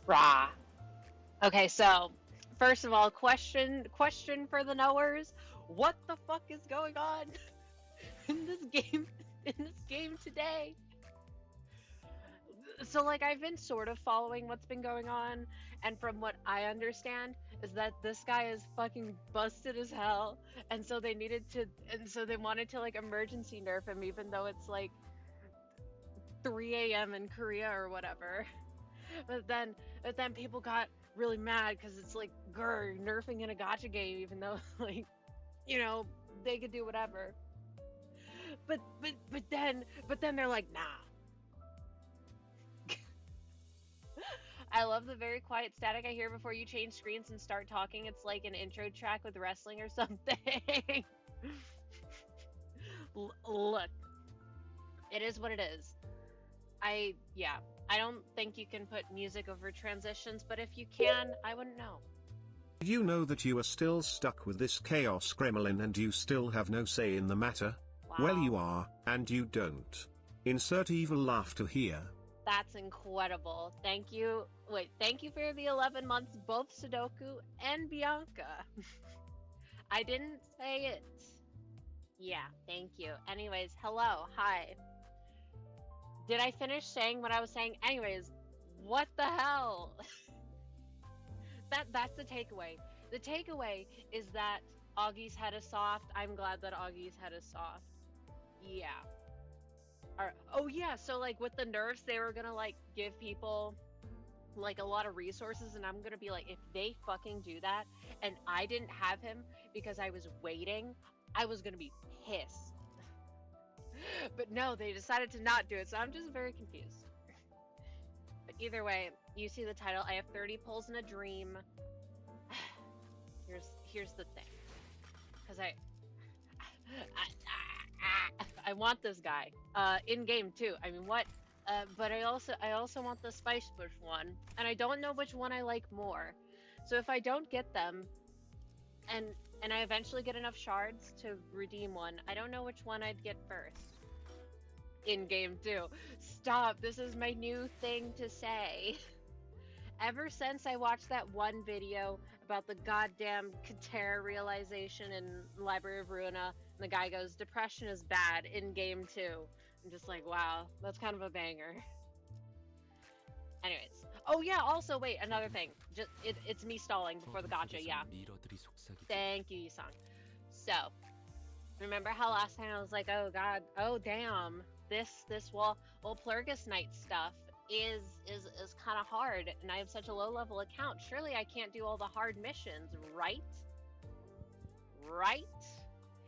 Rah. Okay, so first of all, question for the knowers. What the fuck is going on in this game today? So like I've been sort of following what's been going on, and from what I understand is that this guy is fucking busted as hell, and so they wanted to like emergency nerf him even though it's like 3 a.m. in Korea or whatever. But then people got really mad because it's like, grr, nerfing in a gotcha game, even though like, you know, they could do whatever. But then they're like, nah. I love the very quiet static I hear before you change screens and start talking. It's like an intro track with wrestling or something. Look, it is what it is. Yeah, I don't think you can put music over transitions, but if you can, I wouldn't know. You know that you are still stuck with this chaos gremlin and you still have no say in the matter? Wow. Well, you are, and you don't. Insert evil laughter here. That's incredible. Thank you. Wait, thank you for the 11 months, both Sudoku and Bianca. I didn't say it. Yeah, thank you. Anyways, hello, hi. Did I finish saying what I was saying? Anyways, what the hell? That's the takeaway. The takeaway is that Augie's head is soft. I'm glad that Augie's head is soft. Yeah. Oh yeah, so like with the nerfs, they were gonna like give people like a lot of resources, and I'm gonna be like, if they fucking do that and I didn't have him because I was waiting, I was gonna be pissed. But no, they decided to not do it, so I'm just very confused. But either way, you see the title. I have 30 pulls in a dream. Here's the thing, because I want this guy in game too. I mean, what? But I also want the spice bush one, and I don't know which one I like more. So if I don't get them, and I eventually get enough shards to redeem one, I don't know which one I'd get first. In game 2. Stop, this is my new thing to say. Ever since I watched that one video about the goddamn Katera realization in Library of Ruina, and the guy goes, depression is bad in game 2. I'm just like, wow, that's kind of a banger. Anyways. Oh yeah, also, wait, another thing. It's me stalling before the gotcha, yeah. Thank you, Yusong. So, remember how last time I was like, oh god, oh damn, this Plurgus Knight stuff is kind of hard, and I have such a low level account. Surely I can't do all the hard missions, right? Right?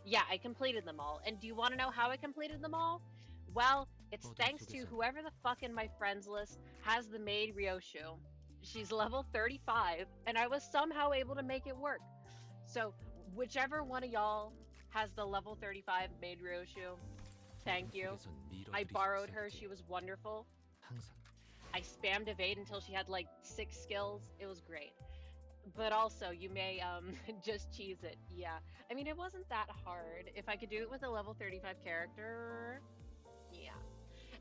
Yeah, I completed them all. And do you want to know how I completed them all? Well, it's thanks to whoever the fuck in my friends list has the maid Ryoshu. She's level 35, and I was somehow able to make it work. So, whichever one of y'all has the level 35 maid Ryoshu, thank you. I borrowed her, she was wonderful. I spammed evade until she had like 6 skills. It was great. But also, you may just cheese it. Yeah. I mean, it wasn't that hard. If I could do it with a level 35 character, yeah.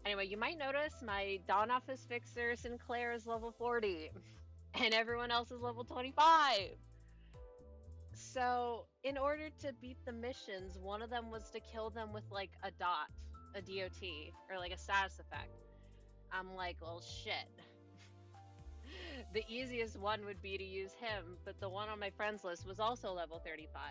Anyway, you might notice my Dawn Office Fixer Sinclair is level 40, and everyone else is level 25. So, in order to beat the missions, one of them was to kill them with like a DOT, or like a status effect. I'm like, well, shit. The easiest one would be to use him, but the one on my friends list was also level 35,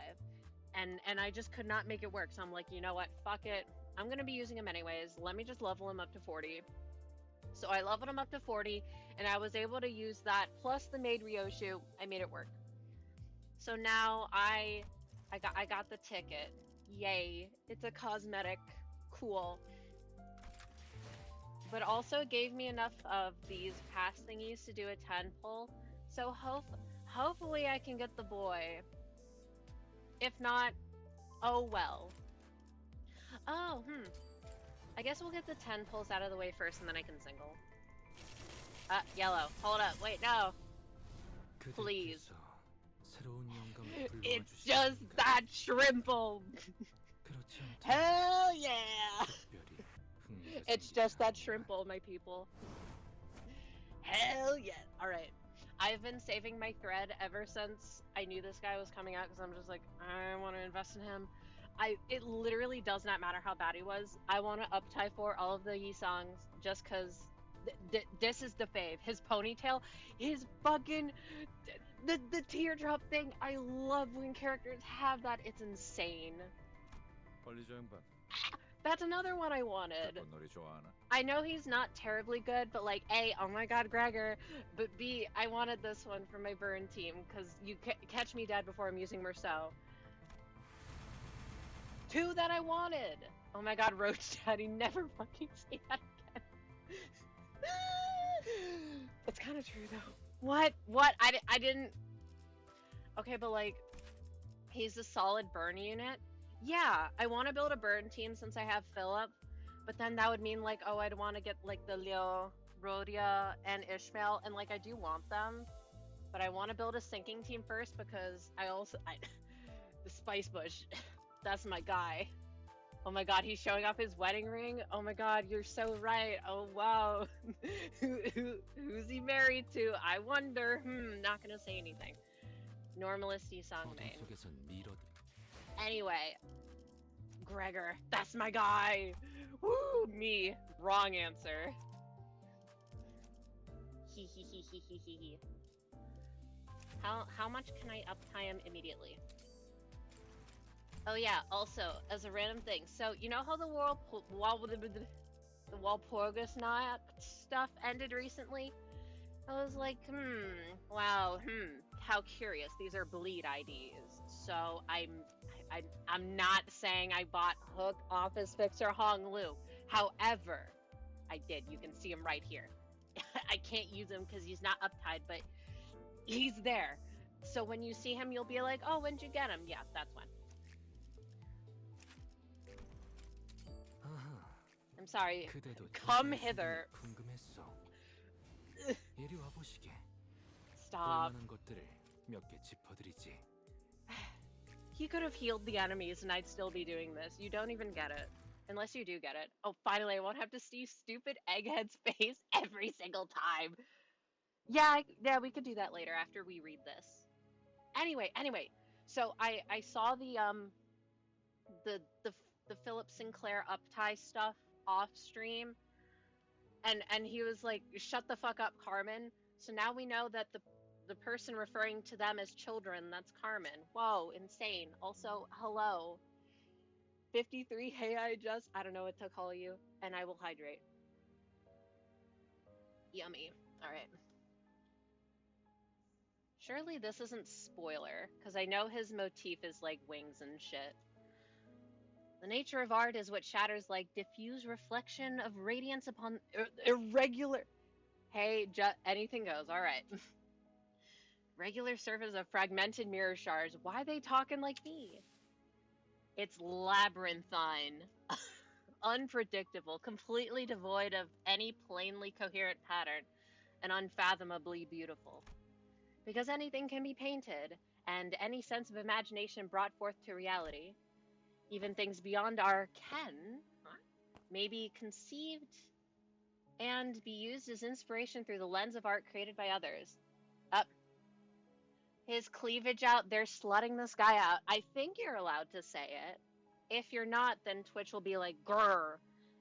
and I just could not make it work. So I'm like, you know what? Fuck it. I'm gonna be using him anyways. Let me just level him up to 40. So I leveled him up to 40, and I was able to use that plus the maid Ryoshu. I made it work. So now I got the ticket. Yay! It's a cosmetic. Cool. But also gave me enough of these pass thingies to do a 10 pull. So hopefully I can get the boy. If not, oh well. Oh, I guess we'll get the 10 pulls out of the way first, and then I can single. Yellow. Hold up. Wait, no. Please. It's just that shrimple. Hell yeah. It's just that shrimple, my people. Hell yeah. All right. I've been saving my thread ever since I knew this guy was coming out because I'm just like, I want to invest in him. It literally does not matter how bad he was. I want to up tie for all of the Yi songs just because this is the fave. His ponytail, his fucking the teardrop thing. I love when characters have that. It's insane. That's another one I wanted. I know he's not terribly good, but like, A, oh my god, Gregor, but B, I wanted this one for my burn team, because you catch me dead before I'm using Merceau. 2 that I wanted! Oh my god, Roach Daddy, never fucking say that again. It's kind of true, though. What? I didn't... Okay, but like, he's a solid burn unit. Yeah, I want to build a burn team since I have Philip, but then that would mean like, oh, I'd want to get like the Leo, Rhodia, and Ishmael, and like I do want them, but I want to build a sinking team first because the Spice Bush, that's my guy. Oh my god, he's showing off his wedding ring. Oh my god, you're so right. Oh wow, who's he married to? I wonder. Not gonna say anything. Normalist Yisang main. Anyway, Gregor, that's my guy. Woo, me. Wrong answer. He. How much can I uptie him immediately? Oh yeah, also, as a random thing, so you know how the Walpurgis Night stuff ended recently? I was like, wow, how curious. These are bleed IDs. So I'm not saying I bought Hook, Office Fixer, Hong Lu. However, I did. You can see him right here. I can't use him because he's not uptied, but he's there. So when you see him, you'll be like, oh, when'd you get him? Yeah, that's when. I'm sorry. Come hither. Stop. He could have healed the enemies and I'd still be doing this. You don't even get it. Unless you do get it. Oh, finally, I won't have to see stupid Egghead's face every single time. Yeah, we could do that later after we read this. Anyway, so I saw the Philip Sinclair uptie stuff off stream, and he was like, shut the fuck up, Carmen. So now we know that the person referring to them as children, that's Carmen. Whoa, insane. Also, hello. 53, hey, I don't know what to call you, and I will hydrate. Yummy. Alright. Surely this isn't spoiler, because I know his motif is like wings and shit. The nature of art is what shatters like diffuse reflection of radiance upon irregular... Hey, anything goes, alright. Regular surface of fragmented mirror shards. Why are they talking like me? It's labyrinthine. Unpredictable, completely devoid of any plainly coherent pattern, and unfathomably beautiful. Because anything can be painted, and any sense of imagination brought forth to reality, even things beyond our ken, may be conceived and be used as inspiration through the lens of art created by others. Up. His cleavage out, they're slutting this guy out. I think you're allowed to say it. If you're not, then Twitch will be like, grr.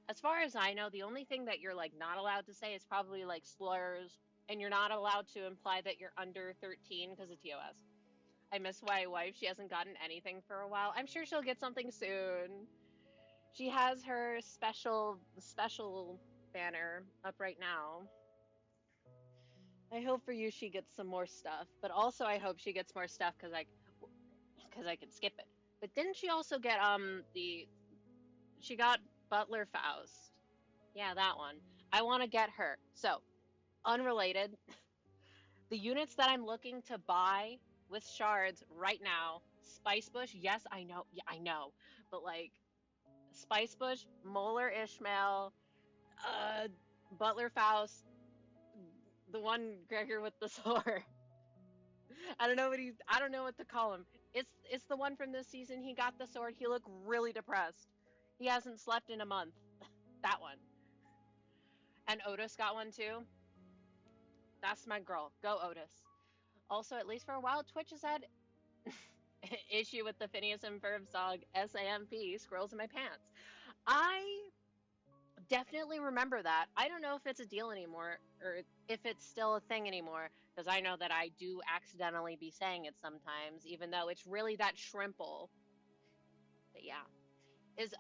As far as I know, the only thing that you're like not allowed to say is probably like slurs, and you're not allowed to imply that you're under 13 because of TOS. I miss my wife. She hasn't gotten anything for a while. I'm sure she'll get something soon. She has her special banner up right now. I hope for you she gets some more stuff, but also I hope she gets more stuff because I can skip it. But didn't she also get she got Butler Faust? Yeah, that one. I want to get her. So, unrelated, the units that I'm looking to buy with shards right now, Spice Bush, yes, I know, but like Spice Bush, Molar Ishmael, Butler Faust, the one Gregor with the sword. I don't know what to call him. It's the one from this season. He got the sword. He looked really depressed. He hasn't slept in a month. That one. And Otis got one too. That's my girl. Go Otis. Also, at least for a while, Twitch has had issue with the Phineas and Ferb song SAMP, Squirrels in My Pants. I definitely remember that. I don't know if it's a deal anymore or if it's still a thing anymore, because I know that I do accidentally be saying it sometimes, even though it's really that shrimple. But yeah. Is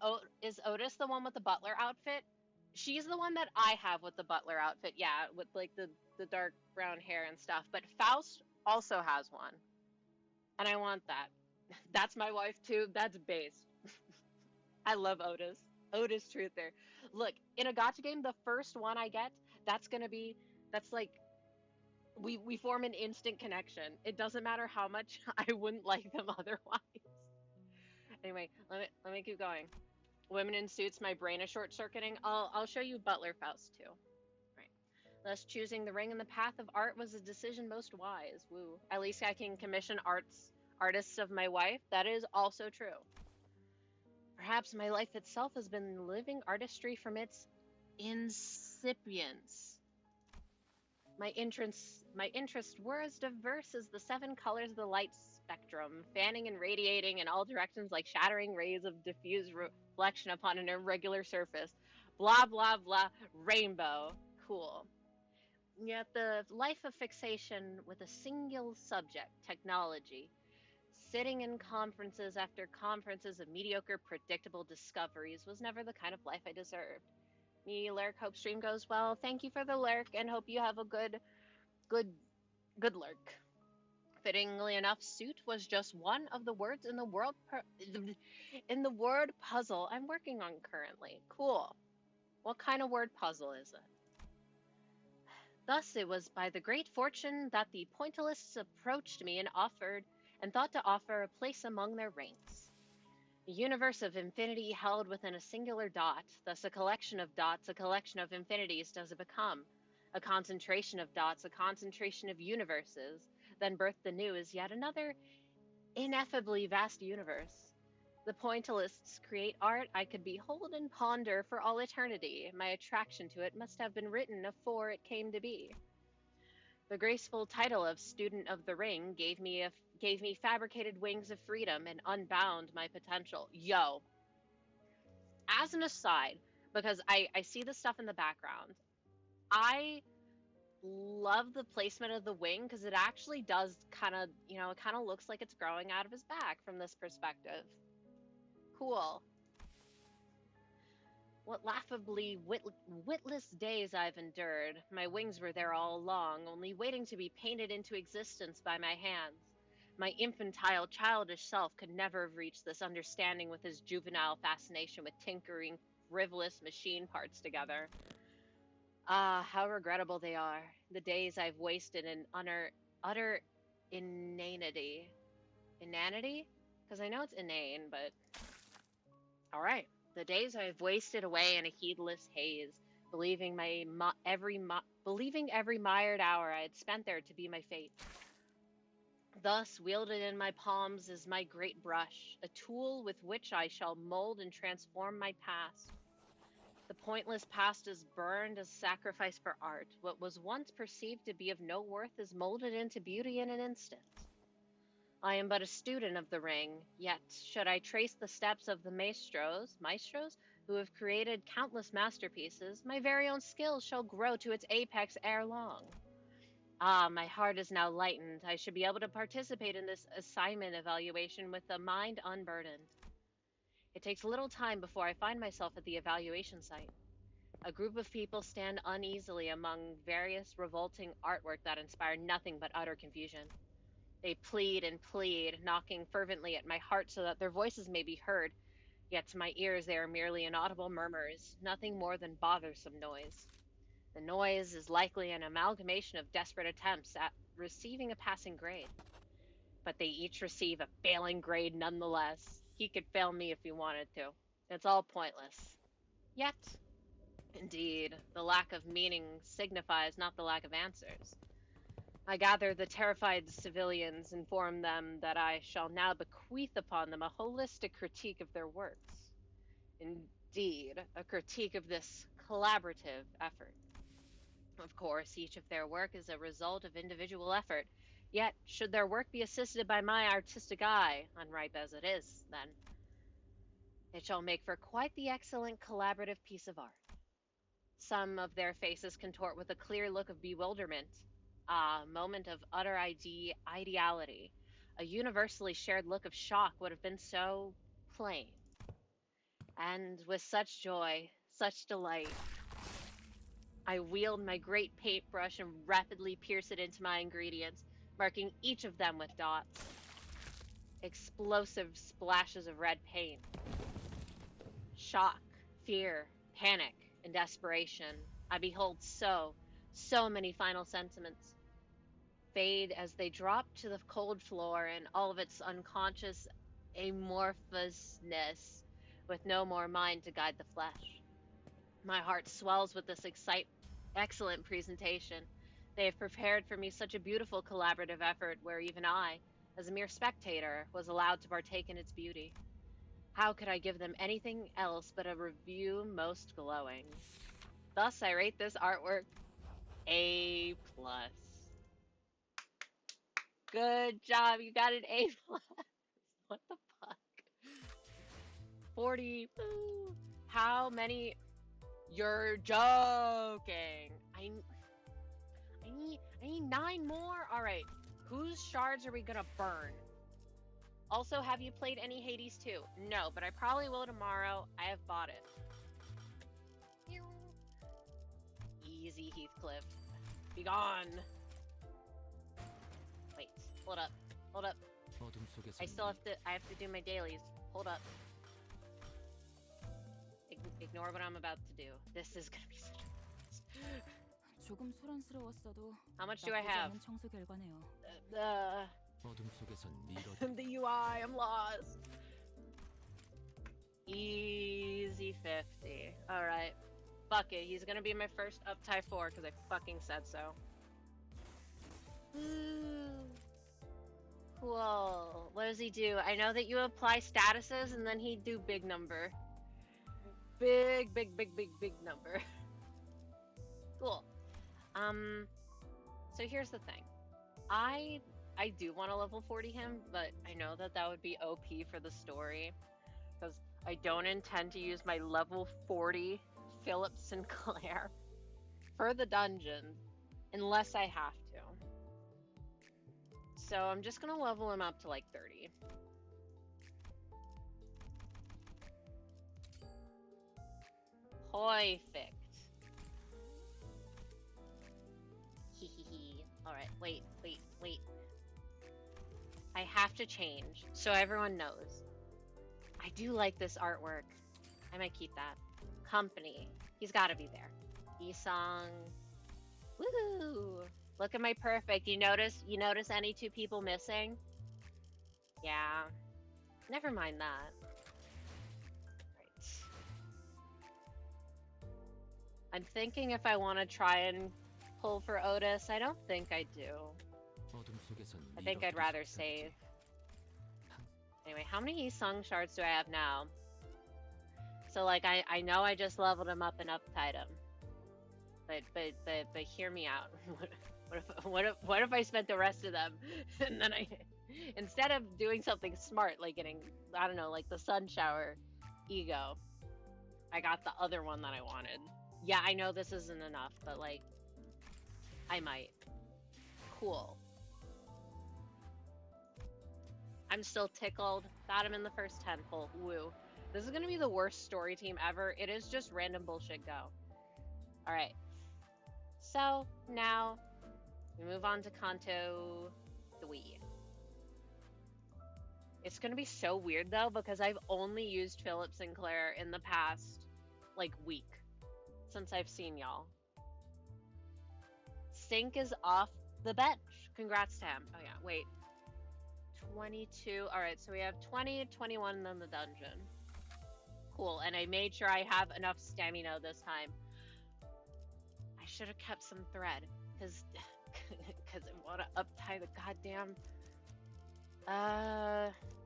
Otis the one with the butler outfit? She's the one that I have with the butler outfit, yeah, with like the dark brown hair and stuff. But Faust also has one. And I want that. That's my wife too. That's based. I love Otis. Otis Truther. Look, in a gotcha game, the first one I get, that's like we form an instant connection. It doesn't matter how much I wouldn't like them otherwise. Anyway, let me keep going. Women in suits, my brain is short circuiting. I'll show you Butler Faust too. Right. Thus choosing the ring in the path of art was a decision most wise. Woo. At least I can commission artists of my wife. That is also true. Perhaps my life itself has been living artistry from its incipience. My interests were as diverse as the 7 colors of the light spectrum, fanning and radiating in all directions like shattering rays of diffuse reflection upon an irregular surface. Blah, blah, blah. Rainbow. Cool. Yet the life of fixation with a single subject, technology, sitting in conferences after conferences of mediocre, predictable discoveries was never the kind of life I deserved. Me, Lurk, hope stream goes well. Thank you for the lurk and hope you have a good lurk. Fittingly enough, suit was just one of the words in the word puzzle I'm working on currently. Cool. What kind of word puzzle is it? Thus it was by the great fortune that the pointillists approached me and thought to offer a place among their ranks. A universe of infinity held within a singular dot, thus a collection of dots, a collection of infinities does it become. A concentration of dots, a concentration of universes, then birthed anew is yet another ineffably vast universe. The pointillists create art I could behold and ponder for all eternity. My attraction to it must have been written afore it came to be. The graceful title of Student of the Ring gave me fabricated wings of freedom and unbound my potential. Yo. As an aside, because I see the stuff in the background, I love the placement of the wing because it actually does kind of, it kind of looks like it's growing out of his back from this perspective. Cool. What laughably witless days I've endured. My wings were there all along, only waiting to be painted into existence by my hands. My infantile, childish self could never have reached this understanding with his juvenile fascination with tinkering frivolous machine parts together. Ah, how regrettable they are. The days I've wasted in utter inanity. Inanity? Because I know it's inane, but... Alright. The days I've wasted away in a heedless haze, believing every mired hour I had spent there to be my fate. Thus, wielded in my palms is my great brush, a tool with which I shall mold and transform my past. The pointless past is burned as sacrifice for art. What was once perceived to be of no worth is molded into beauty in an instant. I am but a student of the ring, yet should I trace the steps of the maestros, who have created countless masterpieces, my very own skill shall grow to its apex ere long. Ah, my heart is now lightened. I should be able to participate in this assignment evaluation with a mind unburdened. It takes little time before I find myself at the evaluation site. A group of people stand uneasily among various revolting artwork that inspire nothing but utter confusion. They plead and plead, knocking fervently at my heart so that their voices may be heard, yet to my ears they are merely inaudible murmurs, nothing more than bothersome noise. The noise is likely an amalgamation of desperate attempts at receiving a passing grade. But they each receive a failing grade nonetheless. He could fail me if he wanted to. It's all pointless. Yet, indeed, the lack of meaning signifies not the lack of answers. I gather the terrified civilians inform them that I shall now bequeath upon them a holistic critique of their works. Indeed, a critique of this collaborative effort. Of course, each of their work is a result of individual effort. Yet, should their work be assisted by my artistic eye, unripe as it is, then it shall make for quite the excellent collaborative piece of art. Some of their faces contort with a clear look of bewilderment, a moment of utter ideality. A universally shared look of shock would have been so plain. And with such joy, such delight, I wield my great paintbrush and rapidly pierce it into my ingredients, marking each of them with dots. Explosive splashes of red paint. Shock, fear, panic, and desperation. I behold so many final sentiments fade as they drop to the cold floor in all of its unconscious amorphousness, with no more mind to guide the flesh. My heart swells with this excellent presentation. They have prepared for me such a beautiful collaborative effort where even I, as a mere spectator, was allowed to partake in its beauty. How could I give them anything else but a review most glowing? Thus, I rate this artwork A+. Good job, you got an A+. What the fuck? 40. Woo. How many? You're joking. I need 9 more. All right. Whose shards are we gonna burn? Also, have you played any Hades 2? No, but I probably will tomorrow. I have bought it. Easy, Heathcliff. Be gone. Wait, hold up. Hold up. I have to do my dailies. Hold up. Ignore what I'm about to do. This is gonna be such a 조금 소란스러웠어도 How much do I have? 청소 결과네요. The UI, I'm lost. Easy 50. Alright. Fuck it. He's gonna be my first up tie 4 because I fucking said so. Cool. What does he do? I know that you apply statuses and then he'd do big number. Big number. Cool. So here's the thing. I do want to level 40 him, but I know that that would be OP for the story, because I don't intend to use my level 40 Philip Sinclair for the dungeon unless I have to. So I'm just gonna level him up to like 30. Perfect. Alright, wait. I have to change so everyone knows. I do like this artwork. I might keep that. Company. He's gotta be there. Isang. Woohoo! Look at my perfect. You notice any 2 people missing? Yeah. Never mind that. Right. I'm thinking if I want to try and pull for Otis. I don't think I do. I think I'd rather save. Anyway, how many Isang shards do I have now? So like I know I just leveled him up and uptied him. But hear me out. What if I spent the rest of them and then I instead of doing something smart like getting, I don't know, like the sun shower ego, I got the other one that I wanted. Yeah, I know this isn't enough, but like I might. Cool. I'm still tickled. Got him in the first 10 pull. Woo. This is gonna be the worst story team ever. It is just random bullshit go. Alright. So, now, we move on to Canto 3. It's gonna be so weird though, because I've only used Philip Sinclair in the past, like, week. Since I've seen y'all. Sync is off the bench. Congrats to him. Oh yeah, wait. 22. Alright, so we have 20, 21 in the dungeon. Cool, and I made sure I have enough stamina this time. I should have kept some thread, because I want to uptie the goddamn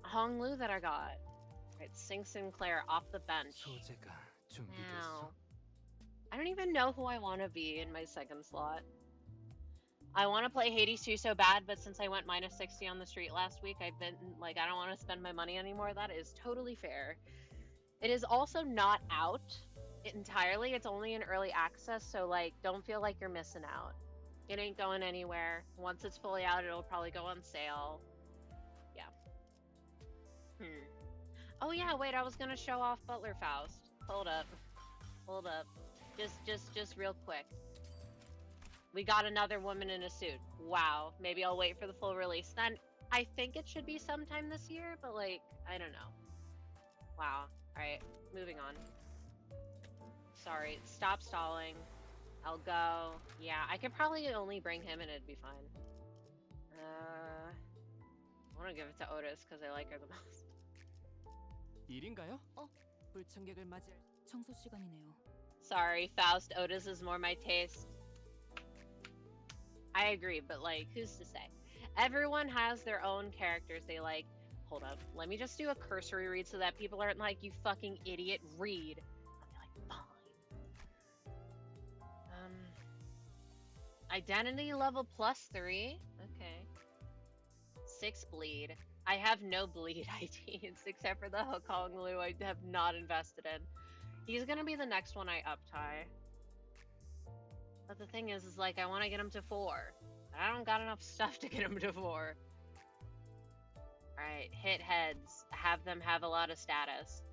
Hong Lu that I got. Right, Sync Sinclair off the bench. Now, I don't even know who I want to be in my second slot. I want to play Hades 2 so bad, but since I went minus 60 on the street last week, I've been like, I don't want to spend my money anymore. That is totally fair. It is also not out entirely. It's only in early access, so like, don't feel like you're missing out. It ain't going anywhere. Once it's fully out, it'll probably go on sale. Yeah. Oh yeah, wait, I was gonna show off Butler Faust. Hold up. Hold up. Just real quick. We got another woman in a suit. Wow. Maybe I'll wait for the full release. Then I think it should be sometime this year, but like, I don't know. Wow. Alright, moving on. Sorry, stop stalling. I'll go. Yeah, I could probably only bring him and it'd be fine. I want to give it to Otis because I like her the most. 일인가요? 불청객을 맞이할 청소 시간이네요. Sorry, Faust. Otis is more my taste. I agree, but like, who's to say? Everyone has their own characters they like. Hold up. Let me just do a cursory read so that people aren't like, you fucking idiot, read. I'll be like, fine. Identity level +3. Okay. 6 bleed. I have no bleed IDs except for the Hokong Lu I have not invested in. He's gonna be the next one I uptie. But the thing is like, I want to get him to 4. I don't got enough stuff to get him to 4. Alright, hit heads. Have them have a lot of status.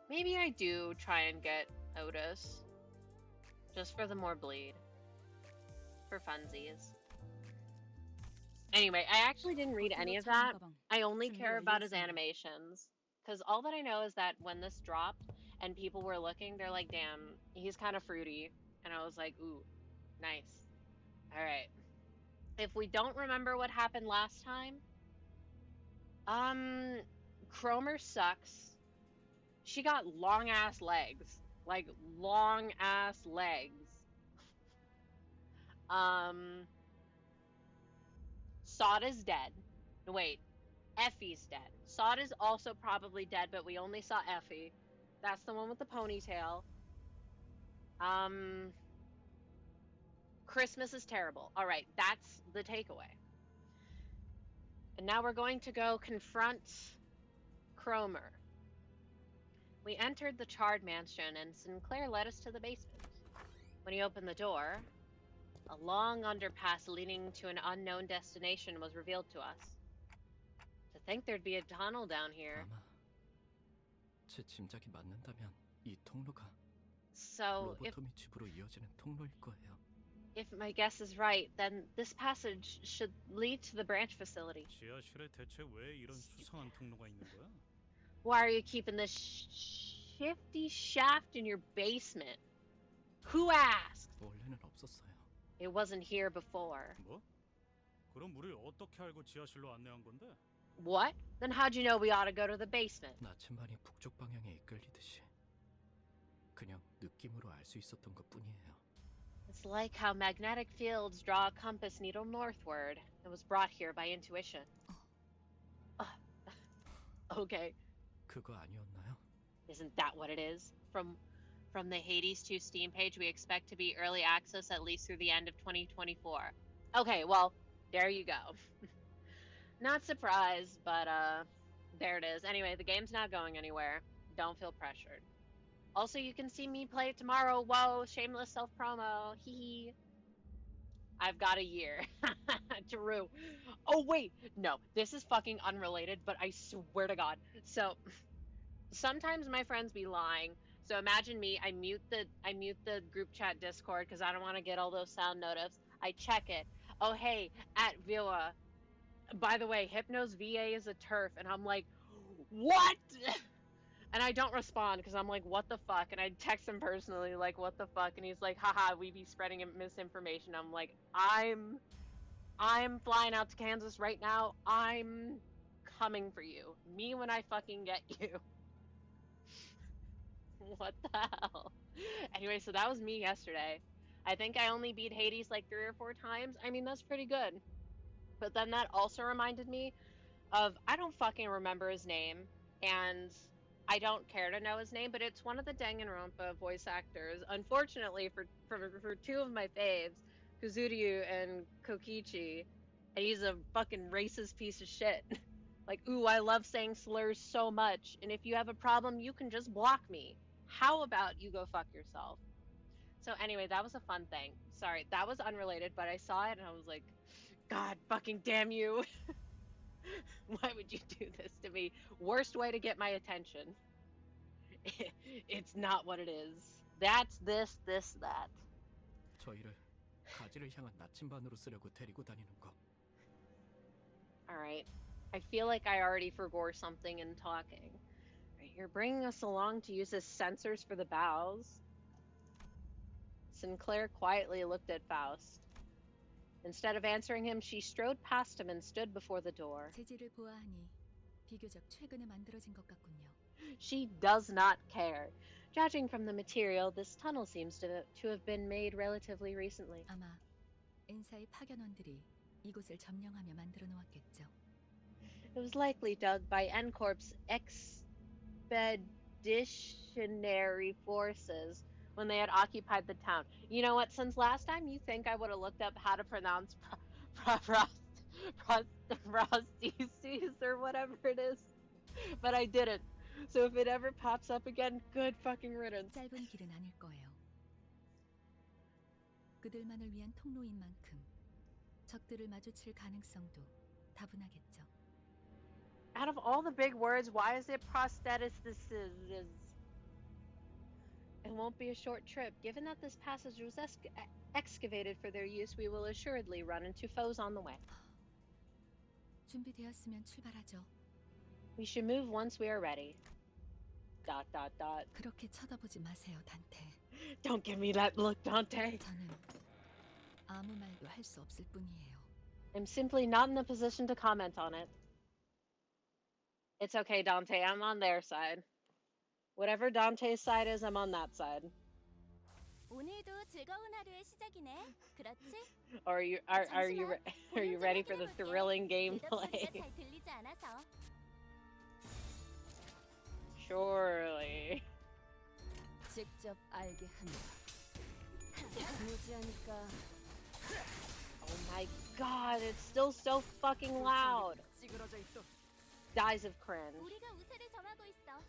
Maybe I do try and get Otis. Just for the more bleed. For funsies. Anyway, I actually didn't read any of that. I only care about his animations. Because all that I know is that when this dropped and people were looking, they're like, damn, he's kind of fruity. And I was like, ooh, nice. Alright. If we don't remember what happened last time, Kromer sucks. She got long-ass legs. Like, long-ass legs. Sod is dead. Wait. Effie's dead. Sod is also probably dead, but we only saw Effie. That's the one with the ponytail. Christmas is terrible. Alright, that's the takeaway. And now we're going to go confront Kromer. We entered the charred mansion, and Sinclair led us to the basement. When he opened the door, a long underpass leading to an unknown destination was revealed to us. To think there'd be a tunnel down here. 아마 제 짐작이 맞는다면 이 통로가 So, 로보토미 집으로 이어지는 통로일 거예요. if my guess is right, then this passage should lead to the branch facility. 지하실에 대체 왜 이런 수상한 통로가 있는 거야? Why are you keeping this shifty shaft in your basement? Who asked? 원래는 없었어요. It wasn't here before. 뭐? 그럼 우리 어떻게 알고 지하실로 안내한 건데? What? Then how'd you know we ought to go to the basement? 나침반이 북쪽 방향에 이끌리듯이 그냥 느낌으로 알 수 있었던 것뿐이에요. It's like how magnetic fields draw a compass needle northward. It was brought here by intuition. Okay. 그거 아니었나요? Isn't that what it is? From the Hades 2 Steam page, we expect to be early access at least through the end of 2024. Okay, well, there you go. Not surprised, but there it is. Anyway, the game's not going anywhere. Don't feel pressured. Also, you can see me play it tomorrow. Whoa, shameless self-promo. Hee. I've got a year. True. Oh, wait. No, this is fucking unrelated, but I swear to God. So, sometimes my friends be lying. So imagine me, I mute the group chat Discord because I don't want to get all those sound notifs. I check it. Oh, hey, at Villa. By the way, Hypno's VA is a turf. And I'm like, what? And I don't respond because I'm like, what the fuck? And I text him personally, like, what the fuck? And he's like, haha, we be spreading misinformation. I'm like, I'm flying out to Kansas right now. I'm coming for you. Me when I fucking get you. What the hell? Anyway, so that was me yesterday. I think I only beat Hades like 3 or 4 times. I mean, that's pretty good. But then that also reminded me of, I don't fucking remember his name, and I don't care to know his name, but it's one of the Danganronpa voice actors. Unfortunately, for two of my faves, Kazuryu and Kokichi, and he's a fucking racist piece of shit. Like, ooh, I love saying slurs so much, and if you have a problem, you can just block me. How about you go fuck yourself? So anyway, that was a fun thing. Sorry, that was unrelated, but I saw it and I was like, God fucking damn you. Why would you do this to me? Worst way to get my attention. It's not what it is. That's this, that. 저희를 가지를 향한 나침반으로 쓰려고 데리고 다니는 거. Alright. I feel like I already forgot something in talking. Right, you're bringing us along to use as sensors for the bows. Sinclair quietly looked at Faust. Instead of answering him, she strode past him and stood before the door. 재질을 보아하니 비교적 최근에 만들어진 것 같군요. She does not care. Judging from the material, this tunnel seems to have been made relatively recently. 아마 엔사의 파견원들이 이곳을 점령하며 만들어 놓았겠죠. It was likely dug by N-Corp's expeditionary forces when they had occupied the town. You know what? Since last time, you think I would have looked up how to pronounce prostheses or whatever it is, but I didn't. So if it ever pops up again, good fucking riddance. 짧은 길은 아닐 거예요. 그들만을 위한 통로인 만큼 적들을 마주칠 가능성도 다분하겠죠. Out of all the big words, why is it prosthetics? It won't be a short trip. Given that this passage was excavated for their use, we will assuredly run into foes on the way. 준비되었으면 출발하죠. We should move once we are ready. ... 그렇게 쳐다보지 마세요, 단테. Don't give me that look, Dante. 저는 아무 말도 할 수 없을 뿐이에요. I'm simply not in a position to comment on it. It's okay, Dante. I'm on their side. Whatever Dante's side is, I'm on that side. 오늘도 즐거운 하루의 시작이네. 그렇지? Or are you ready for the thrilling gameplay? 잘 들리지 않아서. Surely. 직접 알게 한다. 무지하니까. Oh my god, it's still so fucking loud. Dies of cringe. 우리가 우세를 점하고 있어.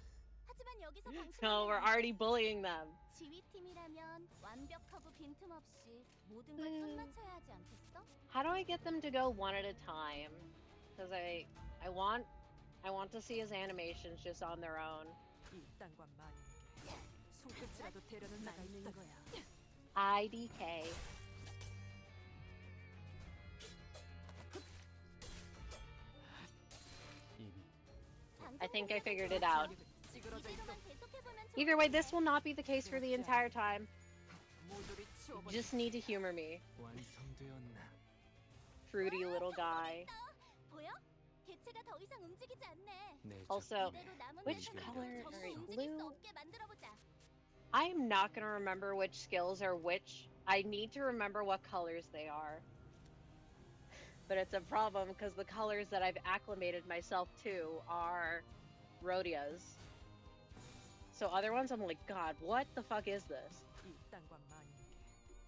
하지만 여기서 No, we're already bullying them. 지휘팀이라면 완벽하고 빈틈없이 모든 걸 끝마쳐야 하지 않겠어? How do I get them to go one at a time? Because I want to see his animations just on their own. IDK. I think I figured it out. Either way, this will not be the case for the entire time. You just need to humor me. Fruity little guy. Also, which color? Alright, blue. I am not going to remember which skills are which. I need to remember what colors they are. But it's a problem because the colors that I've acclimated myself to are Rhodia's. So other ones I'm like, God, what the fuck is this?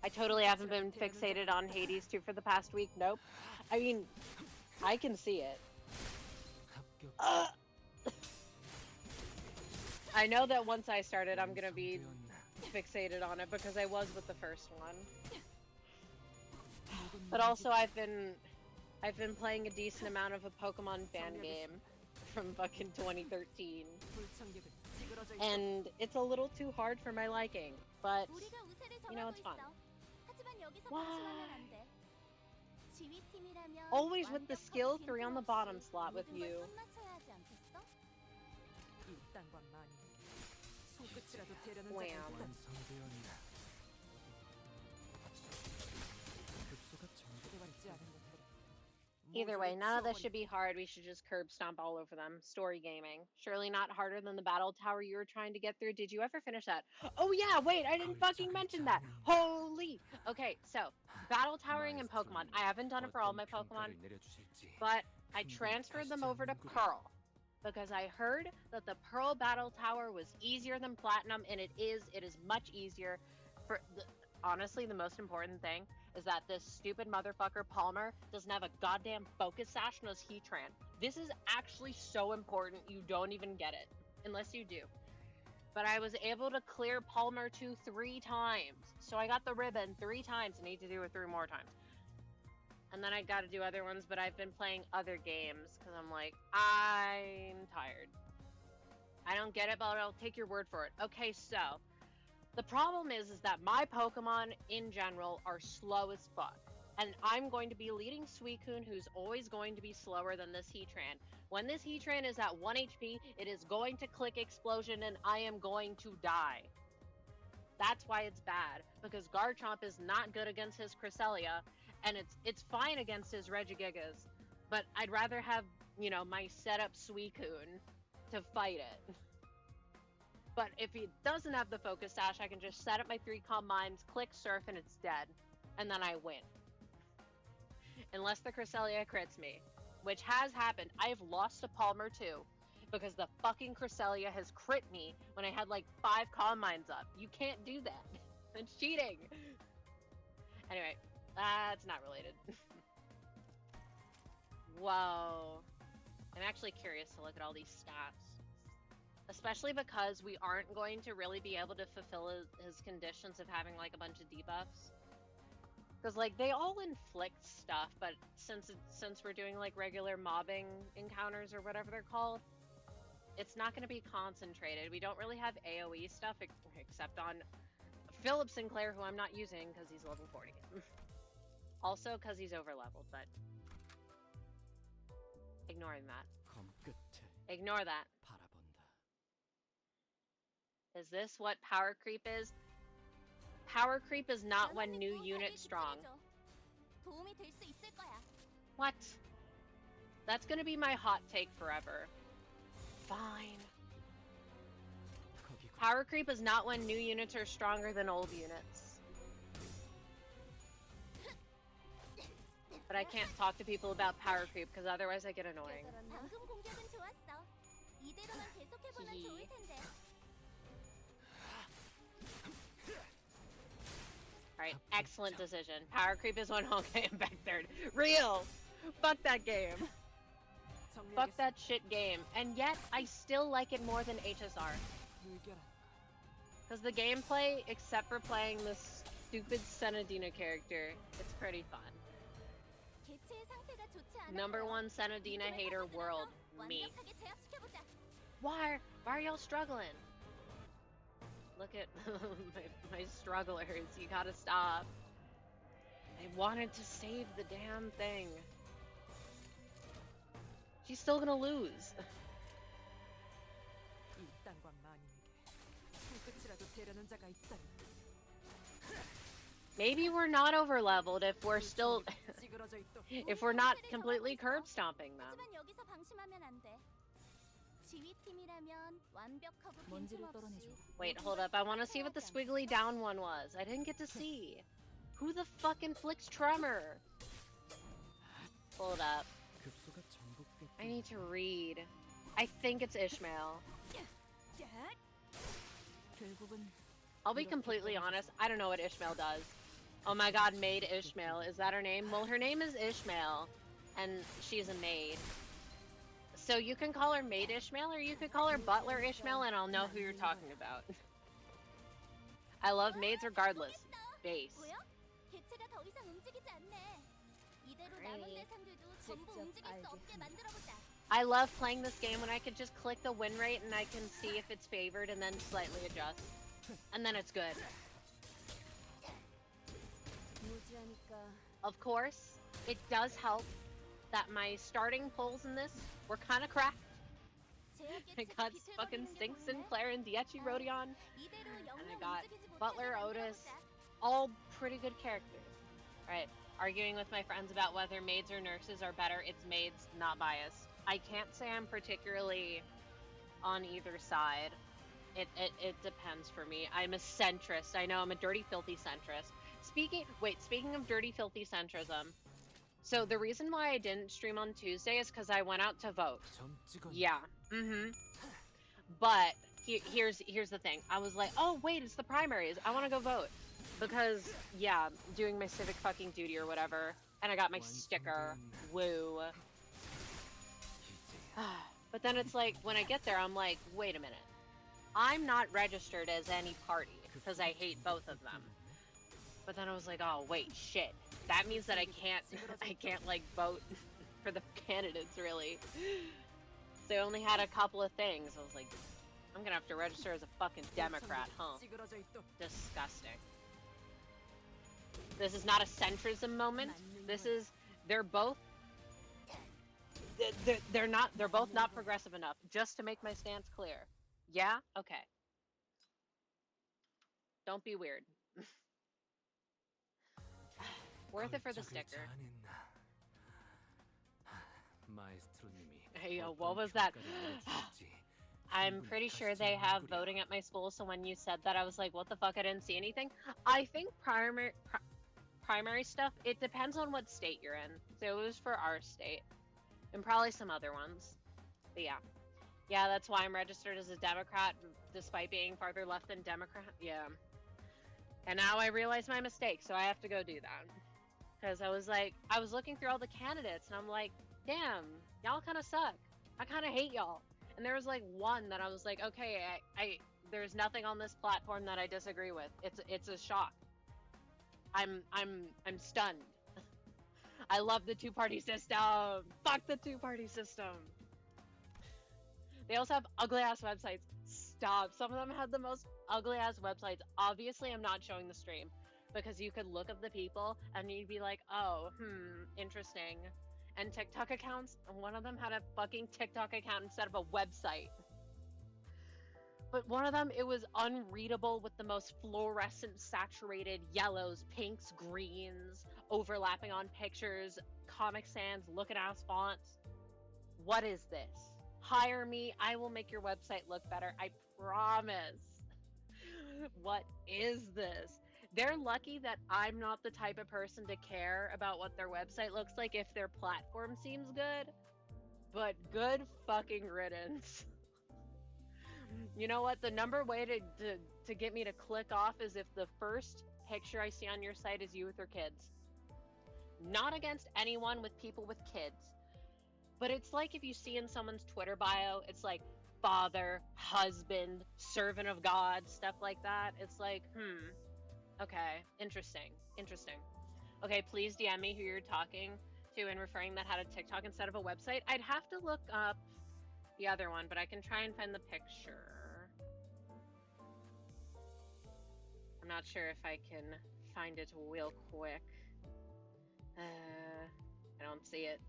I totally haven't been fixated on Hades 2 for the past week. Nope. I mean, I can see it. I know that once I started, I'm gonna be fixated on it because I was with the first one. But also, I've been playing a decent amount of a Pokemon fan game from fucking 2013. And it's a little too hard for my liking, but, you know, it's fun. Wow. Always with the skill 3 on the bottom slot with you. Wham. Either way, none of this should be hard. We should just curb stomp all over them. Story gaming. Surely not harder than the battle tower you were trying to get through. Did you ever finish that? Oh yeah, wait, I didn't fucking mention that. Holy! Okay, so, battle towering in Pokemon. I haven't done it for all my Pokemon, but I transferred them over to Pearl. because I heard that the Pearl Battle Tower was easier than Platinum, and it is. It is much easier. Honestly, the most important thing is that this stupid motherfucker Palmer doesn't have a goddamn focus sash and his Heatran. This is actually so important, you don't even get it. Unless you do. But I was able to clear Palmer 2 3 times. So I got the ribbon 3 times. I need to do it 3 more times. And then I got to do other ones, but I've been playing other games because I'm like, I'm tired. I don't get it, but I'll take your word for it. Okay, so the problem is that my Pokemon in general are slow as fuck. And I'm going to be leading Suicune, who's always going to be slower than this Heatran. When this Heatran is at 1 HP, it is going to click Explosion and I am going to die. That's why it's bad, because Garchomp is not good against his Cresselia, and it's fine against his Regigigas, but I'd rather have, you know, my setup Suicune to fight it. But if he doesn't have the Focus Sash, I can just set up my 3 Calm Minds, click Surf, and it's dead. And then I win. Unless the Cresselia crits me, which has happened. I have lost to Palmer too, because the fucking Cresselia has crit me when I had like 5 Calm Minds up. You can't do that. That's cheating. Anyway, that's not related. Whoa. I'm actually curious to look at all these stats. Especially because we aren't going to really be able to fulfill his conditions of having like a bunch of debuffs. Because like they all inflict stuff, but since we're doing like regular mobbing encounters or whatever they're called, it's not going to be concentrated. We don't really have AoE stuff except on Philip Sinclair, who I'm not using because he's level 40. Also because he's over leveled, but ignoring that. 검 끝에 Ignore that. 바라본다. Is this what power creep is? Power creep is not when new units strong. 도움이 될 수 있을 거야. What? That's gonna be my hot take forever. Fine. 거기군. Power creep is not when new units are stronger than old units. But I can't talk to people about power creep because otherwise I get annoying. 방금 공격은 좋았어. 이대로만 계속해보면 좋을 텐데. Alright, excellent decision. Power creep is when Honkai and back third. Real! Fuck that game. Fuck that shit game. And yet, I still like it more than HSR. Because the gameplay, except for playing this stupid Senadina character, it's pretty fun. 개체의 상태가 좋지 않아. Number 1 Senadina hater world, me. 완벽하게 제압시켜보자. Why are y'all struggling? Look at my strugglers. You gotta stop. I wanted to save the damn thing. She's still gonna lose. 이딴과 마님에게 끝이라도 되려는 자가 있다. Maybe we're not over leveled if we're still 찌그러져 있도 if we're not completely curb stomping them. 하지만 여기서 방심하면 안 돼. 지휘팀이라면 완벽하고 먼지를 빈틈없이 떨어내줘. Wait, hold up. I want to see what the squiggly down one was. I didn't get to see. Who the fuck inflicts tremor? Hold up. 급소가 전복됐. I need to read. I think it's Ishmael. 결국은 I'll be completely honest. I don't know what Ishmael does. Oh my god, Maid Ishmael. Is that her name? Well, her name is Ishmael. And she's a maid. So you can call her Maid Ishmael, or you could call her Butler Ishmael, and I'll know who you're talking about. I love maids regardless. Base. 보여? 개체가 더 이상 움직이지 않네. 이대로 남은 Great. 대상들도 전부 직접 움직일 수 없게 알게. 만들어보자. I love playing this game when I can just click the win rate and I can see if it's favored and then slightly adjust. And then it's good. 무지하니까 Of course, it does help that my starting pulls in this were kind of cracked. I got fucking Stink Sinclair and Diechi Rodion. And I got Butler, Otis, all pretty good characters. Alright, arguing with my friends about whether maids or nurses are better. It's maids, not biased. I can't say I'm particularly on either side. It depends for me. I'm a centrist. I know I'm a dirty, filthy centrist. Speaking of dirty, filthy centrism. So the reason why I didn't stream on Tuesday is because I went out to vote. 점 찍어. Yeah. Mm-hmm. But here's the thing. I was like, oh wait, it's the primaries. I want to go vote because yeah, doing my civic fucking duty or whatever, and I got my sticker. Woo. But then it's like when I get there, I'm like, wait a minute. I'm not registered as any party because I hate both of them. But then I was like, oh wait, shit. That means that I can't like vote for the candidates really. They only had a couple of things. I was like, I'm gonna have to register as a fucking Democrat, huh? Disgusting. This is not a centrism moment. This is, they're both not progressive enough. Just to make my stance clear. Yeah? Okay. Don't be weird. Worth it for the sticker. Hey, yo, what was that? I'm pretty sure they have voting at my school, so when you said that, I was like, what the fuck, I didn't see anything. I think primary stuff, it depends on what state you're in. So it was for our state. And probably some other ones. But yeah. Yeah, that's why I'm registered as a Democrat, despite being farther left than Democrat. Yeah. And now I realize my mistake, so I have to go do that. Because I was like, I was looking through all the candidates, and I'm like, damn, y'all kind of suck. I kind of hate y'all. And there was like one that I was like, okay, there's nothing on this platform that I disagree with. It's a shock. I'm stunned. I love the two-party system. Fuck the two-party system. They also have ugly-ass websites. Stop. Some of them had the most ugly-ass websites. Obviously, I'm not showing the stream because you could look up the people and you'd be like, oh, interesting. And TikTok accounts, and one of them had a fucking TikTok account instead of a website. But one of them, it was unreadable with the most fluorescent saturated yellows, pinks, greens, overlapping on pictures, Comic Sans, looking ass fonts. What is this? Hire me, I will make your website look better, I promise. What is this? They're lucky that I'm not the type of person to care about what their website looks like if their platform seems good. But good fucking riddance. You know what? The number way to get me to click off is if the first picture I see on your site is you with your kids. Not against anyone with people with kids. But it's like if you see in someone's Twitter bio, it's like father, husband, servant of God, stuff like that. It's like, okay, interesting. Okay, please DM me who you're talking to and referring that had a TikTok instead of a website. I'd have to look up the other one, but I can try and find the picture. I'm not sure if I can find it real quick. I don't see it.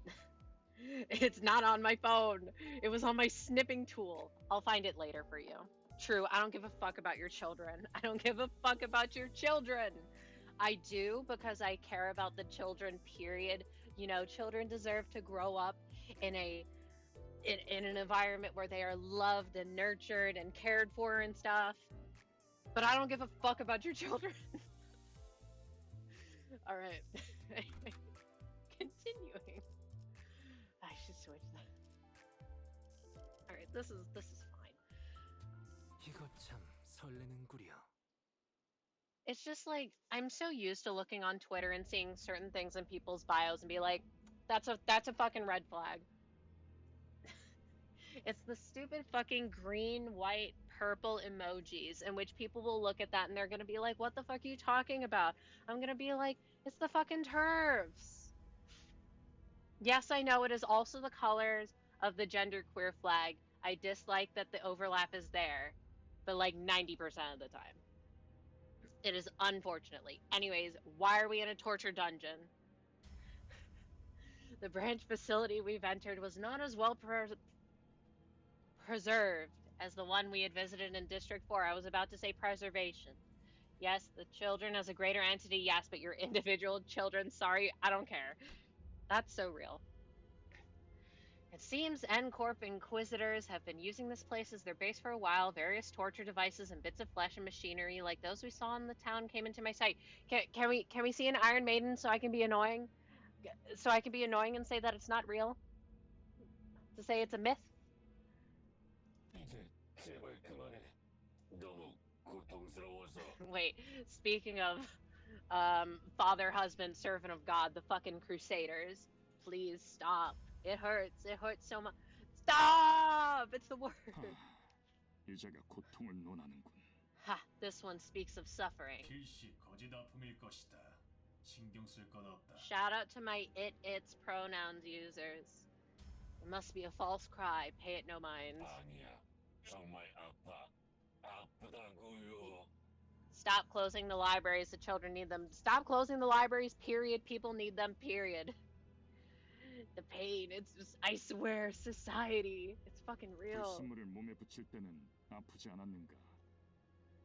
It's not on my phone. It was on my snipping tool. I'll find it later for you. True, I don't give a fuck about your children. I don't give a fuck about your children. I do because I care about the children, period. You know, children deserve to grow up in an environment where they are loved and nurtured and cared for and stuff. But I don't give a fuck about your children. All right. Continuing. I should switch that. All right, this is fine. 이거 참 설레는구려. It's just like I'm so used to looking on Twitter and seeing certain things in people's bios and be like, that's a fucking red flag. It's the stupid fucking green, white, purple emojis in which people will look at that and they're gonna be like, what the fuck are you talking about? I'm gonna be like, it's the fucking TERFs. Yes, I know it is also the colors of the genderqueer flag. I dislike that the overlap is there, but like 90% of the time. It is unfortunately. Anyways, why are we in a torture dungeon? The branch facility we've entered was not as well preserved as the one we had visited in District 4. I was about to say preservation. Yes, the children as a greater entity, yes, but your individual children, sorry, I don't care. That's so real. It seems N-Corp Inquisitors have been using this place as their base for a while. Various torture devices and bits of flesh and machinery like those we saw in the town came into my sight. Can we see an Iron Maiden so I can be annoying? So I can be annoying and say that it's not real? To say it's a myth? Wait, speaking of father, husband, servant of God, the fucking crusaders. Please stop. It hurts. It hurts so much. Stop! It's the word. 이자가 고통을 논하는군. Ha, this one speaks of suffering. 필시 거짓 아픔일 것이다. 신경 쓸 것 없다. Shout out to my its pronouns users. It must be a false cry. Pay it no mind. 아니야. 정말 아파. 아프다고요. Stop closing the libraries. The children need them. Stop closing the libraries, period. People need them, period. The pain. It's just, I swear, society. It's fucking real. 불순물을 몸에 붙일 때는 아프지 않았는가?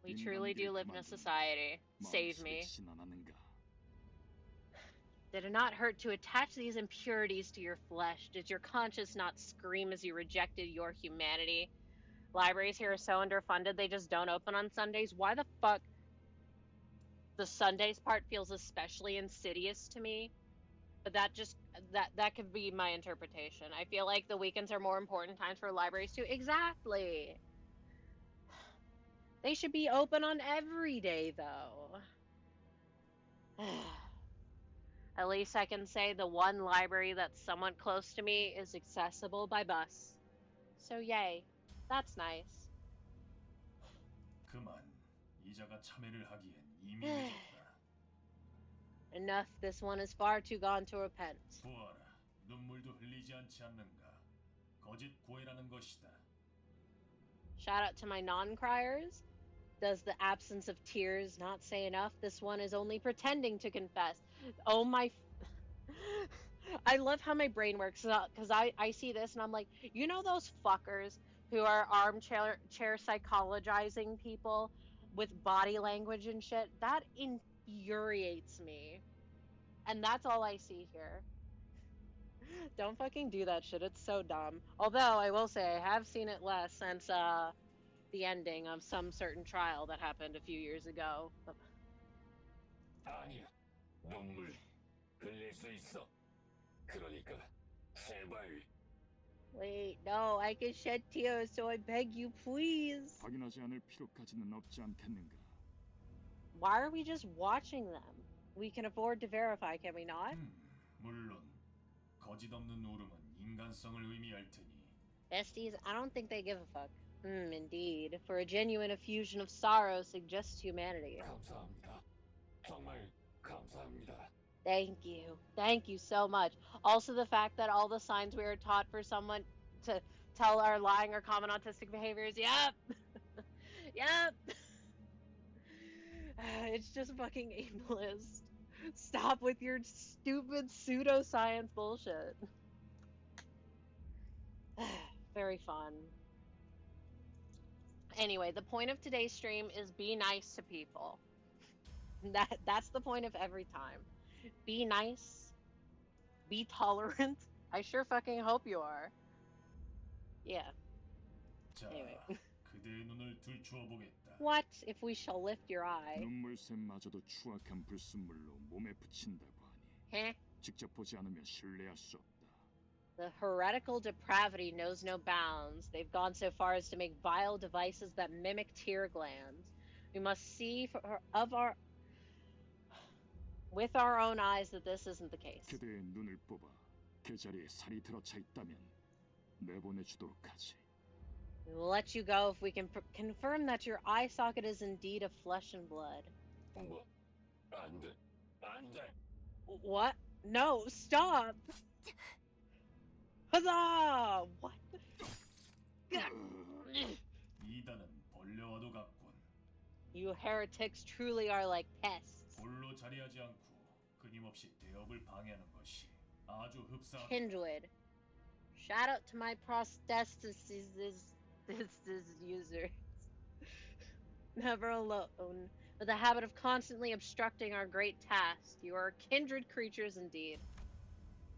We truly do live in a society. Save me. Did it not hurt to attach these impurities to your flesh? Did your conscience not scream as you rejected your humanity? Libraries here are so underfunded, they just don't open on Sundays. Why the fuck? The Sundays part feels especially insidious to me. But that could be my interpretation. I feel like the weekends are more important times for libraries too. Exactly. They should be open on every day, though. At least I can say the one library that's somewhat close to me is accessible by bus. So yay. That's nice. 그만. 이자가 참회를 하기엔 이미 늦었다. Enough. This one is far too gone to repent. 보아라. 눈물도 흘리지 않지 않는가. 거짓 고해라는 것이다. Shout out to my non-criers. Does the absence of tears not say enough? This one is only pretending to confess. Oh my... I love how my brain works, because I see this and I'm like, you know those fuckers who are armchair psychologizing people with body language and shit? That infuriates me. And that's all I see here. Don't fucking do that shit. It's so dumb. Although, I will say, I have seen it less since, the ending of some certain trial that happened a few years ago. 아니야. 눈물 흘릴 수 있어. 그러니까 제발. Wait, no, I can shed tears, so I beg you, please. 확인하지 않을 필요까지는 없지 않겠는가? Why are we just watching them? We can afford to verify, can we not? 물론 거짓 없는 울음은 인간성을 의미할 테니. Besties, I don't think they give a fuck. Indeed. For a genuine effusion of sorrow suggests humanity. 감사합니다. 정말 감사합니다. Thank you. Thank you so much. Also, the fact that all the signs we were taught for someone to tell our lying or common autistic behaviors. Yep. Yep. It's just fucking ableist. Stop with your stupid pseudoscience bullshit. Very fun. Anyway, the point of today's stream is be nice to people. That's the point of every time. Be nice. Be tolerant. I sure fucking hope you are. Yeah. 자, Anyway. 그대의 눈을 들추어 보겠다. What if we shall lift your eye? 눈물샘마저도 추악한 불순물로 몸에 붙인다고 하니 Heh? 직접 보지 않으면 신뢰할 수 없다. The heretical depravity knows no bounds. They've gone so far as to make vile devices that mimic tear glands. We must see with our own eyes that this isn't the case. 그대의 눈을 뽑아 그 자리에 살이 들어차 있다면 내보내주도록 하지. We will let you go if we can confirm that your eye socket is indeed of flesh and blood. 뭐? 안 돼. 안 돼. What? No, stop! Huzzah! What? 이단은 벌레와도 같군. You heretics truly are like pests. 홀로 자리하지 않고 끊임없이 대업을 방해하는 것이 아주 흡사하다. Kindred. Shout out to my prosthetics users. Never alone. With a habit of constantly obstructing our great task. You are kindred creatures indeed.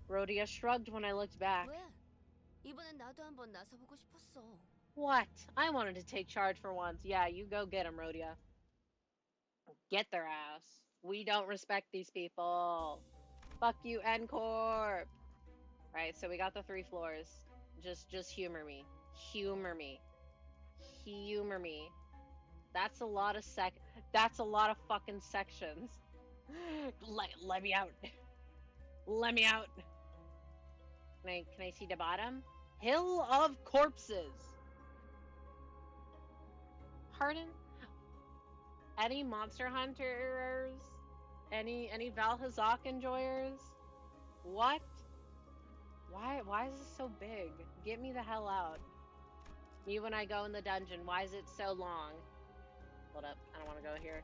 Rhodia shrugged when I looked back. 왜? 이번엔 나도 한번 나서보고 싶었어. What? I wanted to take charge for once. Yeah, you go get them, Rhodia. Get their ass. We don't respect these people. Fuck you, N-Corp. Right, so we got the 3 floors. Just humor me. Humor me. Humor me. That's a lot of that's a lot of fucking sections. Let me out. Let me out. Can I see the bottom? Hill of Corpses. Pardon? Any Monster Hunters? Any Valhazak enjoyers? What? Why is this so big? Get me the hell out. Me when I go in the dungeon, why is it so long? Hold up, I don't want to go here.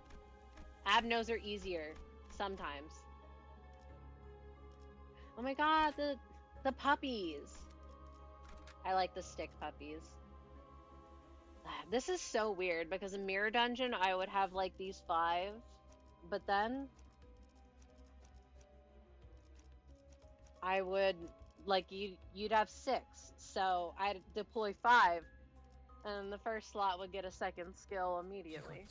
Abnos are easier sometimes. Oh my god, the puppies. I like the stick puppies. This is so weird because in Mirror Dungeon I would have like these 5, but then I would like you'd have 6, so I'd deploy 5, and the first slot would get a second skill immediately.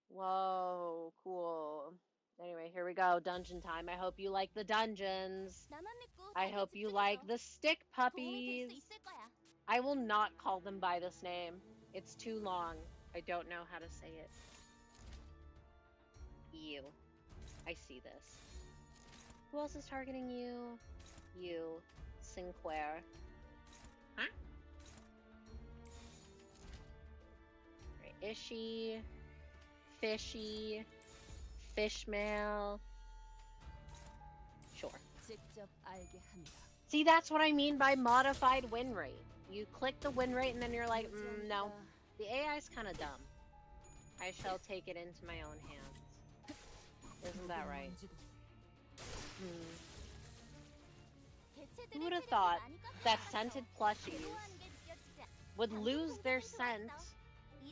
Whoa, cool. Anyway, here we go, dungeon time. I hope you like the dungeons. I hope you like the stick puppies. I will not call them by this name. It's too long. I don't know how to say it. You. I see this. Who else is targeting you? You. Sinclair. Huh? Right. Ishi. Fishy. Fishmail. Sure. See, that's what I mean by modified win rate. You click the win rate and then you're like, no. The AI's kind of dumb. I shall take it into my own hands. Isn't that right? Who would have thought that scented plushies would lose their scent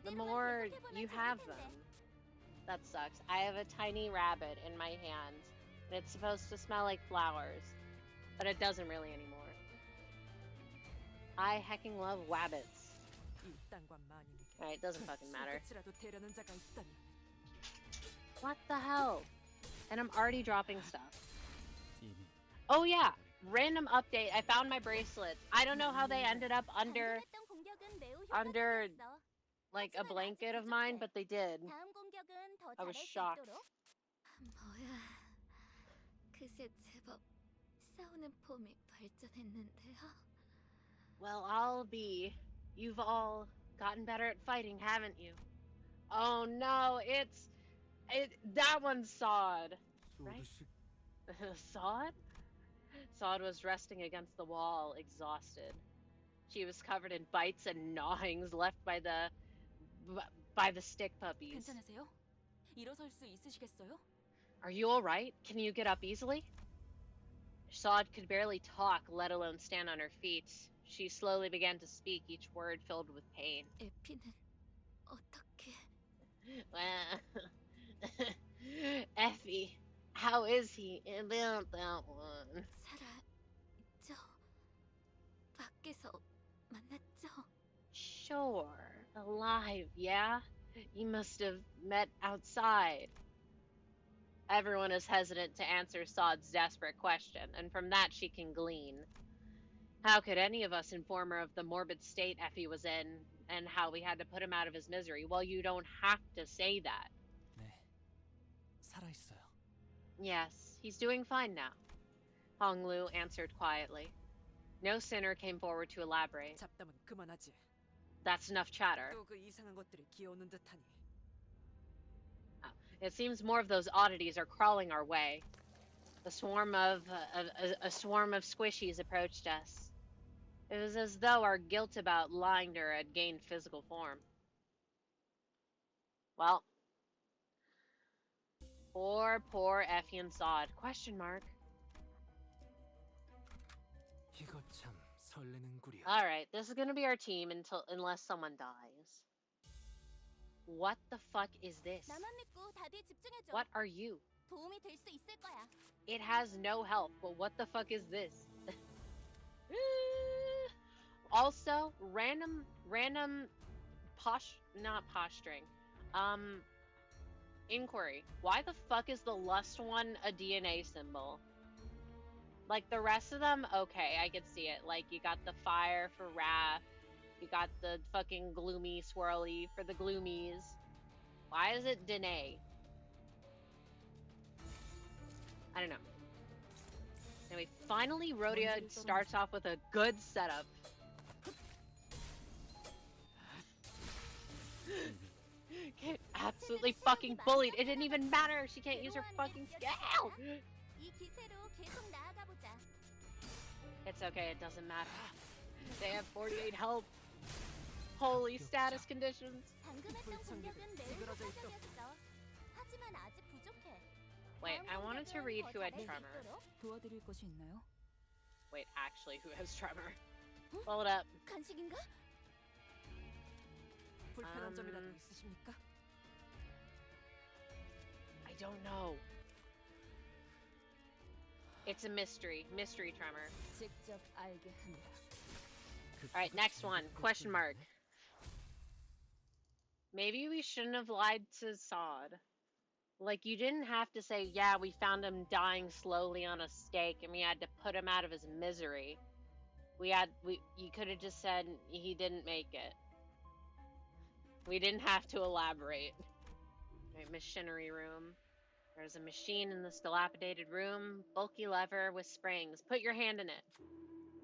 the more you have them? That sucks. I have a tiny rabbit in my hand, and it's supposed to smell like flowers, but it doesn't really anymore. I hecking love wabbits. Alright, it doesn't fucking matter. What the hell? And I'm already dropping stuff. Oh yeah, random update. I found my bracelets. I don't know how they ended up under like a blanket of mine, but they did. I was shocked. 뭐야, 그새 제법 싸우는 폼이 발전했는데요. Well, I'll be. You've all gotten better at fighting, haven't you? Oh no, that one's Sod, right? Sod? Sod was resting against the wall, exhausted. She was covered in bites and gnawings left by the stick puppies. 괜찮으세요? 일어설 수 있으시겠어요? Are you alright? Can you get up easily? Sod could barely talk, let alone stand on her feet. She slowly began to speak, each word filled with pain. 에피는 어떻게? Effie, how is he? About that one. 살아있죠? 밖에서 만났죠? Sure. Alive, yeah? You must have met outside. Everyone is hesitant to answer Sod's desperate question, and from that she can glean. How could any of us inform her of the morbid state Effie was in, and how we had to put him out of his misery? Well, you don't have to say that. 네, 살아있어요. Yes, he's doing fine now. Hong Lu answered quietly. No sinner came forward to elaborate. 잡담은 그만하지. That's enough chatter. 또 그 이상한 것들이 기어오는 듯하니. It seems more of those oddities are crawling our way. A swarm of squishies approached us. It was as though our guilt about lying to her had gained physical form. Well, poor Effie and Sod. Question mark. 이거 참 설레는구려. All right, this is gonna be our team unless someone dies. What the fuck is this? 나만 믿고 다들 집중해줘. What are you? 도움이 될 수 있을 거야. It has no health, but what the fuck is this? Also, random not posturing. Inquiry. Why the fuck is the lust one a DNA symbol? Like the rest of them, okay, I could see it. Like you got the fire for wrath, We got the fucking gloomy swirly for the gloomies. Why is it Danae? I don't know. Anyway, finally Rhodia starts off with a good setup. Get absolutely fucking bullied. It didn't even matter. She can't use her fucking skill. 이 기세로 계속 나아가 보자. It's okay. It doesn't matter. They have 48 health. Holy status conditions. 방금 했던 공격은 매우 효과적이었어. 하지만 아직 부족해. Wait, I wanted to read who had tremor. 도와드릴 것이 있나요? Wait, actually, who has tremor? Hold up. 간식인가? 불편한 점이라도 있으십니까? I don't know. It's a mystery. Mystery tremor. 직접 알게 한다. Alright, next one. Question mark. Maybe we shouldn't have lied to Sod. Like, you didn't have to say, yeah, we found him dying slowly on a stake and we had to put him out of his misery. You could have just said he didn't make it. We didn't have to elaborate. Right, machinery room. There's a machine in this dilapidated room. Bulky lever with springs. Put your hand in it.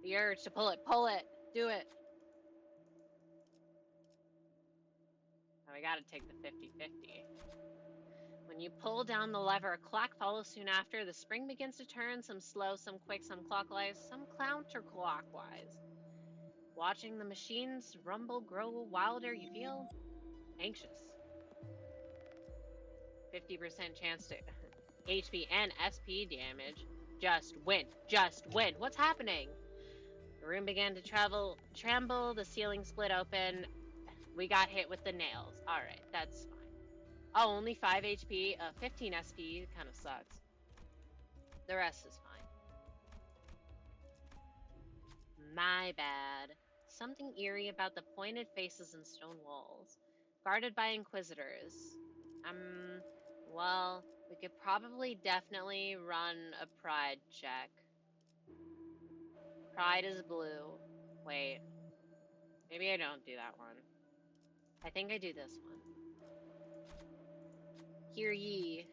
The urge to pull it. Pull it. Do it. Now we gotta take the 50-50. When you pull down the lever, a clack follows soon after. The spring begins to turn, some slow, some quick, some clockwise, some counterclockwise. Watching the machine's rumble grow wilder, you feel anxious. 50% chance to HP and SP damage. Just win. Just win. What's happening? The room began to tremble. The ceiling split open. We got hit with the nails. Alright, that's fine. Oh, only 5 HP, 15 SP. Kind of sucks. The rest is fine. My bad. Something eerie about the pointed faces and stone walls. Guarded by inquisitors. Well, we could probably definitely run a pride check. Pride is blue. Wait. Maybe I don't do that one. I think I do this one. Hear ye.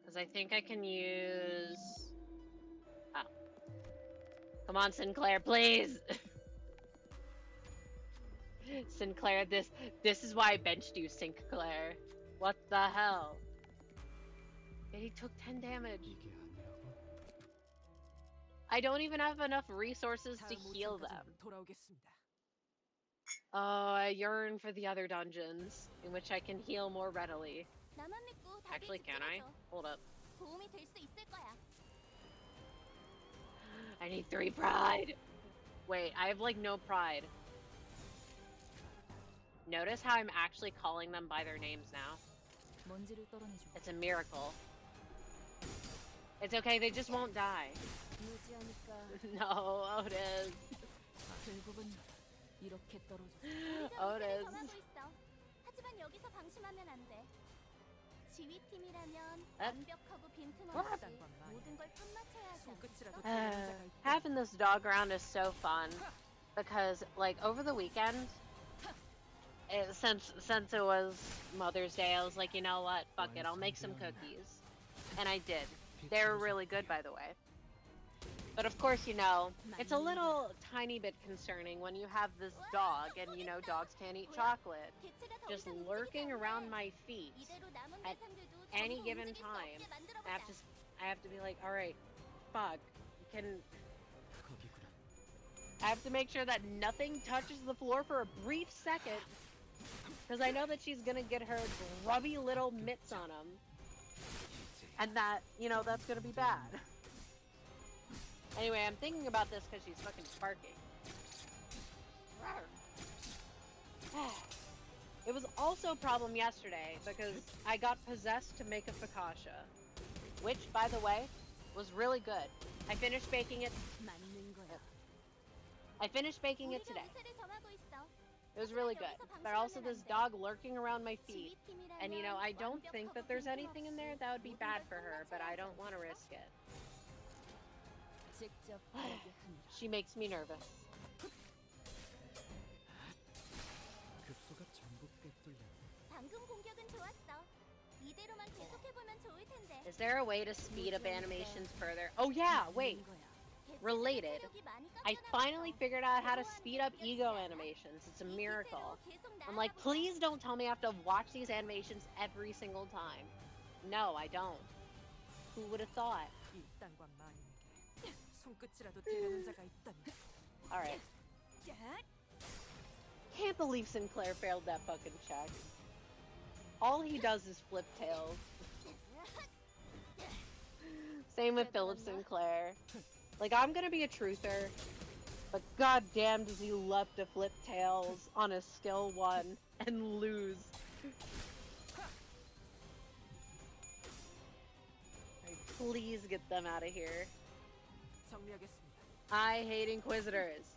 Because I think I can use... Oh. Come on, Sinclair, please! Sinclair, this is why I benched you, Sinclair. What the hell? And he took 10 damage. 이게 아니라고? I don't even have enough resources to heal them. 돌아오겠습니다. Oh, I yearn for the other dungeons, in which I can heal more readily. 나만 믿고 다들 Actually, can I? 집중해줘. Hold up. 도움이 될 수 있을 거야. I need 3 pride! Wait, I have like no pride. Notice how I'm actually calling them by their names now. 먼지를 떨어내줘. It's a miracle. It's okay, they just won't die. 유지하니까 No, Otis. 결국은 이렇게 떨어져. 우리가 Otis. 우세를 점하고 있어. 하지만 여기서 방심하면 안 돼. 지휘팀이라면 완벽하고 빈틈없이 모든 걸 끝마쳐야 하지 않겠어? 손끝이라도 되는 자가 있다. Having this dog around is so fun because, like, over the weekend, since it was Mother's Day, I was like, you know what? Fuck it, I'll make some cookies, and I did. They were really good, by the way. But of course, you know, it's a little tiny bit concerning when you have this dog, and you know, dogs can't eat chocolate, 개체가 더 just 이상 lurking 움직이지 않네. around my feet. 이대로 남은 at 대상들도 any 전부 given 움직일 수 time. 없게 만들어보자. I have to be like, all right, fuck, can. 거기구나. I have to make sure that nothing touches the floor for a brief second. Because I know that she's gonna get her grubby little mitts on him. And that, you know, that's gonna be bad. Anyway, I'm thinking about this because she's fucking barking. It was also a problem yesterday because I got possessed to make a focaccia. Which, by the way, was really good. I finished baking it. 맞는 거야. I finished baking it 우리가 today. 우세를 점하고 있어. It was really good. But also this dog lurking around my feet. And you know, I don't think that there's anything in there that would be bad for her, but I don't want to risk it. 직접 알게 한다. She makes me nervous. 방금 공격은 좋았어. 이대로만 계속해보면 좋을 텐데. Is there a way to speed up animations further? Oh yeah, wait. Related. I finally figured out how to speed up ego animations. It's a miracle. I'm like, please don't tell me I have to watch these animations every single time. No, I don't. Who would have thought? 이딴과 마님에게 손끝이라도 대려는 자가 있다니. Alright. Can't believe Sinclair failed that fucking check. All he does is flip tails. Same with Philip Sinclair. Like, I'm gonna be a truther, but goddamn does he love to flip tails on a skill 1 and lose. Alright, please get them out of here. 정리하겠습니다. I hate Inquisitors.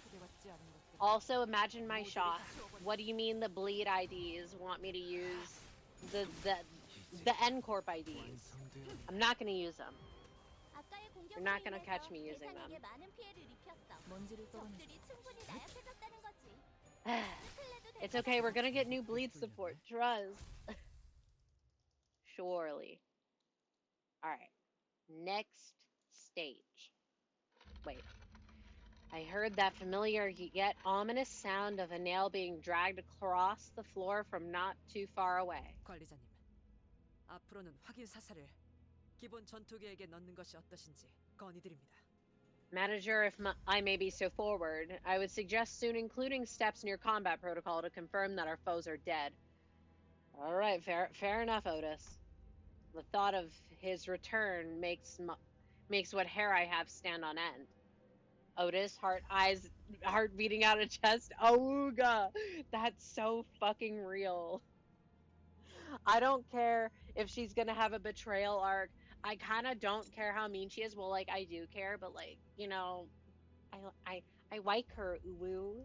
초대받지 않은 것들. Also, imagine my shot. What do you mean the bleed IDs want me to use the N-Corp IDs? I'm not gonna use them. 아까의 공격으로 You're not gonna 인해서 catch me using 대상에게 them. 많은 피해를 입혔어. 먼지를 떨어내서 적들이 충분히 나약해졌다는 거지. It's okay, we're gonna get new bleed support. Trust. Surely. Alright. Next stage. Wait. I heard that familiar yet ominous sound of a nail being dragged across the floor from not too far away. 관리자님, 앞으로는 확인 사살을 기본 전투 계획에 넣는 것이 어떠신지 건의드립니다. Manager, if I may be so forward, I would suggest soon including steps in your combat protocol to confirm that our foes are dead. Alright, fair enough, Otis. The thought of his return makes what hair I have stand on end. Otis, heart beating out of chest. Ooga! That's so fucking real. I don't care if she's gonna have a betrayal arc. I kind of don't care how mean she is. Well, like, I do care, but, like, you know, I like her, uwu.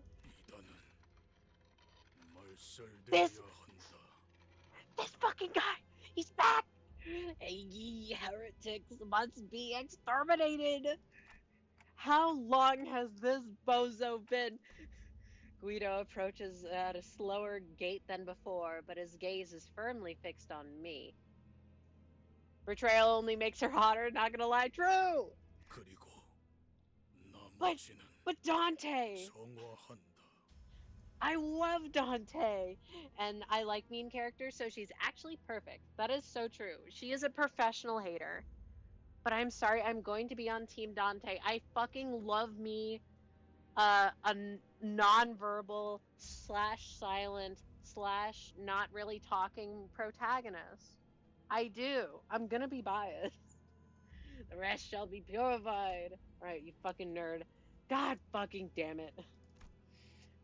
This fucking guy! He's back! Hey, ye heretics must be exterminated! How long has this bozo been? Guido approaches at a slower gait than before, but his gaze is firmly fixed on me. Betrayal only makes her hotter, not gonna lie, true! But Dante! I love Dante! And I like mean characters, so she's actually perfect. That is so true. She is a professional hater. But I'm sorry, I'm going to be on Team Dante. I fucking love me a non-verbal / silent / not really talking protagonist. I do. I'm gonna be biased. The rest shall be purified. Alright, you fucking nerd. God fucking damn it.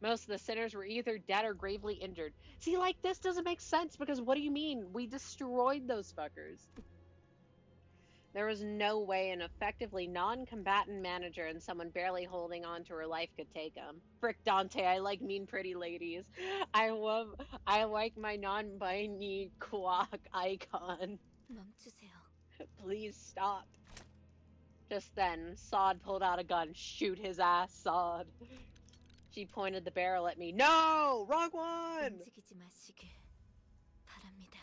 Most of the sinners were either dead or gravely injured. See, like, this doesn't make sense because what do you mean? We destroyed those fuckers. There was no way an effectively non-combatant manager and someone barely holding on to her life could take him. Frick Dante, I like mean pretty ladies. I like my non-binary quack icon. 멈추세요. Please stop. Just then, Sod pulled out a gun. Shoot his ass, Sod. She pointed the barrel at me. No! Wrong one! 움직이지 마시길 바랍니다.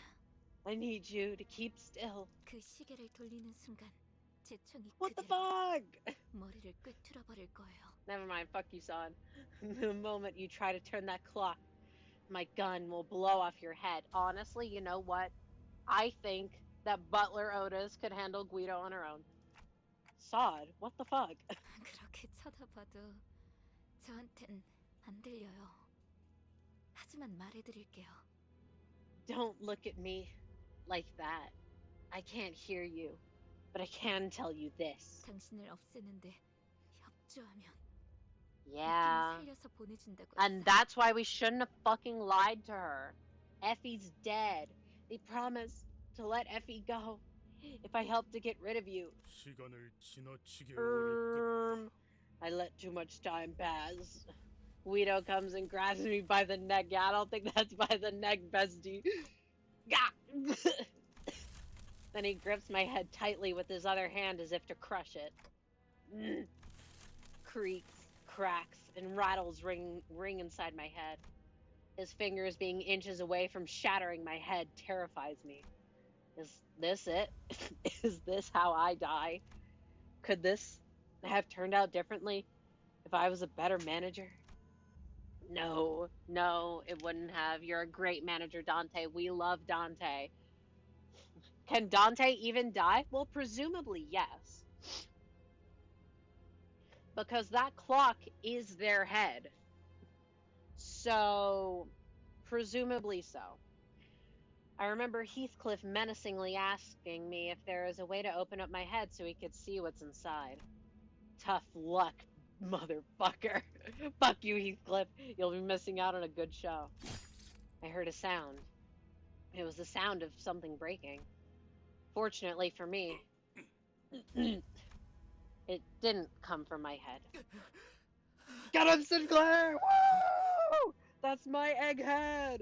I need you to keep still. 그 시계를 돌리는 순간 제 총이 What the 그대로 fuck? 머리를 꿰뚫어 버릴 거예요. Never mind, fuck you, Sod. The moment you try to turn that clock, my gun will blow off your head. Honestly, you know what? I think that Butler Otis could handle Guido on her own. Sod, what the fuck? 그렇게 쳐다봐도 저한텐 안 들려요. 하지만 말해드릴게요. Don't look at me like that. I can't hear you, but I can tell you this. 당신을 없애는데 협조하면 Yeah. 애기를 살려서 보내준다고 And 했어요. that's why we shouldn't have fucking lied to her. Effie's dead. They promised to let Effie go if I help to get rid of you. I let too much time pass. Guido comes and grabs me by the neck. Yeah, I don't think that's by the neck, bestie. Gah! Then he grips my head tightly with his other hand as if to crush it. Creaks, cracks, and rattles ring inside my head. His fingers being inches away from shattering my head terrifies me. Is this it? Is this how I die? Could this have turned out differently if I was a better manager? No, it wouldn't have. You're a great manager, Dante. We love Dante. Can Dante even die? Well, presumably, yes. Because that clock is their head. So, presumably so. I remember Heathcliff menacingly asking me if there is a way to open up my head so he could see what's inside. Tough luck, motherfucker. Fuck you, Heathcliff. You'll be missing out on a good show. I heard a sound. It was the sound of something breaking. Fortunately for me, it didn't come from my head. Get him, Sinclair! Woo! That's my egghead!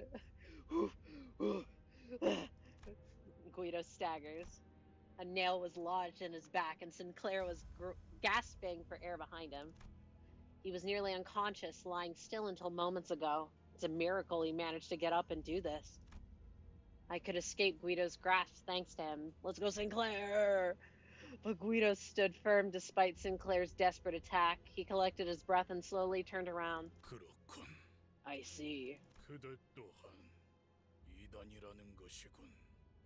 Guido staggers. A nail was lodged in his back, and Sinclair was gasping for air behind him. He was nearly unconscious, lying still until moments ago. It's a miracle he managed to get up and do this. I could escape Guido's grasp thanks to him. Let's go, Sinclair! But Guido stood firm despite Sinclair's desperate attack. He collected his breath and slowly turned around. 그렇군. I see. 그들 또한 이단이라는 것이군.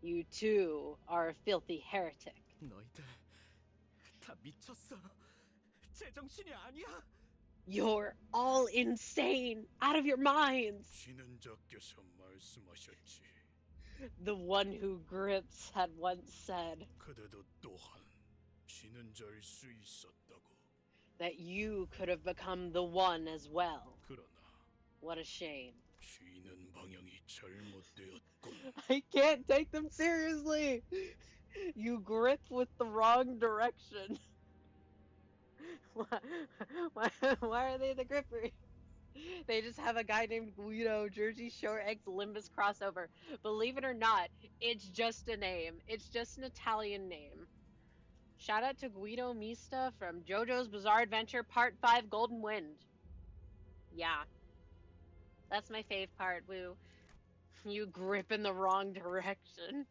You too are a filthy heretic. 너희들 다 미쳤어. 제정신이 아니야. You're all insane, out of your minds. 진행자께서 말씀하셨지. The one who grips had once said 그대도 또한 진행자일 수 있었다고. that you could have become the one as well. 그러나 What a shame. 쉬는 방향이 잘못되었군. I can't take them seriously. You grip with the wrong direction. Why are they the grippers? They just have a guy named Guido, Jersey Shore X Limbus crossover. Believe it or not, it's just a name. It's just an Italian name. Shout out to Guido Mista from JoJo's Bizarre Adventure Part 5 Golden Wind. Yeah. That's my fave part, Woo. You grip in the wrong direction.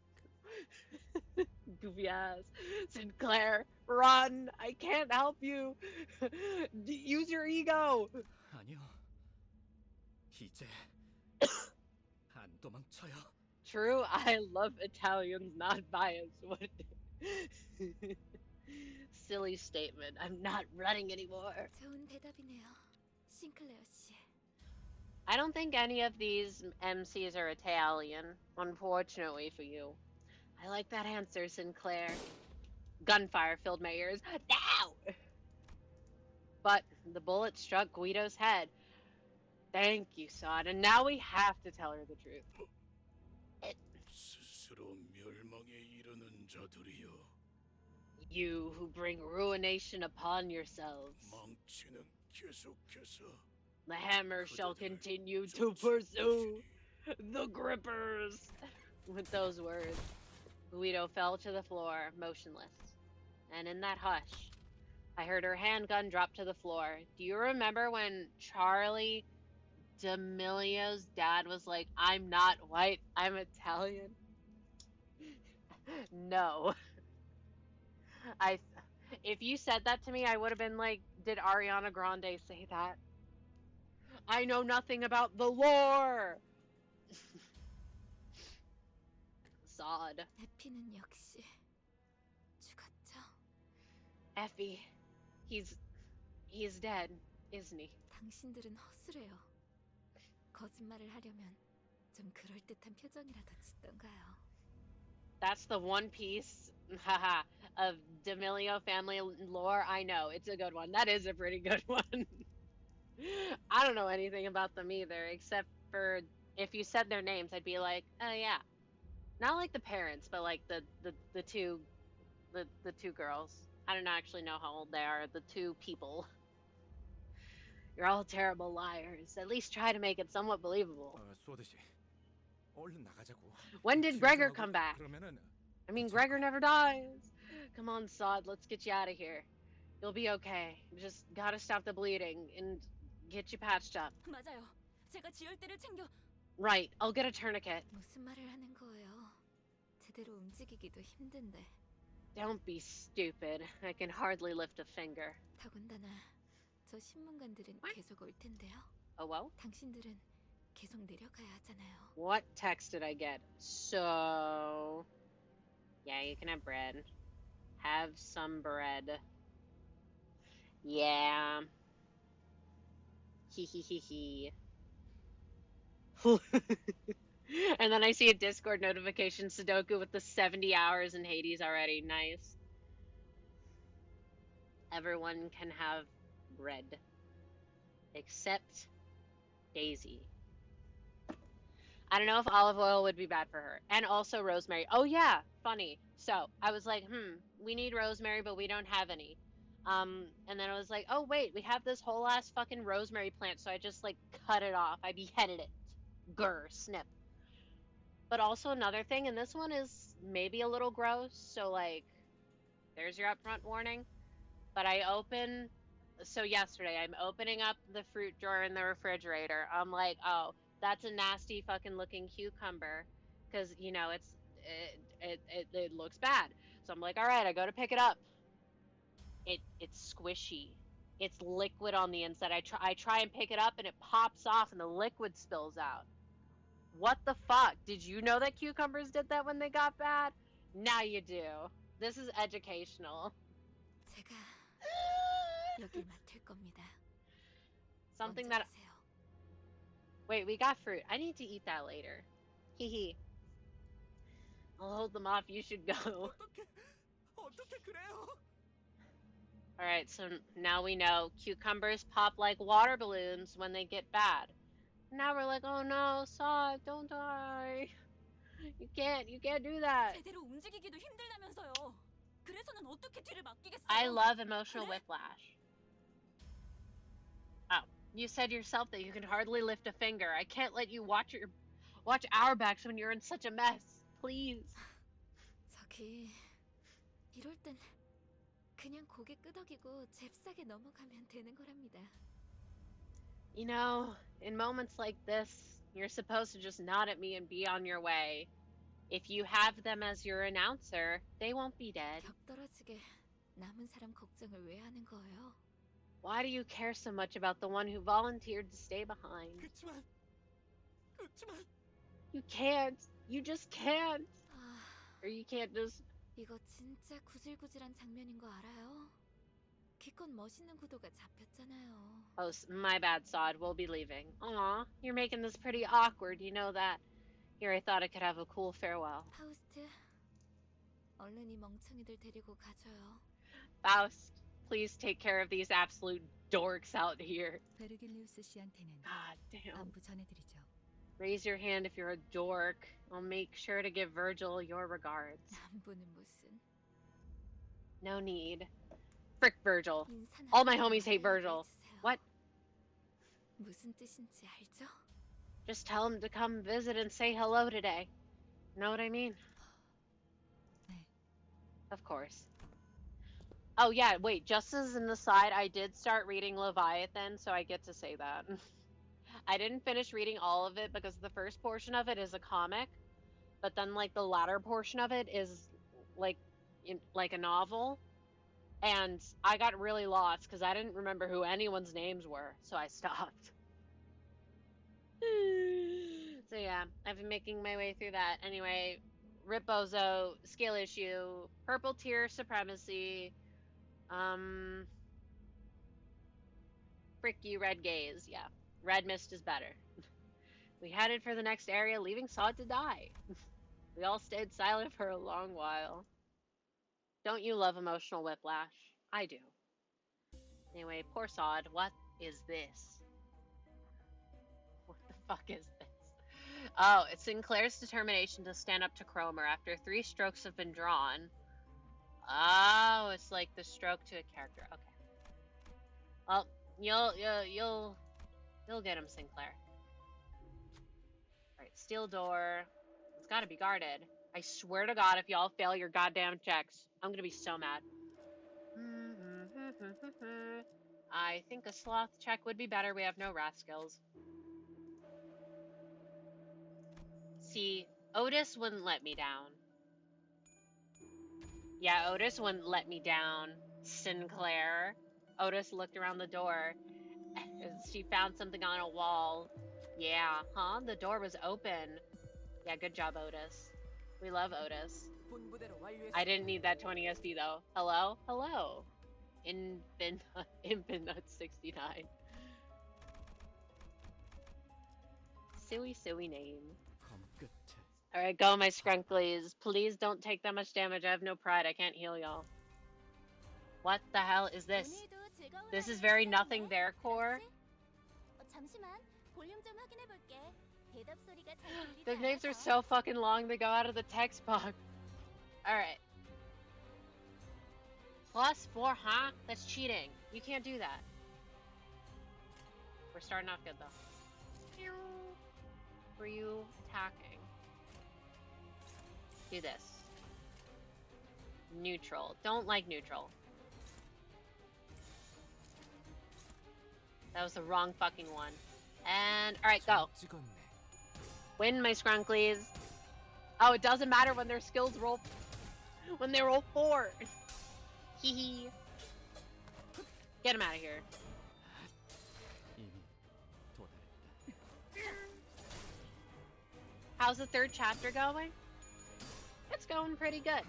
Goofy ass. Sinclair, run! I can't help you! Use your ego! 아니요. 이제 안 도망쳐요. True, I love Italians, not biased. What? Silly statement. I'm not running anymore. 좋은 대답이네요, 싱클레어 씨. I don't think any of these MCs are Italian, unfortunately for you. I like that answer, Sinclair. Gunfire filled my ears. Now! But the bullet struck Guido's head. Thank you, Sod. And now we have to tell her the truth. 스스로 멸망에 이르는 자들이여. You who bring ruination upon yourselves. 망치는 계속해서. The hammer shall continue to pursue the grippers. With those words, Guido fell to the floor, motionless. And in that hush, I heard her handgun drop to the floor. Do you remember when Charlie D'Amelio's dad was like, I'm not white, I'm Italian? No. If you said that to me, I would have been like, did Ariana Grande say that? I know nothing about the lore! Sod. 에피는 역시 죽었죠. Effie, he's dead, isn't he? 당신들은 허술해요. 거짓말을 하려면 좀 그럴듯한 표정이라도 짓던가요. That's the one piece, haha, of D'Amelio family lore I know. It's a good one. That is a pretty good one. I don't know anything about them either, except for if you said their names, I'd be like, oh yeah. Not like the parents, but like the two girls. I don't actually know how old they are. The two people. You're all terrible liars. At least try to make it somewhat believable. 쏘듯이 얼른 나가자고. When did Gregor come back? I mean, Gregor never dies. Come on, Sod, let's get you out of here. You'll be okay. Just gotta stop the bleeding and get you patched up. 맞아요. 제가 지혈대를 챙겨. Right, I'll get a tourniquet. 무슨 말을 하는 거예요? 제대로 움직이기도 힘든데. Don't be stupid. I can hardly lift a finger. 더군다나 저 신문관들은 계속 올 텐데요. Oh well? 당신들은 계속 내려가야 하잖아요. What text did I get? So... Yeah, you can have bread. Have some bread. Yeah. Hee hee hee hee. And then I see a Discord notification, Sudoku with the 70 hours in Hades already. Nice. Everyone can have bread. Except Daisy. I don't know if olive oil would be bad for her. And also rosemary. Oh yeah, funny. So, I was like, we need rosemary, but we don't have any. And then I was like, oh wait, we have this whole ass fucking rosemary plant, so I just like cut it off. I beheaded it. Grr, snip. But also another thing, and this one is maybe a little gross, so like, there's your upfront warning. But so yesterday, I'm opening up the fruit drawer in the refrigerator. I'm like, oh, that's a nasty fucking looking cucumber, because, you know, it looks bad. So I'm like, all right, I go to pick it up. It's squishy. It's liquid on the inside. I try and pick it up, and it pops off, and the liquid spills out. What the fuck? Did you know that cucumbers did that when they got bad? Now you do. This is educational. 제가 여길 맡을 겁니다. Something 먼저 that... 가세요. Wait, we got fruit. I need to eat that later. Hee. I'll hold them off. You should go. 어떻게 그래요? Alright, so now we know cucumbers pop like water balloons when they get bad. Now we're like, oh no, Saw, don't die. You can't do that. 제대로 움직이기도 힘들다면서요. 그래서는 어떻게 뒤를 맡기겠어요? I love emotional whiplash. Oh, you said yourself that you can hardly lift a finger. I can't let you watch our backs when you're in such a mess. Please. 저기 이럴 땐 그냥 고개 끄덕이고 잽싸게 넘어가면 되는 거랍니다. You know, in moments like this, you're supposed to just nod at me and be on your way. If you have them as your announcer, they won't be dead. 격 떨어지게 남은 사람 걱정을 왜 하는 거예요? Why do you care so much about the one who volunteered to stay behind? 그치만 You can't. You just can't. 아, Or you can't just... 이거 진짜 구질구질한 장면인 거 알아요? 기껏 멋있는 구도가 잡혔잖아요. Oh, my bad, Sod. We'll be leaving. Aw, you're making this pretty awkward. You know that. Here, I thought I could have a cool farewell. 파우스트, 얼른 이 멍청이들 데리고 가줘요. Faust, please take care of these absolute dorks out here. 베르길리우스 씨한테는 God damn. 안부 전해드리죠. Raise your hand if you're a dork. I'll make sure to give Virgil your regards. 안부는 무슨? No need. Frick Virgil. 인사는 All my homies hate 한번 Virgil. 해주세요. What? 무슨 뜻인지 알죠? Just tell him to come visit and say hello today. Know what I mean? 네. Of course. Oh yeah, wait, just as an aside, I did start reading Leviathan, so I get to say that. I didn't finish reading all of it because the first portion of it is a comic, but then like the latter portion of it is like like a novel. And I got really lost because I didn't remember who anyone's names were, so I stopped. So yeah, I've been making my way through that. Anyway, Rip Bozo, skill issue, purple tier supremacy, frick you, red gaze. Yeah, red mist is better. We headed for the next area, leaving Sod to die. We all stayed silent for a long while. Don't you love emotional whiplash? I do. Anyway, poor Sod, what is this? What the fuck is this? Oh, it's Sinclair's determination to stand up to Kromer after 3 strokes have been drawn. Oh, it's like the stroke to a character. Okay. Well, you'll get him, Sinclair. Alright, steel door. It's gotta be guarded. I swear to God, if y'all fail your goddamn checks, I'm gonna be so mad. I think a sloth check would be better. We have no wrath skills. See, Otis wouldn't let me down. Yeah, Otis wouldn't let me down. Sinclair. Otis looked around the door. She found something on a wall. Yeah, huh? The door was open. Yeah, good job, Otis. We love Otis. 본부대로 완료했습니다. I didn't need that 20 SD though. Hello? Hello. Infinite 69. Silly name. 검 끝에 Alright, go my scrunklies. Please don't take that much damage. I have no pride. I can't heal y'all. What the hell is this? 오늘도 즐거운 This is 하루 very 되셨네. nothing there, core. 잠시만 볼륨 좀 확인해 볼게. 대답 소리가 잘 들리지 The names are 않아서. so fucking long, they go out of the text box. Alright. +4, huh? That's cheating. You can't do that. We're starting off good, though. Were you attacking? Do this. Neutral. Don't like neutral. That was the wrong fucking one. And, alright, go. 찍었네. Win, my scrunklies. Oh, it doesn't matter when their skills roll. When they roll 4. Hee hee. Get him out of here. 이미 도달했다. How's the 3rd chapter going? It's going pretty good.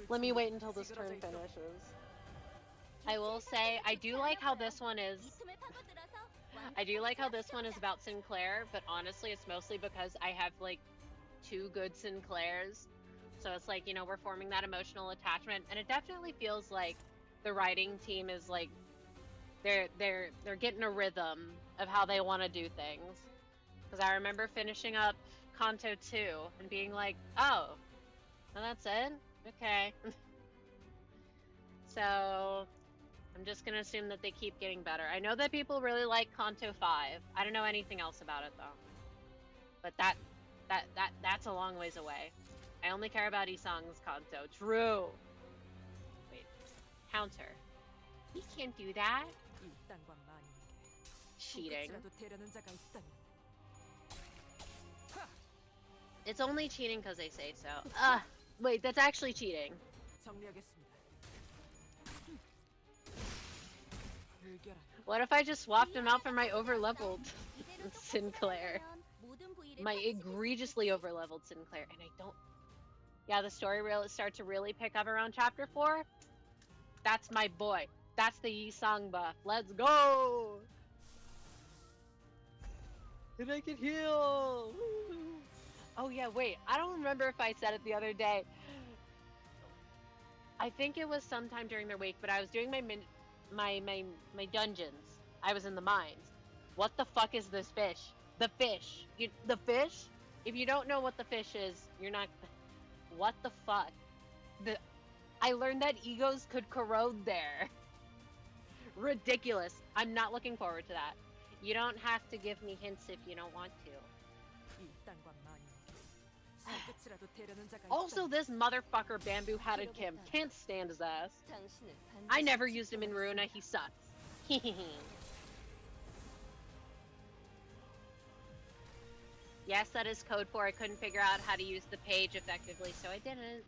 Let me wait until this turn finishes. I will say, I do like how this one is. 이 틈을 파고들어서 I do like how this one is about Sinclair, but honestly, it's mostly because I have like 2 good Sinclairs. So it's like, you know, we're forming that emotional attachment, and it definitely feels like the writing team is like they're getting a rhythm of how they want to do things. Because I remember finishing up Canto 2 and being like, oh, well, that's it? Okay. So I'm just gonna assume that they keep getting better. I know that people really like Canto 5. I don't know anything else about it though. But that's a long ways away. I only care about Isang's Kanto. True. Wait. Counter. He can't do that. 일당과 만인에게 Cheating. 손끝이라도 대려는 자가 있다면. It's only cheating because they say so. Wait, that's actually cheating. 정리하겠습니다. 불결한 What if I just swapped him out for my overleveled Sinclair? My egregiously overleveled Sinclair, and I don't. Yeah, the story will start to really pick up around chapter 4. That's my boy. That's the Yi-Sang buff. Let's go! And I can heal! Woo! Oh yeah, wait. I don't remember if I said it the other day. I think it was sometime during their week, but I was doing my dungeons. I was in the mines. What the fuck is this fish? The fish. The fish? If you don't know what the fish is, you're not... What the fuck? I learned that egos could corrode there. Ridiculous. I'm not looking forward to that. You don't have to give me hints if you don't want to. 일당과 만인에게 손끝이라도 대려는 자가 Also, 있다면. this motherfucker bamboo-hatted Kim. Can't stand his ass. 당신은 I never used him in Runa. He sucks. Yes, that is code for I couldn't figure out how to use the page effectively, so I didn't.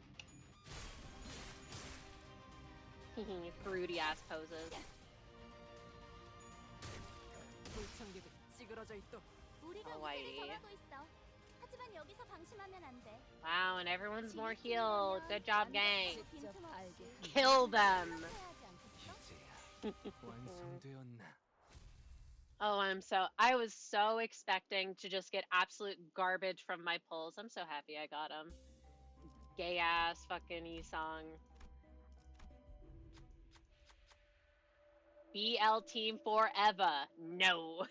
Fruity ass poses. 불청객은 찌그러져 있도록. 우리가 Oh, 우세를 Whitey. 정하고 있어. 하지만 여기서 방심하면 안 돼. Wow, and everyone's more healed. Good job, gang. 빈틈 없이 Kill them. 해야지 않겠어? 이제야 완성되었나? Oh, I was so expecting to just get absolute garbage from my pulls. I'm so happy I got him. Gay ass fucking Isang. BL team forever. No.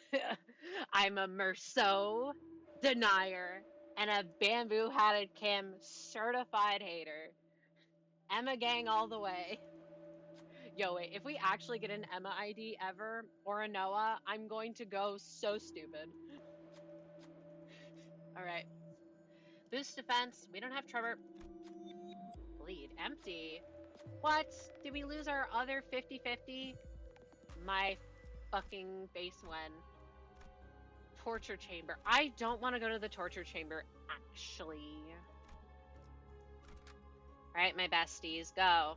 I'm a Merceau denier and a bamboo hatted Kim certified hater. Emma gang all the way. Yo, wait, if we actually get an Emma ID ever, or a Noah, I'm going to go so stupid. Alright. Boost defense. We don't have Trevor. Bleed. Empty. What? Did we lose our other 50-50? My fucking face when. torture chamber. I don't want to go to the torture chamber, actually. Alright, my besties, go.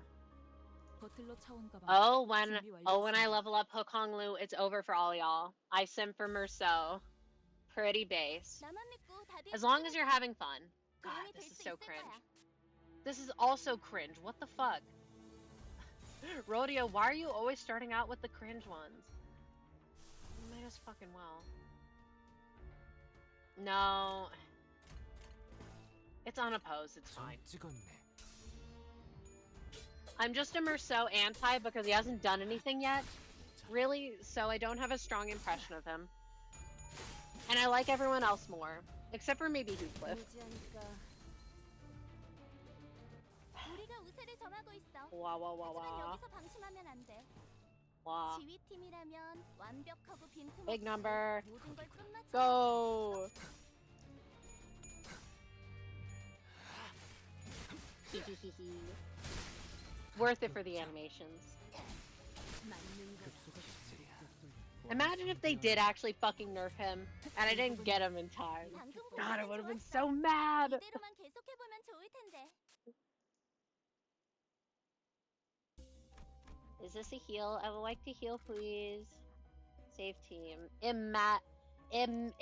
버틀러 차원가방 Oh, when 준비 I 완료했습니다. level up Hook Hong Lu, it's over for all y'all. I sim for Merceau. Pretty base. 나만 믿고 다들 As long as you're having fun. God, 도움이 this 될 is 수 so 있을 cringe. 거야. This is also cringe. What the fuck? Rodeo, why are you always starting out with the cringe ones? You might as fucking well. No. It's unopposed, it's fine. I'm just a Merceau anti because he hasn't done anything yet, really, so I don't have a strong impression of him. And I like everyone else more, except for maybe Heathcliff. 무지하니까. 우리가 우세를 점하고 있어. Wah wah wah 하지만 wah. 여기서 방심하면 안 돼. Wah. 지휘팀이라면 완벽하고 빈틈없이 Big number. 모든 걸 끝마쳐야 Go! Hehehehe. Worth it for the animations. Imagine if they did actually fucking nerf him, and I didn't get him in time. 방금 God, I 공격이 would have been 좋았어. so mad! 이대로만 계속해보면 좋을 텐데. Is this a heal? I would like to heal, please. Save team. Imagine!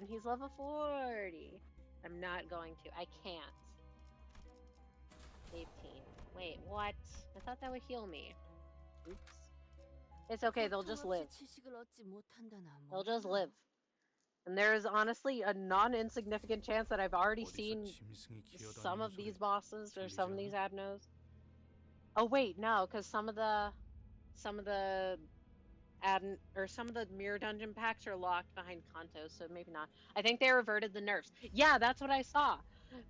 He's level 40. I'm not going to. I can't. Save team. Wait, what? I thought that would heal me. Oops. It's okay, they'll just live. 지식을 얻지 못한다나 They'll just live. And there's honestly a non-insignificant chance that I've already seen some of these bosses or some of these abnos. Oh wait, no, because some of the mirror dungeon packs are locked behind canto, so maybe not. I think they reverted the nerfs. Yeah, that's what I saw.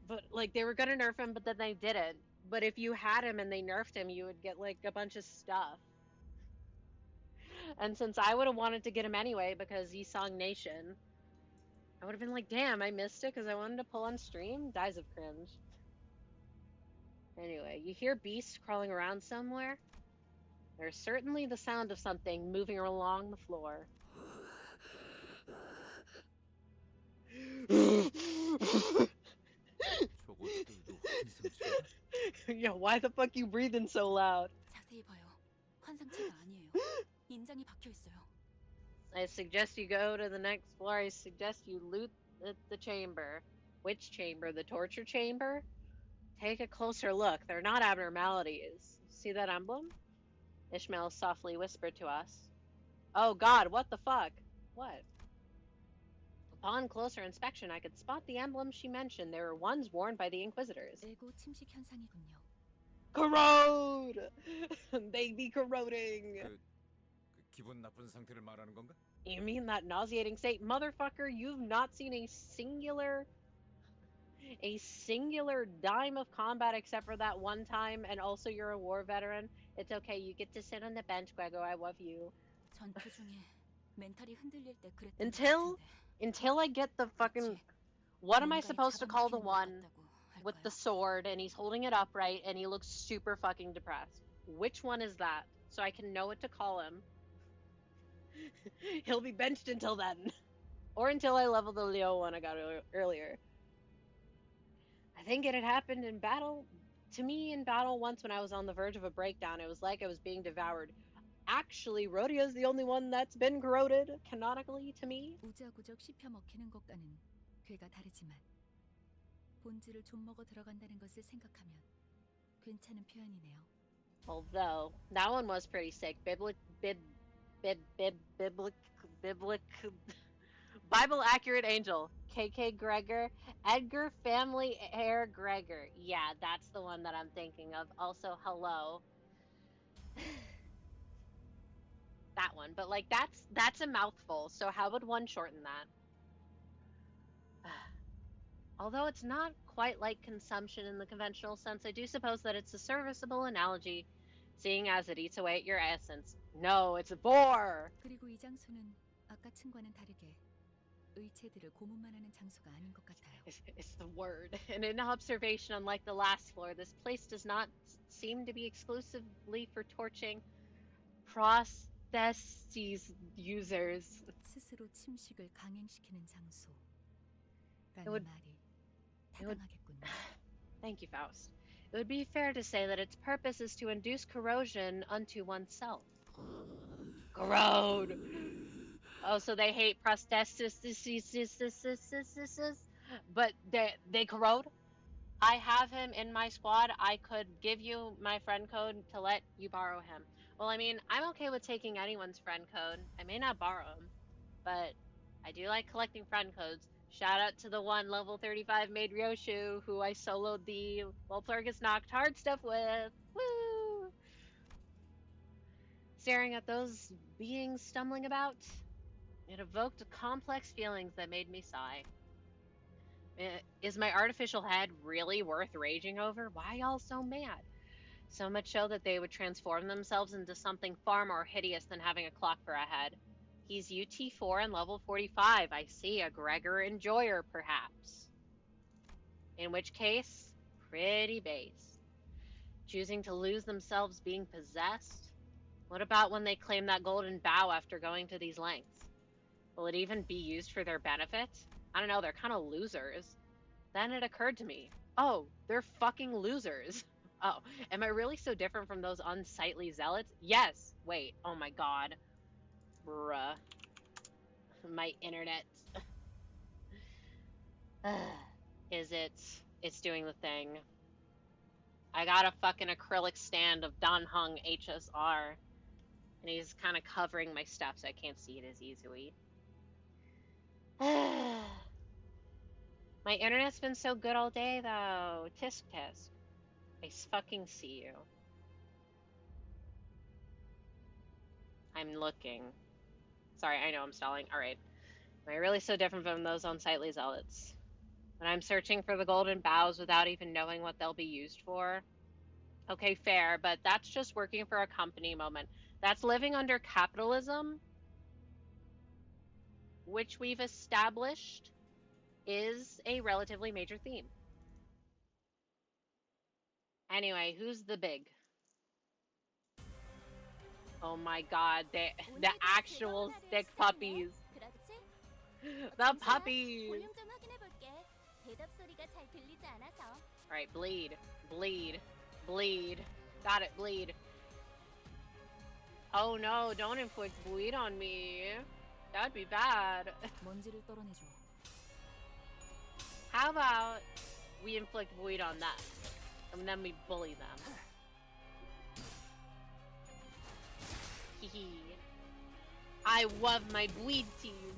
But like they were gonna nerf him, but then they didn't. But if you had him and they nerfed him, you would get like a bunch of stuff. And since I would have wanted to get him anyway because Yisong Nation, I would have been like, damn, I missed it because I wanted to pull on stream. Dies of cringe. Anyway, you hear beasts crawling around somewhere? There's certainly the sound of something moving along the floor. Yo, why the fuck you breathing so loud? 자세히 봐요. 환상체가 아니에요. 인장이 박혀 있어요. I suggest you go to the next floor. I suggest you loot the chamber. Which chamber? The torture chamber? Take a closer look. They're not abnormalities. See that emblem? Ishmael softly whispered to us. Oh god, what the fuck? What? Upon closer inspection, I could spot the emblems she mentioned. They were ones worn by the Inquisitors. 에고 침식 현상이군요. Corrode! They be corroding! 기분 나쁜 상태를 말하는 건가? You mean that nauseating state? Motherfucker, you've not seen a singular dime of combat except for that one time, and also you're a war veteran. It's okay, you get to sit on the bench, Gregor, I love you. 전투 중에 멘탈이 흔들릴 때 그랬던 것 Until 같은데. I get the fucking... What am I supposed to call the one with the sword, and he's holding it upright, and he looks super fucking depressed? Which one is that? So I can know what to call him. He'll be benched until then. Or until I level the Leo one I got earlier. I think it had happened in battle. To me, in battle once when I was on the verge of a breakdown, it was like I was being devoured. Actually, Rhodio's the only one that's been corroded, canonically, to me. 우자구적 씹혀 먹히는 것과는 괴가 다르지만 본질을 좀 먹어 들어간다는 것을 생각하면 괜찮은 표현이네요. Although, that one was pretty sick. Bible accurate angel. KK Gregor. Edgar family heir Gregor. Yeah, that's the one that I'm thinking of. Also, hello. That one. But like that's a mouthful, so how would one shorten that? Although it's not quite like consumption in the conventional sense, I do suppose that it's a serviceable analogy, seeing as it eats away at your essence. No, it's a bore! 그리고 이 장소는 아까 층과는 다르게 의체들을 고문만 하는 장소가 아닌 것 같아요. It's the word. And in observation, unlike the last floor, this place does not seem to be exclusively for torching Besties users. 스스로 침식을 강행시키는 장소라는 would- 말이 it would- 타당하겠군요. Thank you, Faust. It would be fair to say that its purpose is to induce corrosion unto oneself. Corrode! Oh, so they hate prosthetics, but they corrode? I have him in my squad. I could give you my friend code to let you borrow him. Well, I mean, I'm okay with taking anyone's friend code. I may not borrow him, but I do like collecting friend codes. Shout out to the one level 35 made Ryoshu who I soloed the Walpurgis Knocked hard stuff with. Woo! Staring at those beings stumbling about, it evoked complex feelings that made me sigh. Is my artificial head really worth raging over? Why y'all so mad? So much so that they would transform themselves into something far more hideous than having a clock for a head. He's UT4 and level 45. I see, a Gregor Enjoyer, perhaps. In which case, pretty base. Choosing to lose themselves being possessed? What about when they claim that golden bow after going to these lengths? Will it even be used for their benefit? I don't know, they're kind of losers. Then it occurred to me, oh, they're fucking losers. Oh, am I really so different from those unsightly zealots? Yes. Wait, oh my god. Bruh. My internet. Is it? It's doing the thing. I got a fucking acrylic stand of Dan Hung HSR. And he's kind of covering my stuff so I can't see it as easily. My internet's been so good all day though. Tisk tisk. I fucking see you. I'm looking. Sorry, I know I'm stalling. Alright. Am I really so different from those unsightly zealots? When I'm searching for the golden bows without even knowing what they'll be used for? Okay, fair, but that's just working for a company moment. That's living under capitalism, which we've established is a relatively major theme. Anyway, who's the big? Oh my god, the actual stick puppies. The puppies! 볼륨 좀 확인해 볼게. 대답 소리가 잘 들리지 않아서. Alright, bleed. Bleed. Bleed. Got it, bleed. Oh no, don't inflict bleed on me. That'd be bad. 먼지를 떨어내줘. How about we inflict bleed on them, and then we bully them? Hehe. I love my bleed team.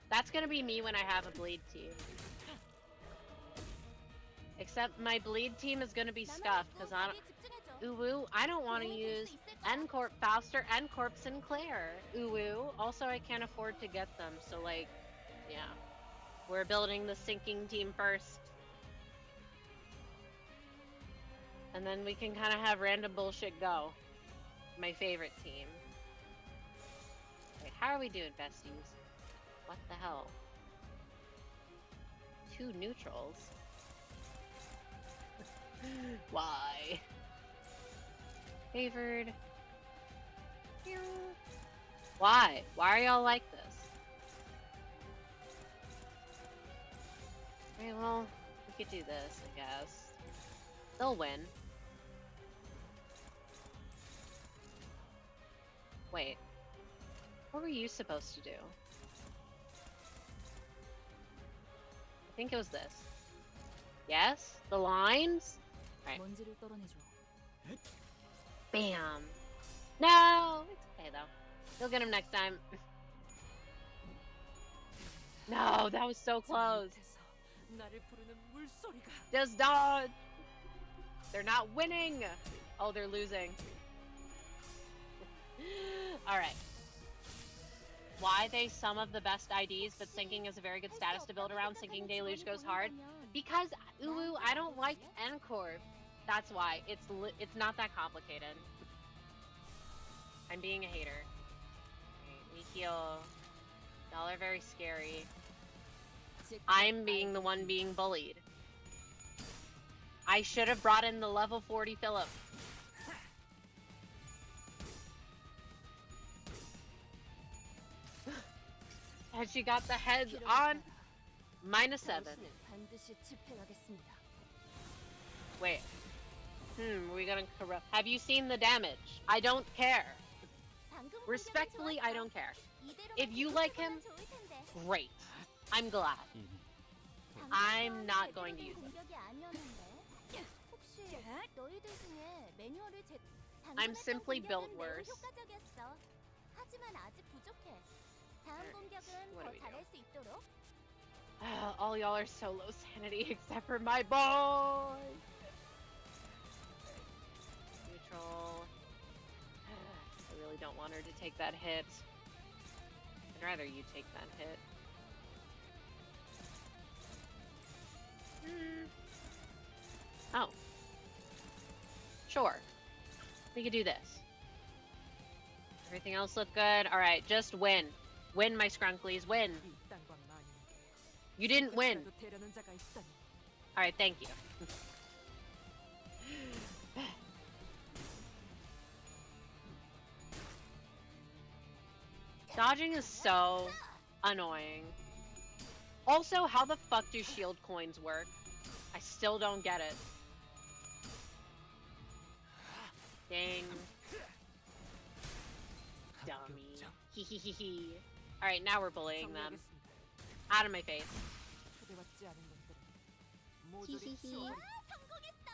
That's gonna be me when I have a bleed team. Except my bleed team is gonna be scuffed because I don't want to use N-Corp Faust or N-Corp Sinclair. Also, I can't afford to get them, so like, yeah. We're building the sinking team first. And then we can kind of have random bullshit go. My favorite team. Wait, how are we doing, besties? What the hell? 2 neutrals? Why? Favored. Why? Why are y'all like this? Okay, well, we could do this, I guess. They'll win. Wait. What were you supposed to do? I think it was this. Yes? The lines? Right. 먼지를 떨어내줘. Bam! No! It's okay though. You'll get him next time. No, that was so close. 나를 부르는 물소리가. Just dodge! They're not winning! Oh, they're losing. Alright. Why they some of the best IDs, but sinking is a very good status to build around. Sinking Deluge goes hard. Because, I don't like N-Corp. That's why. It's not that complicated. I'm being a hater. Okay, we heal. Y'all are very scary. I'm being the one being bullied. I should have brought in the level 40 Philip. And she got the heads on -7. 당신을 반드시 집행하겠습니다. Wait. We're gonna corrupt. Have you seen the damage? I don't care. 방금 Respectfully, I don't care. 이대로만 If you like him, 계속해보면 좋을 텐데. great. I'm glad. 이미 I'm not going to use them. 공격이 아니었는데. 혹시 너희들 중에 매뉴얼을 I'm simply built 매우 worse. 효과적이었어. 하지만 아직 부족해. 다음 Alright, 공격은 what 더 do we do? 잘할 수 있도록. All y'all are so low sanity except for my boy. Neutral. I really don't want her to take that hit. I'd rather you take that hit. Oh. Sure. We could do this. Everything else look good? Alright, just win. Win, my scrunklies, win. 이딴 건 아닌데. You didn't win. 그렇게라도 되려는 자가 있다니. Alright, thank you. Dodging is so annoying. Also, how the fuck do shield coins work? I still don't get it. Dang. Dummy. Hehehehe. Alright, now we're bullying them. 정리하겠습니다. Out of my face. 초대받지 않은 것들은 모조리 히히히. 와, 성공했어.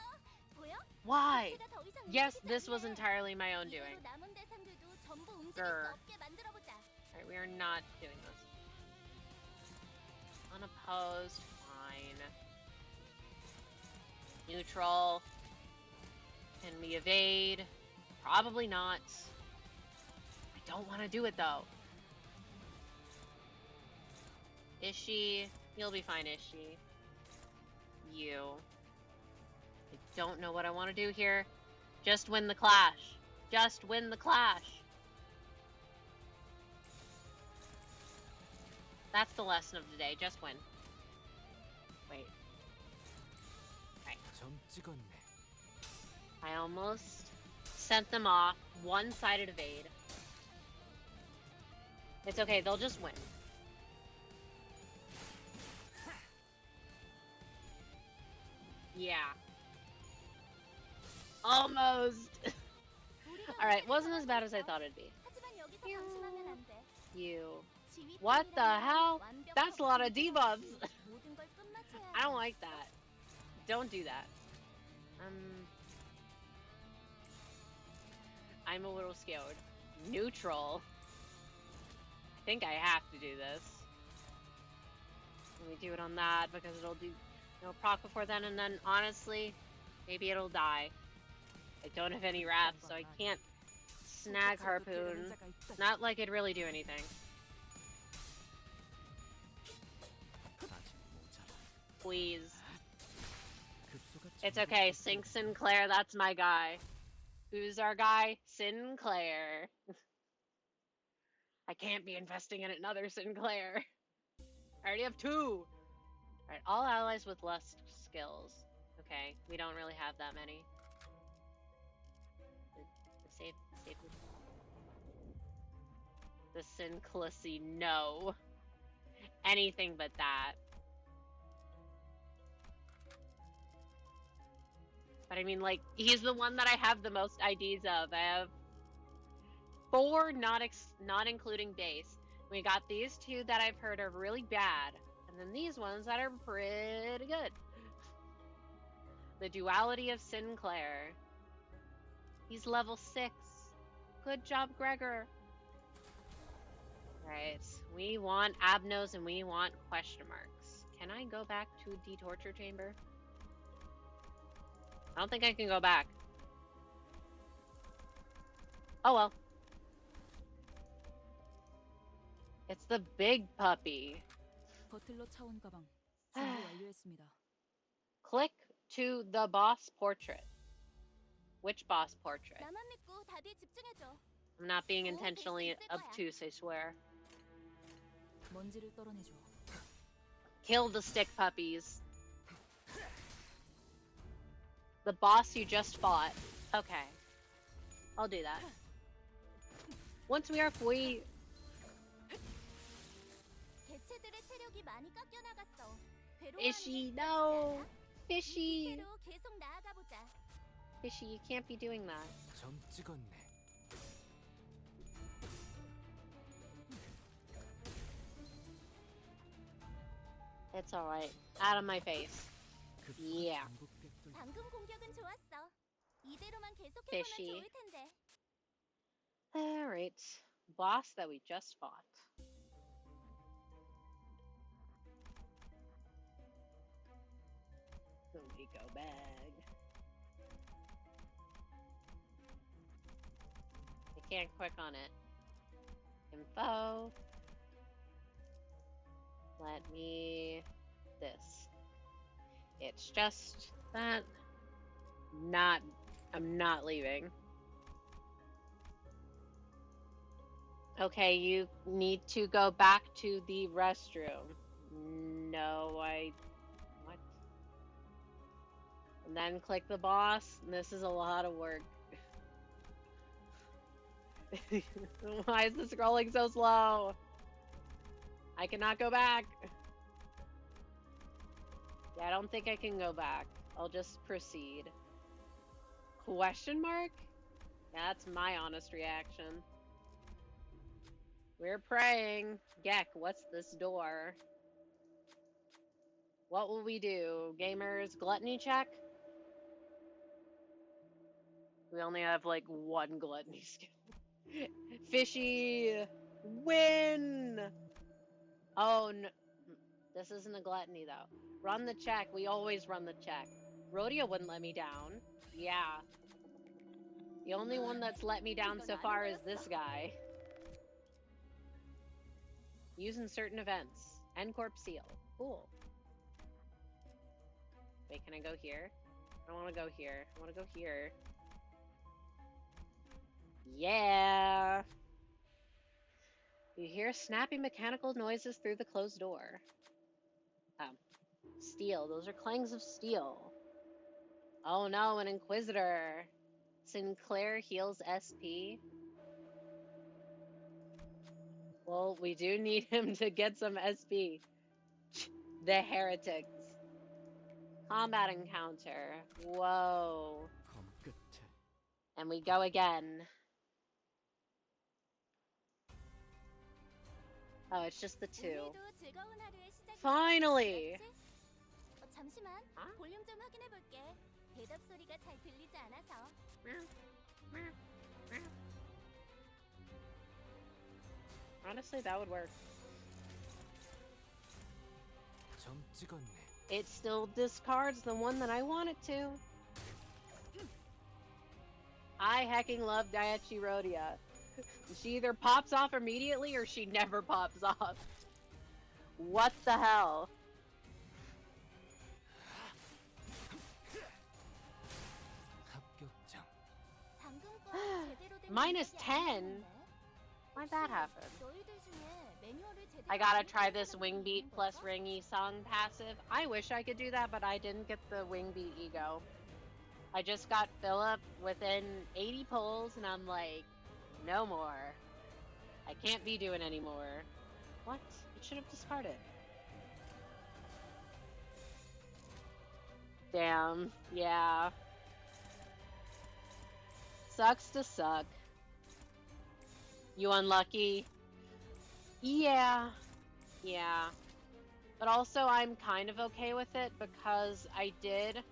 보여? Why? 제가 더 이상 Yes, 움직이지 this was 않네. entirely my own doing. 이대로 남은 대상들도 전부 움직일 Grr. 수 없게 만들어보자. Alright, we are not doing this. Unopposed, fine. Neutral. Can we evade? Probably not. I don't want to do it though. Ishi, you'll be fine, Ishi. You. I don't know what I want to do here. Just win the clash. Just win the clash. That's the lesson of the day. Just win. Wait. 점 찍었네. I almost sent them off. One-sided evade. It's okay. They'll just win. Yeah. Almost. Alright, wasn't as bad as I thought it'd be. 하지만 여기서 방심하면 안 돼. You. 지휘 What the 팀이라면 hell? 완벽한 That's a lot of debuffs. 모든 걸 끝마쳐야 I don't 돼. like that. Don't do that. I'm a little scared. Neutral. I think I have to do this. Let me do it on that because it'll do proc before then, and then honestly, maybe it'll die. I don't have any wrath, so I can't snag harpoon. Not like it'd really do anything. 아직 모자라. Please. 급소가 It's okay. Sink Sinclair, that's my guy. Who's our guy? Sinclair. I can't be investing in another Sinclair. I already have 2. Alright, all allies with less skills. Okay, we don't really have that many. The The Sinclassy, no. Anything but that. But I mean, like, he's the one that I have the most IDs of. I have 4, not including base. We got these 2 that I've heard are really bad, and then these ones that are pretty good. The duality of Sinclair. He's level 6. Good job, Gregor. Right, we want abnos and we want question marks. Can I go back to the torture chamber? I don't think I can go back. Oh well. It's the big puppy. 버틀러 차원 가방 준비 완료했습니다. Click to the boss portrait. Which boss portrait? 나만 믿고 다들 집중해줘. I'm not being intentionally obtuse, I swear. 먼지를 떨어내줘. Kill the stick puppies. The boss you just fought. Okay. I'll do that. Once we are free... 친구들의 체력이 많이 깎여 나갔어. Fishy, no! Fishy! 기세로 계속 나아가 보자. Fishy, you can't be doing that. 점 찍었네. It's alright. Out of my face. Yeah. 방금 공격은 좋았어. 이대로만 계속해보면 Fishy. 좋을 텐데. Alright. Boss that we just fought. Go bag. I can't click on it. Info. Let me this. It's just that I'm not leaving. Okay, you need to go back to the restroom. No, what? And then click the boss, and this is a lot of work. Why is the scrolling so slow? I cannot go back. Yeah, I don't think I can go back. I'll just proceed. Question mark? Yeah, that's my honest reaction. We're praying. Gek, what's this door? What will we do? Gamers gluttony check? We only have like one gluttony skill. Fishy win! Oh no. This isn't a gluttony though. Run the check. We always run the check. Rodeo wouldn't let me down. Yeah. The only one that's let me down so far is this guy. Using certain events. N-Corp seal. Cool. Wait, can I go here? I don't want to go here. I want to go here. Yeah! You hear snappy mechanical noises through the closed door. Oh. Steel. Those are clangs of steel. Oh no, an Inquisitor. Sinclair heals SP. Well, we do need him to get some SP. The heretics. Combat encounter. Whoa. And we go again. Oh, it's just the two. Finally! 잠시만. 볼륨 좀 확인해 볼게. 대답 소리가 잘 들리지 않아서. Honestly, that would work. 점 찍었네. It still discards the one that I want it to. I hecking love Daiichi Rodia. She either pops off immediately or she never pops off. What the hell? Minus 10? Why'd that happen? I gotta try this Wingbeat plus Ringy song passive. I wish I could do that, but I didn't get the Wingbeat ego. I just got Philip within 80 pulls, and I'm like, no more. I can't be doing anymore. What? It should have discarded. Damn. Yeah. Sucks to suck. You unlucky? Yeah. Yeah. But also, I'm kind of okay with it because I did...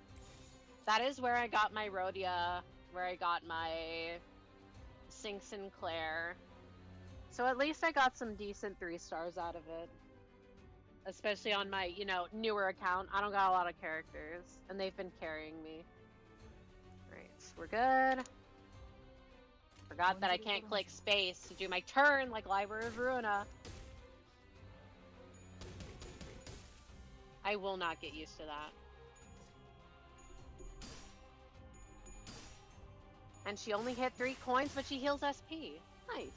That is where I got my Rhodia, where I got my Sync Sinclair. So at least I got some decent 3 stars out of it. Especially on my, you know, newer account. I don't got a lot of characters, and they've been carrying me. Alright, we're good. Forgot that I can't click space to do my turn like Library of Ruina. I will not get used to that. And she only hit 3 coins, but she heals SP. Nice.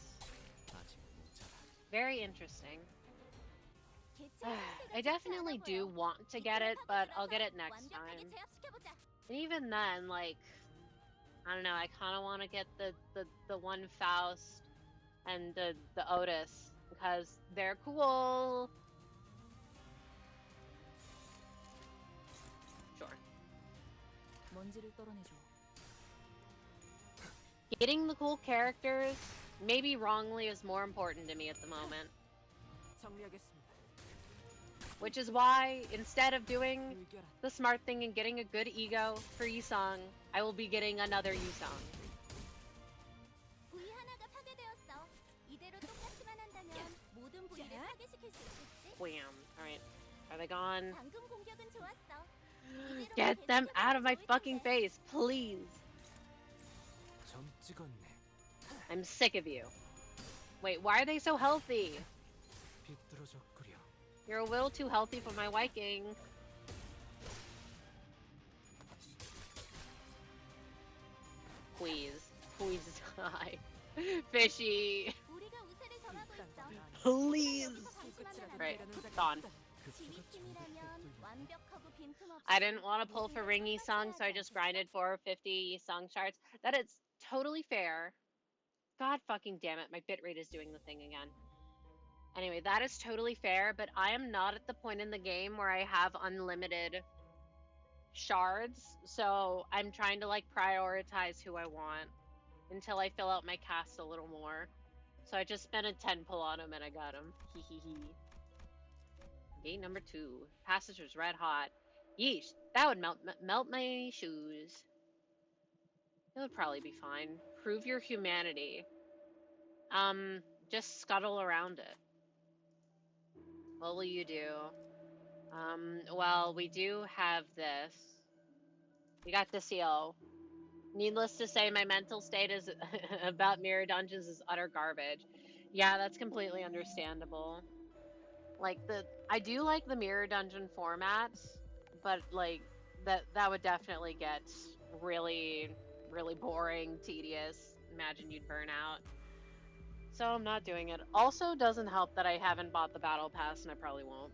Very interesting. I definitely do want to get it, but I'll get it next time. And even then, like, I don't know, I kind of want to get the one Faust and the Otis, because they're cool. 먼지를 떨어내줘. Getting the cool characters, maybe wrongly, is more important to me at the moment. 정리하겠습니다. Which is why, instead of doing 물결한 the smart thing and getting a good ego for Yisung, I will be getting another Yisung. 부위 하나가 파괴되었어. 이대로 똑같이만 한다면 모든 부위를 파괴시킬 수 있겠지? Wham. Alright. Are they gone? 방금 공격은 좋았어. 이대로만 Get them 계속해보면 out of my 좋을 fucking 텐데. face, please. 점 찍었네. I'm sick of you. Wait, why are they so healthy? 비뚤어졌구려. You're a little too healthy for my liking. Please. Please die. Fishy. 우리가 우세를 점하고 있어. Please. 방심하면 안 Right. 돼. Gone. 지휘팀이라면 완벽하고 빈틈없이 I didn't want to pull for Ringy Sung, so I just grinded for 50 song charts. That is totally fair. God fucking damn it, my bitrate is doing the thing again. Anyway, that is totally fair, but I am not at the point in the game where I have unlimited shards, so I'm trying to like prioritize who I want until I fill out my cast a little more. So I just spent a 10 pull on him and I got him. Hee hee hee. Gate number 2. Passage was red hot. Yeesh, that would melt my shoes. It would probably be fine. Prove your humanity. Just scuttle around it. What will you do? Well, we do have this. We got the seal. Needless to say, my mental state is about mirror dungeons is utter garbage. Yeah, that's completely understandable. Like I do like the mirror dungeon formats, but like that would definitely get really, really boring, tedious. Imagine you'd burn out. So I'm not doing it. Also, doesn't help that I haven't bought the battle pass, and I probably won't.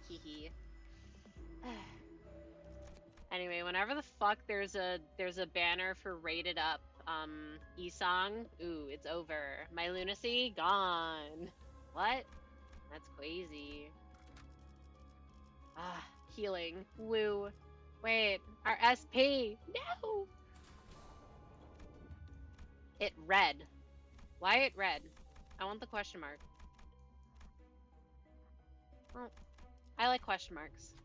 Hee hee. Anyway, whenever the fuck there's a banner for rated up Isang, ooh, it's over. My lunacy gone. What? That's crazy. Ah, healing. Woo. Wait, our SP. No. It red. Why it red? I want the question mark. Well, I like question marks.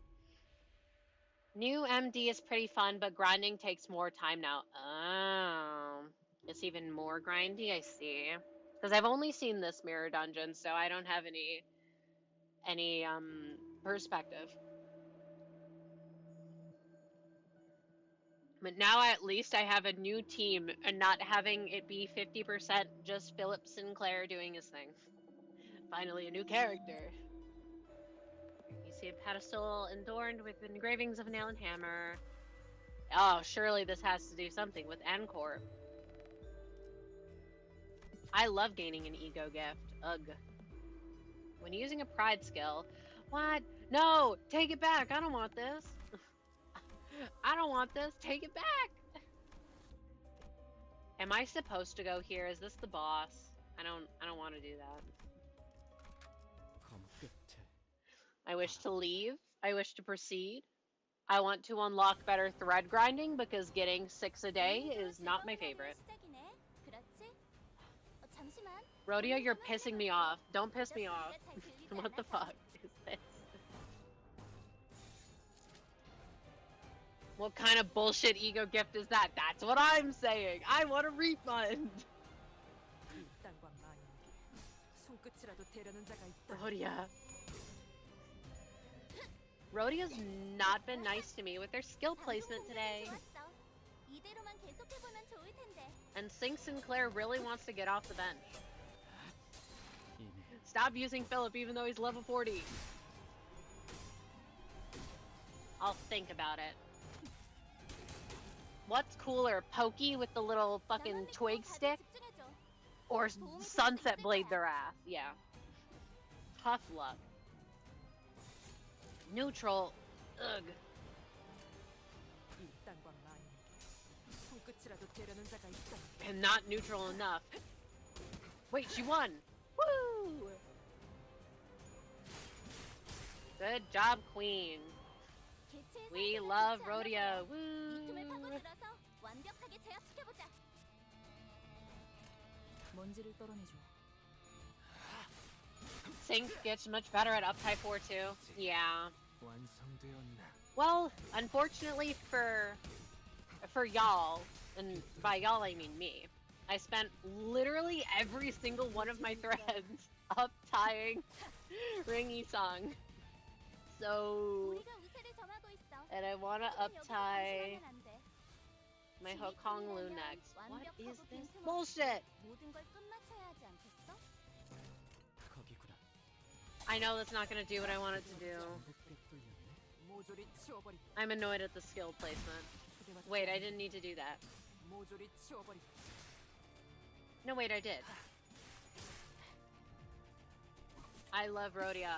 New MD is pretty fun, but grinding takes more time now. Oh, it's even more grindy. I see. Because I've only seen this mirror dungeon, so I don't have any perspective. But now at least I have a new team and not having it be 50% just Philip Sinclair doing his thing. Finally, a new character. You see a pedestal adorned with engravings of a nail and hammer. Oh, surely this has to do something with Encore. I love gaining an ego gift. Ugh. When using a pride skill. What? No! Take it back! I don't want this! I don't want this! Take it back! Am I supposed to go here? Is this the boss? I don't want to do that. 검 끝에 I wish to leave. I wish to proceed. I want to unlock better thread grinding because getting 6 a day is not my favorite. Rodeo, you're pissing me off. Don't piss me off. What the fuck is this? What kind of bullshit ego gift is that? That's what I'm saying. I want a refund. 이 땅과 만유에게 손끝이라도 대려는 자가 있다. Rodeo. Rodeo's not been nice to me with their skill placement today. 이대로만 계속해보면 좋을 텐데. And Sink Sinclair really wants to get off the bench. 이미 Stop using Philip even though he's level 40. I'll think about it. What's cooler, Pokey with the little fucking twig stick? Or Sunset Blade their ass? Yeah. Tough luck. Neutral. Ugh. 이 땅과 만유에게 손끝이라도 대려는 자가 있다. And not neutral enough. Wait, she won! Woo! Good job, Queen. 개체의 We 상태가 love 좋지 않아 rodeo. 보여. 이 틈을 Woo! 파고들어서 완벽하게 제압시켜보자. 먼지를 떨어내줘. Sync gets much better at up high 4 too. Yeah. 완성되었나? Well, unfortunately for y'all, and by y'all I mean me, I spent literally every single one of my threads up tying Ringy Song. So, 우리가 우세를 점하고 있어. and I want to up 하지만 여기서 tie 방심하면 안 돼. my Hokong Lu next. What 완벽하고 is this 빈틈없이 bullshit? 모든 걸 끝마쳐야 하지 않겠어? 거기구나. I know that's not gonna do what I want it to do. 전복돼 뚫렸네. 모조리 치워버리고 I'm annoyed at the skill placement. Wait, I didn't need to do that. 모조리 치워버리고 No, wait, I did. I love rodeo.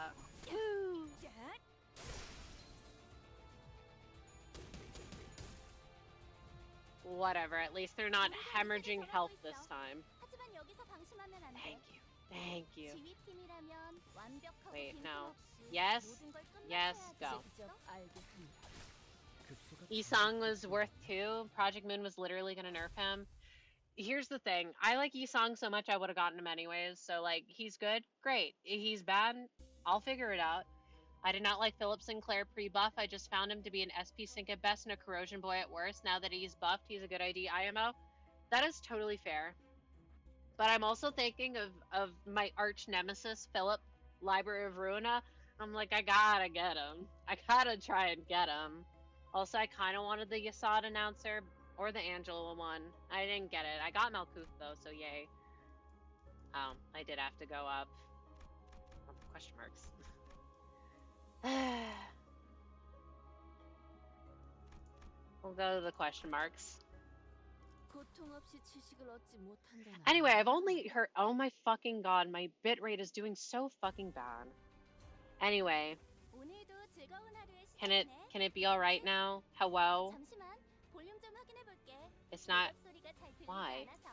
Woo! Whatever, at least they're not hemorrhaging health this time. 하지만 여기서 방심하면 안 돼. Thank you. Thank you. 지휘팀이라면 완벽하고 Wait, no. 빈틈없이 Yes. 모든 걸 Yes, 끝마쳐야 go. 하지 직접 않겠어? 알겠습니다. 급소가 Isang was worth 2. Project Moon was literally gonna nerf him. Here's the thing. I like Isang so much I would have gotten him anyways. So, like, he's good. Great. He's bad. I'll figure it out. I did not like Philip Sinclair pre-buff. I just found him to be an SP sync at best and a corrosion boy at worst. Now that he's buffed, he's a good ID IMO. That is totally fair. But I'm also thinking of my arch nemesis, Philip, Library of Ruina. I'm like, I gotta get him. I gotta try and get him. Also, I kind of wanted the Yasad announcer or the Angela one. I didn't get it. I got Malkuth though, so yay. Oh, I did have to go up. Question marks. We'll go to the question marks. 고통 없이 지식을 얻지 못한다나. Anyway, I've only heard. Oh my fucking god, my bitrate is doing so fucking bad. Anyway, 오늘도 즐거운 하루의 can it be all right now? Hello. 잠시만 볼륨 좀 확인해 볼게. It's not. 소리가 잘 들리지 Why? 않아서.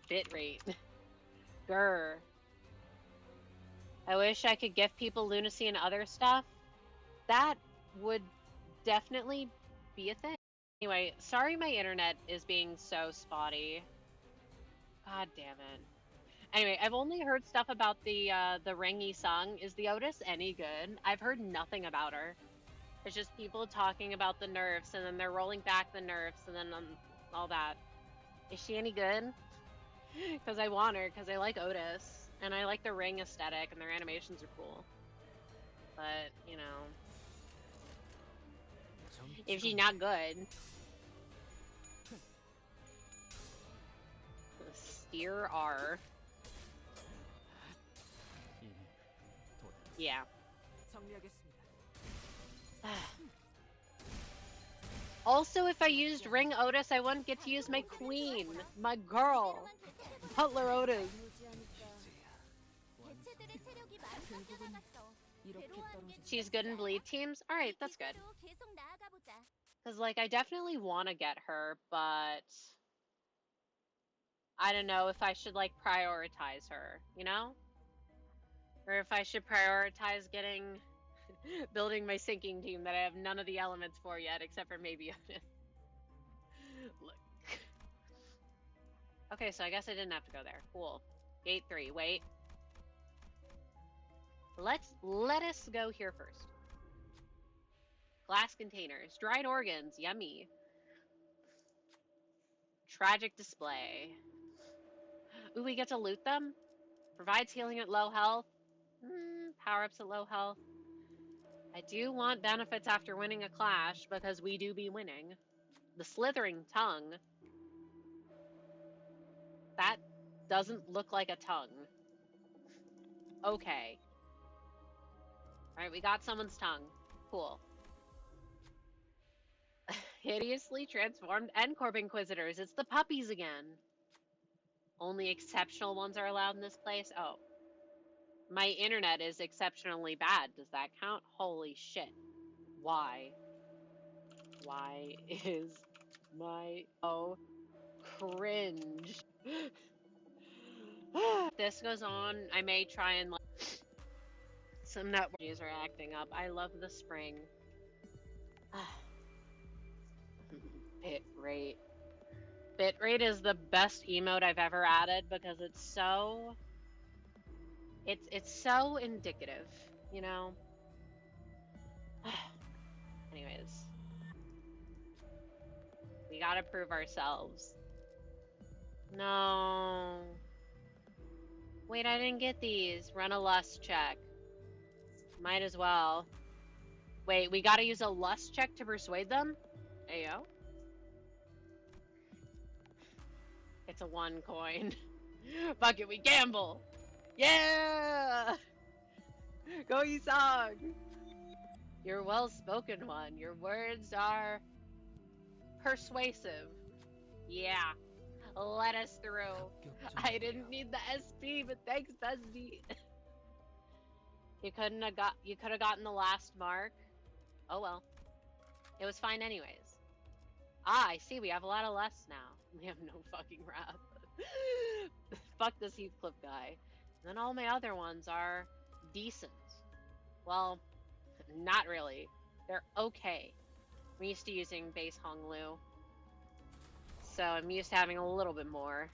Bitrate. Grr. I wish I could gift people lunacy and other stuff. That would definitely be a thing. Anyway, sorry my internet is being so spotty. God damn it. Anyway, I've only heard stuff about the Rengi song. Is the Otis any good? I've heard nothing about her. It's just people talking about the nerfs, and then they're rolling back the nerfs, and then all that. Is she any good? Because I want her, because I like Otis, and I like the ring aesthetic, and their animations are cool. But, you know, if she's not good. Steer R. 이미 도달. Yeah. 정리하겠습니다. Also, if I used Ring Otis, I wouldn't get to use my queen, my girl, Butler Otis. 개체들의 체력이 많이 깎여나갔어. 이렇게 떨어지지. She's good in bleed teams? Alright, that's good. 기세로 계속 나아가 보자. Because, like, I definitely want to get her, but I don't know if I should, like, prioritize her, you know? Or if I should prioritize getting, building my sinking team that I have none of the elements for yet, except for maybe Otis. Look. Okay, so I guess I didn't have to go there. Cool. Gate 3, wait. Let us go here first. Glass containers, dried organs, yummy. Tragic display. Ooh, we get to loot them? Provides healing at low health. Power-ups at low health. I do want benefits after winning a clash, because we do be winning. The slithering tongue. That doesn't look like a tongue. Okay. Alright, we got someone's tongue. Cool. Hideously transformed N-Corp Inquisitors. It's the puppies again. Only exceptional ones are allowed in this place? Oh. My internet is exceptionally bad. Does that count? Holy shit. Why? Why is my... Oh. Cringe. This goes on. I may try and... Some networks are acting up. I love the spring. Bitrate. Bitrate is the best emote I've ever added because it's so indicative, you know? Anyways. We gotta prove ourselves. No. Wait, I didn't get these. Run a lust check. Might as well. Wait, we gotta use a lust check to persuade them? Ayo. It's a 1 coin. Fuck it, we gamble! Yeah! Go Yisong! You're well-spoken one. Your words are persuasive. Yeah. Let us through. I didn't need the SP, but thanks, bestie. You could have gotten the last mark. Oh well. It was fine anyways. Ah, I see, we have a lot of less now. We have no fucking wrath. Fuck this Heathcliff guy. And then all my other ones are decent. Well, not really. They're okay. I'm used to using base Honglu. So I'm used to having a little bit more.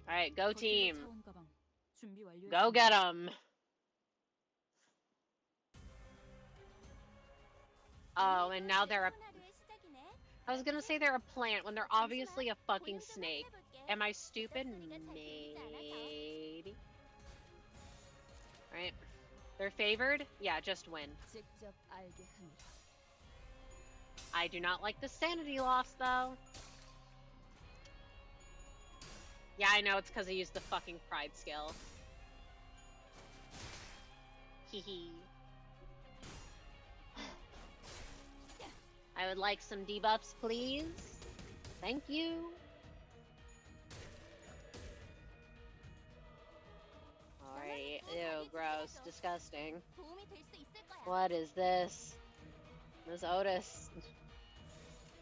Alright, go team. Go get 'em. Oh, and now they're a... I was gonna say they're a plant when they're obviously a fucking snake. Am I stupid? Maybe. Alright. They're favored? Yeah, just win. I do not like the sanity loss, though. Yeah, I know, it's because I used the fucking pride skill. Hehe. I would like some debuffs, please. Thank you. Alright, ew, gross, disgusting. What is this? Miss Otis.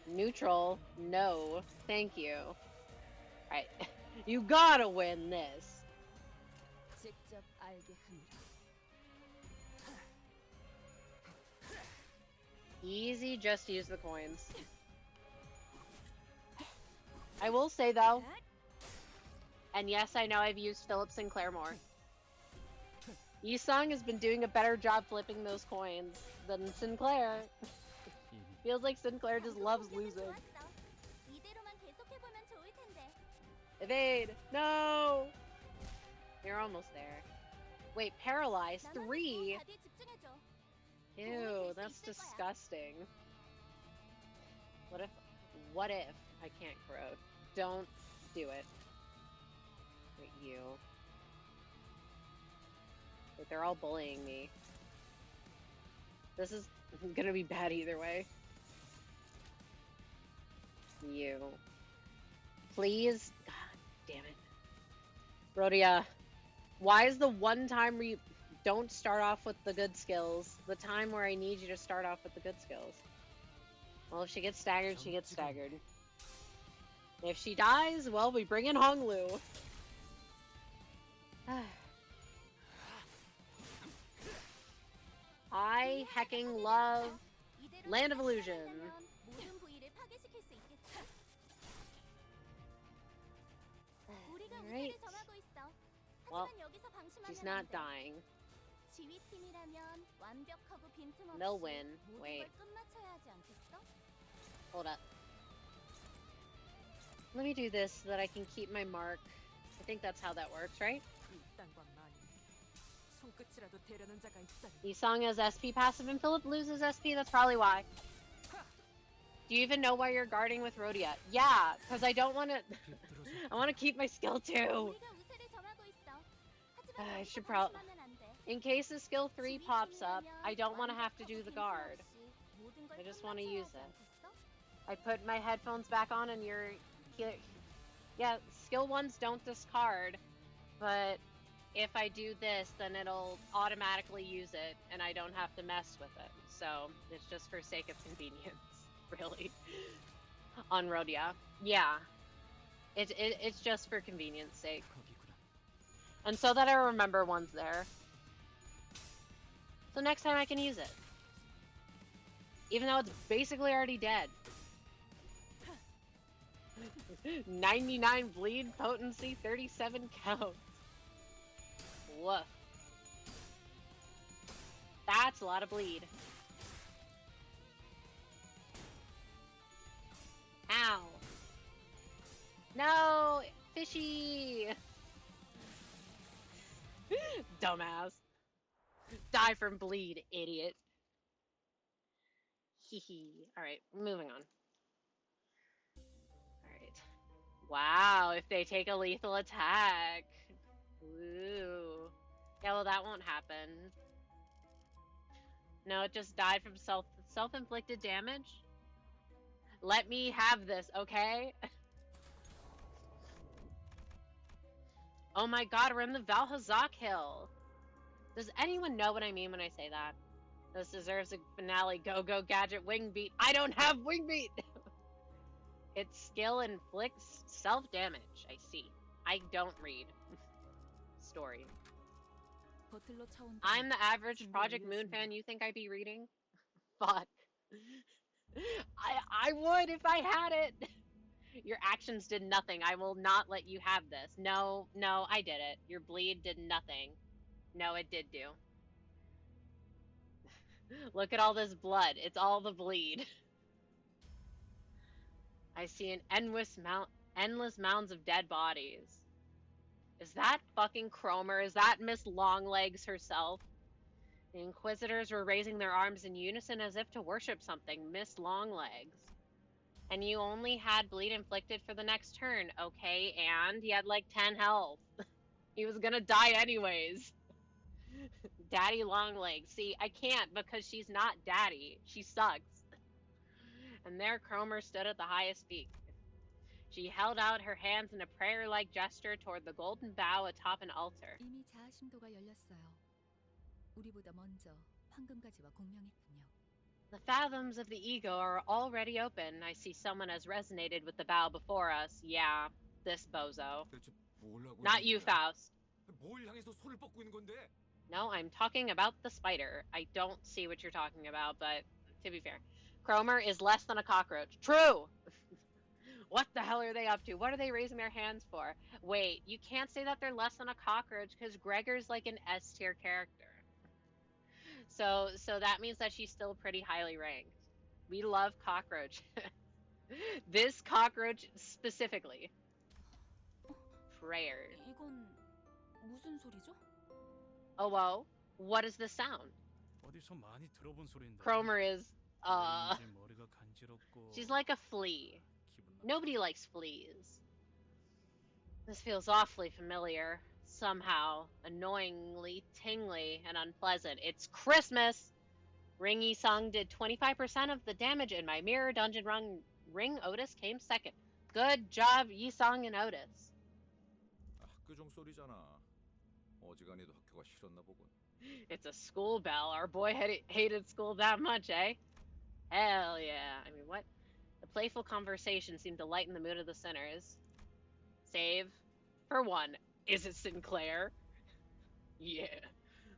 Neutral? No. Thank you. Alright. You gotta win this. Easy, just use the coins. I will say though, and yes, I know I've used Philip Sinclair more. Yisung has been doing a better job flipping those coins than Sinclair. Feels like Sinclair just loves losing. Evade! No! You're almost there. Wait, paralyzed? 3? Ew, that's disgusting. What if I can't corrode? Don't do it. Wait, you. Wait, they're all bullying me. This is gonna be bad either way. You. Please? God damn it. Rhodia, why is the one time where you don't start off with the good skills the time where I need you to start off with the good skills? Well, if she gets staggered, she gets staggered. If she dies, well, we bring in Honglu. I hecking love Land of Illusion. Alright. Well, she's not dying. They'll win. Wait. Hold up. Let me do this so that I can keep my mark. I think that's how that works, right? Yisong has SP passive and Philip loses SP, that's probably why. Do you even know why you're guarding with Rhodia? Yeah, because I don't want to... I want to keep my skill too. I should probably... In case the skill 3 pops up, I don't want to have to do the guard. I just want to use it. I put my headphones back on and you're... Yeah, skill 1s don't discard, but if I do this, then it'll automatically use it, and I don't have to mess with it. So, it's just for sake of convenience, really. On Rhodia. Yeah. It's just for convenience sake. And so that I remember one's there. So next time I can use it. Even though it's basically already dead. 99 bleed, potency, 37 count. Woof. That's a lot of bleed. Ow. No! Fishy! Dumbass. Die from bleed, idiot. Hehe. Alright, moving on. Alright. Wow, if they take a lethal attack. Ooh. Yeah, well that won't happen. No, it just died from self-inflicted damage. Let me have this, okay? Oh my god, we're in the Valhazak Hill. Does anyone know what I mean when I say that? This deserves a finale. Go, go, gadget, wing beat. I don't have wing beat! Its skill inflicts self-damage. I see. I don't read. Story. I'm the average Project Moon fan you think I'd be reading? Fuck. I would if I had it! Your actions did nothing. I will not let you have this. No, no, I did it. Your bleed did nothing. No, it did do. Look at all this blood. It's all the bleed. I see an endless mounds of dead bodies. Is that fucking Kromer? Is that Miss Longlegs herself? The Inquisitors were raising their arms in unison as if to worship something. Miss Longlegs. And you only had bleed inflicted for the next turn. Okay, and he had like 10 health. He was gonna die anyways. Daddy Longlegs. See, I can't because she's not Daddy. She sucks. And there Kromer stood at the highest peak. She held out her hands in a prayer-like gesture toward the golden bough atop an altar. 이미 자아심도가 열렸어요. 우리보다 먼저 황금가지와 공명했군요. The fathoms of the ego are already open. I see someone has resonated with the bow before us. Yeah, this bozo. Not you, Faust. 뭘 향해서 손을 뻗고 있는 건데? No, I'm talking about the spider. I don't see what you're talking about, but to be fair. Kromer is less than a cockroach. True! What the hell are they up to? What are they raising their hands for? Wait, you can't say that they're less than a cockroach because Gregor's like an S tier character. So that means that she's still pretty highly ranked. We love cockroach. This cockroach specifically. Prayers. 이건 무슨 소리죠? Oh, whoa. What is the sound? 어디서 많이 들어본 소리인데. Kromer is, 왠지 머리가 간지럽고. she's like a flea. Nobody likes fleas. This feels awfully familiar. Somehow, annoyingly, tingly, and unpleasant. It's Christmas! Ring Yi-sung did 25% of the damage in my mirror dungeon run. Ring Otis came second. Good job, Yi-sung and Otis. 학교종 소리잖아. 어지간히도 학교가 싫었나 보군. It's a school bell. Our boy hated school that much, eh? Hell yeah. I mean, what? The playful conversation seemed to lighten the mood of the sinners. Save. For one. Is it Sinclair? Yeah.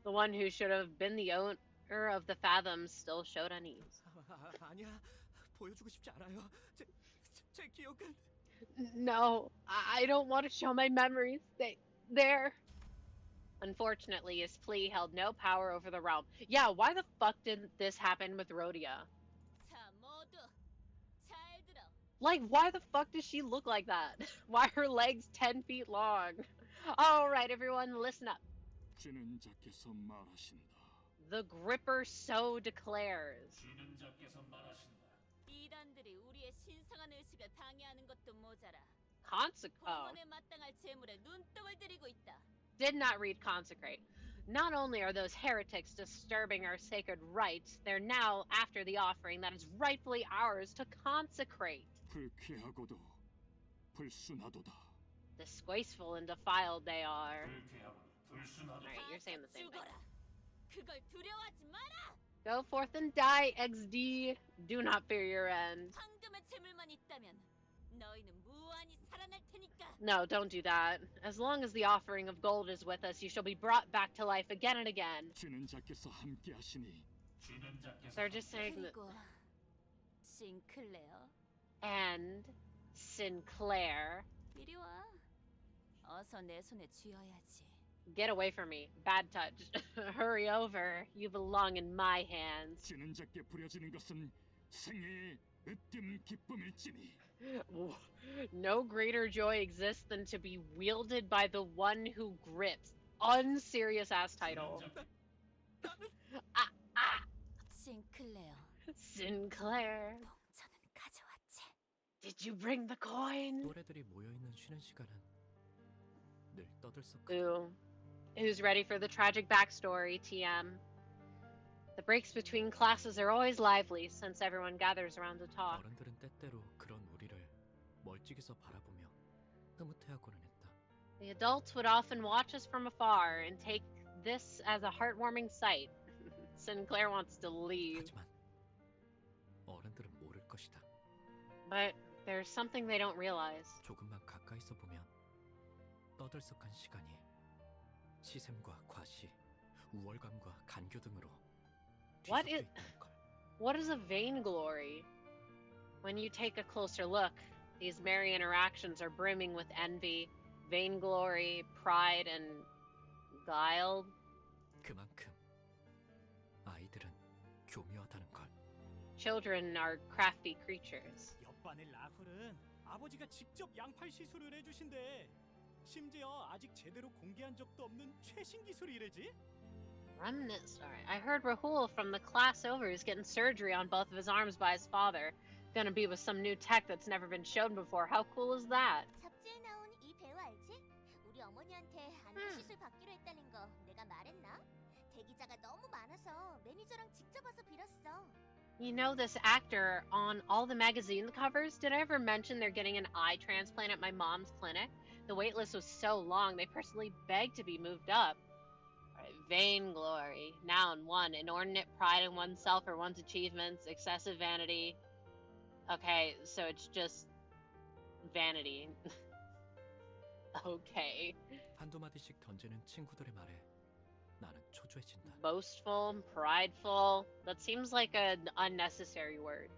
The one who should have been the owner of the Fathoms still showed unease. 아니야. 보여주고 싶지 않아요. 제 기억은. No, I don't want to show my memories. They're... Unfortunately, his plea held no power over the realm. Yeah, why the fuck didn't this happen with Rhodia? Like, why the fuck does she look like that? Why are her legs 10 feet long? Alright, everyone, listen up. 진행자께서 말하신다. The Gripper so declares. 진행자께서 말하신다. 이단들이 우리의 신성한 의식을 방해하는 것도 모자라. Consecrate. 마땅할 재물에 눈독을 들이고 있다. Did not read consecrate. Not only are those heretics disturbing our sacred rites, they're now after the offering that is rightfully ours to consecrate. 불쾌하고도 불순하도다. Disgraceful and defiled they are. 불쾌하고 불순하다. Alright, you're saying the same thing. 그걸 두려워하지 마라. Go forth and die, XD. Do not fear your end. 황금의 재물만 있다면 너희는 무한히 살아날 테니까. No, don't do that. As long as the offering of gold is with us, you shall be brought back to life again and again. 주는 자께서 함께 하시니 주는 자께서 They're just saying that. 그리고 싱클레어, And Sinclair. 이리 와. 어서 내 손에 쥐어야지. Get away from me. Bad touch. Hurry over. You belong in my hands. 주는 자께 부려지는 것은 생애의 으뜸 기쁨일지니 No greater joy exists than to be wielded by the one who grips. Unserious ass title. 싱클레어, Sinclair. 동전은 가져왔지. Did you bring the coin? 또래들이 모여있는 쉬는 시간은 늘 떠들썩거려. Ooh. Who's ready for the tragic backstory, TM? The breaks between classes are always lively since everyone gathers around to talk. 어른들은 때때로 그런 우리를 멀찍이서 바라보며 흐뭇해하고는 했다. The adults would often watch us from afar and take this as a heartwarming sight. Sinclair wants to leave. 하지만 어른들은 모를 것이다. But there's something they don't realize. 조금만 가까이서 보면 떠들썩한 시간이 시샘과 과시, 우월감과 간교 등으로 What 뒤섞여 is- 있다는 걸. What is a vainglory? When you take a closer look, these merry interactions are brimming with envy, vainglory, pride, and guile. 그만큼 아이들은 교묘하다는 걸. Children are crafty creatures. 옆반의 라훌은 아버지가 직접 양팔 시술을 해주신대. 심지어 아직 제대로 공개한 적도 없는 최신 기술이래지. Remnant story. I heard Rahul from the class over is getting surgery on both of his arms by his father. Gonna be with some new tech that's never been shown before. How cool is that? 잡지에 나온 이 배우 알지? 우리 어머니한테 안구 시술 받기로 했다는 거 내가 말했나? 대기자가 너무 많아서 매니저랑 직접 와서 빌었어. You know this actor on all the magazine covers? Did I ever mention they're getting an eye transplant at my mom's clinic? The wait list was so long, they personally begged to be moved up. Alright, vainglory. Noun 1. Inordinate pride in oneself or one's achievements. Excessive vanity. Okay, so it's just vanity. Okay. 한두 마디씩 던지는 친구들의 말에 나는 초조해진다. Boastful, prideful. That seems like an unnecessary word.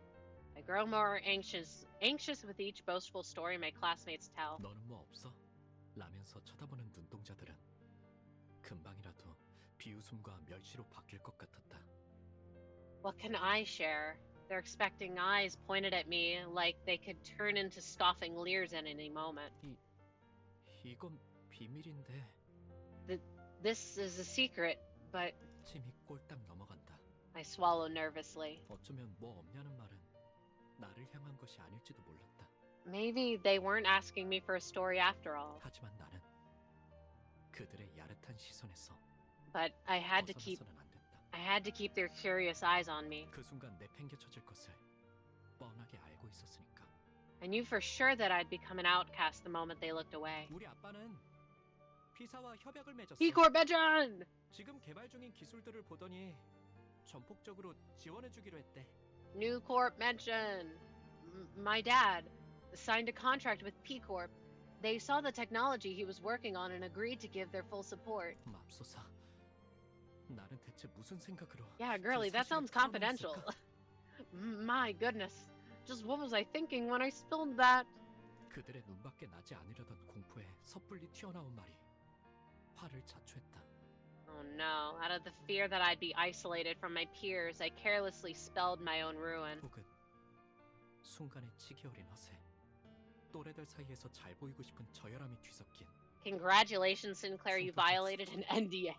I grow more anxious with each boastful story my classmates tell. 너는 뭐 없어? 라면서 쳐다보는 눈동자들은 금방이라도 비웃음과 멸시로 바뀔 것 같았다. What can I share? Their expecting eyes pointed at me like they could turn into scoffing leers at any moment. 이건 비밀인데. This is a secret, but 침이 꼴딱 넘어간다. I swallow nervously. 어쩌면 뭐 없냐는 말은 나를 향한 것이 아닐지도 몰랐다. Maybe they weren't asking me for a story after all. 하지만 나는 그들의 야릇한 시선에서 But I had to keep 벗어나서는 안 됐다. their curious eyes on me. 그 순간 내팽개쳐질 것을 뻔하게 알고 있었으니까. I knew for sure that I'd become an outcast the moment they looked away. 우리 아빠는 피사와 협약을 맺었어. P-Corp veteran! 지금 개발 중인 기술들을 보더니 전폭적으로 지원해주기로 했대. New Corp mention. My dad signed a contract with P-Corp. They saw the technology he was working on and agreed to give their full support. 맙소사. 나는 대체 무슨 생각으로? Yeah, girlie, that sounds confidential. My goodness. Just what was I thinking when I spilled that? 그들의 눈밖에 나지 않으려던 공포에 섣불리 튀어나온 말이 화를 자초했다. Oh no, out of the fear that I'd be isolated from my peers, I carelessly spelled my own ruin. 혹은 순간의 치기 어린 허세, 또래들 사이에서 잘 보이고 싶은 저열함이 뒤섞인. Congratulations, Sinclair, you violated an NDA.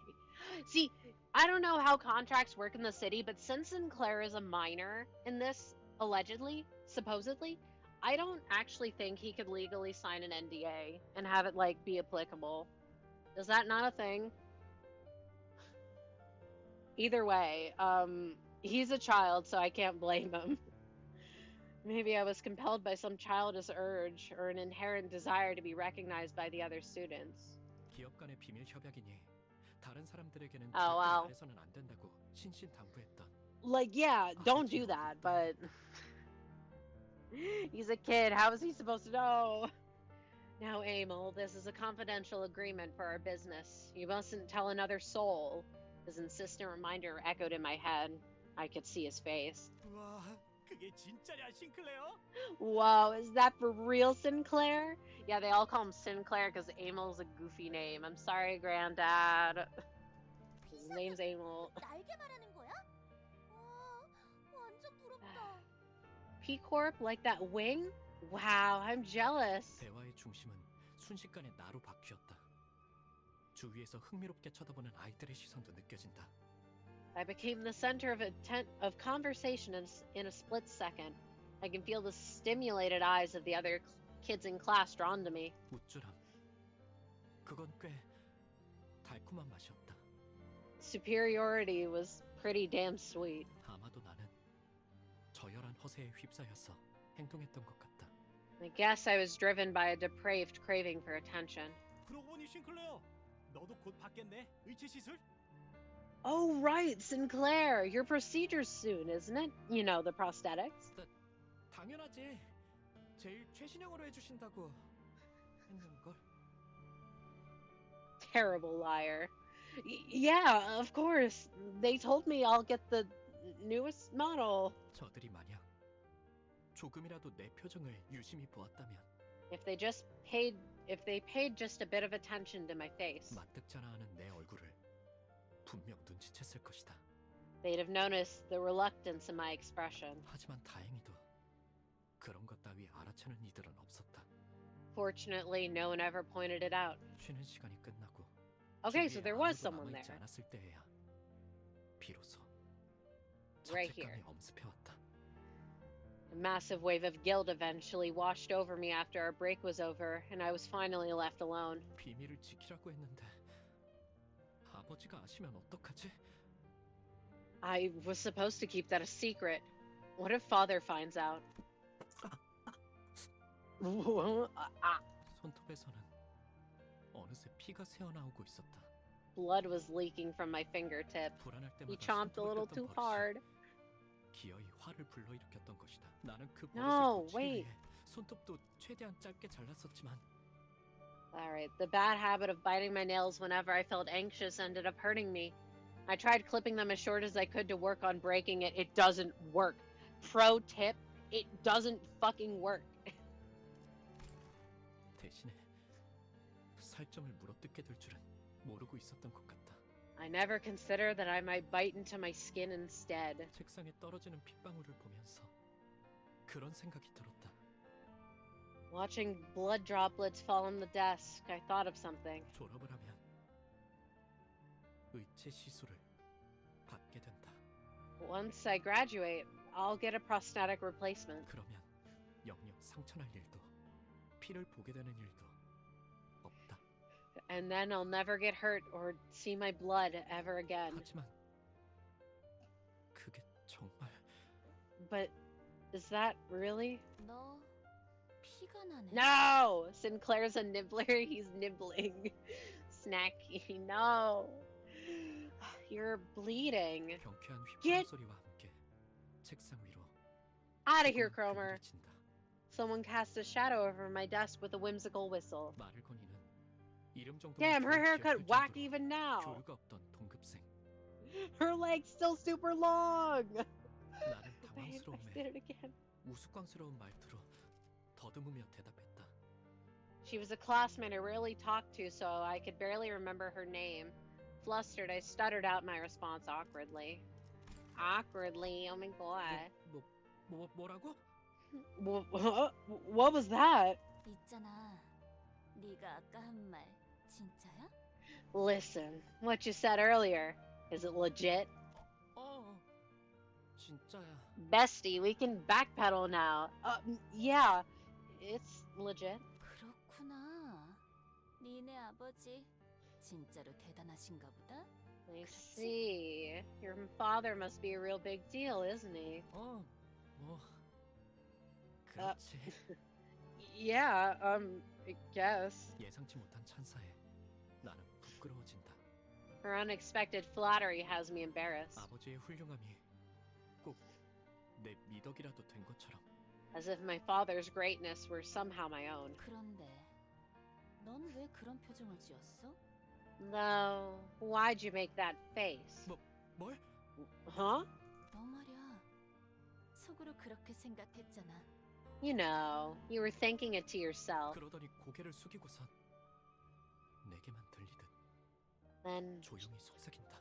See, I don't know how contracts work in the city, but since Sinclair is a minor in this, allegedly, supposedly, I don't actually think he could legally sign an NDA and have it, like, be applicable. Is that not a thing? Either way, he's a child, so I can't blame him. Maybe I was compelled by some childish urge or an inherent desire to be recognized by the other students. 기업 간의 비밀 협약이니 다른 사람들에게는 Oh, wow. 말해서는 안 된다고 신신당부했던. Like, yeah, don't do that, but he's a kid. How is he supposed to know? Now, Emil, this is a confidential agreement for our business. You mustn't tell another soul. His insistent reminder echoed in my head. I could see his face. 와, 그게 진짜냐, 싱클레어? Whoa, is that for real, Sinclair? Yeah, they all call him Sinclair because Emil's a goofy name. I'm sorry, Granddad. His name's Emil. 날개 말하는 거야? 와, 완전 부럽다. P-Corp, like that wing? Wow, I'm jealous. 대화의 중심은 순식간에 나로 바뀌었다. 주위에서 흥미롭게 쳐다보는 아이들의 시선도 느껴진다. I became the center of conversation in a split second. I can feel the stimulated eyes of the other kids in class drawn to me. 우쭐함. 그건 꽤 달콤한 맛이었다. Superiority was pretty damn sweet. 아마도 나는 저열한 허세에 휩싸여서 행동했던 것 같다. I guess I was driven by a depraved craving for attention. 그러고 보니 싱클레어, 너도 곧 받겠네, 의체 시술? Oh, right, Sinclair. Your procedure's soon, isn't it? You know, the prosthetics. 당연하지. 제일 최신형으로 해주신다고 했는걸. Terrible liar. Yeah, of course. They told me I'll get the newest model. 저들이 만약 조금이라도 내 표정을 유심히 보았다면 If they paid just a bit of attention to my face, 마뜩잖아하는 내 얼굴을 분명 눈치챘을 것이다. they'd have noticed the reluctance in my expression. 하지만 다행히도 그런 것 따위 알아채는 이들은 없었다. Fortunately, no one ever pointed it out. 쉬는 시간이 끝나고 Okay, so 주위에 there was 아무도 someone 남아있지 there. 않았을 때에야 비로소 Right 자책감이 here. 엄습해왔다. A massive wave of guilt eventually washed over me after our break was over, and I was finally left alone. 비밀을 지키라고 했는데 아버지가 아시면 어떡하지? I was supposed to keep that a secret. What if Father finds out? 손톱에서는 어느새 피가 새어나오고 있었다. Blood was leaking from my fingertip. 불안할 He 때마다 chomped a little 손톱을 too 뜯던 hard. 버릇이 기어이 화를 불러일으켰던 것이다. 나는 그 No, 버릇을 고치기 wait. 위해 손톱도 최대한 짧게 잘랐었지만 Alright, the bad habit of biting my nails whenever I felt anxious ended up hurting me. I tried clipping them as short as I could to work on breaking it. It doesn't work. Pro tip, it doesn't fucking work. 대신에 살점을 물어뜯게 될 줄은 모르고 있었던 것 같다. I never considered that I might bite into my skin instead. 책상에 떨어지는 핏방울을 보면서 그런 생각이 들었다. Watching blood droplets fall on the desk, I thought of something. 졸업을 하면 의체 시술을 받게 된다. Once I graduate, I'll get a prosthetic replacement. 그러면 영영 상처날 일도 피를 보게 되는 일도 없다. And then I'll never get hurt or see my blood ever again. 하지만 그게 정말 But is that really? 너 피가 나네. No! Sinclair's a nibbler. He's nibbling. Snacky. No. You're bleeding. 경쾌한 휘파람 Get 소리와 함께 책상 위로 out of here, 조그만 Kromer. 그늘이 친다. Someone cast a shadow over my desk with a whimsical whistle. 말을 거니는 이름 정도만 Damn, her 겨우 haircut 기억할 whack 정도로 even now. 교류가 없던 동급생. Her leg's still super long. 나는 I 당황스러움에 did it again. 우스꽝스러운 말투로 더듬으며 대답했다. She was a classmate I rarely talked to, so I could barely remember her name. Flustered, I stuttered out my response awkwardly. Awkwardly, oh my god. 뭐라고? What was that? 있잖아. 네가 아까 한 말 진짜야? Listen, what you said earlier, is it legit? 진짜야. Bestie, we can backpedal now. Yeah, it's legit. 그렇구나. 니네 아버지 진짜로 대단하신가 보다. I see. Your father must be a real big deal, isn't he? 뭐 그렇지. Yeah, I guess. 예상치 못한 찬사에 나는 부끄러워진다. Her unexpected flattery has me embarrassed. 아버지의 훌륭함이 꼭 내 미덕이라도 된 것처럼. As if my father's greatness were somehow my own. 그런데 넌 왜 그런 표정을 지었어? No. Why'd you make that face? 뭘? Huh? 너 말이야. 속으로 그렇게 생각했잖아. You know, you were thinking it to yourself. 그러더니 고개를 숙이고선 내게만 들리듯 Then 조용히 속삭인다.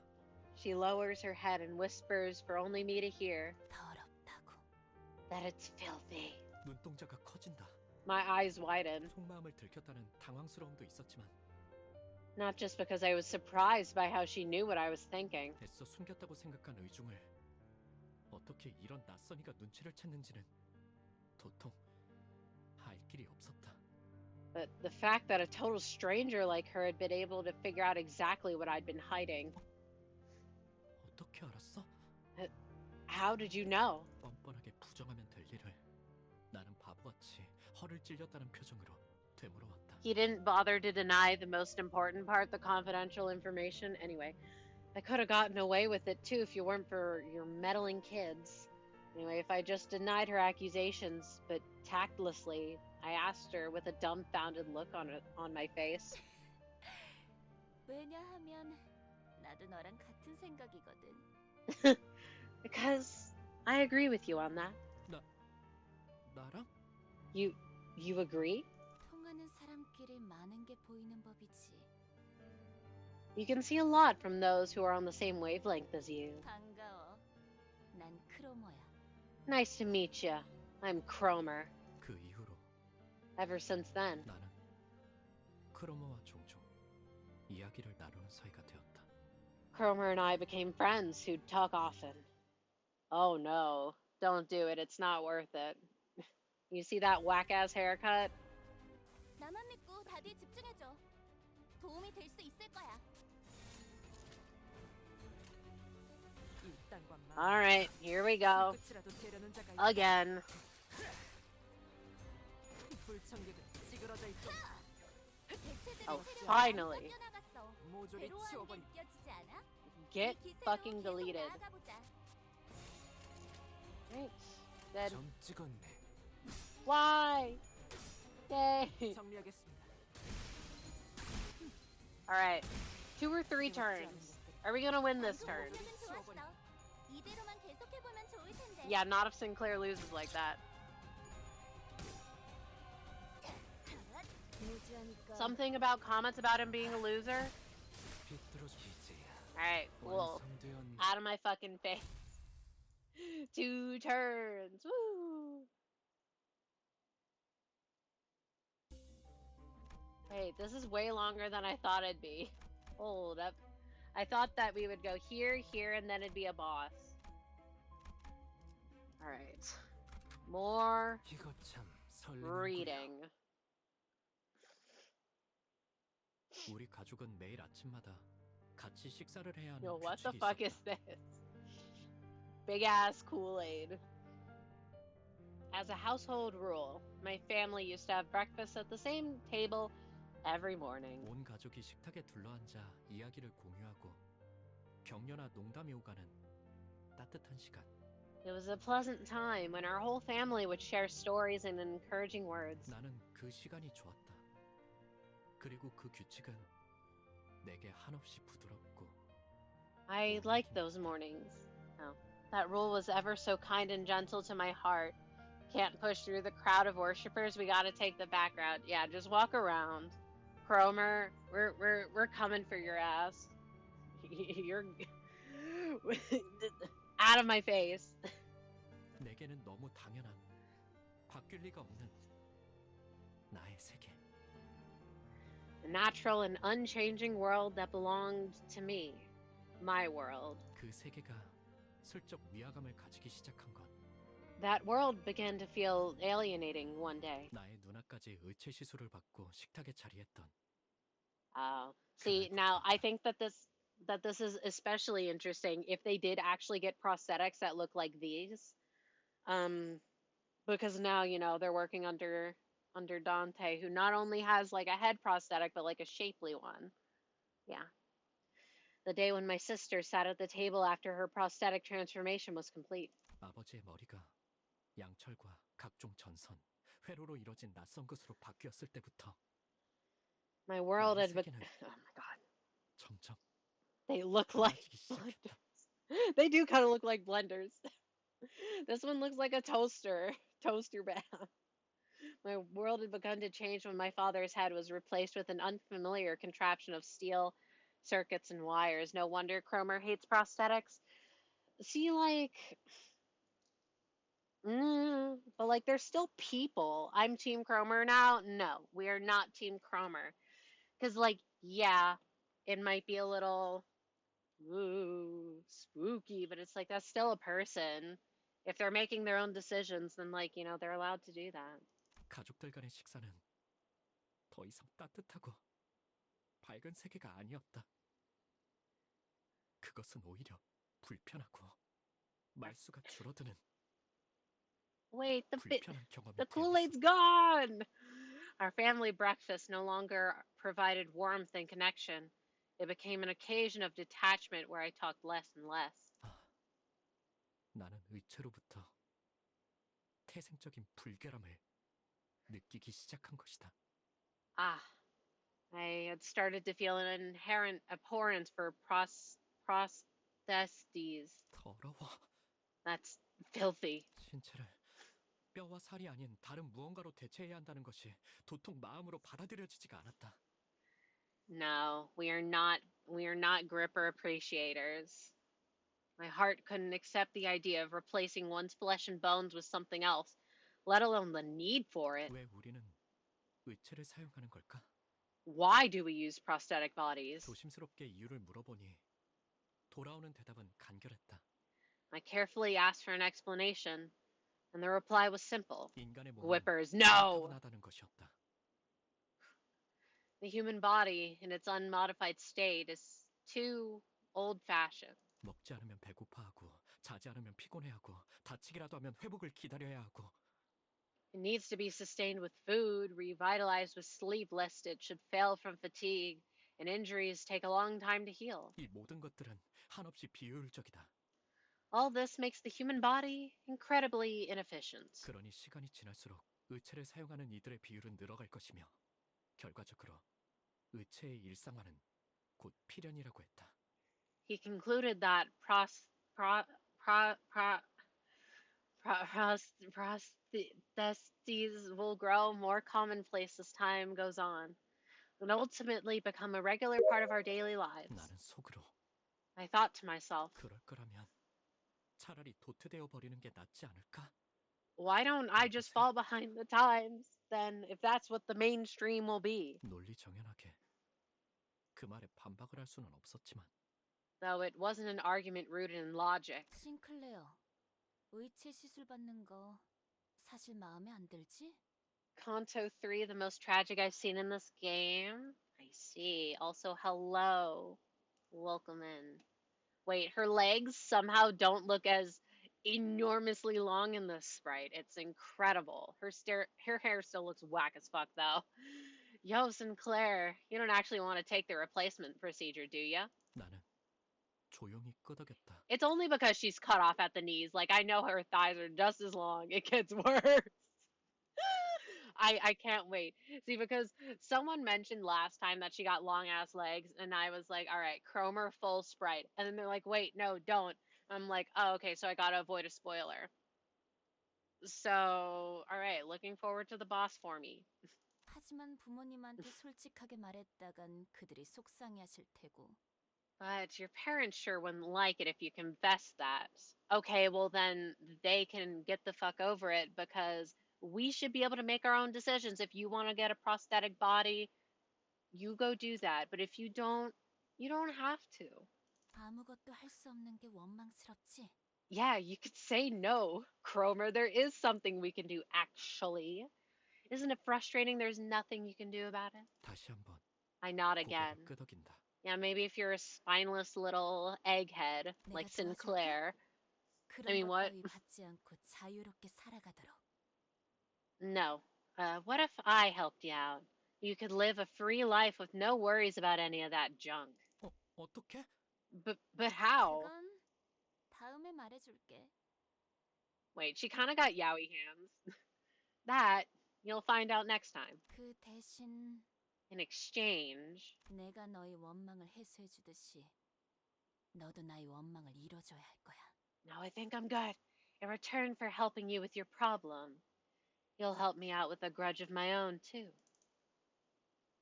she lowers her head and whispers for only me to hear 더럽다고. that it's filthy. 눈동자가 커진다. My eyes widen, 속마음을 들켰다는 당황스러움도 있었지만 not just because I was surprised by how she knew what I was thinking. 애써 숨겼다고 생각한 의중을 어떻게 이런 낯선이가 눈치를 챘는지는 도통 알 길이 없었다. But the fact that a total stranger like her had been able to figure out exactly what I'd been hiding. 어떻게 알았어? How did you know? 뻔뻔하게 부정하면 될 일을 나는 바보같이 허를 찔렸다는 표정으로 되물어왔다. He didn't bother to deny the most important part, the confidential information. Anyway, I could have gotten away with it too if you weren't for your meddling kids. Anyway, if I just denied her accusations, but tactlessly, I asked her with a dumbfounded look on my face. 왜냐하면 나도 너랑 같은 생각이거든. Because I agree with you on that. 나랑? You agree? 통하는 사람끼리 많은 게 보이는 법이지. You can see a lot from those who are on the same wavelength as you. 반가워. 난 크로머야. Nice to meet you. I'm Kromer. 그 이후로 Ever since then, 나는 크로머와 종종 이야기를 나누는 사이가 되었다. Kromer and I became friends who'd talk often. Oh no, don't do it. It's not worth it. You see that whack-ass haircut? 나만 믿고 다들 집중해줘. 도움이 될 수 있을 거야. 일당과 마. All right, here we go. 끝이라도 되려는 자가 있다. Again. 불청객은 찌그러져 있죠. 대체들은 Oh, 체력이 finally. 꺾여나갔어. 모조리 괴로워하는 게 치워버린. 느껴지지 않아? Get 이 기세로 fucking 계속 deleted. 나아가보자. Thanks. Dead. 점 찍었네. Why? Yay. 정리하겠습니다. All right. 2 or 3 turns. Are we gonna win this turn? 방금 모습은 좋았어. 이대로만 계속해보면 좋을 텐데. Yeah, not if Sinclair loses like that. 무지하니까. Something about comments about him being a loser? Alright, cool. Out of my fucking face. 2 turns. Woo! Wait, this is way longer than I thought it'd be. Hold up. I thought that we would go here, here, and then it'd be a boss. Alright. More reading. 우리 가족은 매일 아침마다 같이 식사를 해야 하는 Yo, what the 규칙이 fuck is 있었다. this? Big ass Kool-Aid. As a household rule, my family used to have breakfast at the same table every morning. 온 가족이 식탁에 둘러앉아 이야기를 공유하고 격려나 농담이 오가는 따뜻한 시간. It was a pleasant time when our whole family would share stories and encouraging words. 나는 그 시간이 좋았다. 그리고 그 규칙은 내게 한없이 부드럽고 I liked those mornings. Oh, that rule was ever so kind and gentle to my heart. Can't push through the crowd of worshippers. We gotta take the back route. Yeah, just walk around. Kromer, we're coming for your ass. You're out of my face. 내게는 너무 당연한 바뀔 리가 없는 나의 세계. A natural and unchanging world that belonged to me. My world. 그 세계가 슬쩍 위화감을 가지기 시작한 건 That world began to feel alienating one day. 나의 누나까지 의체 시술을 받고 식탁에 자리했던 See, now I think that this is especially interesting if they did actually get prosthetics that look like these. Because now, you know, they're working under Dante, who not only has like a head prosthetic but like a shapely one. Yeah. The day when my sister sat at the table after her prosthetic transformation was complete. 아버지의 머리가 양철과 각종 전선, 회로로 이뤄진 낯선 것으로 바뀌었을 때부터 My world 나의 had 세계는 oh my god. 점점 They look like 달라지기 blenders. 시작했다. They do kind of look like blenders. This one looks like a toaster. Toaster bath. My world had begun to change when my father's head was replaced with an unfamiliar contraption of steel circuits and wires. No wonder Kromer hates prosthetics. See, like, but like, they're still people. I'm Team Kromer now. No, we are not Team Kromer. Because, like, yeah, it might be a little spooky, but it's like that's still a person. If they're making their own decisions, then, like, they're allowed to do that. 가족들 간의 식사는 더 이상 따뜻하고 밝은 세계가 아니었다. 그것은 오히려 불편하고 말수가 줄어드는 Wait, 불편한 the 경험이 Kool-Aid's 되었어. gone! Our family breakfast no longer provided warmth and connection. It became an occasion of detachment where I talked less and less. 나는 의체로부터 태생적인 불결함을 느끼기 시작한 것이다. I had started to feel an inherent abhorrence for prostheses. 더러워. That's filthy. 신체를 뼈와 살이 아닌 다른 무언가로 대체해야 한다는 것이 도통 마음으로 받아들여지지가 않았다. No, we are not gripper appreciators. My heart couldn't accept the idea of replacing one's flesh and bones with something else, let alone the need for it. 왜 우리는 의체를 사용하는 걸까? Why do we use prosthetic bodies? 조심스럽게 이유를 물어보니 돌아오는 대답은 간결했다. I carefully asked for an explanation, and the reply was simple. 인간의 몸은 Whippers, no! 타고나다는 것이었다. The human body, in its unmodified state, is too old-fashioned. 먹지 않으면 배고파하고 자지 않으면 피곤해하고 다치기라도 하면 회복을 기다려야 하고 It needs to be sustained with food, revitalized with sleep, lest it should fail from fatigue, and injuries take a long time to heal. 이 모든 것들은 한없이 비효율적이다. All this makes the human body incredibly inefficient. 그러니 시간이 지날수록 의체를 사용하는 이들의 비율은 늘어갈 것이며 결과적으로 의체의 일상화는 곧 필연이라고 했다. He concluded that prostheses will grow more commonplace as time goes on, and ultimately become a regular part of our daily lives. 나는 속으로 I thought to myself, 그럴 거라면 차라리 도태되어 버리는 게 낫지 않을까? why don't I just fall behind the times, then, if that's what the mainstream will be? 논리 정연하게 그 말에 반박을 할 수는 없었지만 Though it wasn't an argument rooted in logic. 싱클레어, 의체 시술 받는 거 사실 마음에 안 들지? Canto 3, the most tragic I've seen in this game. I see. Also, hello. Welcome in. Wait, her legs somehow don't look as enormously long in this sprite. It's incredible. Her hair still looks whack as fuck, though. Yo, Sinclair, you don't actually want to take the replacement procedure, do ya? 나는 조용히 끄덕였다. It's only because she's cut off at the knees. Like, I know her thighs are just as long. It gets worse. I can't wait. See, because someone mentioned last time that she got long ass legs, and I was like, all right, Kromer full sprite. And then they're like, wait, no, don't. I'm like, oh, okay, so I gotta avoid a spoiler. So, all right, looking forward to the boss for me. 하지만 부모님한테 솔직하게 말했다간 그들이 속상해하실 테고. But your parents sure wouldn't like it if you confess that. Okay, well then they can get the fuck over it because we should be able to make our own decisions. If you want to get a prosthetic body, you go do that. But if you don't have to. 아무것도 할 수 없는 게 원망스럽지? Yeah, you could say no, Kromer. There is something we can do, actually. Isn't it frustrating there's nothing you can do about it? 다시 한번 I nod again. 고개를 끄덕인다. Yeah, maybe if you're a spineless little egghead like Sinclair. I mean, what? 받지 않고 자유롭게 살아가도록. No. What if I helped you out? You could live a free life with no worries about any of that junk. 어떻게? But how? 그건 다음에 말해줄게. Wait, she kind of got yaoi hands. That you'll find out next time. 그 대신 in exchange. 내가 너의 원망을 해소해 주듯이 너도 나의 원망을 이뤄줘야 할 거야. No, I think I'm good. In return for helping you with your problem, you'll help me out with a grudge of my own, too.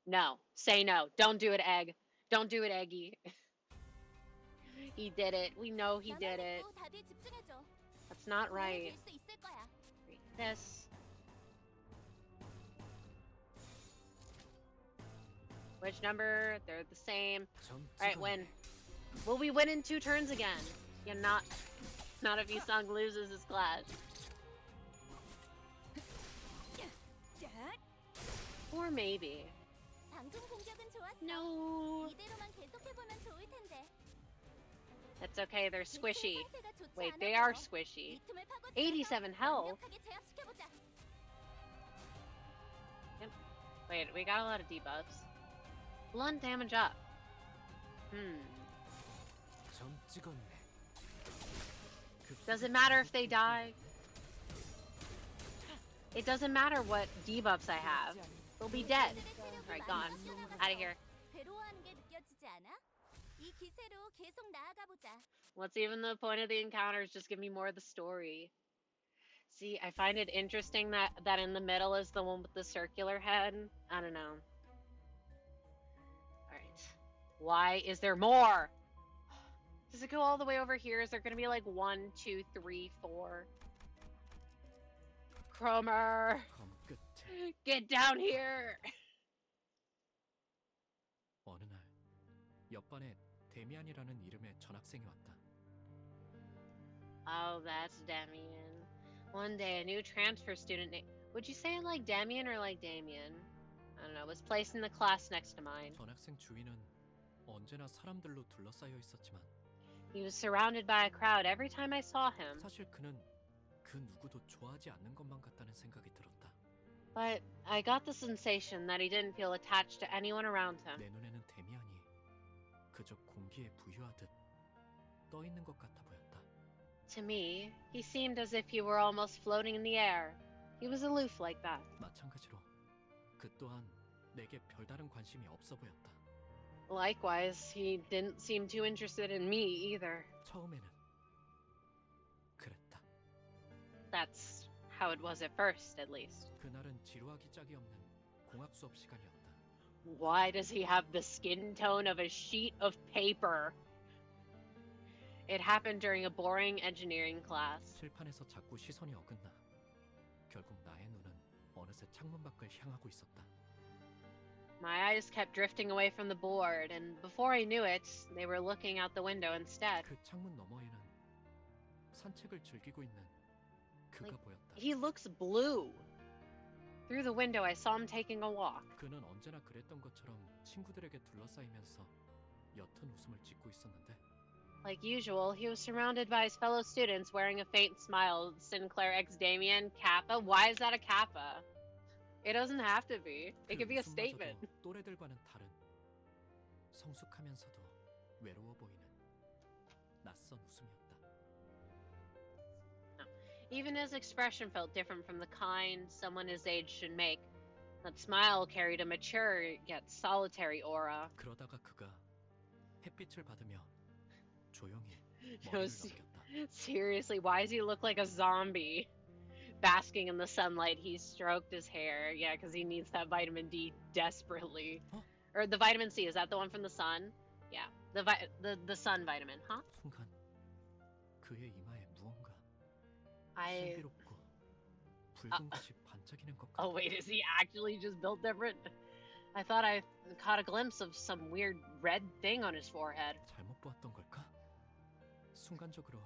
No. Say no. Don't do it, Egg. Don't do it, Eggy. He did it. We know he did it. 다들 집중해줘. That's not right. 수 있을 거야. Read this. Which number? They're the same. Alright, win. Will we win in 2 turns again? Yeah, not if Isang loses his class. Or maybe. 방금 공격은 좋았어. No. 이대로만 계속해보면 좋을 텐데. That's okay, they're squishy. 상태가 좋지 Wait, 않아 they are 보여. squishy. 이 틈을 파고 87 health. 완벽하게 제압시켜보자. Wait, we got a lot of debuffs. Blunt damage up. 점 찍었네. Does it matter if they die? It doesn't matter what debuffs I have. They'll be dead. Alright, gone. Out of here. 괴로워하는 게 느껴지지 않아? 이 기세로 계속 나아가 보자. What's even the point of the encounters? Just give me more of the story. See, I find it interesting that in the middle is the one with the circular head. I don't know. Alright. Why is there more? Does it go all the way over here? Is there gonna be like 1, 2, 3, 4? Kromer! 검 끝에 Get down here! 어느 날 옆반에 데미안이라는 이름의 전학생이 왔다. Oh, that's Damien. One day, a new transfer student named... Would you say it like Damien or like Damien? I don't know. Was placed in the class next to mine. 전학생 주위는 언제나 사람들로 둘러싸여 있었지만 He was surrounded by a crowd every time I saw him. 사실 그는 그 누구도 좋아하지 않는 것만 같다는 생각이 들었다. But I got the sensation that he didn't feel attached to anyone around him. 내 눈에는 데미안이 그저 공기에 부유하듯 떠 있는 것 같아 보였다. To me, he seemed as if he were almost floating in the air. He was aloof like that. 마찬가지로 그 또한 내게 별다른 관심이 없어 보였다. Likewise, he didn't seem too interested in me either. 처음에는 그랬다. That's how it was at first, at least. 그날은 지루하기 짝이 없는 공학 수업 시간이었다. Why does he have the skin tone of a sheet of paper? It happened during a boring engineering class. 칠판에서 자꾸 시선이 어긋나 결국 나의 눈은 어느새 창문 밖을 향하고 있었다. My eyes kept drifting away from the board, and before I knew it, they were looking out the window instead. 그 창문 너머에는 산책을 즐기고 있는 그가 Like, 보였다. he looks blue. Through the window, I saw him taking a walk. 그는 언제나 그랬던 것처럼 친구들에게 둘러싸이면서 옅은 웃음을 짓고 있었는데 Like usual, he was surrounded by his fellow students wearing a faint smile. Sinclair X Damien, Kappa. Why is that a Kappa? It doesn't have to be. It could be a statement. 웃음마저도 또래들과는 다른 성숙하면서도 외로워 보이는 낯선 웃음이었다. Even his expression felt different from the kind someone his age should make. That smile carried a mature yet solitary aura. 그러다가 그가 햇빛을 받으며 조용히 No, 머리를 넘겼다. seriously, why does he look like a zombie? Basking in the sunlight, he stroked his hair. Yeah, because he needs that vitamin D desperately. Huh? Or the vitamin C, is that the one from the sun? Yeah, the sun vitamin, huh? 순간 그의 이마에 무언가 I... 신비롭고 붉은 것이 반짝이는 것 Oh 같아. wait, is he actually just built different? I thought I caught a glimpse of some weird red thing on his forehead. 잘못 보았던 걸까? 순간적으로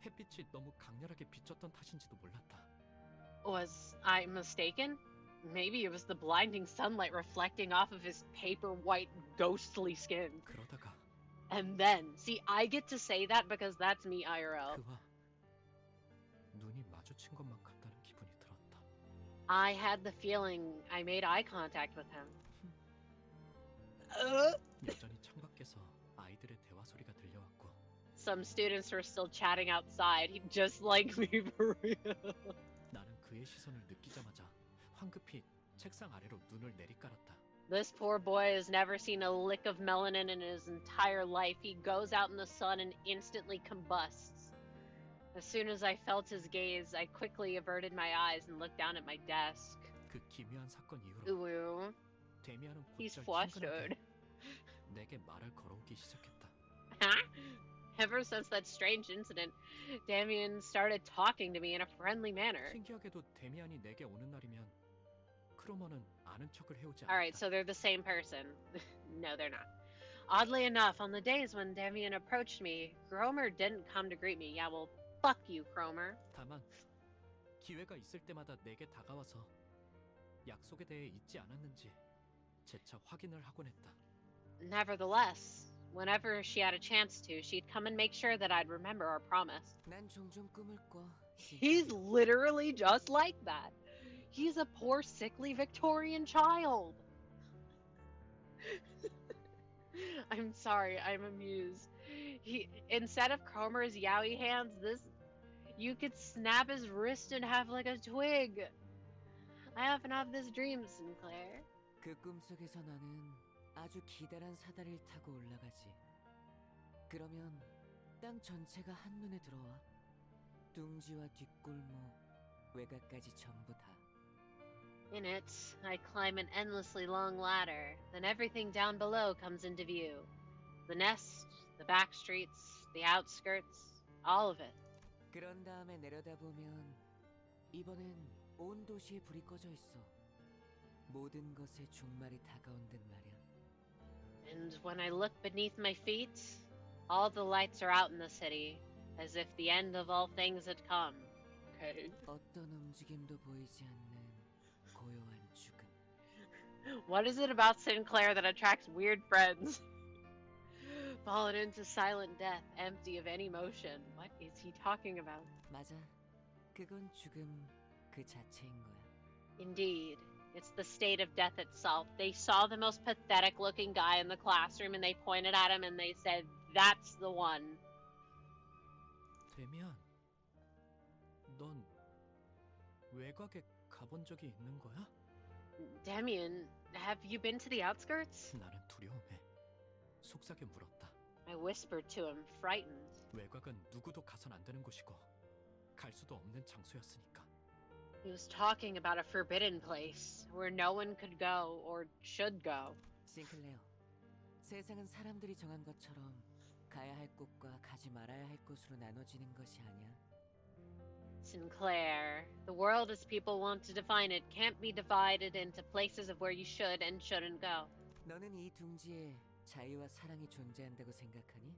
햇빛이 너무 강렬하게 비쳤던 탓인지도 몰랐다. Was I mistaken? Maybe it was the blinding sunlight reflecting off of his paper white ghostly skin. 그러다가 And then, see, I get to say that because that's me IRL. 그와 눈이 마주친 것만 같다는 기분이 들었다. I had the feeling I made eye contact with him. 여전히 창밖에서 아이들의 대화 소리가 들려왔고 Some students were still chatting outside, just like me for real. 나는 그의 시선을 느끼자마자 황급히 책상 아래로 눈을 내리깔았다. This poor boy has never seen a lick of melanin in his entire life. He goes out in the sun and instantly combusts. As soon as I felt his gaze, I quickly averted my eyes and looked down at my desk. 그 기묘한 사건 이후로 Ooh, 데미안은 he's 곧잘 flustered. 친근하게 내게 말을 걸어오기 시작했다. Ever since that strange incident, Damien started talking to me in a friendly manner. 신기하게도 데미안이 내게 오는 날이면 크로머는 아는 척을 해오지 Alright, 않았다. so they're the same person. No, they're not. Oddly enough, on the days when Damien approached me, Kromer didn't come to greet me. Yeah, well, fuck you, Kromer. 다만 기회가 있을 때마다 내게 다가와서 약속에 대해 잊지 않았는지 재차 확인을 하곤 했다. Nevertheless, whenever she had a chance to, she'd come and make sure that I'd remember our promise. 난 종종 꿈을 꿔. He's literally just like that. He's a poor, sickly Victorian child. I'm sorry, I'm amused. Instead of Cromer's yaoi hands, you could snap his wrist in half like a twig. I often have this dream, Sinclair. 그 꿈속에서 너는 아주 기다란 사다리를 타고 올라가지. 그러면 땅 전체가 한눈에 들어와. 둥지와 뒷골목, 외곽까지 전부 다. In it, I climb an endlessly long ladder, then everything down below comes into view. The nest, the back streets, the outskirts, all of it. 그런 다음에 내려다보면 이번엔 온 도시에 불이 꺼져 있어. 모든 것의 종말이 다가온 듯 말이야. And when I look beneath my feet, all the lights are out in the city, as if the end of all things had come. Okay. 어떤 움직임도 보이지 않는 고요한 죽음. What is it about Sinclair that attracts weird friends? Fallen into silent death, empty of any motion. What is he talking about? 맞아. 그건 죽음 그 자체인 거야. Indeed. It's the state of death itself. They saw the most pathetic looking guy in the classroom and they pointed at him and they said, "That's the one." 데미안, 넌 외곽에 가본 적이 있는 거야? Damien, have you been to the outskirts? 나는 두려움에 속삭여 물었다. I whispered to him, frightened. 외곽은 누구도 가선 안 되는 곳이고 갈 수도 없는 장소였으니까. He was talking about a forbidden place where no one could go or should go. 싱클레어, 세상은 사람들이 정한 것처럼 가야 할 곳과 가지 말아야 할 곳으로 나눠지는 것이 아니야. Sinclair, the world as people want to define it can't be divided into places of where you should and shouldn't go. 너는 이 둥지에 자유와 사랑이 존재한다고 생각하니?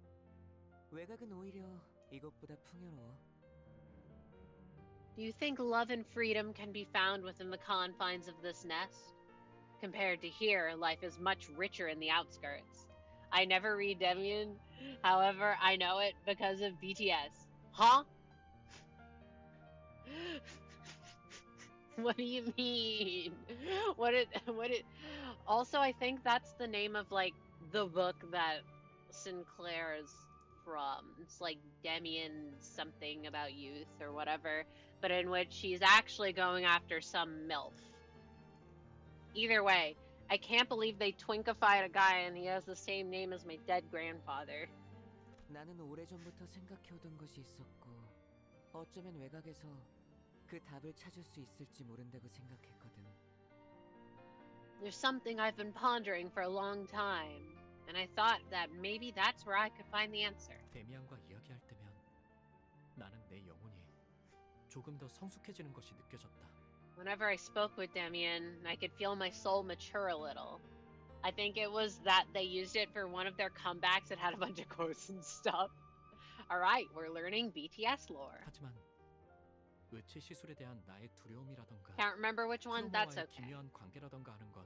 외곽은 오히려 이것보다 풍요로워. Do you think love and freedom can be found within the confines of this nest? Compared to here, life is much richer in the outskirts. I never read Damien, however, I know it because of BTS. Huh? What do you mean? Also, I think that's the name of, like, the book that Sinclair is from. It's like Damien something about youth or whatever, but in which she's actually going after some MILF. Either way, I can't believe they twinkified a guy and he has the same name as my dead grandfather. 나는 오래전부터 생각해오던 것이 있었고 어쩌면 외곽에서 그 답을 찾을 수 있을지 모른다고 생각했거든. There's something I've been pondering for a long time, and I thought that maybe that's where I could find the answer. 데미안과 이야기할 때면 나는 내 영혼이 조금 더 성숙해지는 것이 느껴졌다. Whenever I spoke with Damien, I could feel my soul mature a little. I think it was that they used it for one of their comebacks that had a bunch of quotes and stuff. Alright, we're learning BTS lore. 하지만 의체 시술에 대한 나의 두려움이라던가 Can't remember which one, that's 크로머와의 okay. 기묘한 관계라던가 하는 건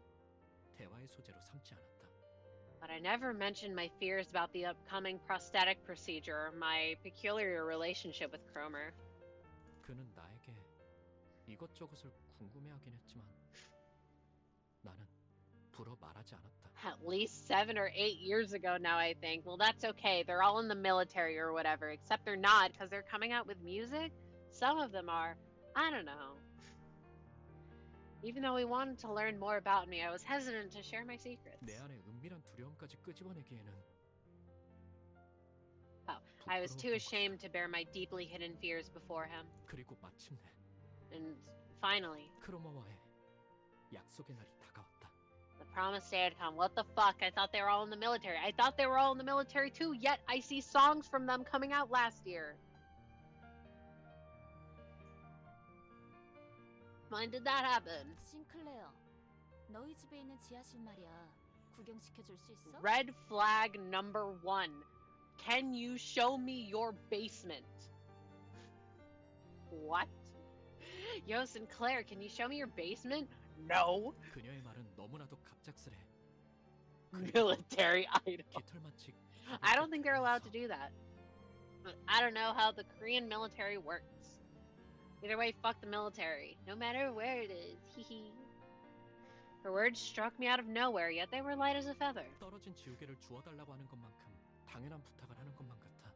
대화의 소재로 삼지 않았다. But I never mentioned my fears about the upcoming prosthetic procedure or my peculiar relationship with Kromer. 그는 나에게 이것저것을 궁금해하긴 했지만 나는 불어 말하지 않았다. At least 7 or 8 years ago now, I think. Well, that's okay. They're all in the military or whatever, except they're not because they're coming out with music. Some of them are. I don't know. Even though he wanted to learn more about me, I was hesitant to share my secrets. 내 안에 은밀한 두려움까지 끄집어내기에는 Oh, I was too ashamed to bear my deeply hidden fears before him. 그리고 마침내 And finally, 크로머와의 약속의 날이 다가왔다. the promised day had come. What the fuck? I thought they were all in the military. I thought they were all in the military too, yet I see songs from them coming out last year. When did that happen? 싱클레어, 너희 집에 있는 지하실 말이야. 구경시켜줄 수 있어? Red flag number 1. Can you show me your basement? What? Yo, Sinclair, can you show me your basement? No. 그녀의 말은 너무나도 갑작스레. Military item. 깃털마치 I don't think they're allowed to do that. But I don't know how the Korean military works. Either way, fuck the military. No matter where it is. Hee. Her words struck me out of nowhere, yet they were light as a feather. 떨어진 지우개를 주워달라고 하는 것만큼 당연한 부탁을 하는 것만 같아.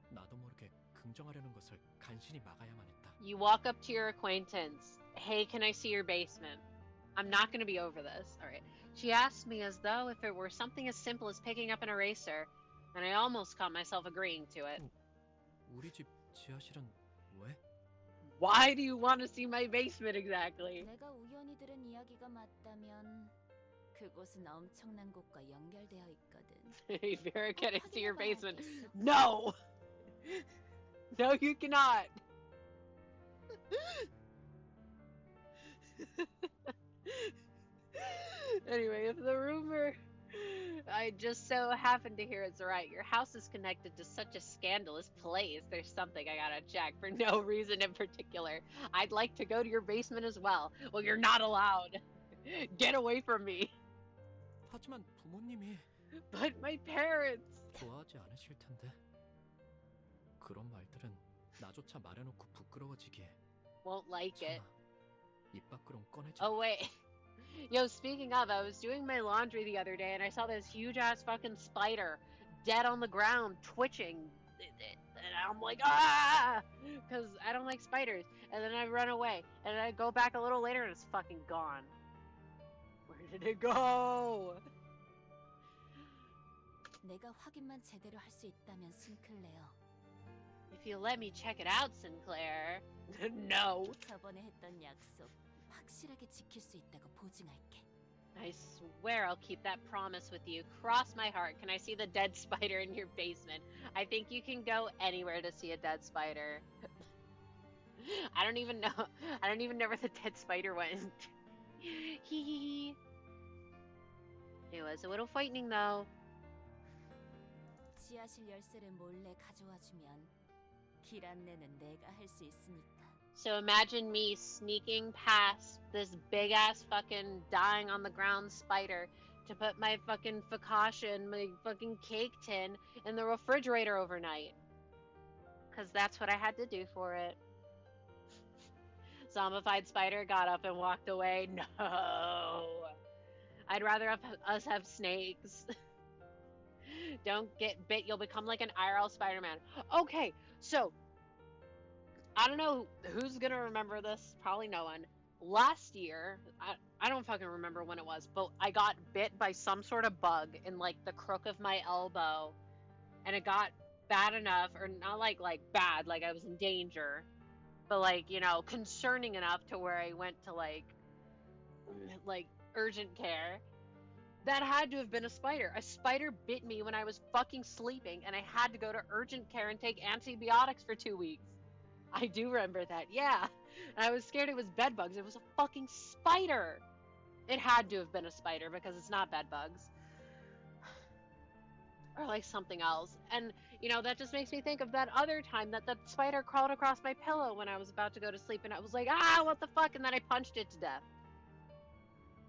나도 모르게 긍정하려는 것을 간신히 막아야만 했다. You walk up to your acquaintance. Hey, can I see your basement? I'm not going to be over this. All right. She asked me as though if it were something as simple as picking up an eraser, and I almost caught myself agreeing to it. 우리 집 지하실은 왜? Why do you want to see my basement exactly? 내가 우연히 들은 이야기가 맞다면 그곳은 엄청난 곳과 연결되어 있거든. Hey, Vera, can I see your basement? No! No, you cannot! Anyway, if the rumor I just so happened to hear it's right, your house is connected to such a scandalous place. There's something I gotta check for no reason in particular. I'd like to go to your basement as well. Well, you're not allowed. Get away from me. 하지만 부모님이 But my parents. 좋아하지 않으실 텐데. 그런 말들은 나조차 말해놓고 부끄러워지기에. Won't like it. 입 밖으론 꺼내지. Oh wait. Yo, speaking of, I was doing my laundry the other day and I saw this huge ass fucking spider dead on the ground, twitching. And I'm like, ah! Because I don't like spiders. And then I run away. And I go back a little later and it's fucking gone. Where did it go? 내가 확인만 제대로 할 수 있다면 싱클레어. If you let me check it out, Sinclair. No. 저번에 했던 약속 확실하게 지킬 수 있다고 보증할게. I swear I'll keep that promise with you. Cross my heart. Can I see the dead spider in your basement? I think you can go anywhere to see a dead spider. I don't even know where the dead spider went. Hee. It was a little frightening though. 지하실 열쇠를 몰래 가져와 주면 길 안내는 내가 할 수 있으니까. So imagine me sneaking past this big ass fucking dying on the ground spider to put my fucking focaccia and my fucking cake tin in the refrigerator overnight. Because that's what I had to do for it. Zombified spider got up and walked away. No. I'd rather us have snakes. Don't get bit, you'll become like an IRL Spider-Man. Okay, so I don't know who's gonna remember this. Probably no one. Last year, I don't fucking remember when it was, but I got bit by some sort of bug in like the crook of my elbow, and it got bad enough, or not like bad, like I was in danger, but like, you know, concerning enough to where I went to like urgent care. That had to have been a spider. A spider bit me when I was fucking sleeping, and I had to go to urgent care and take antibiotics for 2 weeks. I do remember that, yeah. And I was scared it was bed bugs. It was a fucking spider. It had to have been a spider because it's not bed bugs. Or like something else. And, you know, that just makes me think of that other time that that spider crawled across my pillow when I was about to go to sleep, and I was like, ah, what the fuck? And then I punched it to death.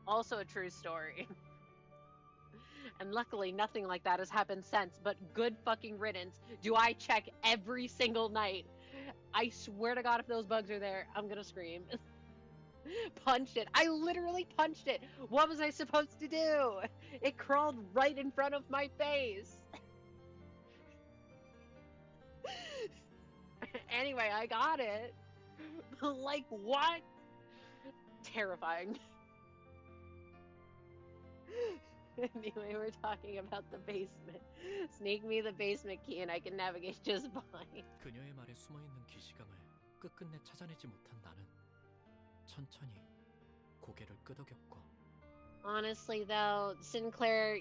Also a true story. And luckily, nothing like that has happened since, but good fucking riddance. Do I check every single night? I swear to God, if those bugs are there, I'm gonna scream. Punched it. I literally punched it. What was I supposed to do? It crawled right in front of my face. Anyway, I got it. Like, what? terrifying. Anyway, we're talking about the basement. Sneak me the basement key and I can navigate just fine. 그녀의 말에 숨어있는 기시감을 끝끝내 찾아내지 못한 나는 천천히 고개를 끄덕였고. Honestly, though, Sinclair,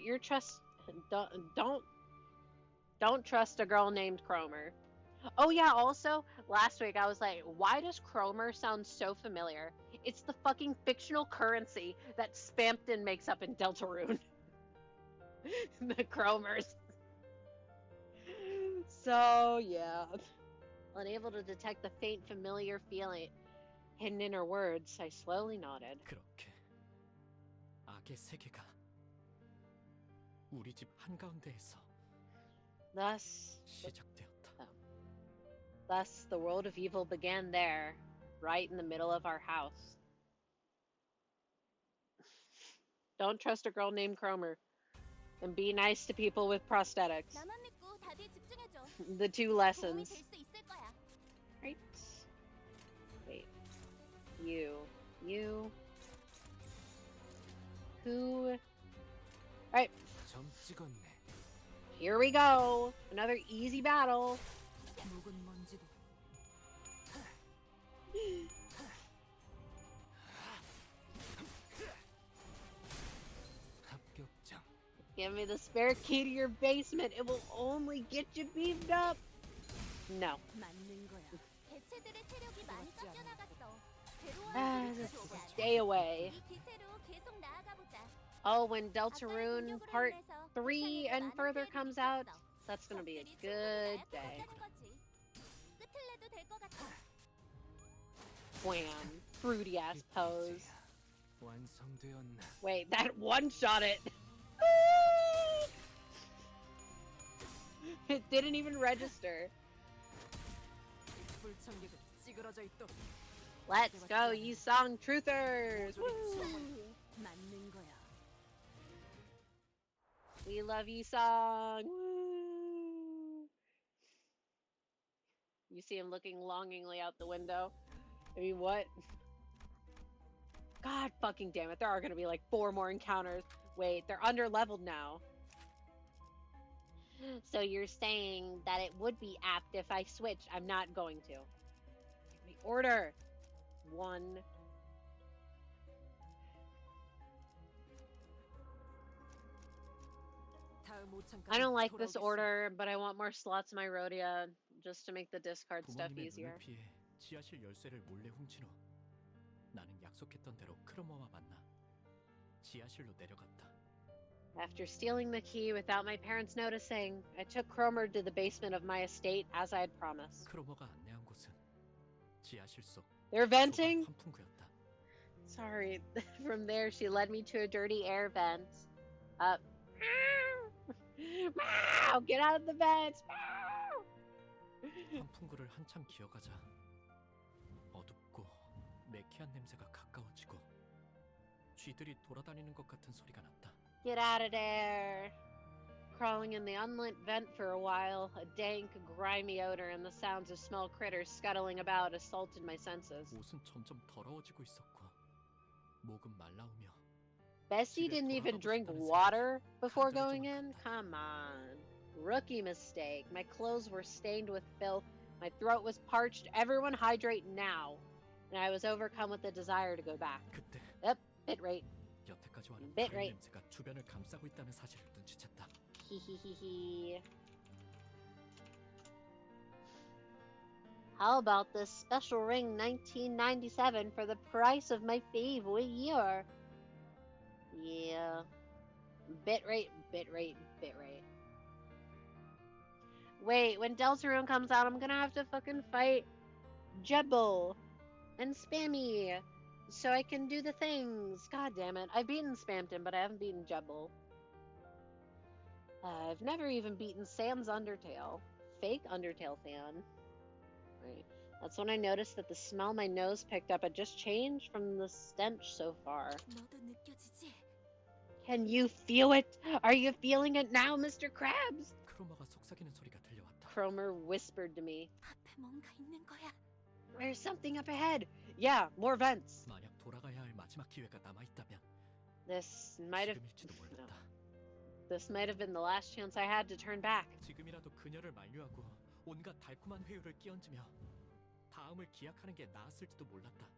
don't trust a girl named Kromer. Oh yeah, also, last week I was like, why does Kromer sound so familiar? It's the fucking fictional currency that Spampton makes up in Deltarune. The Kromers. So, yeah. Unable to detect the faint familiar feeling hidden in her words, I slowly nodded. 그렇게 악의 세계가 우리 집 한가운데에서 시작되었다. Thus, the world of evil began there, right in the middle of our house. Don't trust a girl named Kromer. And be nice to people with prosthetics. 나만 믿고 다들 집중해줘. The two 도움이 lessons. 될 수 있을 거야. Right. Wait. You. Who? Alright. 점 찍었네. Here we go. Another easy battle. 묵은 먼지도 합격장. Give me the spare key to your basement. It will only get you beefed up. No. 맞는 거야. 개체들의 체력이 많이 깎여나갔어. Just stay away. 이 기세로 계속 나아가 보자. Oh, when Deltarune Part 3 and further comes out, that's gonna be a good day. 끝을 내도 될 것 같아. Wham. Fruity ass pose. 완성되었나? Wait, that one shot it. It didn't even register. 불청객은 찌그러져 있도록 Let's go, Yisong truthers! Woo! 맞는 거야. We love Yisong! Woo! You see him looking longingly out the window. I mean, what? God fucking damn it, there are gonna be like 4 more encounters. Wait, they're under-leveled now. So you're saying that it would be apt if I switch. I'm not going to. Give me order. 1. I don't like this order, but I want more slots in my Rhodia just to make the discard stuff 부모님의 easier. 눈을 피해 지하실 열쇠를 몰래 훔친 후 나는 약속했던 대로 크로머와 만나 지하실로 내려갔다. After stealing the key without my parents noticing, I took Kromer to the basement of my estate as I had promised. 크로머가 안내한 곳은 지하실 속 They're venting? 환풍구였다. Sorry. From there, she led me to a dirty air vent. Up. Meow! Get out of the vents! 환풍구를 한참 기어가자 어둡고 매캐한 냄새가 가까워지고 쥐들이 돌아다니는 것 같은 소리가 났다. Get out of there! Crawling in the unlit vent for a while, a dank, grimy odor and the sounds of small critters scuttling about assaulted my senses. 옷은 점점 더러워지고 있었고 목은 말라오며 Bessie didn't even drink water before going in? Come on. Rookie mistake. My clothes were stained with filth. My throat was parched. Everyone hydrate now. And I was overcome with the desire to go back. 그때 Yep, bitrate. 여태까지와는 Bit 다른 rate. 냄새가 주변을 감싸고 있다는 사실을 눈치챘다. Hehehehe. How about this special ring 1997 for the price of my favorite year? Yeah. Bitrate. Wait, when Deltarune comes out, I'm gonna have to fucking fight Jebel and Spammy so I can do the things. God damn it. I've beaten Spampton, but I haven't beaten Jebel. I've never even beaten Sam's Undertale. Fake Undertale fan. Right. That's when I noticed that the smell my nose picked up had just changed from the stench so far. 너도 느껴지지? Can you feel it? Are you feeling it now, Mr. Krabs? 크로머가 속삭이는 소리가 들려왔다. Kromer whispered to me. 앞에 뭔가 있는 거야. There's something up ahead. Yeah, more vents. 만약 돌아가야 할 마지막 기회가 남아 있다면 This might have 지금일지도 몰랐다. this might have been the last chance I had to turn back. 지금이라도 그녀를 만류하고 온갖 달콤한 회유를 끼얹으며 다음을 기약하는 게 나았을지도 몰랐다.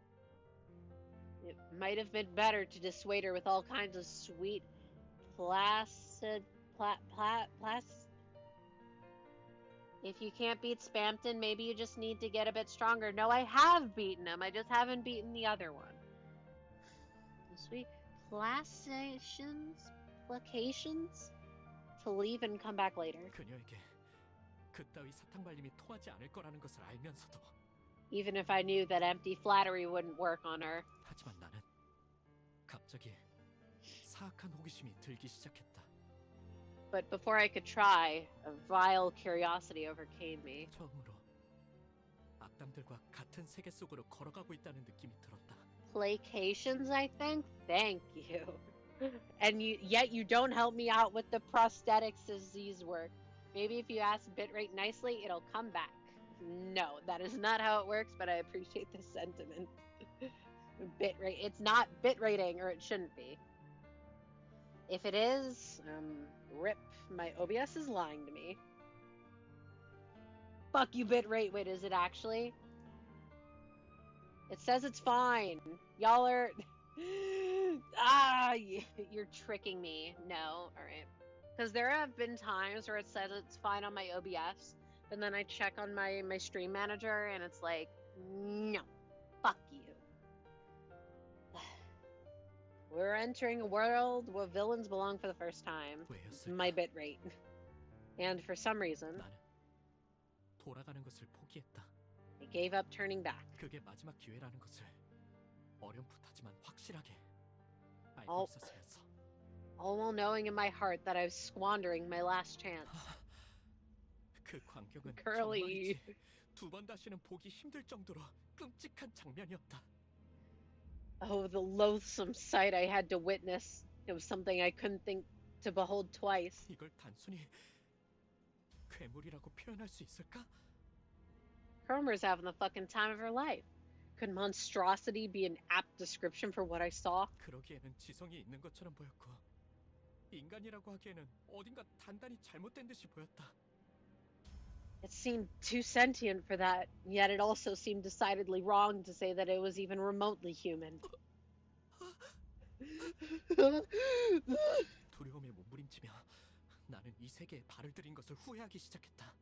It might have been better to dissuade her with all kinds of sweet, placid, If you can't beat Spampton, maybe you just need to get a bit stronger. No, I have beaten him. I just haven't beaten the other one. Sweet placations to leave and come back later. 그녀에게 그따위 사탕 발림이 통하지 않을 거라는 것을 알면서도 Even if I knew that empty flattery wouldn't work on her. 하지만 나는 갑자기 사악한 호기심이 들기 시작했다. But before I could try, a vile curiosity overcame me. 처음으로 악당들과 같은 세계 속으로 걸어가고 있다는 느낌이 들었다. Placations, I think? Thank you. And yet you don't help me out with the prosthetics disease work. Maybe if you ask bitrate nicely, it'll come back. No, that is not how it works, but I appreciate the sentiment. Bitrate. It's not bitrating, or it shouldn't be. If it is, rip. My OBS is lying to me. Fuck you, bitrate. Wait, is it actually? It says it's fine. Y'all are... you're tricking me. No, alright. Because there have been times where it says it's fine on my OBS, and then I check on my stream manager, and it's like, no, fuck you. We're entering a world where villains belong for the first time. My bitrate. And for some reason, 나는 돌아가는 것을 포기했다. I gave up turning back. 그게 마지막 기회라는 것을 어렴풋하지만 확실하게 알고 있었으면서. All while knowing in my heart that I was squandering my last chance. 그 광경은 Girlie. 정말이지 두 번 다시는 보기 힘들 정도로 끔찍한 장면이었다. Oh, the loathsome sight I had to witness. It was something I couldn't think to behold twice. 이걸 단순히 괴물이라고 표현할 수 있을까? Kromer's having the fucking time of her life. Could monstrosity be an apt description for what I saw? 그러기에는 지성이 있는 것처럼 보였고 인간이라고 하기에는 어딘가 단단히 잘못된 듯이 보였다. It seemed too sentient for that, yet it also seemed decidedly wrong to say that it was even remotely human. 두려움에 몸부림치며 나는 이 세계에 발을 들인 것을 후회하기 시작했다.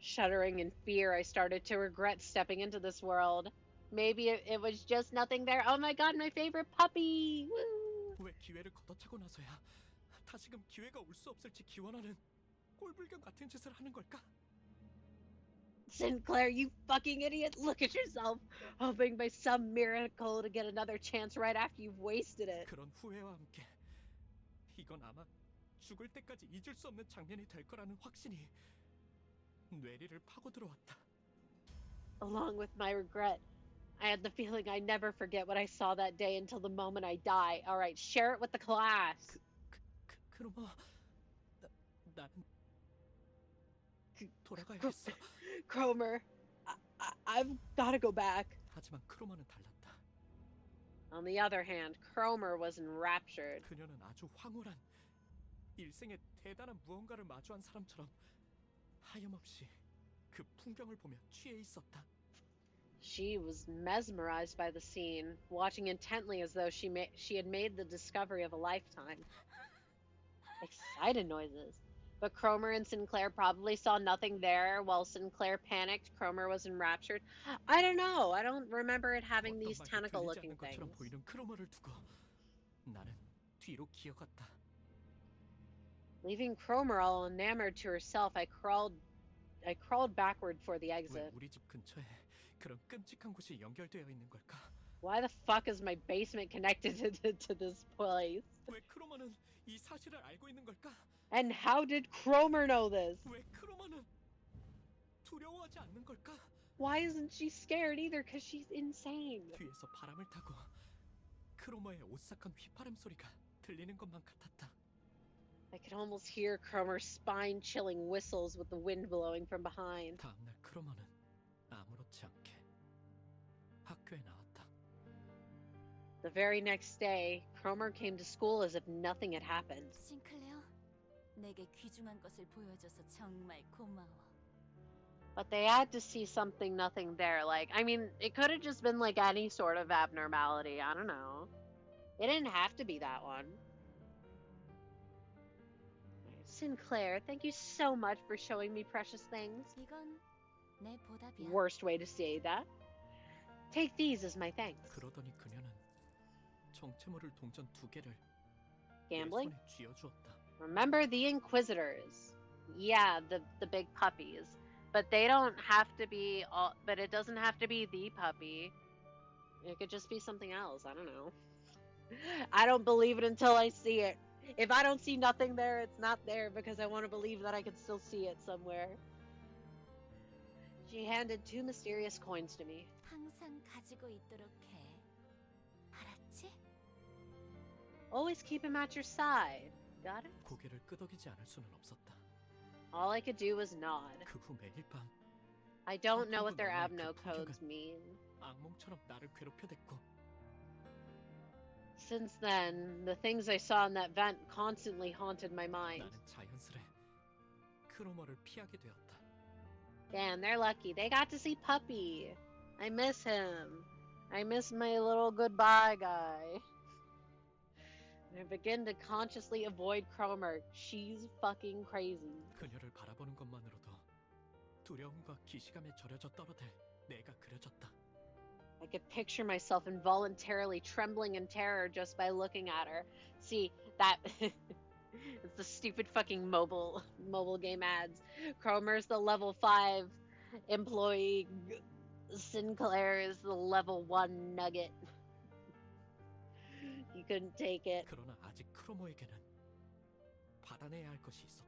Shuddering in fear, I started to regret stepping into this world. Maybe it was just nothing there. Oh my god, my favorite puppy! Woo! 왜 기회를 걷어차고 나서야 다시금 기회가 올 수 없을지 기원하는 꼴불견 같은 짓을 하는 걸까? Sinclair, you fucking idiot! Look at yourself, hoping by some miracle to get another chance right after you've wasted it. 그런 후회와 함께 이건 아마 죽을 때까지 잊을 수 없는 장면이 될 거라는 확신이 뇌리를 파고 들어왔다. Along with my regret, I had the feeling I never forget what I saw that day until the moment I die. All right, share it with the class. 그러면 나는 돌아가야겠어. Kromer, I've got to go back. 하지만 크로머는 달랐다. On the other hand, Kromer was enraptured. 그녀는 아주 황홀한 일생에 대단한 무언가를 마주한 사람처럼 하염없이 그 풍경을 보며 취해 있었다. She was mesmerized by the scene, watching intently as though she had made the discovery of a lifetime. Excited noises. But Kromer and Sinclair probably saw nothing there. While Sinclair panicked, Kromer was enraptured. I don't know. I don't remember it having these tentacle-looking things. 보이는 크로머를 두고 나는 뒤로 기어갔다. Leaving Kromer all enamored to herself, I crawled backward for the exit. 왜 우리 집 근처에 그런 끔찍한 곳이 연결되어 있는 걸까? Why the fuck is my basement connected to this place? 왜 크로머는 이 사실을 알고 있는 걸까? And how did Kromer know this? 왜 크로머는 두려워하지 않는 걸까? Why isn't she scared either? Because she's insane. 뒤에서 바람을 타고 크로머의 오싹한 휘파람 소리가 들리는 것만 같았다. I could almost hear Kromer's spine-chilling whistles with the wind blowing from behind. 다음날 크로머는 아무렇지 않게 학교에 나왔다. The very next day, Kromer came to school as if nothing had happened. 싱클레어, 내게 귀중한 것을 보여줘서 정말 고마워. But they had to see something, nothing there. Like, I mean, it could have just been like any sort of abnormality. I don't know. It didn't have to be that one. Sinclair, thank you so much for showing me precious things. 이건 내 보답이야. Worst way to say that. Take these as my thanks. 그러더니 그녀는 정체모를 동전 2개를 Gambling? 내 손에 쥐어주었다. Remember the Inquisitors. Yeah, the big puppies. But they don't have to be all, but it doesn't have to be the puppy. It could just be something else. I don't know. I don't believe it until I see it. If I don't see nothing there, it's not there because I want to believe that I can still see it somewhere. She handed 2 mysterious coins to me. 항상 가지고 있도록 해. 알았지? Always keep him at your side. Got it? 고개를 끄덕이지 않을 수는 없었다. All I could do was nod. 그 후 매일 밤 I don't know what their abno codes mean. 악몽처럼 나를 괴롭혀댔고 Since then, the things I saw in that vent constantly haunted my mind. 나는 자연스레 크로머를 피하게 되었다. Damn, they're lucky. They got to see Puppy. I miss him. I miss my little goodbye guy. I begin to consciously avoid Kromer. She's fucking crazy. 그녀를 바라보는 것만으로도 두려움과 기시감에 절여져 떨어들 내가 그려졌다. I could picture myself involuntarily trembling in terror just by looking at her. See, that... it's the stupid fucking mobile game ads. Kromer's the level 5 employee. Sinclair is the level 1 nugget. You couldn't take it. 그러나 아직 크로머에게는 받아내야 할 것이 있었다.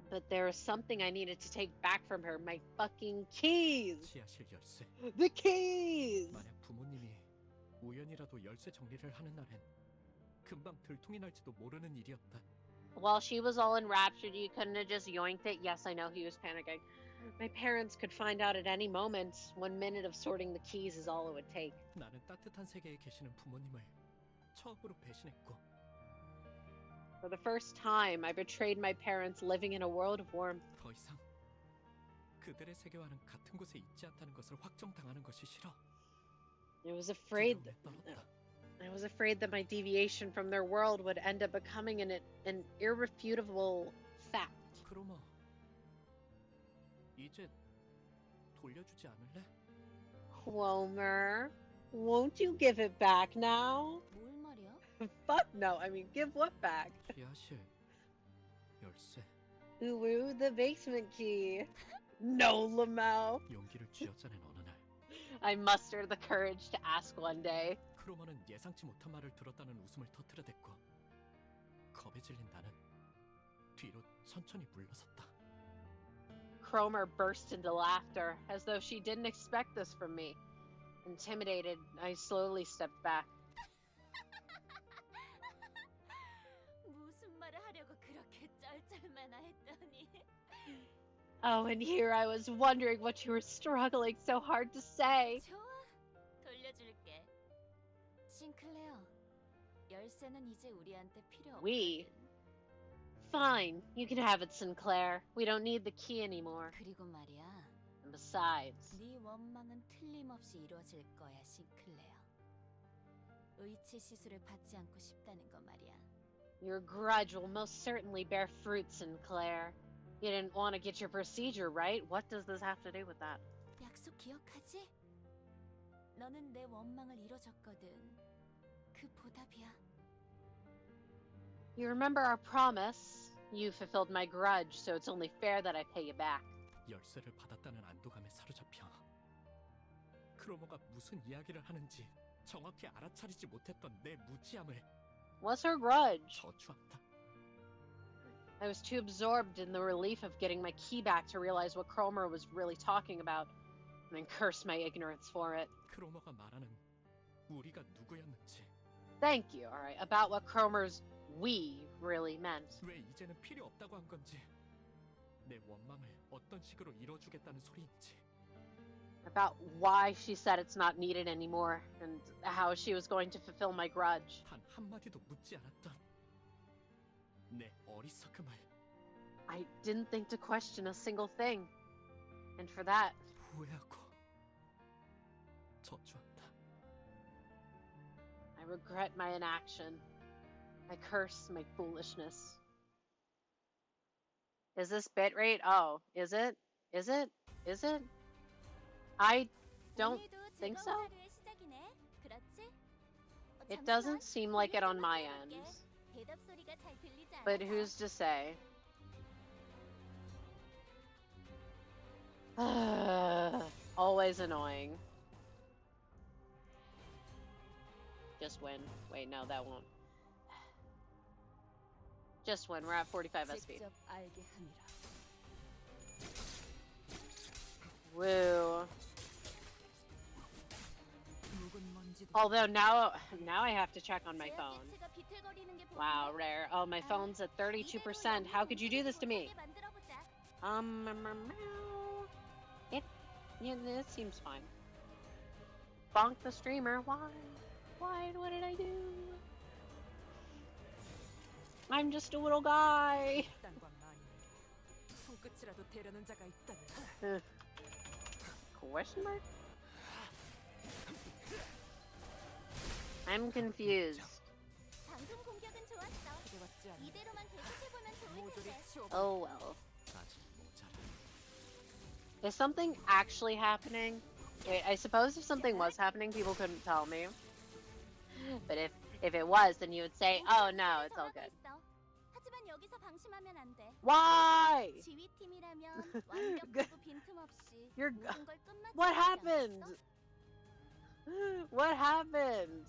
But there was something I needed to take back from her. My fucking keys! 지하실 열쇠. The keys! 만약 부모님이 우연이라도 열쇠 정리를 하는 날엔 금방 들통이 날지도 모르는 일이었다. While she was all enraptured, you couldn't have just yoinked it? Yes, I know, he was panicking. My parents could find out at any moment. 1 minute of sorting the keys is all it would take. 나는 따뜻한 세계에 계시는 부모님을 처음으로 배신했고 For the first time, I betrayed my parents living in a world of warmth. 더 이상 그들의 세계와는 같은 곳에 있지 않다는 것을 확정당하는 것이 싫어. I was afraid that my deviation from their world would end up becoming an irrefutable fact. 크로머, 이제 돌려주지 않을래? Kromer, won't you give it back now? 뭘 말이야? Fuck no, I mean, give what back? 지하실 열쇠. Ooh, the basement key. No, Lamau. 용기를 쥐어짜낸 어느 날 I mustered the courage to ask one day. 크로머는 예상치 못한 말을 들었다는 웃음을 터뜨려댔고 겁에 질린 나는 뒤로 천천히 물러섰다. Kromer burst into laughter, as though she didn't expect this from me. Intimidated, I slowly stepped back. 무슨 말을 하려고 그렇게 쩔쩔매나 했더니. Oh, and here I was wondering what you were struggling so hard to say. 좋아, 돌려줄게. 싱클레어, 열쇠는 이제 우리한테 필요 없거든. We? Fine, you can have it, Sinclair. We don't need the key anymore. 그리고 말이야. And besides, 네 원망은 틀림없이 이루어질 거야, 싱클레어. 의치 시술을 받지 않고 싶다는 거 말이야. your grudge will most certainly bear fruit, Sinclair. You didn't want to get your procedure right. What does this have to do with that? 약속 기억하지? 너는 내 원망을 이뤄줬거든. 그 보답이야. You remember our promise? You fulfilled my grudge, so it's only fair that I pay you back. 열쇠를 받았다는 안도감에 사로잡혀 크로머가 무슨 이야기를 하는지 정확히 알아차리지 못했던 내 무지함을 What's her grudge? 저주한다. I was too absorbed in the relief of getting my key back to realize what Kromer was really talking about, and then curse my ignorance for it. 크로머가 말하는 우리가 누구였는지 Thank you, alright, about what Kromer's we really meant. 왜 이제는 필요 없다고 한 건지 내 원망을 어떤 식으로 이뤄주겠다는 소리인지 about why she said it's not needed anymore and how she was going to fulfill my grudge. 단 한마디도 묻지 않았던 내 어리석음을 I didn't think to question a single thing. And for that, 후회하고 저주한다. I regret my inaction. I curse my foolishness. Is this bitrate? Oh, is it? Is it? Is it? I don't think so. It doesn't seem like it on my end. But who's to say? Always annoying. Just win. Wait, no, that won't. Just win. We're at 45 SP. Woo. Although now I have to check on my phone. Wow, rare. Oh, my phone's at 32%. How could you do this to me? It seems fine. Bonk the streamer. Why? Why? What did I do? I'm just a little guy. Question mark? I'm confused. Oh well. Is something actually happening? Wait, I suppose if something was happening, people couldn't tell me. But if it was, then you would say, oh no, it's all good. Why? You're... What happened? What happened?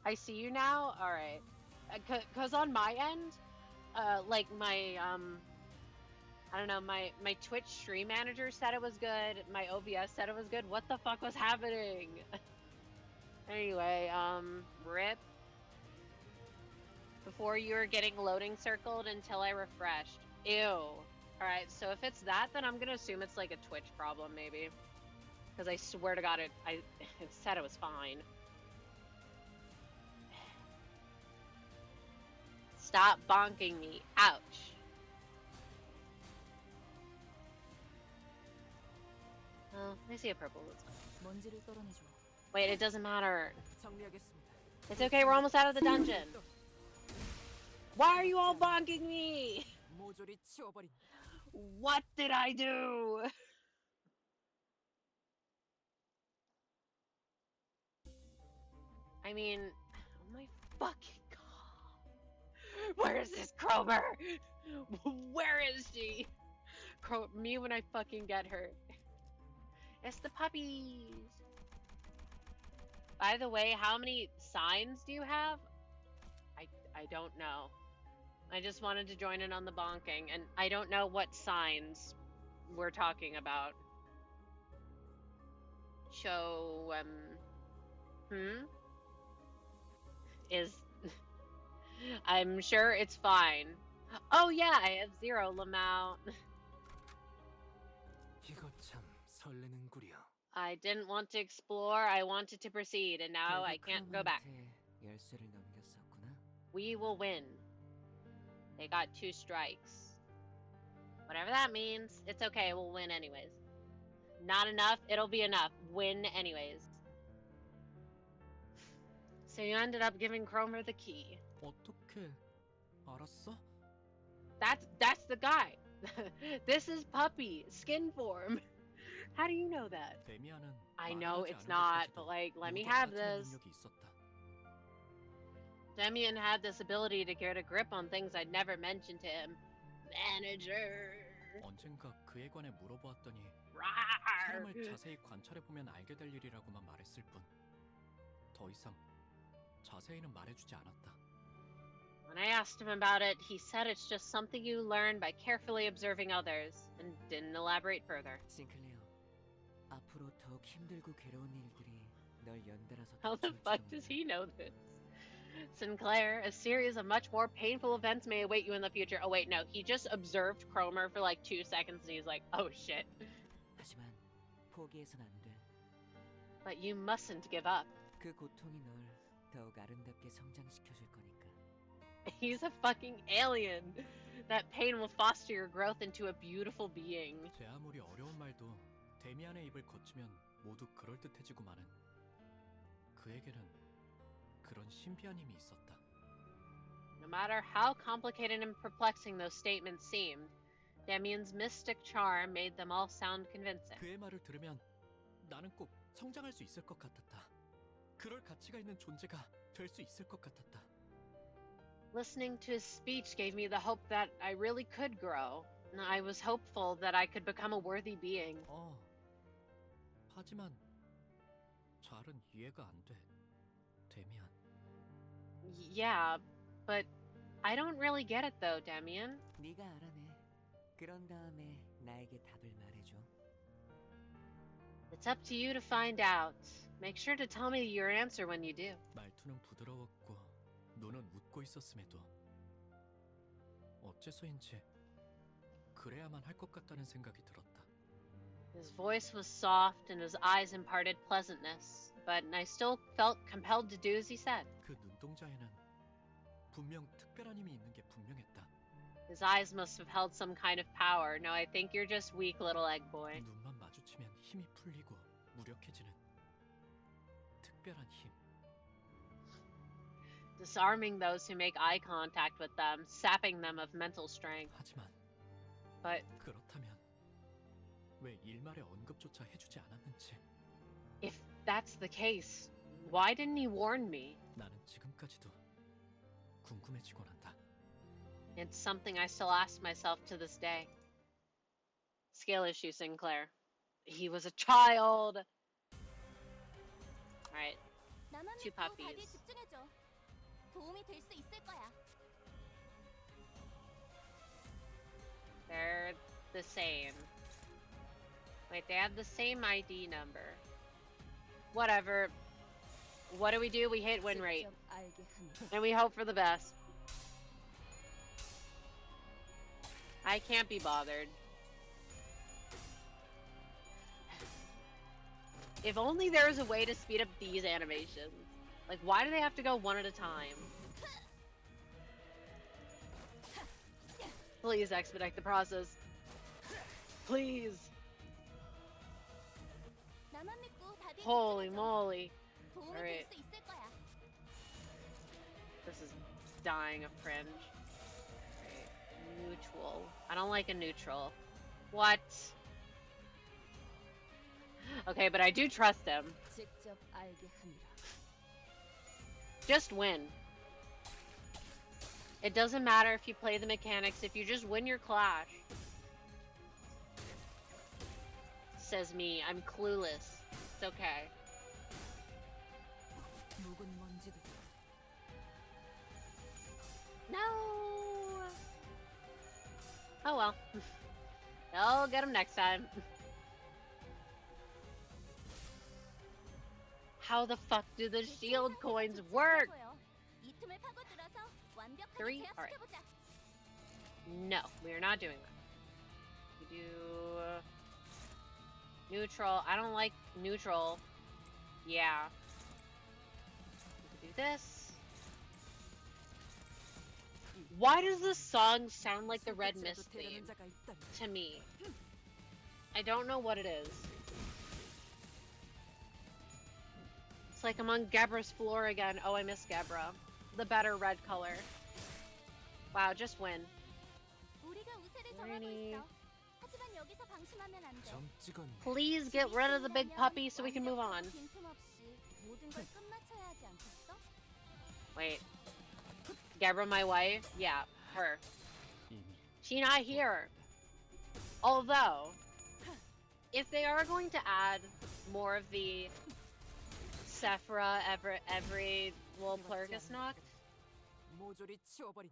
I see you now? Alright. Cause on my end, like my, I don't know, my Twitch stream manager said it was good, my OBS said it was good. What the fuck was happening? Anyway, rip. Before you were getting loading circled until I refreshed. Ew. Alright, so if it's that, then I'm gonna assume it's like a Twitch problem, maybe. Because I swear to God, it said it was fine. Stop bonking me. Ouch. Oh, I see a purple. That's fine. Wait, it doesn't matter. It's okay, we're almost out of the dungeon. Why are you all bonking me? What did I do? I mean, oh my fucking god. Where is this Kromer? Where is she? Me when I fucking get her. It's the puppies. By the way, how many signs do you have? I don't know. I just wanted to join in on the bonking, and I don't know what signs we're talking about. Show, Is... I'm sure it's fine. Oh yeah, I have 0, Lamau. I didn't want to explore, I wanted to proceed, and now I can't go back. We will win. They got 2 strikes. Whatever that means, it's okay, we'll win anyways. Not enough, it'll be enough. Win anyways. So you ended up giving Kromer the key. 어떻게 알았어? That's the guy. This is Puppy, skin form. How do you know that? I know it's not, but like, let me have this. Demian had this ability to get a grip on things I'd never mentioned to him. Manager. 언젠가 그에 관해 물어보았더니 Rawr. 사람을 자세히 관찰해 보면 알게 될 일이라고만 말했을 뿐. 더 이상 자세히는 말해주지 않았다. When I asked him about it, he said it's just something you learn by carefully observing others, and didn't elaborate further. 싱클레어, 앞으로 더욱 힘들고 괴로운 일들이 널 연달아서 How the fuck does he know this? Sinclair, a series of much more painful events may await you in the future. Oh wait, no, he just observed Kromer for like 2 seconds and he's like, oh shit. 하지만 포기해선 안 돼. But you mustn't give up. 그 고통이 널 더욱 아름답게 성장시켜 줄 거니까. He's a fucking alien. That pain will foster your growth into a beautiful being. 제 아무리 어려운 말도 데미안의 입을 거치면 모두 그럴듯해지고 마는 그에게는 그런 신비한 힘이 있었다. No matter how complicated and perplexing those statements seemed, Damien's mystic charm made them all sound convincing. 그의 말을 들으면 나는 꼭 성장할 수 있을 것 같았다. 그럴 가치가 있는 존재가 될 수 있을 것 같았다. Listening to his speech gave me the hope that I really could grow. I was hopeful that I could become a worthy being. 하지만 잘은 이해가 안 돼. 데미안. Yeah, but I don't really get it though, Damien. 네가 알아내. 그런 다음에 나에게 답을 말해줘. It's up to you to find out. Make sure to tell me your answer when you do. 말투는 부드러웠고 눈은 웃고 있었음에도 어째서인지 그래야만 할 것 같다는 생각이 들었다. His voice was soft and his eyes imparted pleasantness, but I still felt compelled to do as he said. 그 눈동자에는 분명 특별한 힘이 있는 게 분명했다. His eyes must have held some kind of power. No, I think you're just weak, little egg boy. 눈만 마주치면 힘이 풀리고 무력해지는 특별한 힘. Disarming those who make eye contact with them, sapping them of mental strength. 하지만 But 그렇다면 왜 일말의 언급조차 해주지 않았는지. if that's the case, why didn't he warn me? 나는 지금까지도 궁금해지곤 한다. It's something I still ask myself to this day. Scale issue, Sinclair. He was a child. Alright, 나만 two 믿고 다들 puppies. 집중해줘. 도움이 될 수 있을 거야. They're the same. Wait, they have the same ID number. Whatever. What do? We hit win rate. And we hope for the best. I can't be bothered. If only there was a way to speed up these animations. Like, why do they have to go one at a time? Please expedite the process. Please. 나만 믿고 다들 Holy 집중해줘. moly. 도움이 Alright. 될 수 있을 거야. This is dying of cringe. Alright. Neutral. I don't like a neutral. What? Okay, but I do trust him. 직접 알게 함이라. Just win. It doesn't matter if you play the mechanics, if you just win your clash. Says me, I'm clueless. It's okay. 묵은 먼지도 No! Oh well. I'll get him next time. How the fuck do the shield coins work? 이 틈을 파고들어서 완벽하게 Three? Alright. 제압시켜보자. No, we are not doing that. We do neutral. I don't like neutral. Yeah. We can do this. Why does this song sound like the Red Mist theme to me? I don't know what it is. It's like I'm on Gebra's floor again. Oh, I miss Gebra. The better red color. Wow, just win. 우리가 우세를 정하고 Really? 있어. 하지만 여기서 방심하면 안 돼. 점 찍었네. Please get rid of the big puppy so we can move on. 빈틈없이 모든 걸 끝마쳐야 하지 않겠어? Wait. Gebra, my wife? Yeah, her. 이미 She not here. Although, if they are going to add more of the Sephora every little Plurkus knock, 모조리 치워버린.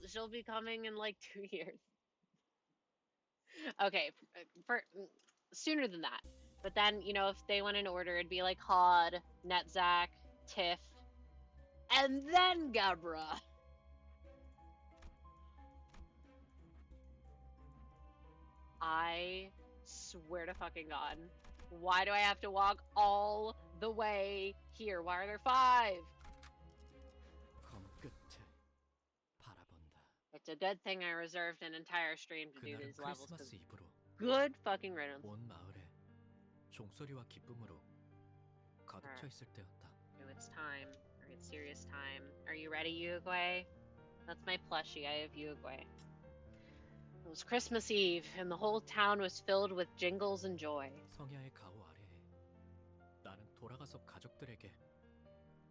she'll be coming in like 2 years. Okay, for sooner than that. But then, you know, if they went in order, it'd be like Hod, Netzach, Tiff, and then Gebra. I swear to fucking God. Why do I have to walk all the way here? Why are there 5? 검 끝에 바라본다. It's a good thing I reserved an entire stream to do 그날은 these levels. 'Cause 크리스마스 이브로 good fucking riddance. 온 마을에 종소리와 기쁨으로 가득 차 Alright. 있을 때였다. Oh, it's time. It's serious time. Are you ready, Uruguay? That's my plushie. I have Uruguay. It was Christmas Eve, and the whole town was filled with jingles and joy. 성야의 가호 아래에 나는 돌아가서 가족들에게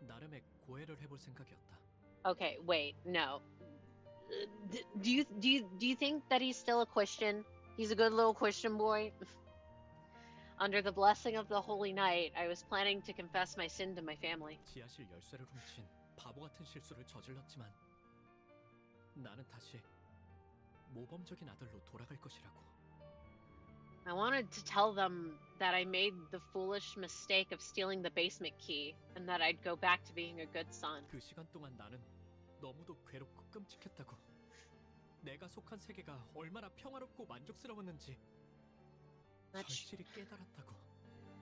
나름의 고해를 해볼 생각이었다. Okay, wait, no. Do you think that he's still a Christian? He's a good little Christian boy. Under the blessing of the holy night, I was planning to confess my sin to my family. 지하실 열쇠를 훔친 바보 같은 실수를 저질렀지만 나는 다시 모범적인 아들로 돌아갈 것이라고. I wanted to tell them that I made the foolish mistake of stealing the basement key and that I'd go back to being a good son. 그 시간 동안 나는 너무도 괴롭고 끔찍했다고. 내가 속한 세계가 얼마나 평화롭고 만족스러웠는지 절실히 깨달았다고.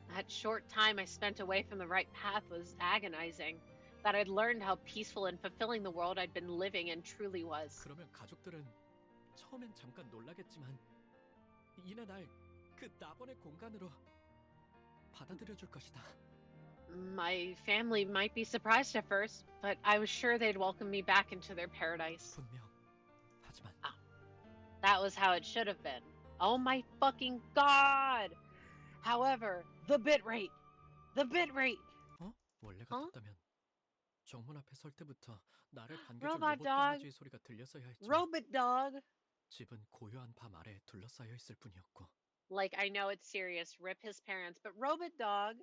That short time I spent away from the right path was agonizing. That I'd learned how peaceful and fulfilling the world I'd been living in truly was. 그러면 가족들은 처음엔 잠깐 놀라겠지만 이내 날 그 낙원의 공간으로 받아들여 줄 것이다. My family might be surprised at first, but I was sure they'd welcome me back into their paradise. 분명. 하지만 That was how it should have been. Oh my fucking god! However, the bitrate! The bitrate! 원래 같았다면 정문 앞에 설 때부터 나를 반겨줄 Robot 로봇 dog. 강아지의 소리가 들렸어야 했지만 Robot dog! 집은 고요한 밤 아래 둘러싸여 있을 뿐이었고. Like, I know it's serious, rip his parents, but robot dog.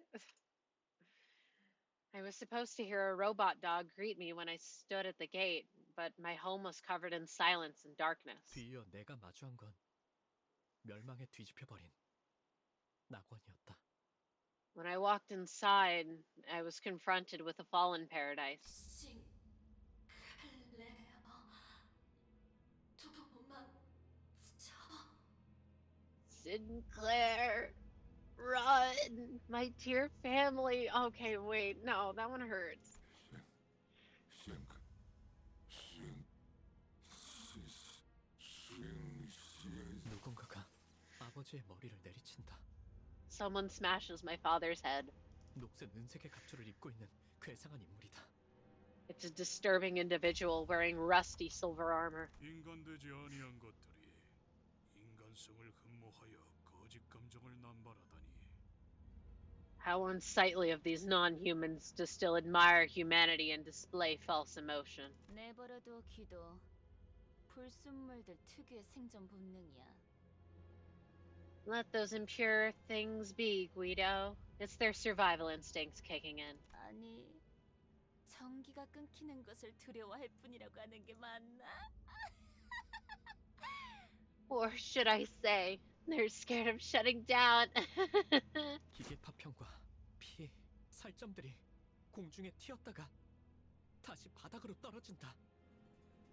I was supposed to hear a robot dog greet me when I stood at the gate, but my home was covered in silence and darkness. 뒤이어 내가 마주한 건 멸망에 뒤집혀버린 낙원이었다. When I walked inside, I was confronted with a fallen paradise. Sinclair, run! My dear family. Okay, wait, no, that one hurts. 누군가가 아버지의 머리를 내리친다. Someone smashes my father's head. 녹색 은색의 갑주를 입고 있는 괴상한 인물이다. It's a disturbing individual wearing rusty silver armor. 인간되지 아니한 것들이 인간성을 흠모하여 거짓 감정을 남발하다니. How unsightly of these non-humans to still admire humanity and display false emotion. 내버려둬 기도. 불순물들 특유의 생존 본능이야. Let those impure things be, Guido. It's their survival instincts kicking in. 아니, 전기가 끊기는 것을 두려워할 뿐이라고 하는 게 맞나? Or should I say, they're scared of shutting down. 기계 파편과 피, 살점들이 공중에 튀었다가 다시 바닥으로 떨어진다.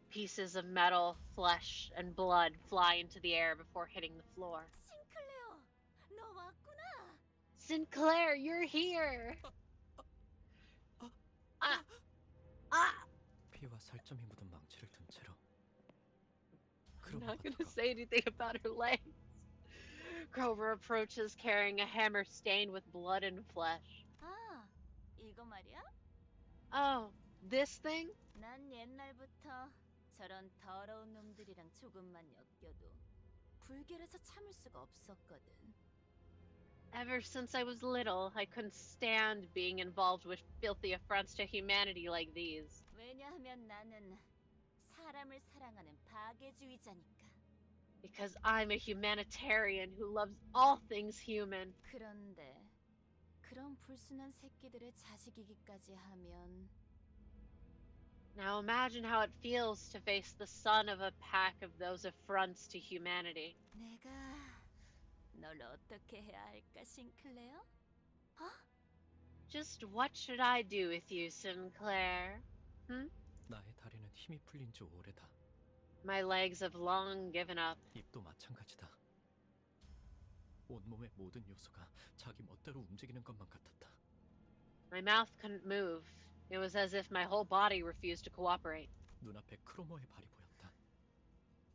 Pieces of metal, flesh, and blood fly into the air before hitting the floor. 싱클레어, 너 왔구나. Sinclair, you're here! 피와 살점이 묻은 망치를 든 채로 I'm not gonna say anything about her legs. Kromer approaches carrying a hammer stained with blood and flesh. 아, 이거 말이야? Oh, this thing? 난 옛날부터 저런 더러운 놈들이랑 조금만 엮여도 불결해서 참을 수가 없었거든. Ever since I was little, I couldn't stand being involved with filthy affronts to humanity like these. 왜냐하면 나는 사람을 사랑하는 파괴주의자니까. Because I'm a humanitarian who loves all things human. 그런데 그런 불순한 새끼들의 자식이기까지 하면 Now imagine how it feels to face the son of a pack of those affronts to humanity. 내가 널 어떻게 해야 할까, 싱클레어? 어? Just what should I do with you, Sinclair? 나의 다리는 힘이 풀린 지 오래다. My legs have long given up. 입도 마찬가지다. 온몸의 모든 요소가 자기 멋대로 움직이는 것만 같았다. My mouth couldn't move. It was as if my whole body refused to cooperate. 눈앞에 크로머의 발이 보였다.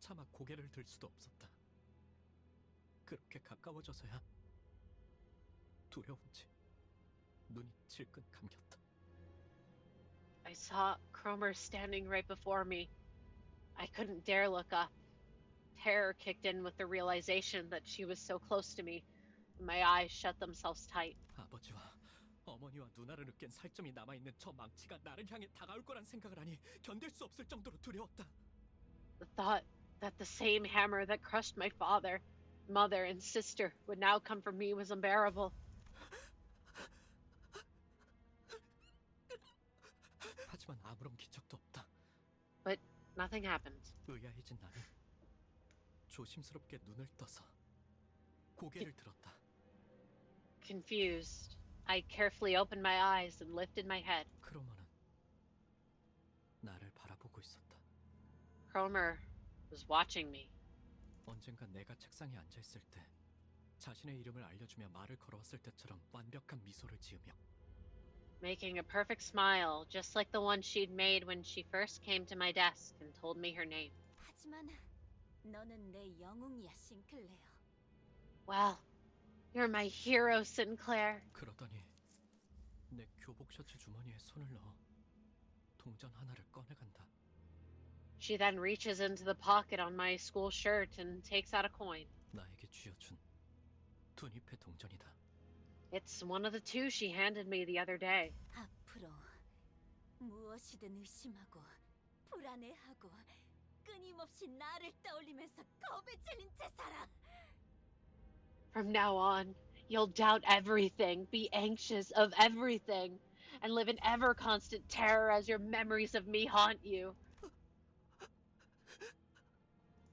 차마 고개를 들 수도 없었다. 그렇게 가까워져서야 두려운지 눈이 질끈 감겼다. I saw Kromer standing right before me. I couldn't dare look up. Terror kicked in with the realization that she was so close to me. My eyes shut themselves tight. 아버지와 어머니와 누나를 으깬 살점이 남아있는 저 망치가 나를 향해 다가올 거란 생각을 하니 견딜 수 없을 정도로 두려웠다. The thought that the same hammer that crushed my father, mother, and sister would now come for me was unbearable. 하지만 아무런 기척도 없다. But nothing happened. 의아해진 나는 조심스럽게 눈을 떠서 고개를 들었다. Confused, I carefully opened my eyes and lifted my head. 크로머는 나를 바라보고 있었다. Kromer was watching me. 언젠가 내가 책상에 앉아있을 때 자신의 이름을 알려주며 말을 걸어왔을 때처럼 완벽한 미소를 지으며 Making a perfect smile, just like the one she'd made when she first came to my desk and told me her name. 하지만 너는 내 영웅이야, 싱클레어. Well, you're my hero, Sinclair. 그러더니 내 교복 셔츠 주머니에 손을 넣어 동전 하나를 꺼내간다. She then reaches into the pocket on my school shirt and takes out a coin. 나에게 쥐어준 두 잎의 동전이다. It's one of the two she handed me the other day. 앞으로 무엇이든 의심하고 불안해하고 끊임없이 나를 떠올리면서 겁에 질린 채 살아. From now on, you'll doubt everything, be anxious of everything, and live in ever constant terror as your memories of me haunt you.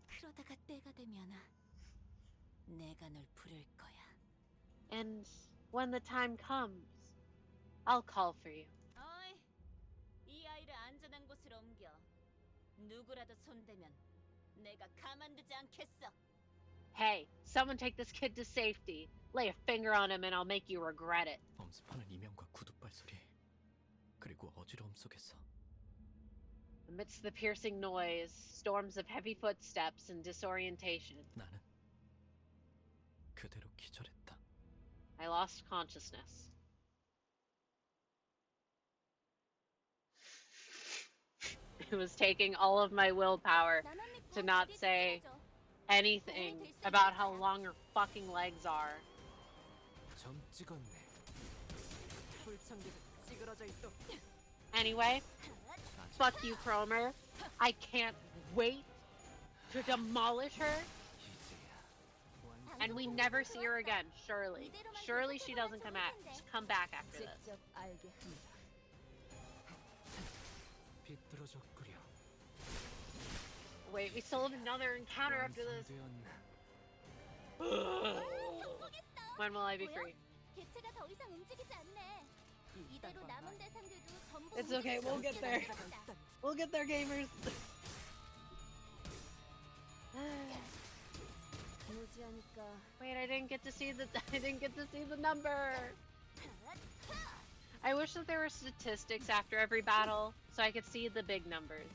그러다가 때가 되면 내가 널 부를 거야. And when the time comes, I'll call for you. 어이, 이 아이를 안전한 곳으로 옮겨. 누구라도 손대면 내가 가만두지 않겠어. Hey, someone take this kid to safety. Lay a finger on him and I'll make you regret it. 엄습하는 이명과 구둣발 소리 그리고 어지러움 속에서 Amidst the piercing noise, storms of heavy footsteps and disorientation, 나는 그대로 기절했다. I lost consciousness. It was taking all of my willpower to not say anything about how long her fucking legs are. 점 찍었네. 불청객은 찌그러져 있도. Anyway, fuck you, Kromer. I can't wait to demolish her. And we never see her again, surely. Surely she doesn't come back after this. 직접 알게 합니다. 비뚤어졌구려. Wait, we still have another encounter after this. When will I be free? 개체가 더 이상 움직이지 않네. 이대로 남은 대상들도 전부 It's okay, we'll get there. We'll get there, gamers. Wait, I didn't get to see the number. I wish that there were statistics after every battle so I could see the big numbers.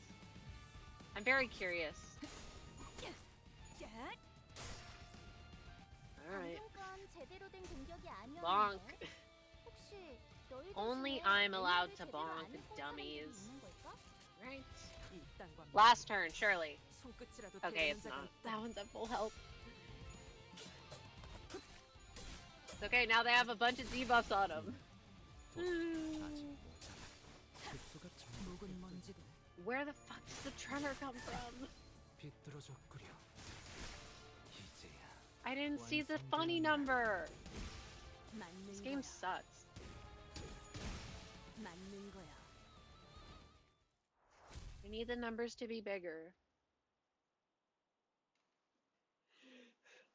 I'm very curious. Alright. Bonk. Only I'm allowed to bonk dummies. Right. Last turn, surely. Okay, it's not. That one's at full health. It's okay, now they have a bunch of debuffs on them. Where the fuck does the tremor come from? I didn't see the funny number. This game sucks. I need the numbers to be bigger.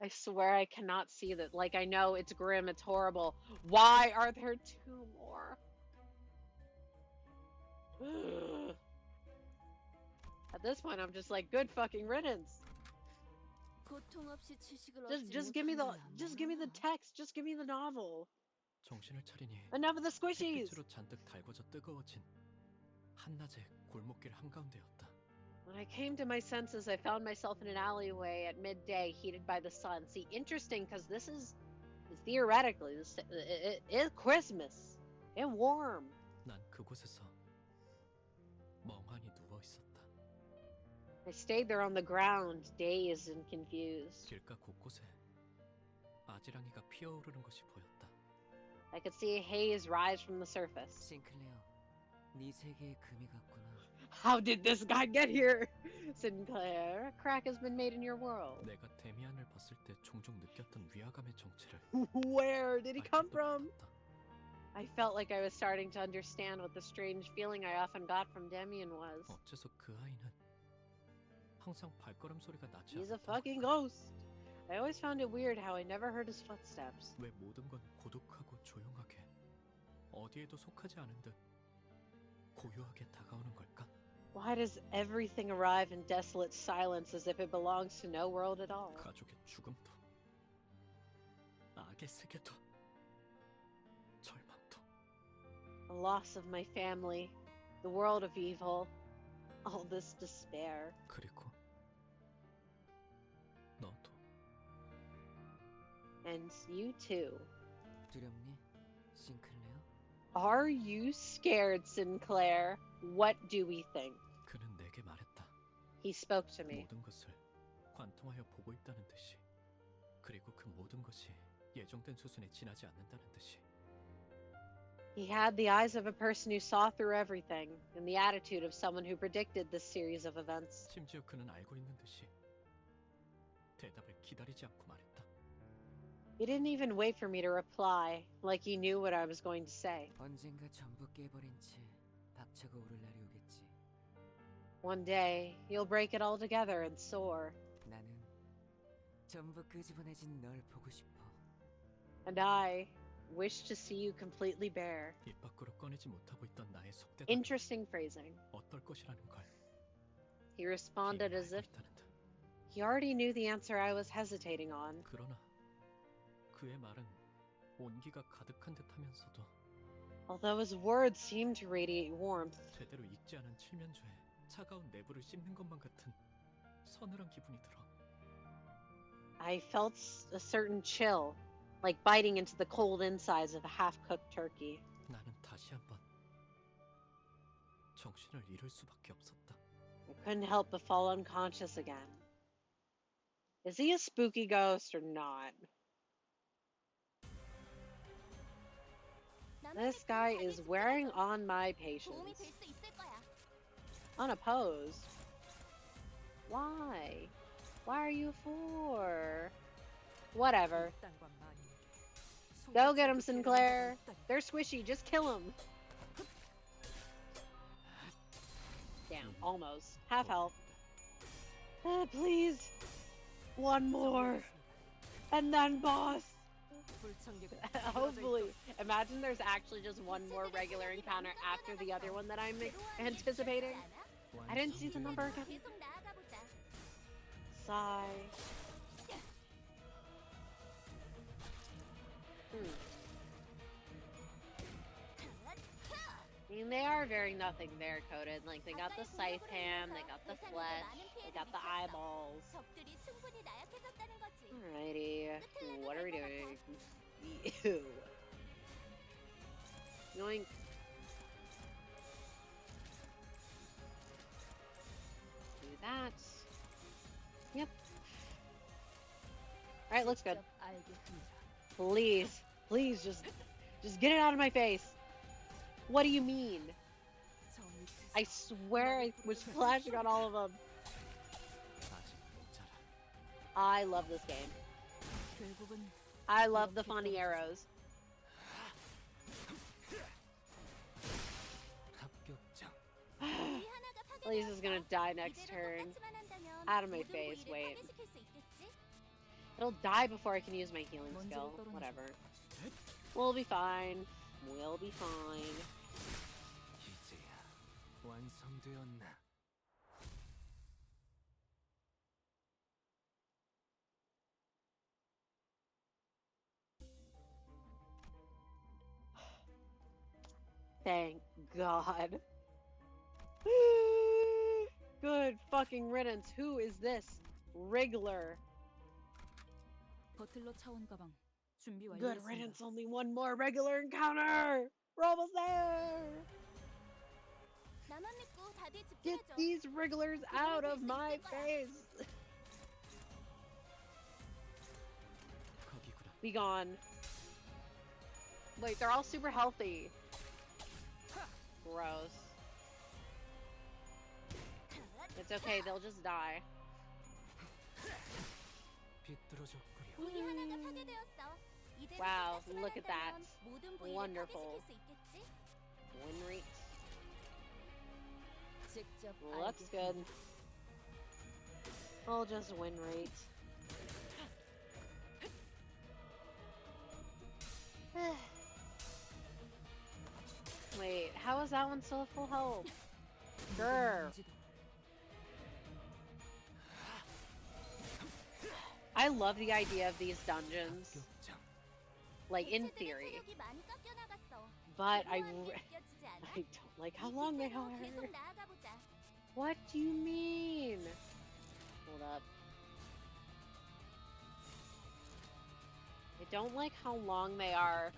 I swear I cannot see that. Like, I know it's grim, it's horrible. Why are there two more? At this point, I'm just like, good fucking riddance. 고통 없이 지식을 Just give me the text. Just give me the novel. 정신을 차리니 Enough of the squishies. 햇빛으로 잔뜩 달궈져 뜨거워진 한낮의 골목길 한가운데였다. When I came to my senses, I found myself in an alleyway at midday, heated by the sun. See, interesting, because this is theoretically it's Christmas. It's warm. 난 그곳에서 멍하니 누워 있었다. I stayed there on the ground, dazed and confused. 길가 곳곳에 아지랑이가 피어오르는 것이 보였다. I could see a haze rise from the surface. 싱클레어, 네 세계의 금이 같구나. How did this guy get here? Sinclair, a crack has been made in your world. 내가 데미안을 봤을 때 종종 느꼈던 위화감의 정체를 Where did he come from? 알겠다. I felt like I was starting to understand what the strange feeling I often got from Demian was. 어째서 그 아이는 항상 발걸음 소리가 나지 He's a 않았던 fucking 걸까? ghost. I always found it weird how I never heard his footsteps. 왜 모든 건 고독하고 조용하게 어디에도 속하지 않은 듯 고요하게 다가오는 걸까? Why does everything arrive in desolate silence as if it belongs to no world at all? 가족의 죽음도 악의 세계도 절망도 The loss of my family, the world of evil, all this despair. 그리고 너도 And you too. 두렵니, 싱클레어? Are you scared, Sinclair? What do we think? 그는 내게 말했다. He spoke to me. 모든 것을 관통하여 보고 있다는 듯이 그리고 그 모든 것이 예정된 수순에 지나지 않는다는 듯이 He had the eyes of a person who saw through everything, and the attitude of someone who predicted this series of events. 심지어 그는 알고 있는 듯이 대답을 기다리지 않고 말했다. He didn't even wait for me to reply, like he knew what I was going to say. 언젠가 전부 깨버린 채 박차가 오를 날이 오겠지. One day, you'll break it all together and soar. 나는 전부 끄집어내진 널 보고 싶어. And I wish to see you completely bare. 입 밖으로 꺼내지 못하고 있던 나의 속대답이 Interesting phrasing. 어떨 것이라는 걸 He responded 이미 as 알고 if 있다는 듯. he already knew the answer I was hesitating on. 그러나 그의 말은 온기가 가득한 듯하면서도 Although his words seemed to radiate warmth, 제대로 익지 않은 칠면조에 차가운 내부를 씹는 것만 같은 서늘한 기분이 들어. I felt a certain chill, like biting into the cold insides of a half-cooked turkey. 나는 다시 한번 정신을 잃을 수밖에 없었다. I couldn't help but fall unconscious again. Is he a spooky ghost or not? This guy is wearing on my 도움이 patience. 될 수 있을 거야. Unopposed. Why? Why are you for? Whatever. Go get him, Sinclair. They're squishy. Just kill him. Damn, almost. Half health. Please. One more. And then boss. Hopefully. Imagine there's actually just one more regular encounter after the other one that I'm anticipating. I didn't see the number again. 계속 나아가 보자. Sigh. I mean, they are very nothing there coded. Like, they got the scythe hand, they got the flesh, they got the eyeballs. 적들이 충분히 나약해졌다는 거지. Alrighty. What are we doing? Ew. Yoink. Do that. Yep. Alright, looks good. Please. Please, just get it out of my face. What do you mean? I swear I was flashing on all of them. 아직 모자라. I love this game. I love the funny arrows. 합격장. At least is gonna die next turn. Out of my face, wait. It'll die before I can use my healing skill. Whatever. We'll be fine. We'll be fine. 이제야 완성되었나? Thank God. Good fucking riddance. Who is this? Wriggler. 버틀러 차원 가방 준비 Good 완료했습니다. riddance. Only one more regular encounter. We're almost there. 나만 믿고 다들 Get 집중해줘. these wrigglers out of my face. 거기구나. Be gone. Wait, they're all super healthy. Gross. It's okay, they'll just die. 비뚤어졌구려. 문이 하나가 파괴되었어. 이대로 Wow, 똑같이만 look at that. 한다면 모든 부위를 Wonderful. 파괴시킬 수 있겠지? Win rate. 직접 Looks 알겠습니다. good. I'll just win rate. Wait, how is that one still full health? Grr. I love the idea of these dungeons, 합격장. like in 개체들의 theory, 체력이 많이 깎여나갔어. but I 무모함이 느껴지지 않아? I don't like how 이 long they 기세로 are. 계속 나아가 보자. What do you mean? Hold up. I don't like how long they are,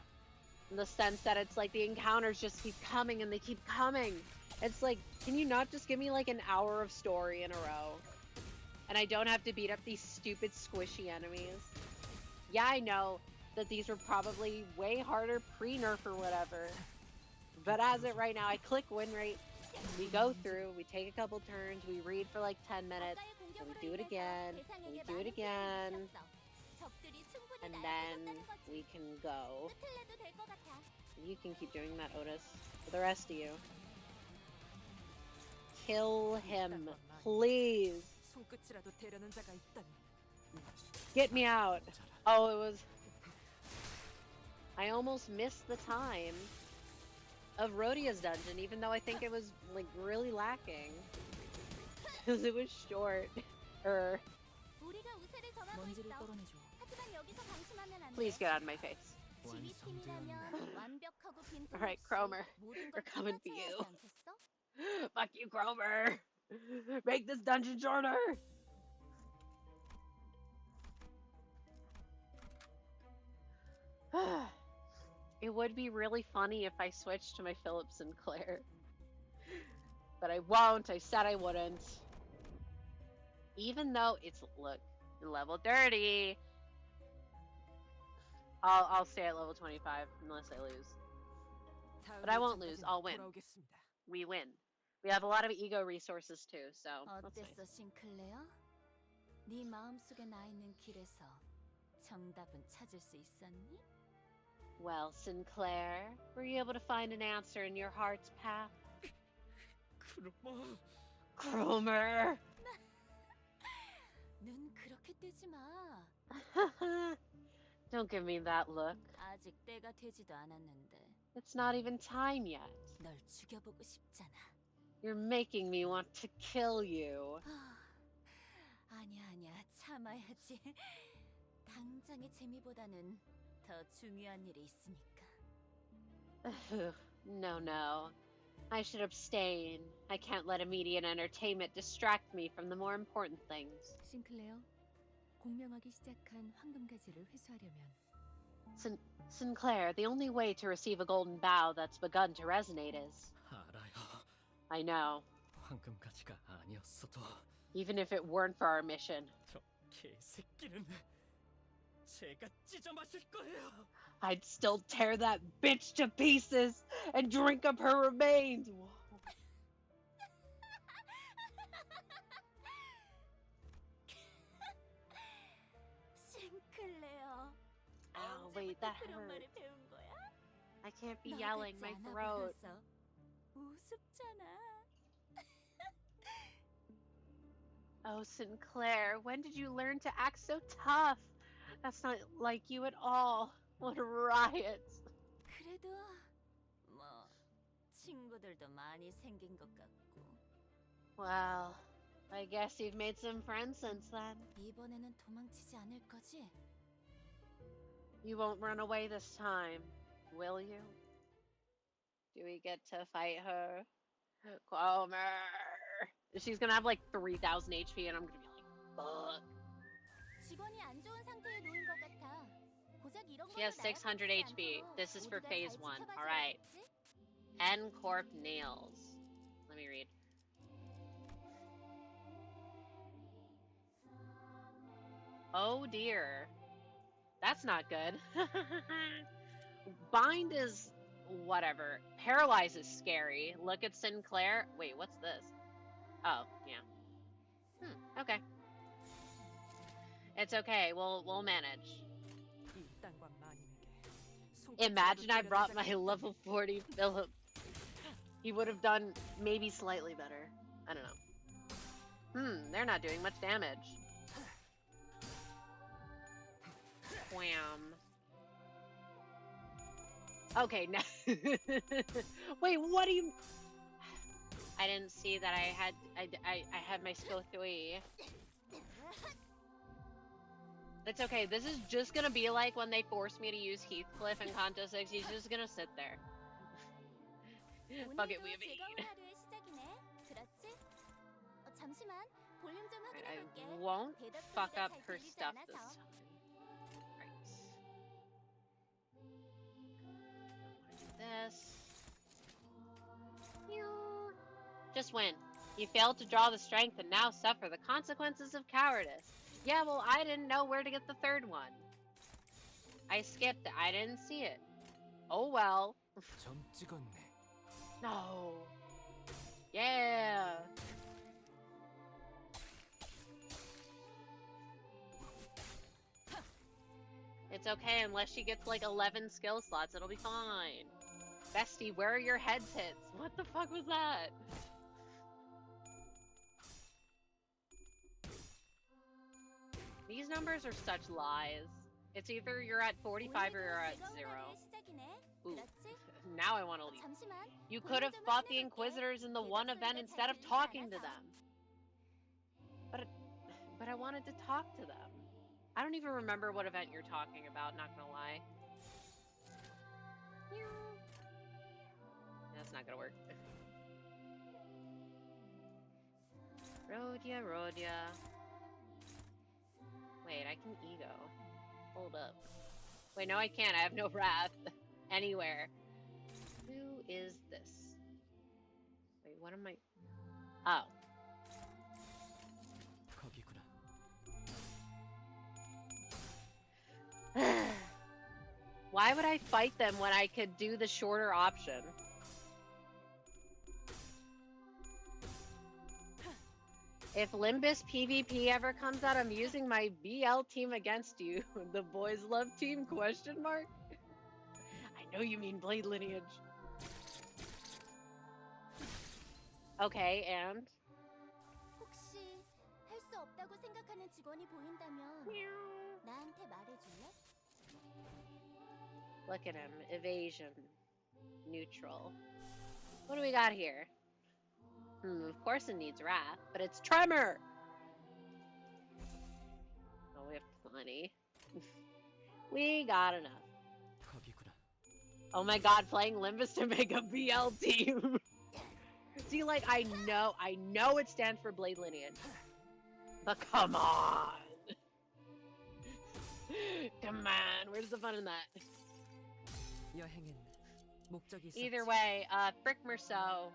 in the sense that it's like the encounters just keep coming and they keep coming. It's like, can you not just give me like an hour of story in a row? And I don't have to beat up these stupid squishy enemies. Yeah, I know that these were probably way harder pre-nerf or whatever. But as it right now, I click win rate, we go through, we take a couple turns, we read for like 10 minutes, 아까의 and we 공격으로 do it 인해서 again, and we 대상에게 do it 많은 again, 피해를 입혔어. 적들이 충분히 and 날 then 찾았다는 거지. we can go. 끝을 내도 될 것 같아. You can keep doing that, Otis. For the rest of you. Kill him, please. 손끝이라도 대려는 자가 있다니. Get me out. Oh, it was... I almost missed the time of Rhodia's dungeon, even though I think it was, like, really lacking. Because it was short. 우리가 우세를 정하고 먼지를 있어. 떨어내줘. 하지만 여기서 방심하면 안 돼. Please get out of my face. 지휘팀이라면 완벽하고 빈틈 Alright, 없이 Kromer. 모든 We're 걸 coming for 뒷받쳐야 you. 하지 않겠어? Fuck you, Kromer! Make this dungeon shorter! It would be really funny if I switched to my Philip Sinclair. But I won't. I said I wouldn't. Even though it's, look, level 30. I'll stay at level 25 unless I lose. But I won't lose. I'll win. 돌아오겠습니다. We win. We have a lot of ego resources too, so that's nice. 어땠어, 싱클레어? 네 마음속에 나 있는 길에서 정답은 찾을 수 있었니? Well, Sinclair, were you able to find an answer in your heart's path? 그럼 Kromer! 눈 그렇게 뜨지 마. Don't give me that look. 아직 때가 되지도 않았는데 It's not even time yet. 널 죽여보고 싶잖아. You're making me want to kill you. 아니야, 참아야지. 당장의 재미보다는 더 중요한 일이 있으니까. No. I should abstain. I can't let immediate entertainment distract me from the more important things. 싱클레어, 공명하기 시작한 황금가지를 회수하려면 Sinclair, the only way to receive a golden bow that's begun to resonate is... 알아요. I know. 황금가지가 아니었어도 Even if it weren't for our mission. 저 개새끼는 제가 찢어 마실 거예요. I'd still tear that bitch to pieces and drink up her remains. 싱클레어. Oh, wait, that 그런 hurt. 말을 배운 거야? I can't be 너 yelling, 같지 my 않아 throat. 보여서 우습잖아. Oh, Sinclair, when did you learn to act so tough? That's not like you at all. What a riot. 그래도 뭐 친구들도 많이 생긴 것 같고. Well, I guess you've made some friends since then. 이번에는 도망치지 않을 거지? You won't run away this time, will you? Do we get to fight her? Kromer. She's gonna have like 3,000 HP, and I'm gonna be like, fuck. 직원이 안 좋은 상태에 놓인 것 같아. 고작 이런 She has 걸로 600 나약해지지 HP. 않도록 This is for 모두가 phase 잘 1. 지켜봐줘야겠지? Alright. N-Corp nails. Let me read. Oh dear. That's not good. Bind is whatever. Paralyze is scary. Look at Sinclair. Wait, what's this? Oh, yeah. Okay. It's okay. We'll manage. Imagine I brought my level 40 Philip. He would have done maybe slightly better. I don't know. They're not doing much damage. Wham. Okay, now. Wait, what do you... I didn't see that I had my skill 3. It's okay, this is just gonna be like when they forced me to use Heathcliff in Canto 6. He's just gonna sit there. Fuck it, we have 8. I won't fuck up her stuff this time. This. Just win. You failed to draw the strength and now suffer the consequences of cowardice. Yeah, well, I didn't know where to get the third one. I skipped it. I didn't see it. Oh well. No. Yeah. It's okay unless she gets like 11 skill slots. It'll be fine. Bestie, where are your heads hits? What the fuck was that? These numbers are such lies. It's either you're at 45 or you're at 0. Ooh. Now I want to leave. You could have fought the Inquisitors in the one event instead of talking to them. But I wanted to talk to them. I don't even remember what event you're talking about, not gonna lie. That's not gonna work. Rhodia. Wait, I can ego. Hold up. Wait, no I can't. I have no wrath. Anywhere. Who is this? Wait, what am I... Oh. Why would I fight them when I could do the shorter option? If Limbus PvP ever comes out, I'm using my BL team against you. The boys love team, question mark? I know you mean Blade Lineage. Okay, and? 혹시 할 수 없다고 생각하는 직원이 보인다면 나한테 말해줄래? Look at him. Evasion. Neutral. What do we got here? Of course it needs wrath, but it's tremor! Oh, we have plenty. We got enough. Oh my god, playing Limbus to make a BL team! See, like, I know it stands for Blade Lineage. But come on! Come on, where's the fun in that? Either way, frick Merceau.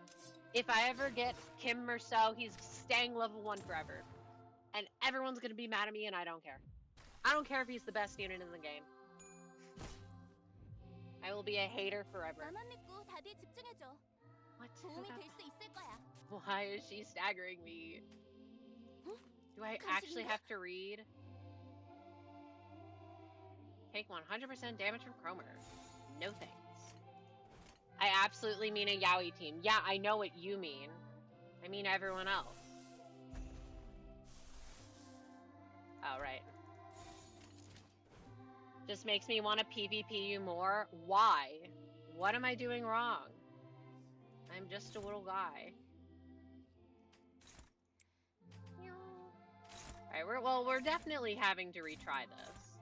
If I ever get Kim Merceau, he's staying level 1 forever. And everyone's gonna be mad at me and I don't care. I don't care if he's the best unit in the game. I will be a hater forever. What? Why is she staggering me? Do I actually have to read? Take 100% damage from Kromer. No thanks. I absolutely mean a Yaoi team. Yeah, I know what you mean. I mean everyone else. Oh, right. Just makes me want to PvP you more. Why? What am I doing wrong? I'm just a little guy. Alright, we're definitely having to retry this.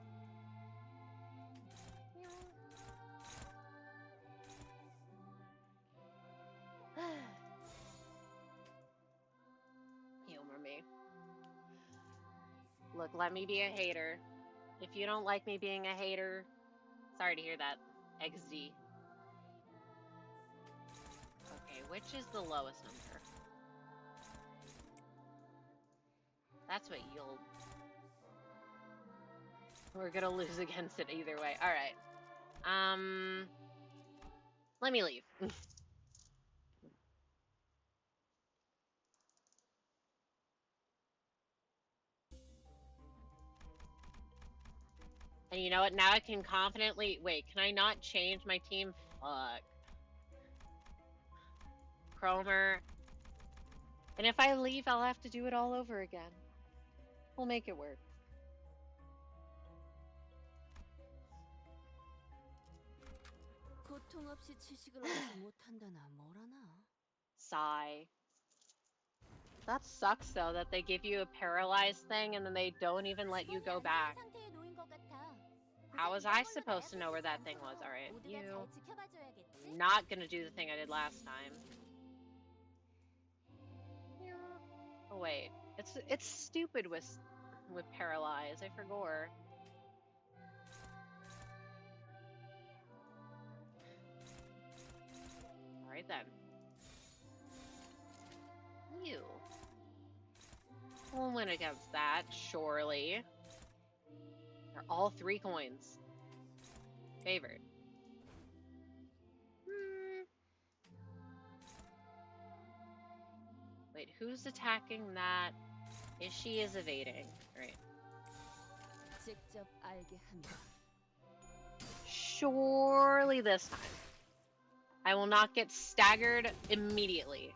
Look, let me be a hater. If you don't like me being a hater, sorry to hear that, XD. Okay, which is the lowest number? That's what you'll... We're gonna lose against it either way. Alright. Let me leave. And you know what? Now I can confidently... Wait, can I not change my team? Fuck. Kromer. And if I leave, I'll have to do it all over again. We'll make it work. 고통 없이 지식을 얻지 못한다나 뭐라나. Sigh. That sucks though, that they give you a paralyzed thing and then they don't even let you go back. How was I supposed to know where that thing was? Alright, you... I'm not gonna do the thing I did last time. Oh wait, it's stupid with paralyze. I forgot. Alright then. You. We'll win against that, surely. They're all 3 coins. Favored. Wait, who's attacking that? She is evading. Right. Surely this time. I will not get staggered immediately.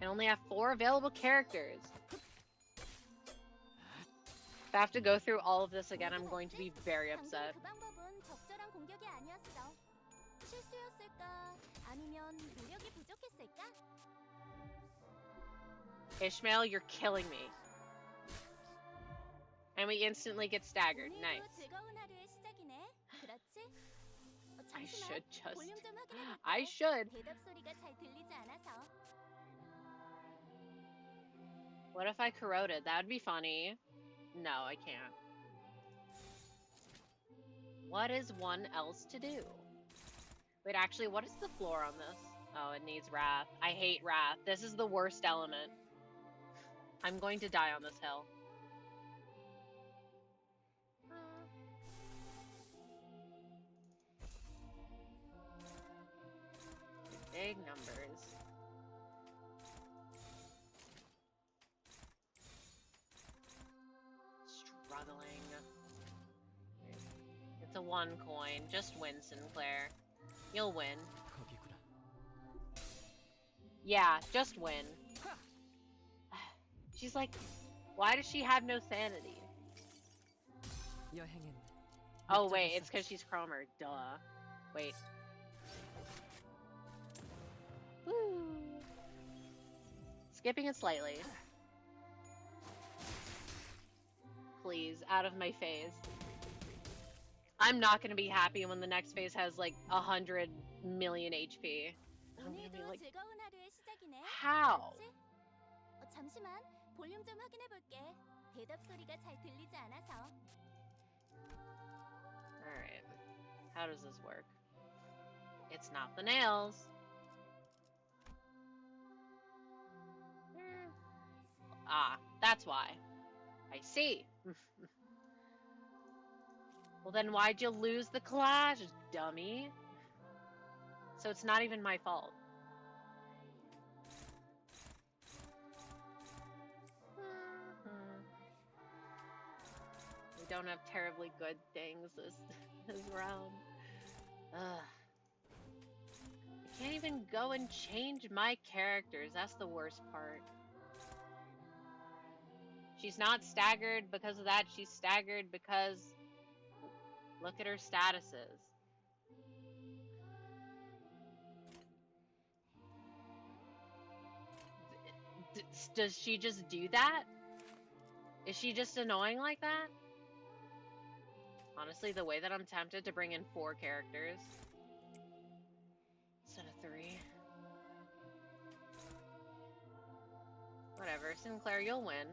I only have 4 available characters. If I have to go through all of this again, I'm going to be very upset. Ishmael, you're killing me. And we instantly get staggered. Nice. I should. What if I corroded? That would be funny. No, I can't. What is one else to do? Wait, actually, what is the floor on this? Oh, it needs wrath. I hate wrath. This is the worst element. I'm going to die on this hill. Big numbers. Struggling. It's a 1 coin. Just win, Sinclair. You'll win. Yeah, just win. She's like, why does she have no sanity? Oh wait, it's because she's Kromer. Duh. Wait. Woo. Skipping it slightly. Please, out of my phase. I'm not gonna be happy when the next phase has like 100 million HP. I'm gonna be like, how? Alright. How does this work? It's not the nails. Ah, that's why. I see. Well then why'd you lose the clash, dummy? So it's not even my fault. We don't have terribly good things this round. Ugh. I can't even go and change my characters. That's the worst part. She's not staggered because of that. She's staggered because look at her statuses. Does she just do that? Is she just annoying like that? Honestly, the way that I'm tempted to bring in 4 characters instead of 3. Whatever, Sinclair, you'll win.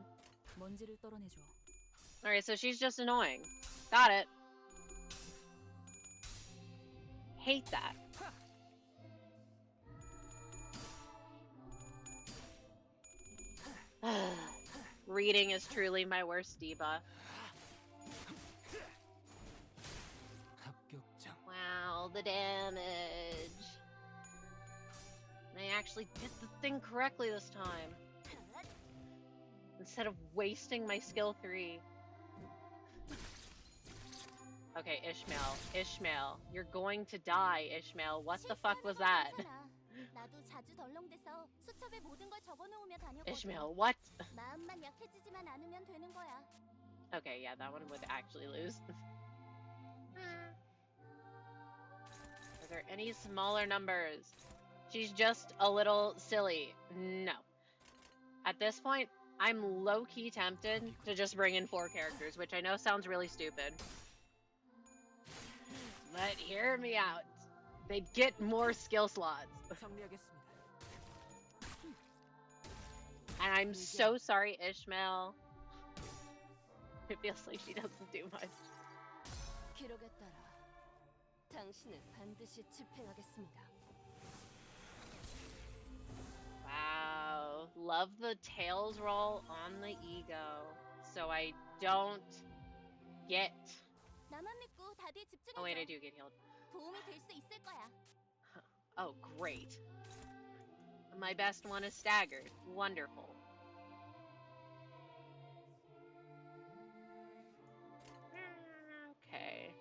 Alright, so she's just annoying. Got it. Hate that. Reading is truly my worst debuff. Wow, the damage. And I actually did the thing correctly this time. Instead of wasting my skill 3. Okay, Ishmael, you're going to die, Ishmael. What the fuck was that? 나도 자주 덜렁대서 수첩에 모든 걸 적어놓으며 다녔거든. Ishmael, what? 마음만 약해지지만 않으면 되는 거야. Okay, yeah, that one would actually lose. Are there any smaller numbers? She's just a little silly. No. At this point, I'm low-key tempted to just bring in 4 characters, which I know sounds really stupid. But hear me out. They get more skill slots. And I'm so sorry, Ishmael. It feels like she doesn't do much. 기록에 따라 당신을 반드시 집행하겠습니다. Wow. Love the tails roll on the ego. So I don't get... 나만 믿고 다들 집중해줘. Oh wait, I do get healed. 도움이 될 수 있을 거야. Oh, great. My best one is staggered. Wonderful. Okay.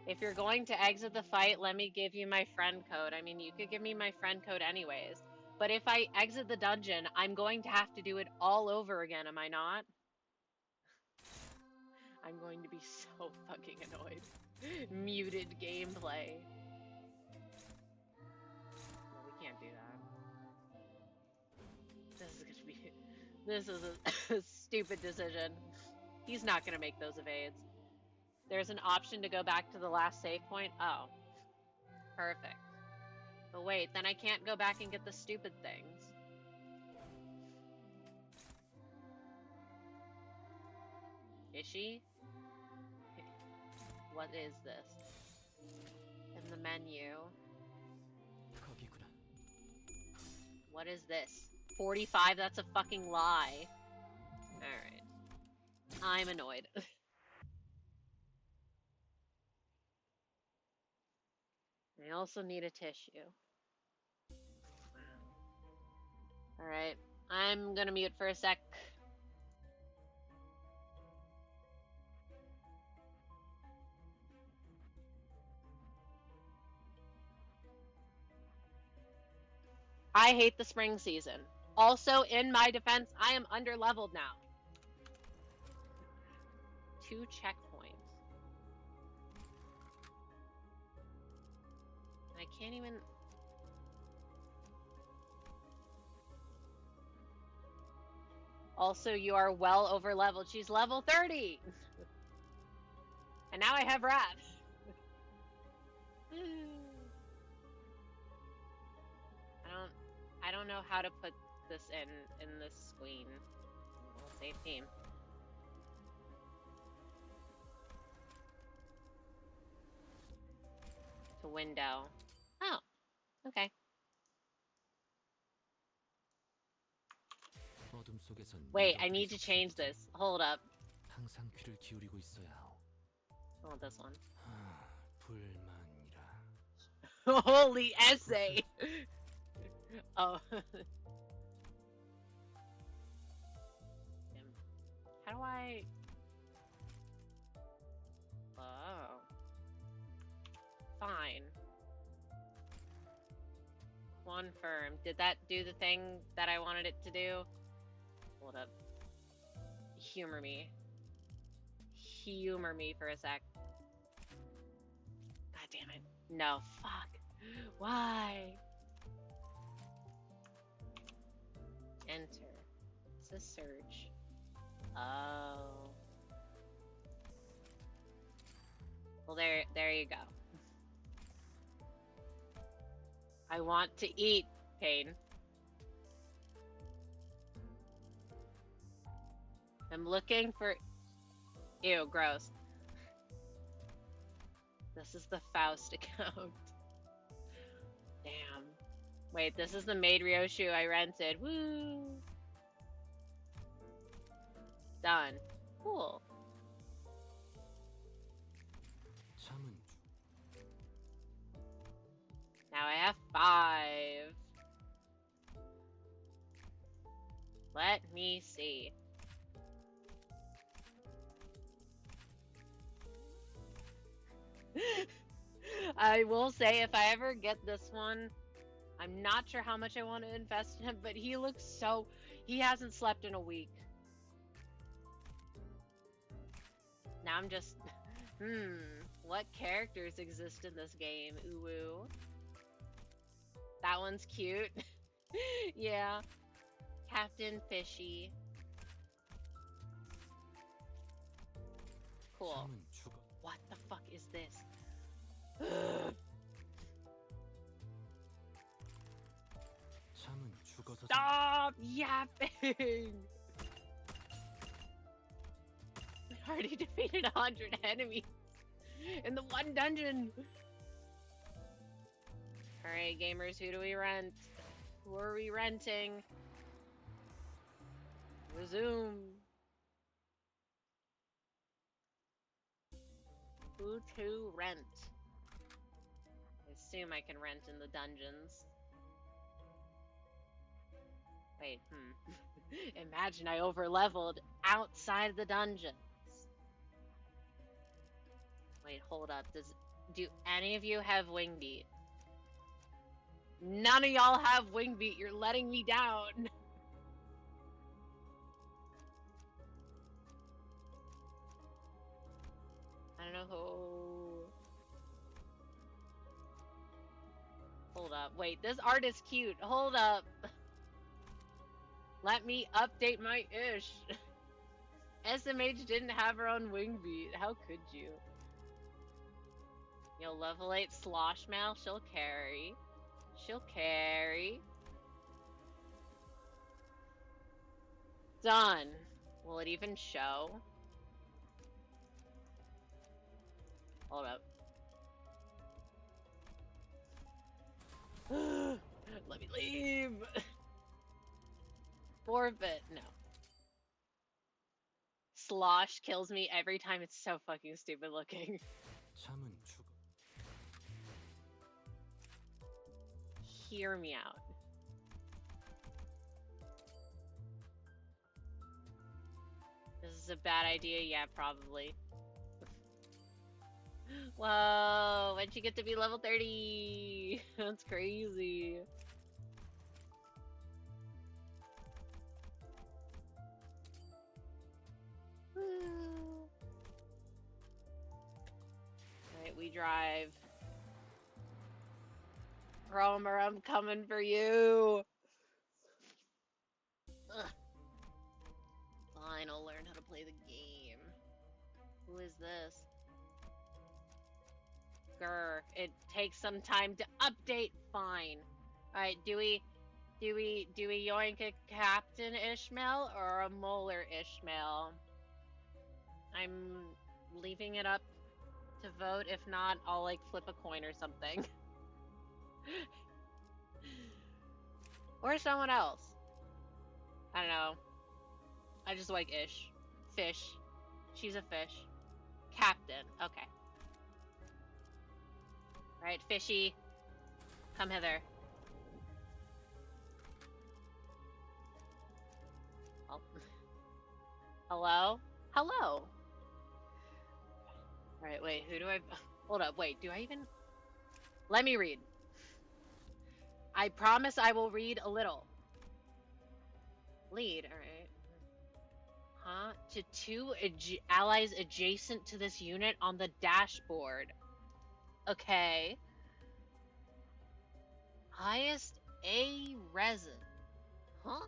If you're going to exit the fight, let me give you my friend code. I mean, you could give me my friend code anyways. But if I exit the dungeon, I'm going to have to do it all over again, am I not? I'm going to be so fucking annoyed. Muted gameplay. No, we can't do that. This is gonna be... This is a stupid decision. He's not gonna make those evades. There's an option to go back to the last save point. Oh. Perfect. But wait, then I can't go back and get the stupid things. Is she? What is this? In the menu. What is this? 45? That's a fucking lie. Alright. I'm annoyed. I also need a tissue. Alright. I'm gonna mute for a sec. I hate the spring season. Also, in my defense, I am under-leveled now. 2 checkpoints. I can't even... Also, you are well over-leveled. She's level 30! And now I have Wrath. I don't know how to put this in this screen. We'll save team. To window. Oh, okay. Wait, I need to change this. Hold up. Oh, this one. Holy essay! Oh. How do I... Oh. Fine. Confirm. Did that do the thing that I wanted it to do? Hold up. Humor me. Humor me for a sec. God damn it. No, fuck. Why? Enter. It's a search. Oh. Well, there you go. I want to eat, Pain. I'm looking for... Ew, gross. This is the Faust account. Damn. Wait, this is the maid Ryoshu I rented. Woo! Done. Cool. Now I have 5. Let me see. I will say, if I ever get this one, I'm not sure how much I want to invest in him, but he looks so... He hasn't slept in a week. Now I'm just... what characters exist in this game? Ooh. That one's cute. Yeah. Captain Fishy. Cool. What the fuck is this? Stop yapping! I already defeated 100 enemies in the one dungeon. Alright, gamers, who do we rent? Who are we renting? Resume. Who to rent? I assume I can rent in the dungeons. Wait, Imagine I overleveled outside the dungeons. Wait, hold up. Do any of you have wing beat? None of y'all have wing beat. You're letting me down. I don't know who. Hold up. Wait, this art is cute. Hold up. Let me update my ish. SMH didn't have her own wing beat. How could you? Yo, level 8 Slosh Mal. She'll carry. She'll carry. Done. Will it even show? Hold up. Let me leave. Forfeit. No. Slosh kills me every time. It's so fucking stupid looking. Hear me out. This is a bad idea. Yeah, probably. Whoa, when'd you get to be level 30? That's crazy. Alright, we drive. Kromer, I'm coming for you. Ugh. Fine, I'll learn how to play the game. Who is this? Grr. It takes some time to update. Fine. Alright, do we yoink a Captain Ishmael or a Molar Ishmael? I'm leaving it up to vote. If not, I'll like flip a coin or something. Or someone else. I don't know. I just like Ish. Fish. She's a fish. Captain. Okay. Right, Fishy. Come hither. Oh. Hello? Hello? Alright, wait, who do I... Hold up, wait, do I even... Let me read. I promise I will read a little. Lead, alright. Huh? To 2 allies adjacent to this unit on the dashboard. Okay. Highest A resin. Huh?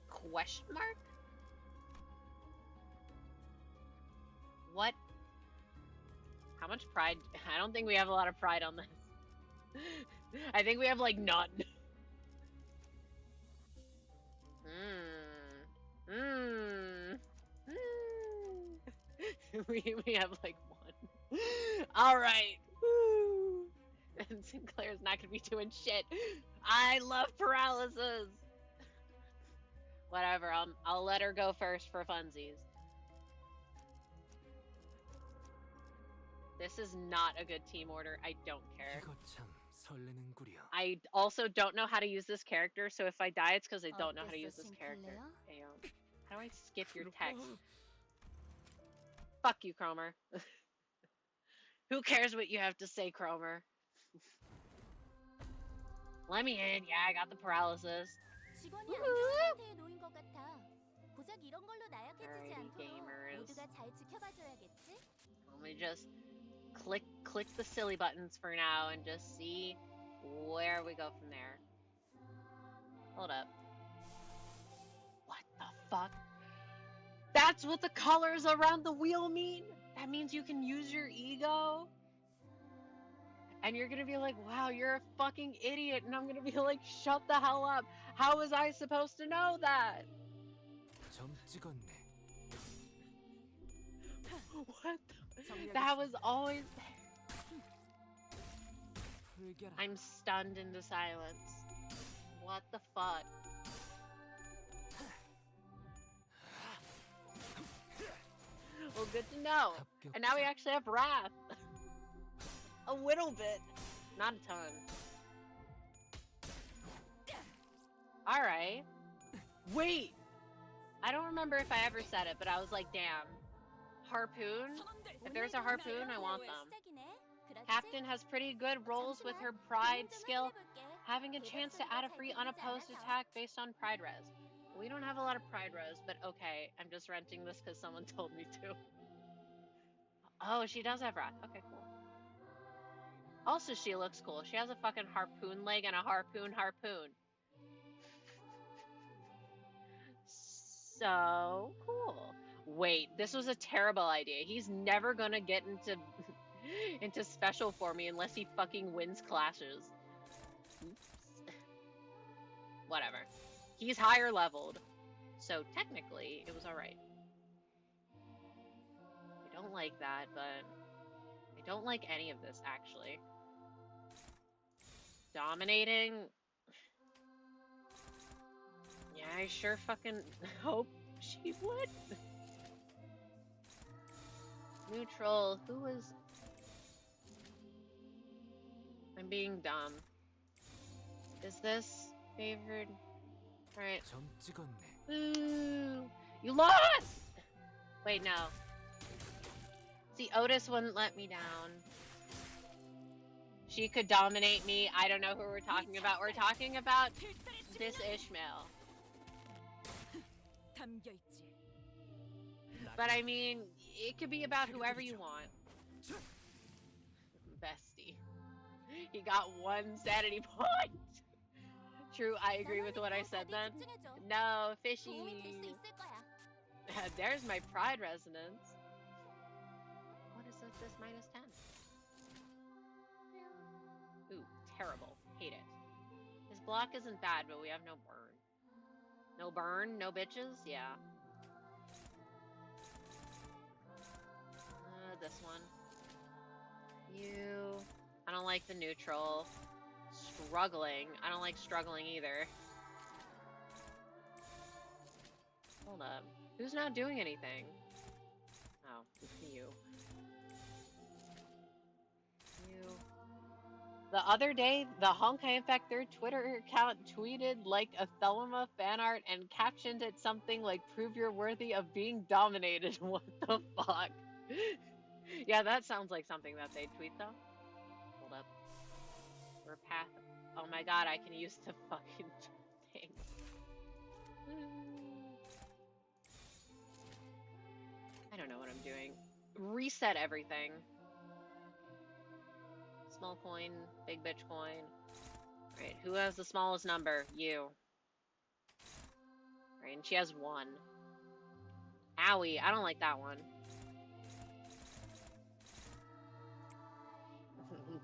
Question mark? What? How much pride? I don't think we have a lot of pride on this. I think we have like none. Mm. we have like one. All right. Woo. And Sinclair's not gonna be doing shit. I love paralysis. Whatever. I'll let her go first for funsies. This is not a good team order. I don't care. I also don't know how to use this character, so if I die, it's because I don't know how to use this character. Hey, how do I skip your text? Fuck you, Kromer. Who cares what you have to say, Kromer? Let me in. Yeah, I got the paralysis. 직원이 안 좋은 상태에 놓인 것 같아. 고작 이런 걸로 나약해지지 Alrighty, 않도록 gamers. 모두가 잘 지켜봐줘야겠지? Let me just click the silly buttons for now and just see where we go from there. Hold up. What the fuck? That's what the colors around the wheel mean? That means you can use your ego? And you're gonna be like, wow, you're a fucking idiot. And I'm gonna be like, shut the hell up. How was I supposed to know that? What the? That was always there. I'm stunned into silence. What the fuck? Well, good to know. And now we actually have wrath. A little bit. Not a ton. Alright. Wait! I don't remember if I ever said it, but I was like, damn. Harpoon? If there's a harpoon, I want them. Captain has pretty good rolls with her pride skill, having a chance to add a free unopposed attack based on pride res. We don't have a lot of pride res, but okay. I'm just renting this because someone told me to. Oh, she does have wrath. Okay, cool. Also, she looks cool. She has a fucking harpoon leg and a harpoon. So cool. Wait, this was a terrible idea. He's never gonna get into special for me unless he fucking wins clashes. Oops. Whatever. He's higher leveled. So technically, it was alright. I don't like that, but I don't like any of this, actually. Dominating? Yeah, I sure fucking hope she would. Neutral. Who was... I'm being dumb. Is this favored? Right. Ooh. You lost! Wait, no. See, Otis wouldn't let me down. She could dominate me. I don't know who we're talking about. We're talking about this Ishmael. But I mean, it could be about whoever you want. Bestie. He got one sanity point. True, I agree with what I said then. No, fishy. There's my pride resonance. What is this minus 10? Ooh, terrible. Hate it. His block isn't bad, but we have no burn. No burn? No bitches? Yeah. This one. You. I don't like the neutral. Struggling. I don't like struggling either. Hold up. Who's not doing anything? Oh, you. You. The other day, the Honkai Impact 3rd Twitter account tweeted like a Thelma fan art and captioned it something like, "Prove you're worthy of being dominated." What the fuck? Yeah, that sounds like something that they'd tweet, though. Hold up. We're path. Oh my god, I can use the fucking thing. I don't know what I'm doing. Reset everything. Small coin, big bitch coin. Right, who has the smallest number? You. Right, and she has 1. Owie, I don't like that one.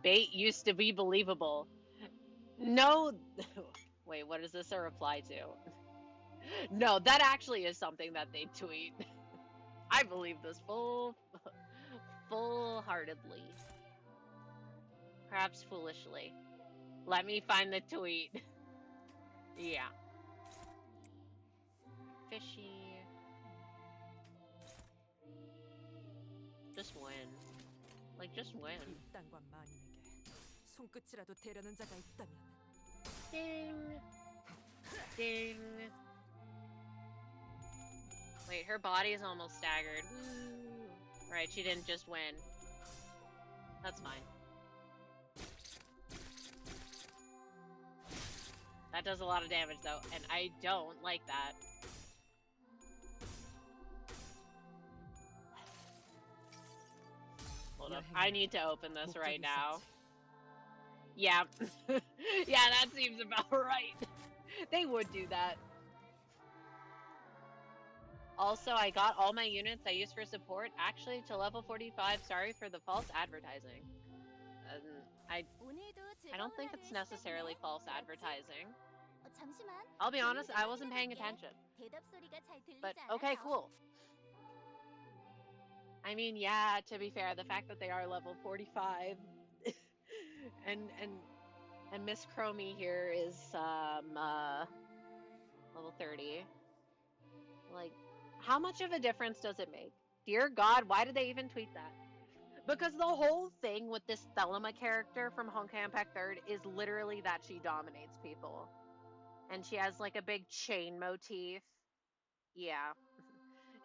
Bait used to be believable. No. Wait, what is this a reply to? No, that actually is something that they tweet. I believe this full-heartedly. Perhaps foolishly. Let me find the tweet. Yeah. Fishy. Just win. Like, just win. 일당과 마님에게 손끝이라도 대려는 자가 있다면. Ding. Ding. Wait, her body is almost staggered. Woo. Right, she didn't just win. That's fine. That does a lot of damage though, and I don't like that. Hold up, I need to open this right now. Yeah. Yeah, that seems about right. They would do that. Also, I got all my units I use for support actually to level 45. Sorry for the false advertising. I don't think it's necessarily false advertising. I'll be honest, I wasn't paying attention. But okay, cool. I mean, yeah, to be fair, the fact that they are level 45 and Miss Chromie here is level 30. Like, how much of a difference does it make? Dear God, why did they even tweet that? Because the whole thing with this Thelema character from Honkai Impact 3rd is literally that she dominates people. And she has like a big chain motif. Yeah.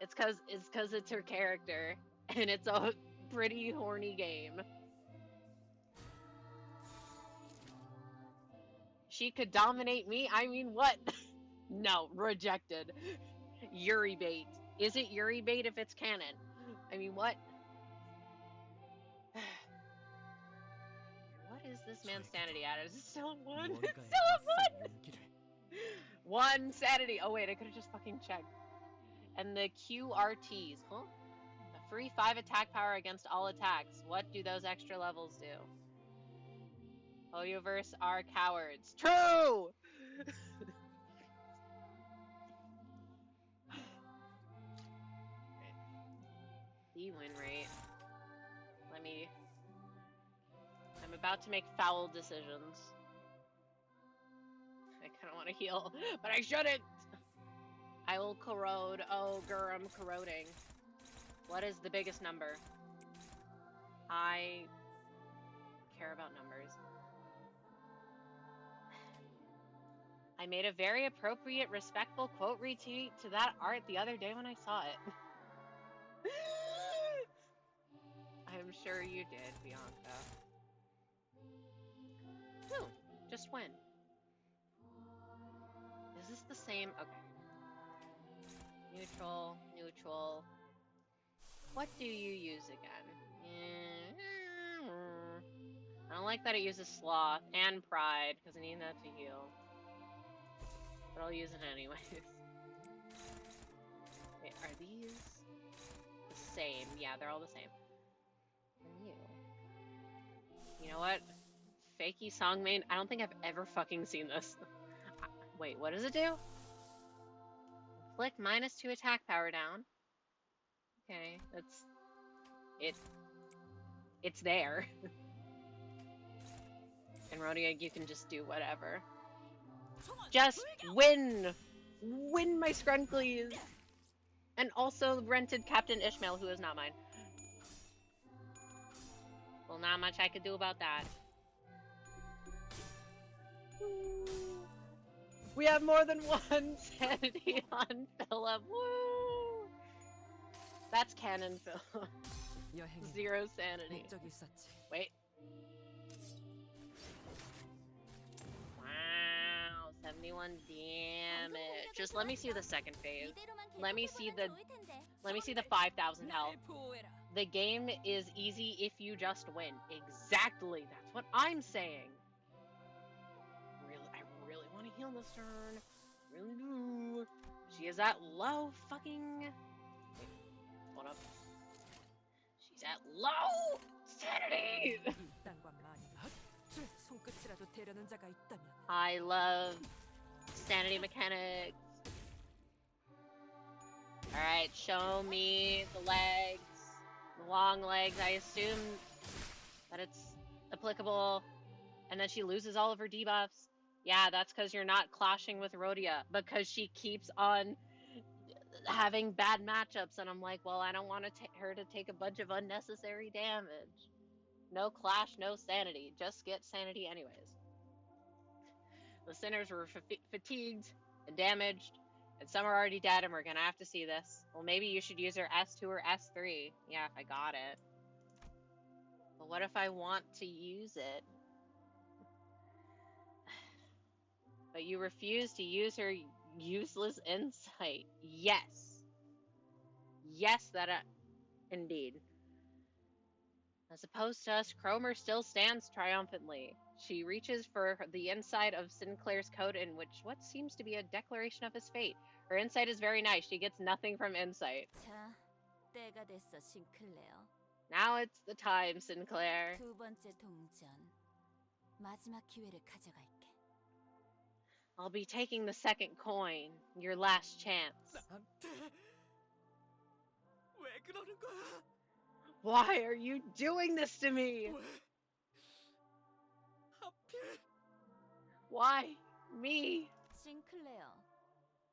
It's cause it's her character. And it's a pretty horny game. She could dominate me? I mean, what? No, rejected. Yuri bait. Is it Yuri bait if it's canon? I mean, what? What is this man's sanity at? Is it still at 1? It's still at 1! 1 sanity! Oh wait, I could've just fucking checked. And the QRTs, huh? A free 5 attack power against all attacks. What do those extra levels do? Hoyoverse are cowards. True! The win rate. I'm about to make foul decisions. I kinda wanna heal, but I shouldn't! I will corrode. Oh, grr, I'm corroding. What is the biggest number? I care about numbers. I made a very appropriate, respectful quote retweet to that art the other day when I saw it. I'm sure you did, Bianca. Woo! Just win. Is this the same? Okay. Neutral, neutral. What do you use again? I don't like that it uses sloth and pride, because I need that to heal. But I'll use it anyways. Wait, are these the same? Yeah, they're all the same. And you. You know what? Fakey song main. I don't think I've ever fucking seen this. Wait, what does it do? Inflict -2 attack power down. Okay, that's it. It's there. And Rodeo, you can just do whatever. Just win! Win, my scrunklies! And also rented Captain Ishmael, who is not mine. Well, not much I could do about that. We have more than 1 sanity on Philip. Woo! That's canon, Philip. 0 sanity. Wait. Wow, 71 damage. Just let me see the second phase. Let me see the 5,000 health. The game is easy if you just win. Exactly. That's what I'm saying. I really want to heal this turn. Really do. She is at low fucking... Wait, hold up. She's at low sanity! I love sanity mechanics. Alright, show me the legs. The long legs. I assume that it's applicable. And then she loses all of her debuffs. Yeah, that's because you're not clashing with Rhodia. Because she keeps on having bad matchups. And I'm like, well, I don't want her to take a bunch of unnecessary damage. No clash, no sanity. Just get sanity anyways. The sinners were fatigued and damaged. And some are already dead, and we're gonna have to see this. Well, maybe you should use her S2 or S3. Yeah, if I got it. But what if I want to use it? But you refuse to use her useless insight. Yes. Yes, indeed. As opposed to us, Kromer still stands triumphantly. She reaches for the inside of Sinclair's coat in which what seems to be a declaration of his fate. Her insight is very nice. She gets nothing from insight. 자, 때가 됐어, 싱클레어. Now it's the time, Sinclair. 두 번째 동전. 마지막 기회를 가져갈게. I'll be taking the second coin. Your last chance. 나한테 왜 그러는 거야? Why are you doing this to me? 왜? 하필? Why me? 싱클레어,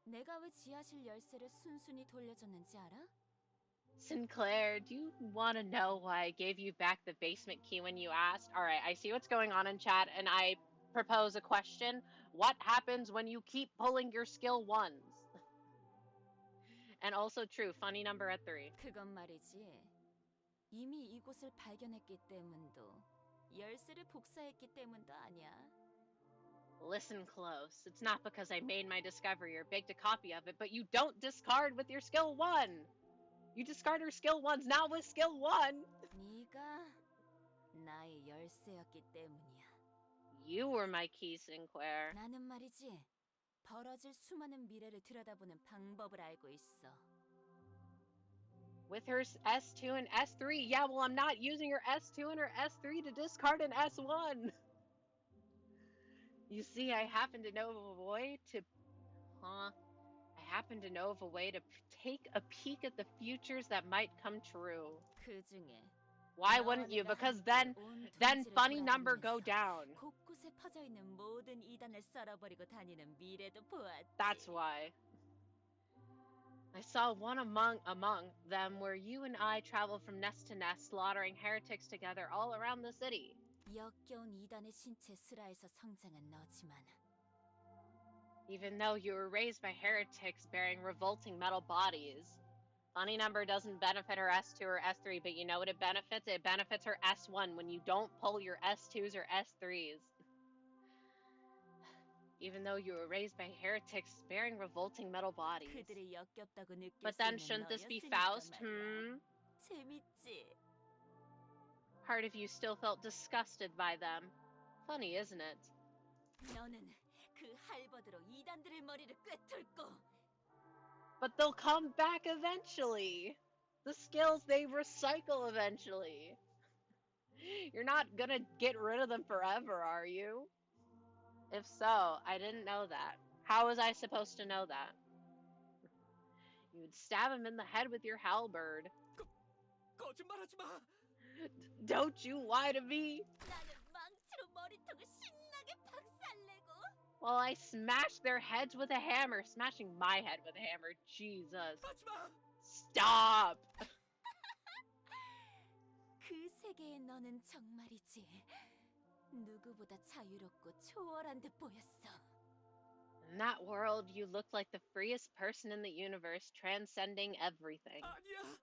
내가 왜 지하실 열쇠를 순순히 돌려줬는지 알아? Sinclair, do you want to know why I gave you back the basement key when you asked? Alright, I see what's going on in chat, and I propose a question. What happens when you keep pulling your skill ones? And also true, funny number at 3. 그건 말이지. 이미 이곳을 발견했기 때문도, 열쇠를 복사했기 때문도 아니야. Listen close. It's not because I made my discovery or baked a copy of it, but you don't discard with your skill 1! You discard her skill 1s now with skill 1! 네가 나의 열쇠였기 때문이야. You were my key, Sinclair. 나는 말이지, 벌어질 수많은 미래를 들여다보는 방법을 알고 있어. With her S2 and S3, yeah, well, I'm not using her S2 and her S3 to discard an S1. You see, I happen to know of a way to... I happen to know of a way to take a peek at the futures that might come true. 그 중에 Why wouldn't you? Because then funny number go down. 곳곳에 퍼져 있는 모든 이단을 썰어버리고 다니는 미래도 보았지. That's why. I saw one among them where you and I traveled from nest to nest, slaughtering heretics together all around the city. 역겨운 이단의 신체 슬하에서 성장한 너지만 Even though you were raised by heretics bearing revolting metal bodies. Funny number doesn't benefit her S2 or S3, but you know what it benefits? It benefits her S1 when you don't pull your S2s or S3s. Even though you were raised by heretics bearing revolting metal bodies. 그들이 역겹다고 느낄 But 수 then 있는 shouldn't this be 너였으니까 Faust? 말이야. 재밌지? Part of you still felt disgusted by them. Funny, isn't it? 너는 그 할버드로 이단들의 머리를 꿰뚫 거. But they'll come back eventually. The skills, they recycle eventually. You're not gonna get rid of them forever, are you? If so, I didn't know that. How was I supposed to know that? You would stab him in the head with your halberd. 거짓말하지 마. Don't you lie to me. 나는 망치로 머리통을 신나게 박살내고. Well, I smashed their heads with a hammer. Smashing my head with a hammer. Jesus. 하지 마. Stop. 그 세계의 너는 정말이지. 누구보다 자유롭고 초월한 듯 보였어. In that world, you looked like the freest person in the universe, transcending everything. 아니야.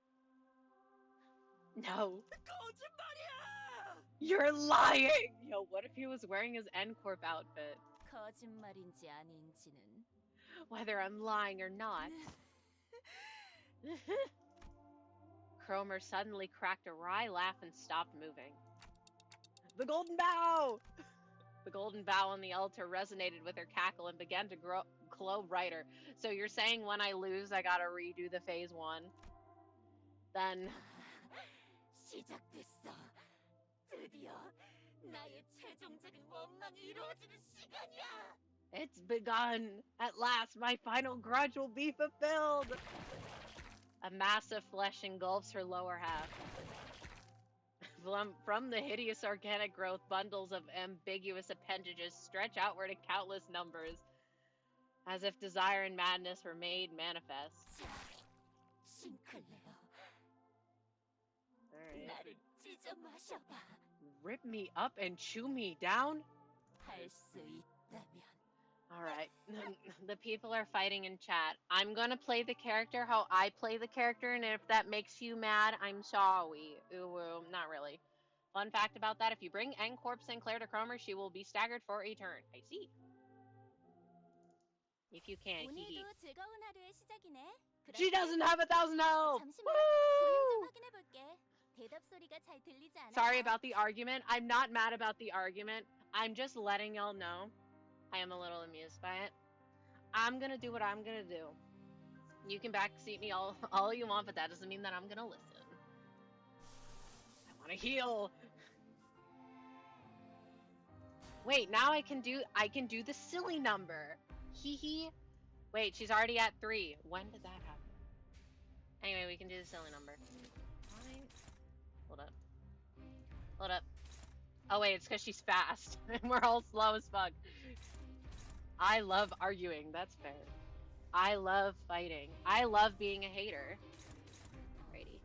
No. 거짓말이야. You're lying! Yo, what if he was wearing his N-Corp outfit? 거짓말인지 아닌지는. Whether I'm lying or not. Kromer suddenly cracked a wry laugh and stopped moving. The golden bow! The golden bow on the altar resonated with her cackle and began to glow brighter. So you're saying when I lose, I gotta redo the phase 1? Then... 시작됐어. 드디어 나의 최종적인 원망이 이루어지는 시간이야. It's begun! At last, my final grudge will be fulfilled! A mass of flesh engulfs her lower half. From the hideous organic growth, bundles of ambiguous appendages stretch outward in countless numbers, as if desire and madness were made manifest. Alright. Rip me up and chew me down? Alright. The people are fighting in chat. I'm gonna play the character how I play the character, and if that makes you mad, I'm sorry. Ooh, not really. Fun fact about that, if you bring N-Corp Sinclair to Kromer, she will be staggered for a turn. I see. If you can, hee hee. She doesn't have 1,000 health! Woo! Sorry about the argument. I'm not mad about the argument. I'm just letting y'all know I am a little amused by it. I'm gonna do what I'm gonna do. You can backseat me all you want, but that doesn't mean that I'm gonna listen. I wanna heal. Wait, now I can do the silly number. Hee hee. Wait, she's already at 3. When did that happen? Anyway, we can do the silly number. Fine. Hold up. Hold up. Oh wait, it's because she's fast. And we're all slow as fuck. I love arguing, that's fair. I love fighting. I love being a hater. Alrighty.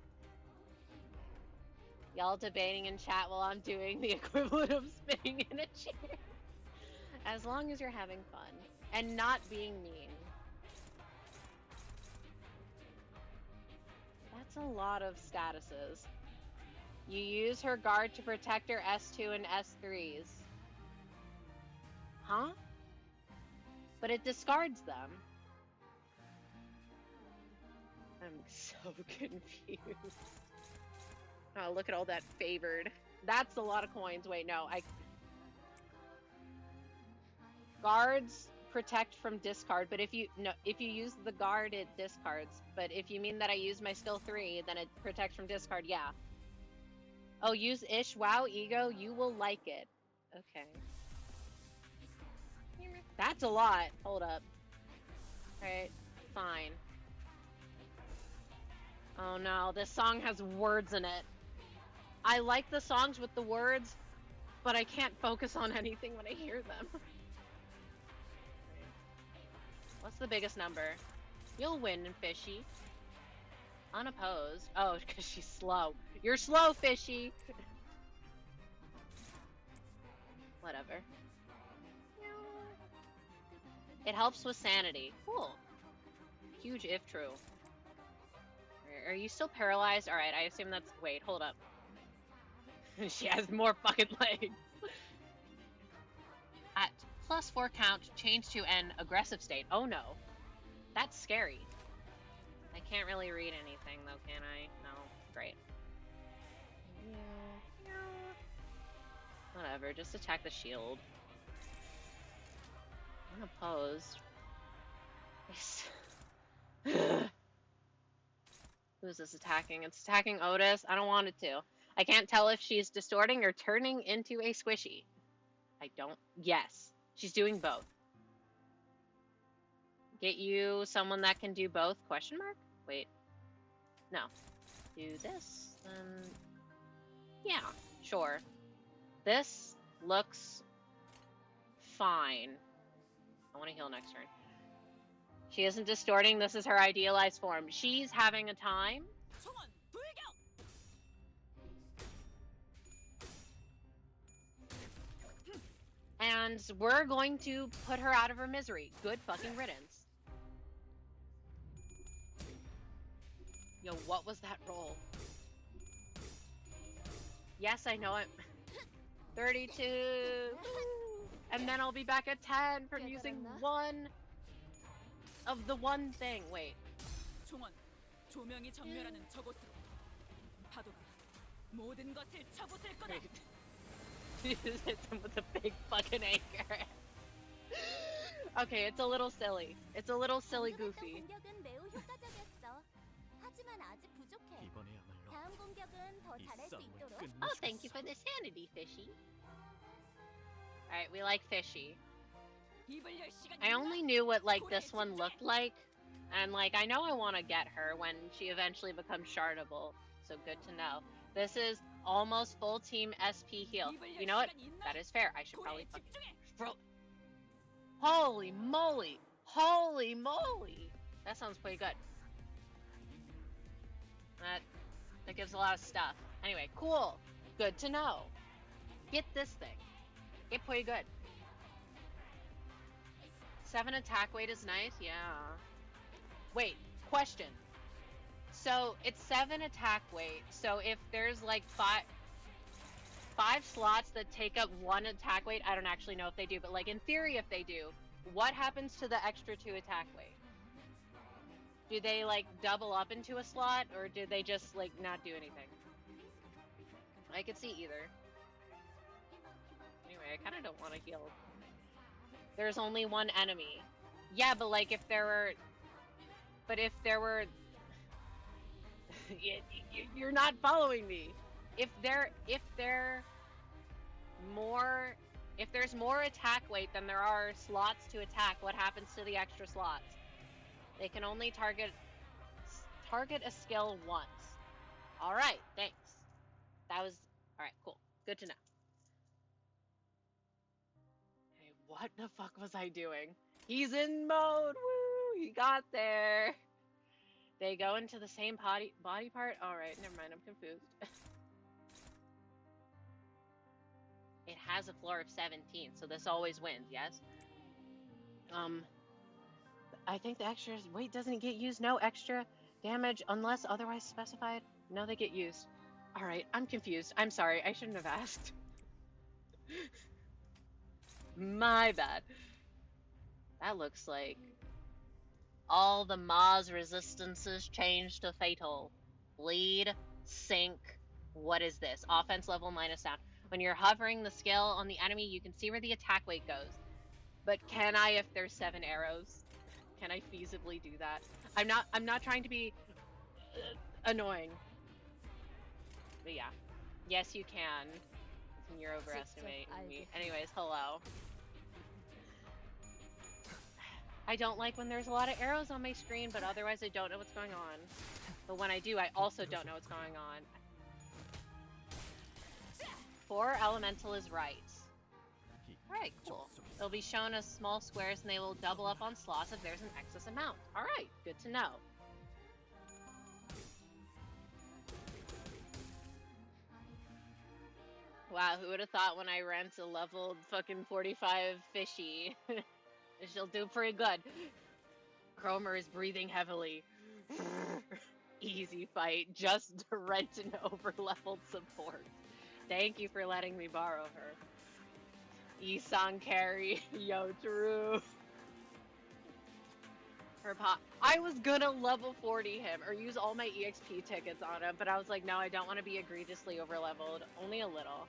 Y'all debating in chat while I'm doing the equivalent of spinning in a chair. As long as you're having fun. And not being mean. That's a lot of statuses. You use her guard to protect her S2 and S3s. Huh? But it discards them. I'm so confused. Oh, look at all that favored. That's a lot of coins. Wait, no, guards protect from discard, but if you use the guard, it discards. But if you mean that I use my skill 3, then it protects from discard, yeah. Oh, use Ish, wow, ego, you will like it. Okay. That's a lot. Hold up. Alright, fine. Oh no, this song has words in it. I like the songs with the words, but I can't focus on anything when I hear them. What's the biggest number? You'll win, Fishy. Unopposed. Oh, because she's slow. You're slow, Fishy! Whatever. It helps with sanity. Cool. Huge if true. Are you still paralyzed? Alright, I assume that's... Wait, hold up. She has more fucking legs. At +4 count, change to an aggressive state. Oh no. That's scary. I can't really read anything though, can I? No. Great. Yeah. Whatever, just attack the shield. Unopposed. Who's this attacking? It's attacking Otis. I don't want it to. I can't tell if she's distorting or turning into a squishy. I don't... Yes. She's doing both. Get you someone that can do both? Question mark? Wait. No. Do this, then... Yeah, sure. This looks fine. I want to heal next turn. She isn't distorting. This is her idealized form. She's having a time. And we're going to put her out of her misery. Good fucking riddance. Yo, what was that roll? Yes, I know it. 32. And then I'll be back at 10 from using one of the one thing. Wait. She just hits him with a big fucking anchor. Okay, it's a little silly. It's a little silly goofy. Oh, thank you for the sanity, Fishy. Alright, we like Fishy. I only knew what, like, this one looked like And like, I know I want to get her when she eventually becomes shardable, so good to know. This is almost full team SP heal. You know what? That is fair. I should probably fucking... Holy moly! Holy moly! That sounds pretty good. That gives a lot of stuff. Anyway, cool. Good to know. Get this thing. Get pretty good. 7 attack weight is nice, yeah. Wait, question. So it's 7 attack weight. So if there's like five slots that take up 1 attack weight, I don't actually know if they do, but like in theory, if they do, what happens to the extra 2 attack weight? Do they like double up into a slot, or do they just like not do anything? I could see either. Anyway, I kind of don't want to heal. There's only 1 enemy. Yeah, but like if there were... But if there were... You're not following me. If there's more attack weight than there are slots to attack, what happens to the extra slots? They can only target a skill once. All right, thanks. That was all right. Cool. Good to know. Hey, what the fuck was I doing? He's in mode. Woo! He got there. They go into the same body part. All right, never mind. I'm confused. It has a floor of 17, so this always wins. Yes. I think the extra weight doesn't get used. No extra damage unless otherwise specified. No, they get used. All right, I'm confused. I'm sorry. I shouldn't have asked. My bad. That looks like all the Maz resistances change to fatal. Bleed, sink. What is this? Offense level minus down. When you're hovering the skill on the enemy, you can see where the attack weight goes. But can I if there's 7 arrows? Can I feasibly do that? I'm not trying to be annoying. But yeah. Yes, you can. You're overestimating me. Anyways, hello. I don't like when there's a lot of arrows on my screen, but otherwise I don't know what's going on. But when I do, I also don't know what's going on. 4 elemental is right. Alright, cool. They'll be shown as small squares and they will double up on slots if there's an excess amount. Alright, good to know. Wow, who would have thought when I rent a leveled fucking 45 fishy? She'll do pretty good. Kromer is breathing heavily. Easy fight, just to rent an over-leveled support. Thank you for letting me borrow her. Isang carry, yo true. Her pop. I was gonna level 40 him or use all my EXP tickets on him, but I was like, no, I don't want to be egregiously overleveled. Only a little.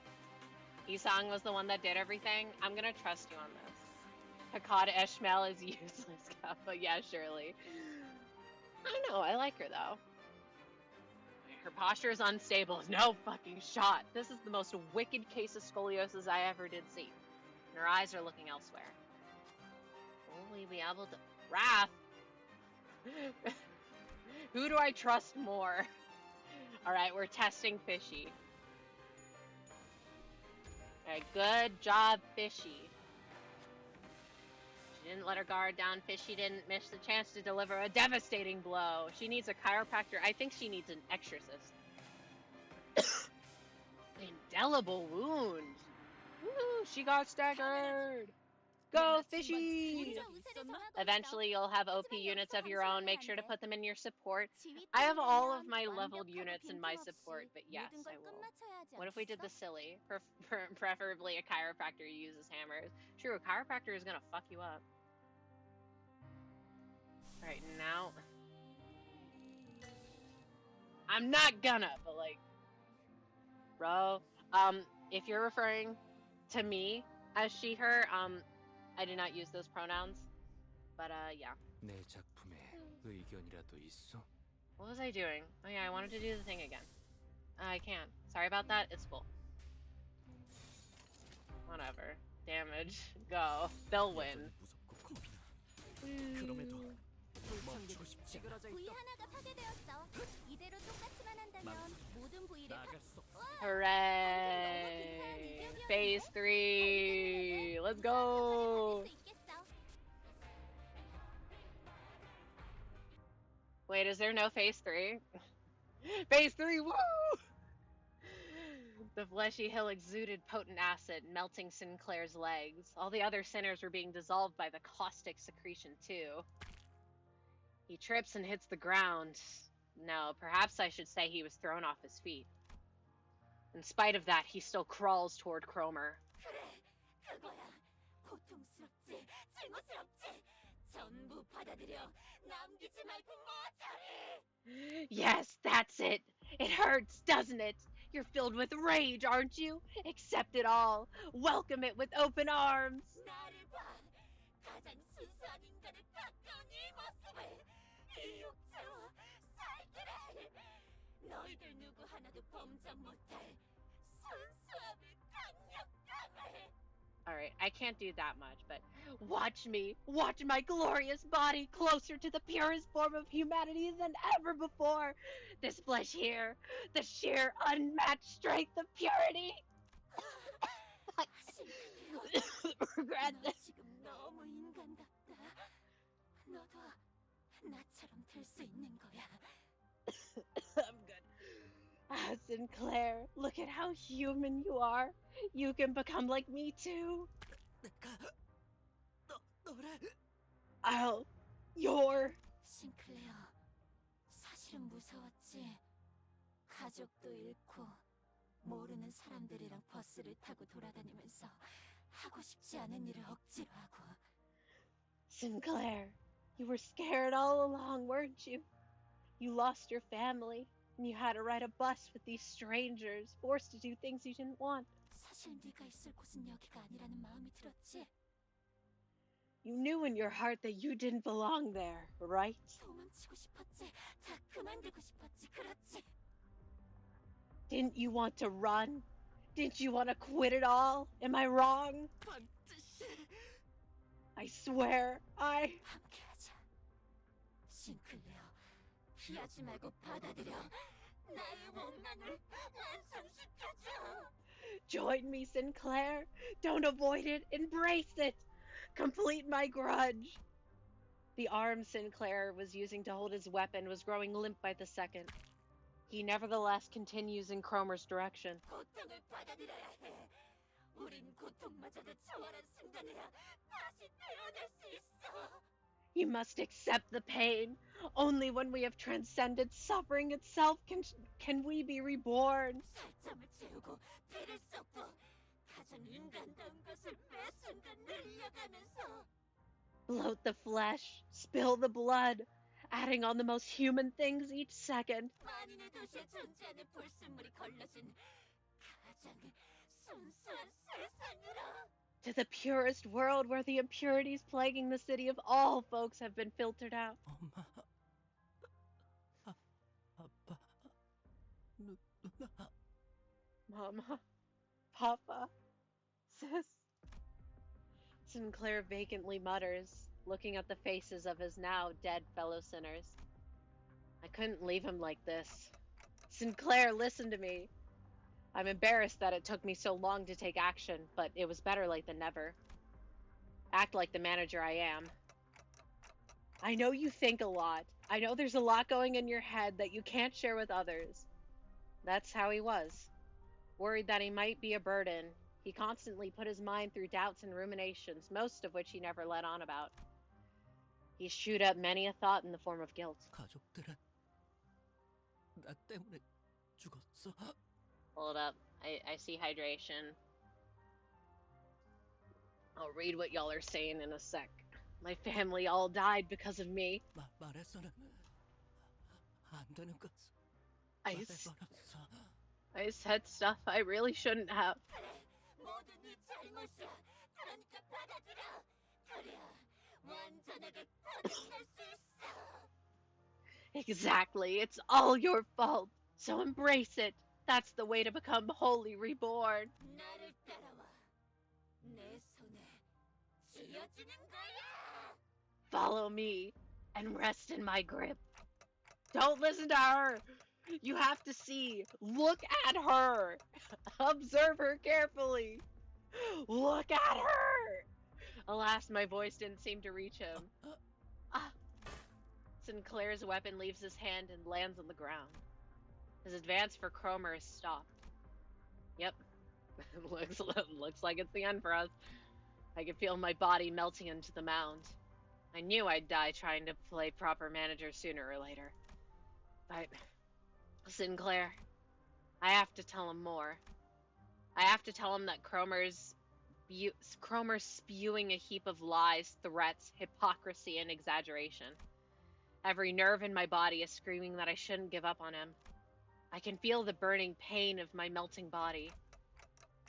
Isang was the one that did everything. I'm gonna trust you on this. Hakata Eshmel is useless, but yeah, surely. I don't know. I like her though. Her posture is unstable. No fucking shot. This is the most wicked case of scoliosis I ever did see. And her eyes are looking elsewhere. Will we be able to... Wrath! Who do I trust more? Alright, we're testing Fishy. Alright, good job, Fishy. She didn't let her guard down. Fishy didn't miss the chance to deliver a devastating blow. She needs a chiropractor. I think she needs an exorcist. Indelible wound. Woo, she got staggered. Go, Fishy! Eventually, you'll have OP units of your own. Make sure to put them in your support. I have all of my leveled units in my support, but yes, I will. What if we did the silly? Preferably a chiropractor who uses hammers. True, a chiropractor is gonna fuck you up. Alright, now... I'm not gonna, but like... Bro, if you're referring to me as she, her, I do not use those pronouns. But, yeah. What was I doing? Oh yeah, I wanted to do the thing again. I can't. Sorry about that, it's full. Whatever. Damage. Go. They'll win. 찌르고 싶지 않아. 찌그러져 부위 있어. 하나가 파괴되었어. 이대로 똑같이만 한다면 모든 부위를 나갈 수 없어. Hooray! Phase 3! Let's go! Wait, is there no phase 3? Phase 3, woo! The fleshy hill exuded potent acid, melting Sinclair's legs. All the other sinners were being dissolved by the caustic secretion, too. He trips and hits the ground. No, perhaps I should say he was thrown off his feet. In spite of that, he still crawls toward Kromer. 고통스럽지, 증오스럽지. 전부 받아들여. 남기지 말고 모조리. Yes, that's it. It hurts, doesn't it? You're filled with rage, aren't you? Accept it all. Welcome it with open arms. 나를 봐. 가장 순수한 인간에 가까운 이 모습을. 이 육체와 살기를. 너희들 누구 하나도 범접 못할 순수함을, 강력함을. Alright, I can't do that much, but watch me. Watch my glorious body closer to the purest form of humanity than ever before. This flesh here, the sheer unmatched strength of purity. Regret 너 this. 지금 너무 인간답다. 너도 나처럼 될 수 있는 거야. I'm good. Ah, Sinclair, look at how human you are. You can become like me too. You're... 싱클레어, 사실은 무서웠지. 가족도 잃고 모르는 사람들이랑 버스를 타고 돌아다니면서 하고 싶지 않은 일을 억지로 하고. Sinclair, you were scared all along, weren't you? You lost your family, and you had to ride a bus with these strangers, forced to do things you didn't want. 사실 네가 있을 곳은 여기가 아니라는 마음이 들었지. You knew in your heart that you didn't belong there, right? 도망치고 싶었지. 다 그만두고 싶었지. 그렇지. Didn't you want to run? Didn't you want to quit it all? Am I wrong? 반드시 I swear, 함께하자. 싱클레어, 피하지 말고 받아들여. 나의 원망을 완성시켜줘. Join me, Sinclair. Don't avoid it. Embrace it. Complete my grudge. The arm Sinclair was using to hold his weapon was growing limp by the second. He nevertheless continues in Kromer's direction. 고통을 받아들여야 해. 우린 고통마저도 초월한 순간이야. 다시 태어날 수 있어. You must accept the pain. Only when we have transcended suffering itself can we be reborn. 살점을 채우고 피를 쏟고 가장 인간다운 것을 매 순간 늘려가면서. Bloat the flesh, spill the blood, adding on the most human things each second. 만인의 도시에 존재하는 불순물이 걸러진 가장 순수한 세상으로. To the purest world where the impurities plaguing the city of all folks have been filtered out. 엄마, 아빠, 누나. Mama, Papa, Sis. Sinclair vacantly mutters, looking at the faces of his now dead fellow sinners. I couldn't leave him like this. Sinclair, listen to me. I'm embarrassed that it took me so long to take action, but it was better late than never. Act like the manager I am. I know you think a lot. I know there's a lot going in your head that you can't share with others. That's how he was. Worried that he might be a burden, he constantly put his mind through doubts and ruminations, most of which he never let on about. He chewed up many a thought in the form of guilt. 가족들은 나 때문에 죽었어. Hold up. I see hydration. I'll read what y'all are saying in a sec. My family all died because of me. 말해서는 안 되는 것. I 말해버렸어. said stuff I really shouldn't have. 모두 네 잘못이야. 그러니까 받아들여. 그래야 완전하게 거듭날 수 있어. Exactly. It's all your fault. So embrace it. That's the way to become wholly reborn. 나를 따라와. 내 손에 쥐어주는 거야. Follow me. and rest in my grip. Don't listen to her. You have to see. Look at her. Observe her carefully. Look at her. Alas, my voice didn't seem to reach him. Ah. Sinclair's weapon leaves his hand and lands on the ground. His advance for Kromer is stopped. Yep. looks like it's the end for us. I could feel my body melting into the mound. I knew I'd die trying to play proper manager sooner or later. But Sinclair, I have to tell him more. I have to tell him that Kromer's spewing a heap of lies, threats, hypocrisy, and exaggeration. Every nerve in my body is screaming that I shouldn't give up on him. I can feel the burning pain of my melting body.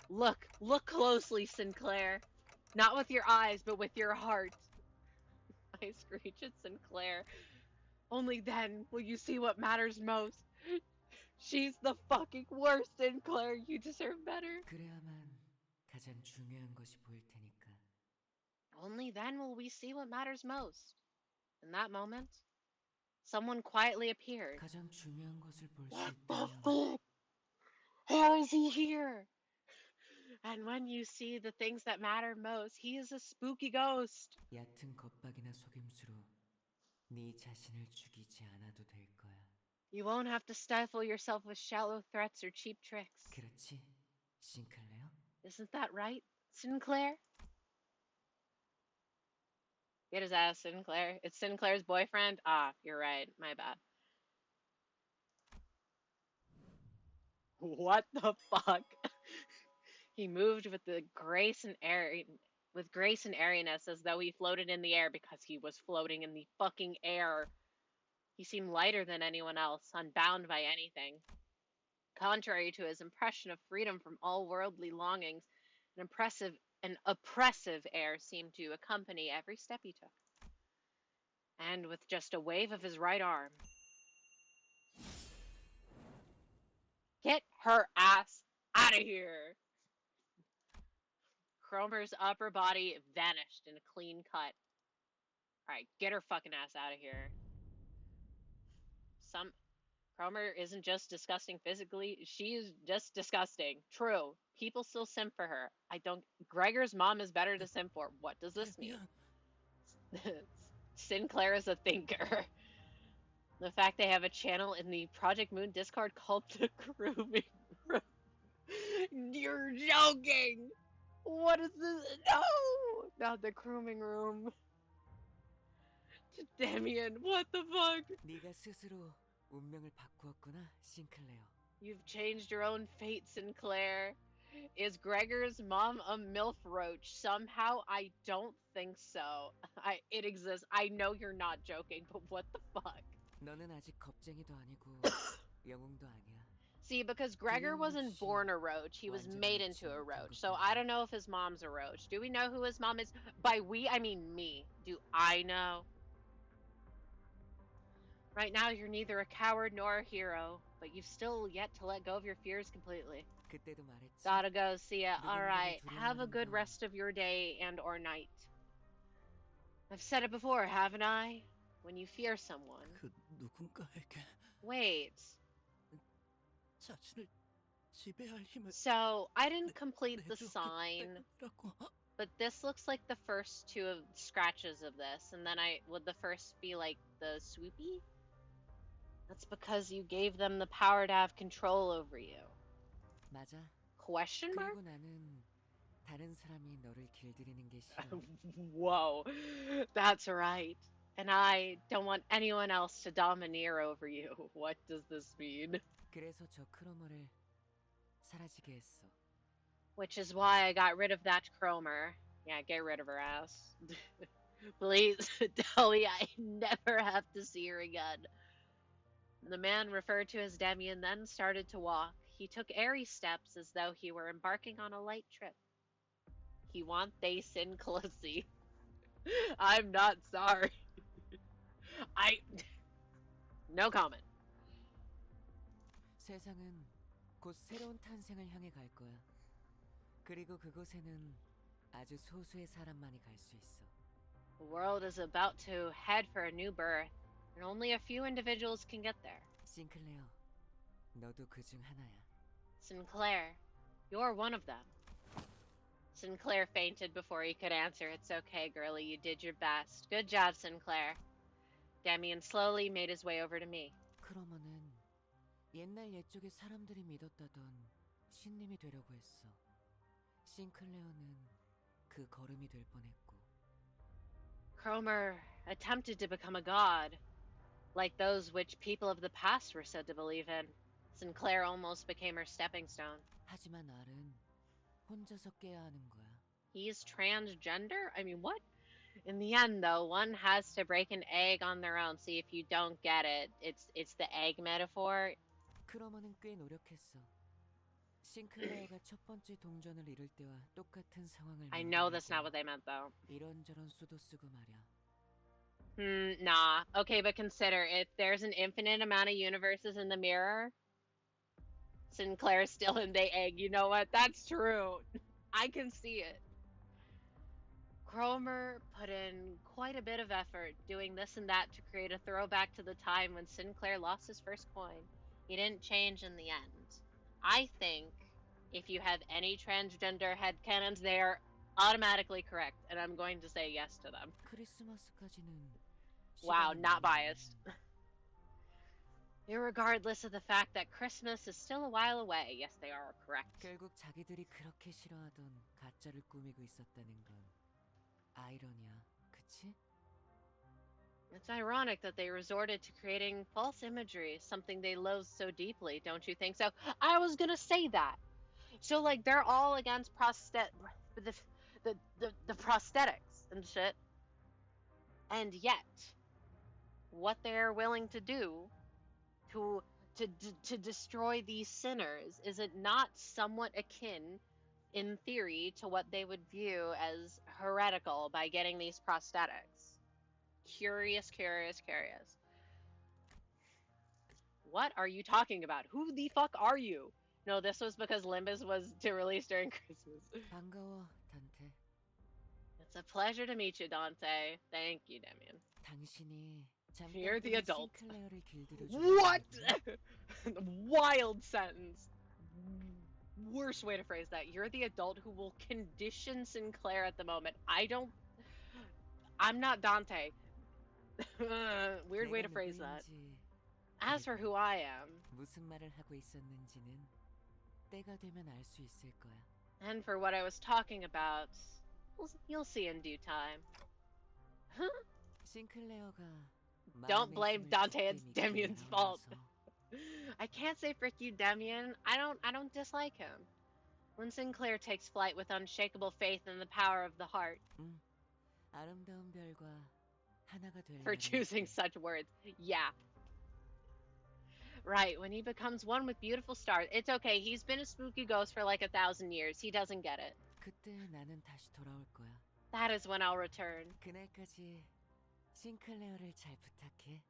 Look closely, Sinclair. Not with your eyes, but with your heart. I screech at Sinclair. Only then will you see what matters most. She's the fucking worst, Sinclair. You deserve better. 그래야만 가장 중요한 것이 보일 테니까. Only then will we see what matters most. In that moment, someone quietly appeared. 가장 중요한 것을 볼 수 What the 있다면 fuck? How is he here? And when you see the things that matter most, he is a spooky ghost. 얕은 겁박이나 속임수로 네 자신을 죽이지 않아도 될 거야. You won't have to stifle yourself with shallow threats or cheap tricks. 그렇지, 싱클레어? Isn't that right, Sinclair? Get his ass, Sinclair. It's Sinclair's boyfriend? Ah, you're right. My bad. What the fuck? He moved with grace and airiness as though he floated in the air because he was floating in the fucking air. He seemed lighter than anyone else, unbound by anything. Contrary to his impression of freedom from all worldly longings, an oppressive air seemed to accompany every step he took. And with just a wave of his right arm, get her ass out of here! Kromer's upper body vanished in a clean cut. Alright, get her fucking ass out of here. Kromer isn't just disgusting physically, she's just disgusting. True. People still simp for her. Gregor's mom is better to simp for. What does this mean? Sinclair is a thinker. The fact they have a channel in the Project Moon Discord called the Grooming Room. You're joking! What is this? No! Not the Grooming Room. Damien, what the fuck? 네가 스스로 운명을 바꾸었구나, 싱클레어. You've changed your own fate, Sinclair. Is Gregor's mom a MILF roach? Somehow, I don't think so. It exists. I know you're not joking, but what the fuck? 너는 아직 겁쟁이도 아니고 영웅도 아니야. See, because Gregor wasn't born a roach, he was made into a roach. So I don't know if his mom's a roach. Do we know who his mom is? By we, I mean me. Do I know? Right now, you're neither a coward nor a hero, but you've still yet to let go of your fears completely. 그때도 말했지. Gotta go, see ya. Alright, have a good rest of your day and or night. I've said it before, haven't I? When you fear someone. 그 누군가에게 Wait. 자신을 지배할 힘을 So, I didn't complete the sign, 내주었기 but this looks like the first two of scratches of this, and then would the first be like the swoopy? That's because you gave them the power to have control over you. 맞아. Question mark? 그리고 나는 다른 사람이 너를 길들이는 게 싫어. Whoa, that's right. And I don't want anyone else to domineer over you. What does this mean? 그래서 저 크로머를 사라지게 했어. Which is why I got rid of that Kromer. Yeah, get rid of her ass. Please tell me I never have to see her again. The man referred to as Damien then started to walk. He took airy steps as though he were embarking on a light trip. He want they sin closely. I'm not sorry. No comment. 세상은 곧 새로운 탄생을 향해 갈 거야. 그리고 그곳에는 아주 소수의 사람만이 갈 수 있어. The world is about to head for a new birth, and only a few individuals can get there. 싱클레어, 너도 그중 하나야. Sinclair, you're one of them. Sinclair fainted before he could answer. It's okay, girlie, you did your best. Good job, Sinclair. Damien slowly made his way over to me. 크로머는 옛날 옛적에 사람들이 믿었다던 신님이 되려고 했어. 싱클레어는 그 걸음이 될 뻔했고. Kromer attempted to become a god, like those which people of the past were said to believe in. Sinclair almost became her stepping stone. 하지만 알은 혼자서 깨야 하는 거야. He's transgender? I mean, what? In the end, though, one has to break an egg on their own. See, if you don't get it, it's the egg metaphor. 크로머는 꽤 노력했어. 싱클레어가 첫 번째 동전을 잃을 때와 똑같은 상황을 I know that's not what they meant, though. 이런저런 수도 쓰고 말이야. Nah. Okay, but consider, if there's an infinite amount of universes in the mirror, Sinclair's still in the egg. You know what? That's true. I can see it. Kromer put in quite a bit of effort doing this and that to create a throwback to the time when Sinclair lost his first coin. He didn't change in the end. I think if you have any transgender headcanons, they are automatically correct, and I'm going to say yes to them. 크리스마스까지는 Wow, 시간이 not 많이 biased. 남아. Irregardless of the fact that Christmas is still a while away. Yes, they are correct. 결국 자기들이 그렇게 싫어하던 가짜를 꾸미고 있었다는 건 아이러니야, 그치? It's ironic that they resorted to creating false imagery, something they loathe so deeply, don't you think so? I was gonna say that. So, like, they're all against the prosthetics and shit. And yet, what they're willing to do to destroy these sinners, is it not somewhat akin, in theory, to what they would view as heretical by getting these prosthetics? Curious. What are you talking about? Who the fuck are you? No, this was because Limbus was to release during Christmas. 반가워, 단테. It's a pleasure to meet you, Dante. Thank you, Damien. 당신이 You're the adult. 싱클레어를 길들여주고 What? 있거든? Wild sentence. Worst way to phrase that. You're the adult who will condition Sinclair at the moment. I'm not Dante. Weird way to 내가 phrase that. 누구인지, As for who I am, 무슨 말을 하고 있었는지는 때가 되면 알 수 있을 거야. and for what I was talking about, you'll see in due time. Huh? 싱클레어가 Don't 마음의 blame 힘을 Dante, it's 족대미 Damien's fault. 길러놔서 I can't say frick you, Damien. I don't dislike him. When Sinclair takes flight with unshakable faith in the power of the heart, 아름다운 별과 하나가 되려 for choosing such words. Yeah. Right, when he becomes one with beautiful stars. It's okay, he's been a spooky ghost for like 1,000 years. He doesn't get it. 그때 나는 다시 돌아올 거야. That is when I'll return. 그날까지 싱클레어를 잘 부탁해,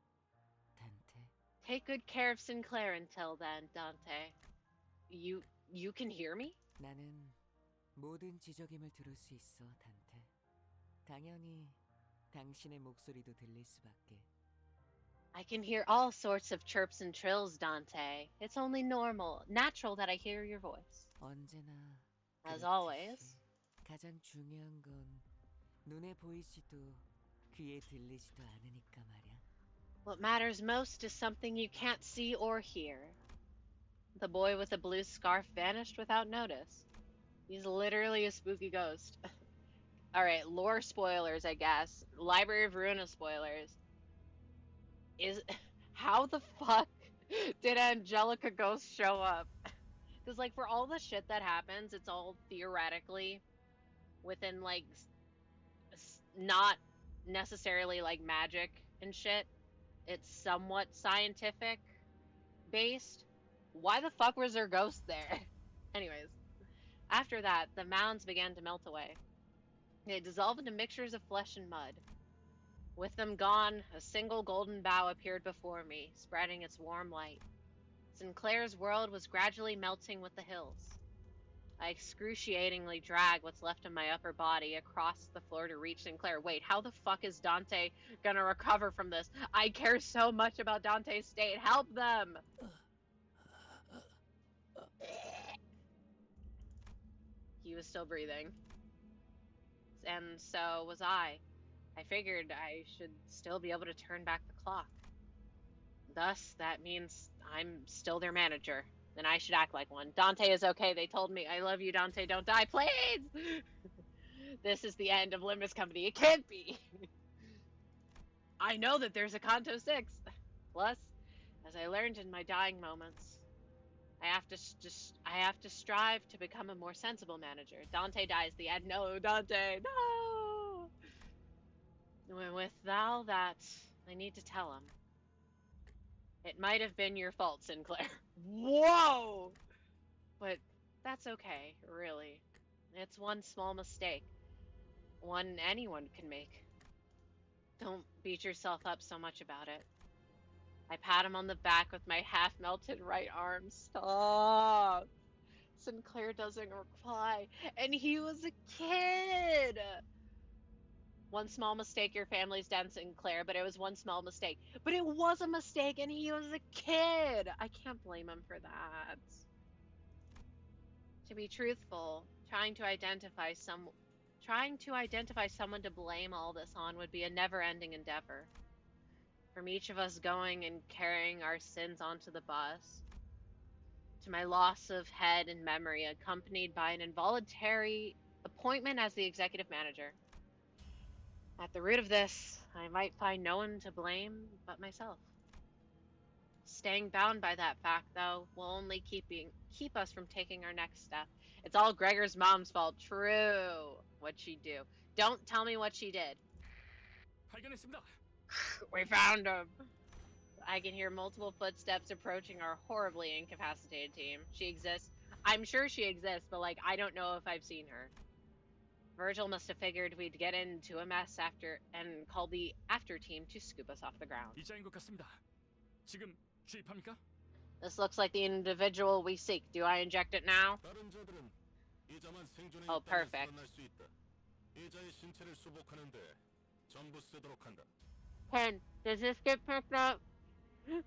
단테. Take good care of Sinclair until then, Dante. You can hear me? 나는 모든 지적임을 들을 수 있어, 단테. 당연히 당신의 목소리도 들릴 수밖에. I can hear all sorts of chirps and trills, Dante. It's only natural that I hear your voice. 언제나 As 그렇듯이 always. 가장 중요한 건 눈에 보이지도 귀에 들리지도 않으니까 말이야. What matters most is something you can't see or hear. The boy with the blue scarf vanished without notice. He's literally a spooky ghost. Alright, lore spoilers, I guess. Library of Ruina spoilers. How the fuck did Angelica Ghost show up? Because, like, for all the shit that happens, it's all theoretically within, like, not necessarily, like, magic and shit. It's somewhat scientific based. Why the fuck was there ghosts there? Anyways, after that, the mounds began to melt away. They dissolved into mixtures of flesh and mud. With them gone, a single golden bough appeared before me, spreading its warm light. Sinclair's world was gradually melting with the hills. I excruciatingly drag what's left of my upper body across the floor to reach Sinclair. Wait, how the fuck is Dante gonna recover from this? I care so much about Dante's state. Help them! He was still breathing. And so was I. I figured I should still be able to turn back the clock. Thus, that means I'm still their manager. And I should act like one. Dante is okay. They told me, I love you, Dante. Don't die, please! This is the end of Limbus Company. It can't be! I know that there's a Canto 6. Plus, as I learned in my dying moments, I have to strive to become a more sensible manager. Dante dies. The end. No, Dante, no! With all that, I need to tell him. It might have been your fault, Sinclair. Whoa! But that's okay, really. It's one small mistake. One anyone can make. Don't beat yourself up so much about it. I pat him on the back with my half-melted right arm. Stop! Sinclair doesn't reply. And he was a kid! One small mistake, your family's dead, Sinclair, but it was one small mistake. But it was a mistake, and he was a kid! I can't blame him for that. To be truthful, trying to identify someone to blame all this on would be a never-ending endeavor. From each of us going and carrying our sins onto the bus, to my loss of head and memory, accompanied by an involuntary appointment as the executive manager. At the root of this, I might find no one to blame but myself. Staying bound by that fact, though, will only keep us from taking our next step. It's all Gregor's mom's fault. True. What'd she do? Don't tell me what she did. We found him. I can hear multiple footsteps approaching our horribly incapacitated team. She exists. I'm sure she exists, but I don't know if I've seen her. Virgil must have figured we'd get into a mess after and called the after team to scoop us off the ground. This looks like the individual we seek. Do I inject it now? Oh, perfect. Ken, does this get picked up?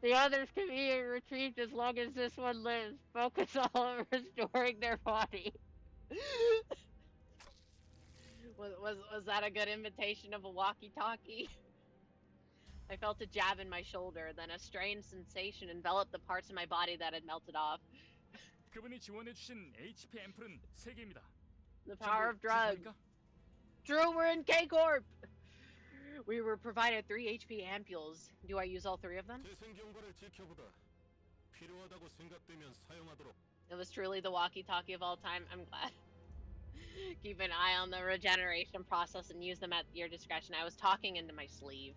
The others can be retrieved as long as this one lives. Focus on restoring their body. Was that a good imitation of a walkie-talkie? I felt a jab in my shoulder, then a strange sensation enveloped the parts of my body that had melted off. The power of drugs. Drew, we're in K-Corp! We were provided 3 HP ampules. Do I use all 3 of them? It was truly the walkie-talkie of all time. I'm glad. Keep an eye on the regeneration process and use them at your discretion. I was talking into my sleeve.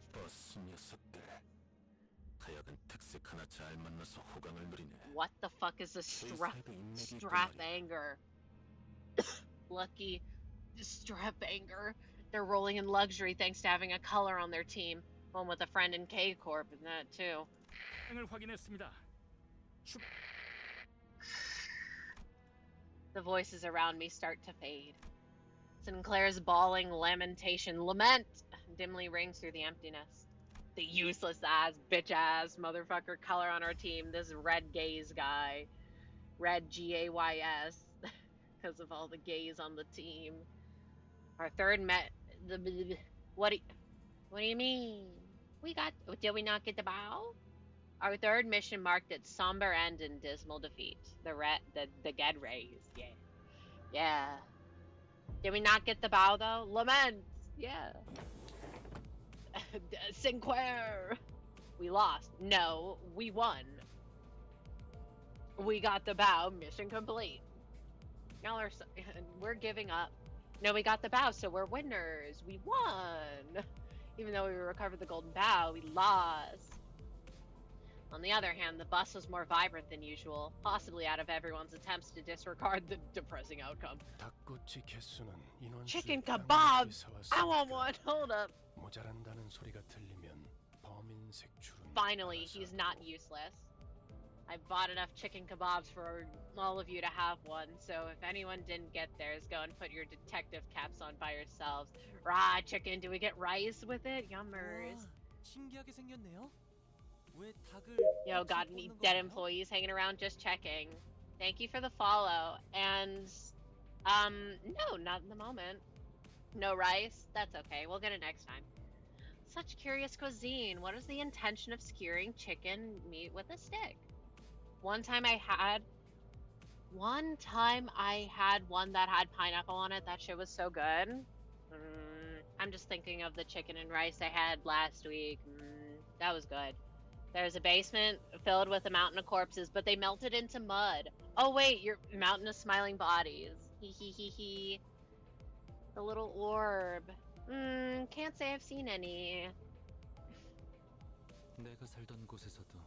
What the fuck is a strap anger? Lucky strap anger. They're rolling in luxury thanks to having a color on their team. One with a friend in K-Corp and that too. The voices around me start to fade. Sinclair's bawling lament dimly rings through the emptiness. The useless ass, bitch ass, motherfucker color on our team. This red gaze guy. Red Gays. Because of all the gays on the team. Our third what do you mean? Did we not get the bow? Our third mission marked its somber end in dismal defeat. The Ged Rays, yeah. Yeah. Did we not get the bow though? Lament! Yeah. Sinclair! We lost. No, we won. We got the bow. Mission complete. Y'all are we're giving up. No, we got the bow, so we're winners. We won. Even though we recovered the golden bow, we lost. On the other hand, the bus was more vibrant than usual, possibly out of everyone's attempts to disregard the depressing outcome. Chicken kebab! I want one! Hold up. Finally, he's not useless. I bought enough chicken kebabs for all of you to have one, so if anyone didn't get theirs, go and put your detective caps on by yourselves. Rah, chicken, do we get rice with it? Yummers. 신기하게 생겼네요. 왜 닭을 Yo, got any dead employees hanging around? Just checking. Thank you for the follow. And, no, not in the moment. No rice? That's okay. We'll get it next time. Such curious cuisine. What is the intention of skewering chicken meat with a stick? One time I had one that had pineapple on it. That shit was so good. I'm just thinking of the chicken and rice I had last week. That was good. There's a basement filled with a mountain of corpses, but they melted into mud. Oh wait, your mountain of smiling bodies. Hee hee hee hee. The little orb. Can't say I've seen any. 내가 살던 곳에서도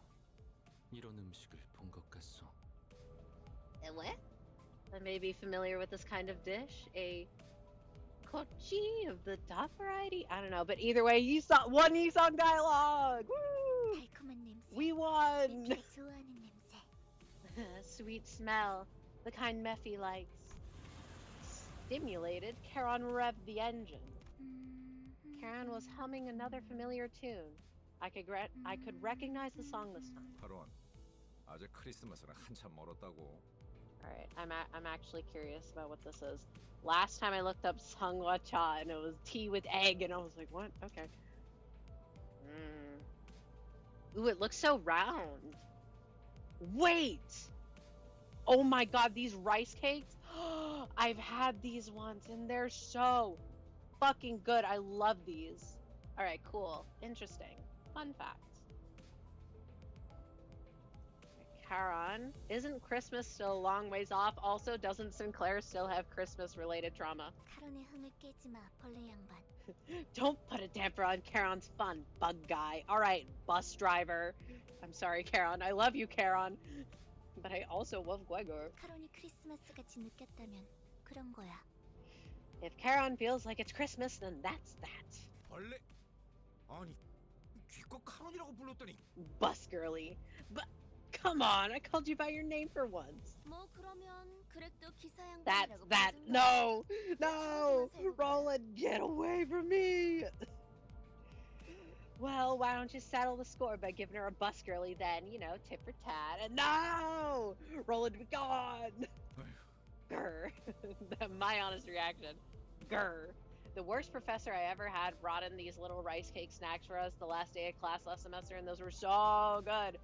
이런 음식을 본 것 같소. What? I may be familiar with this kind of dish. A kochi of the top variety? I don't know, but either way, one Yisong dialogue! Woo! 달콤한 냄새. We won! 내가 좋아하는 냄새. Sweet smell. The kind Mephi likes. Stimulated, Charon revved the engine. Charon was humming another familiar tune. I could recognize the song this time. 하론, 아직 크리스마스는 한참 멀었다고. Alright, I'm actually curious about what this is. Last time I looked up Sangwa Cha and it was tea with egg and I was like, what? Okay. Ooh, it looks so round. Wait! Oh my god, these rice cakes? I've had these once and they're so fucking good. I love these. Alright, cool. Interesting. Fun fact. Charon, isn't Christmas still a long ways off? Also, doesn't Sinclair still have Christmas-related trauma? 카론의 흥을 깨지 마, 벌레 양반. Don't put a damper on Charon's fun, bug guy. Alright, bus driver. I'm sorry, Charon. I love you, Charon. But I also love Gregor. 카론이 크리스마스같이 느꼈다면 그런 거야. If Charon feels like it's Christmas, then that's that. 벌레? 아니, 기껏 카론이라고 불렀더니. Bus girlie. But come on, I called you by your name for once. 뭐 그러면 그렉도 기사 That's 양반이라고 that. 부르든가. No! No! Roland, get away from me! Well, why don't you settle the score by giving her a bus girlie then, you know, tit for tat. And no! Roland, be gone! Grr. My honest reaction. Grr. The worst professor I ever had brought in these little rice cake snacks for us the last day of class last semester, and those were so good.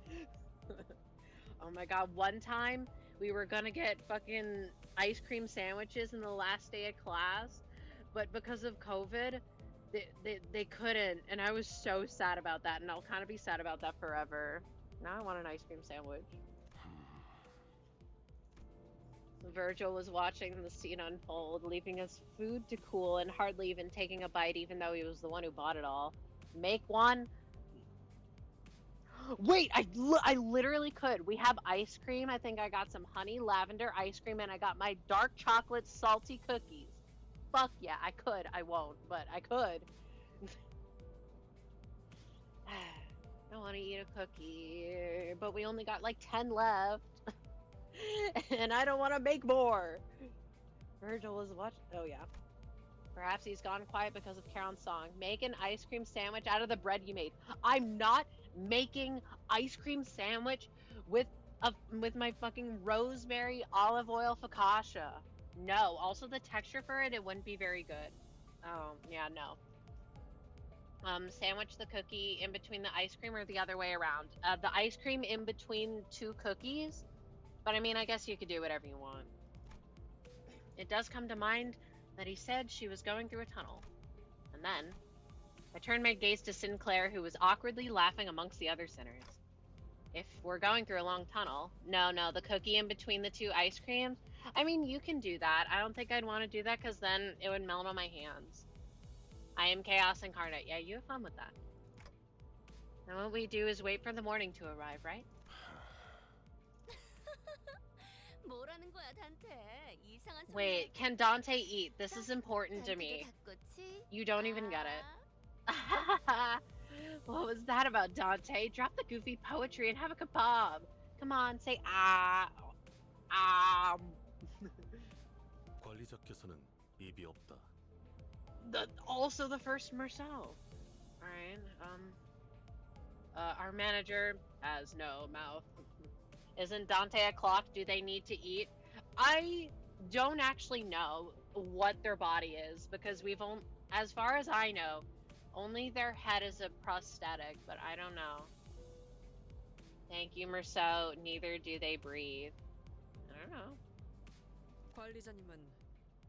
Oh my god, one time we were gonna get fucking ice cream sandwiches in the last day of class, but because of COVID, they couldn't, and I was so sad about that, and I'll kind of be sad about that forever. Now I want an ice cream sandwich. Virgil was watching the scene unfold, leaving us food to cool and hardly even taking a bite, even though he was the one who bought it all. Make one? Wait, I literally could. We have ice cream. I think I got some honey lavender ice cream, and I got my dark chocolate salty cookies. Fuck yeah, I could. I won't, but I could. I want to eat a cookie, but we only got like 10 left. And I don't want to make more. Virgil was watching. Oh yeah. Perhaps he's gone quiet because of Charon's song. Make an ice cream sandwich out of the bread you made. I'm not making ice cream sandwich with my fucking rosemary olive oil focaccia. No. Also, the texture for it wouldn't be very good. Oh yeah, no. Sandwich the cookie in between the ice cream or the other way around. The ice cream in between two cookies. But I mean, I guess you could do whatever you want. It does come to mind that he said she was going through a tunnel. And then, I turned my gaze to Sinclair, who was awkwardly laughing amongst the other sinners. If we're going through a long tunnel, no, the cookie in between the two ice creams, I mean, you can do that. I don't think I'd want to do that because then it would melt on my hands. I am chaos incarnate. Yeah, you have fun with that. And what we do is wait for the morning to arrive, right? 뭐라는 거야, 단테? 이상한 소리. Wait, can Dante eat? This is important to me. You don't even get it. What was that about, Dante? Drop the goofy poetry and have a kebab. Come on, say ah. Ah. 관리자께서는 입이 없다. Also the first Marcel. Alright, our manager has no mouth. Isn't Dante a clock? Do they need to eat? I don't actually know what their body is because as far as I know, only their head is a prosthetic, but I don't know. Thank you, Marceau. Neither do they breathe. I don't know. 관리자님은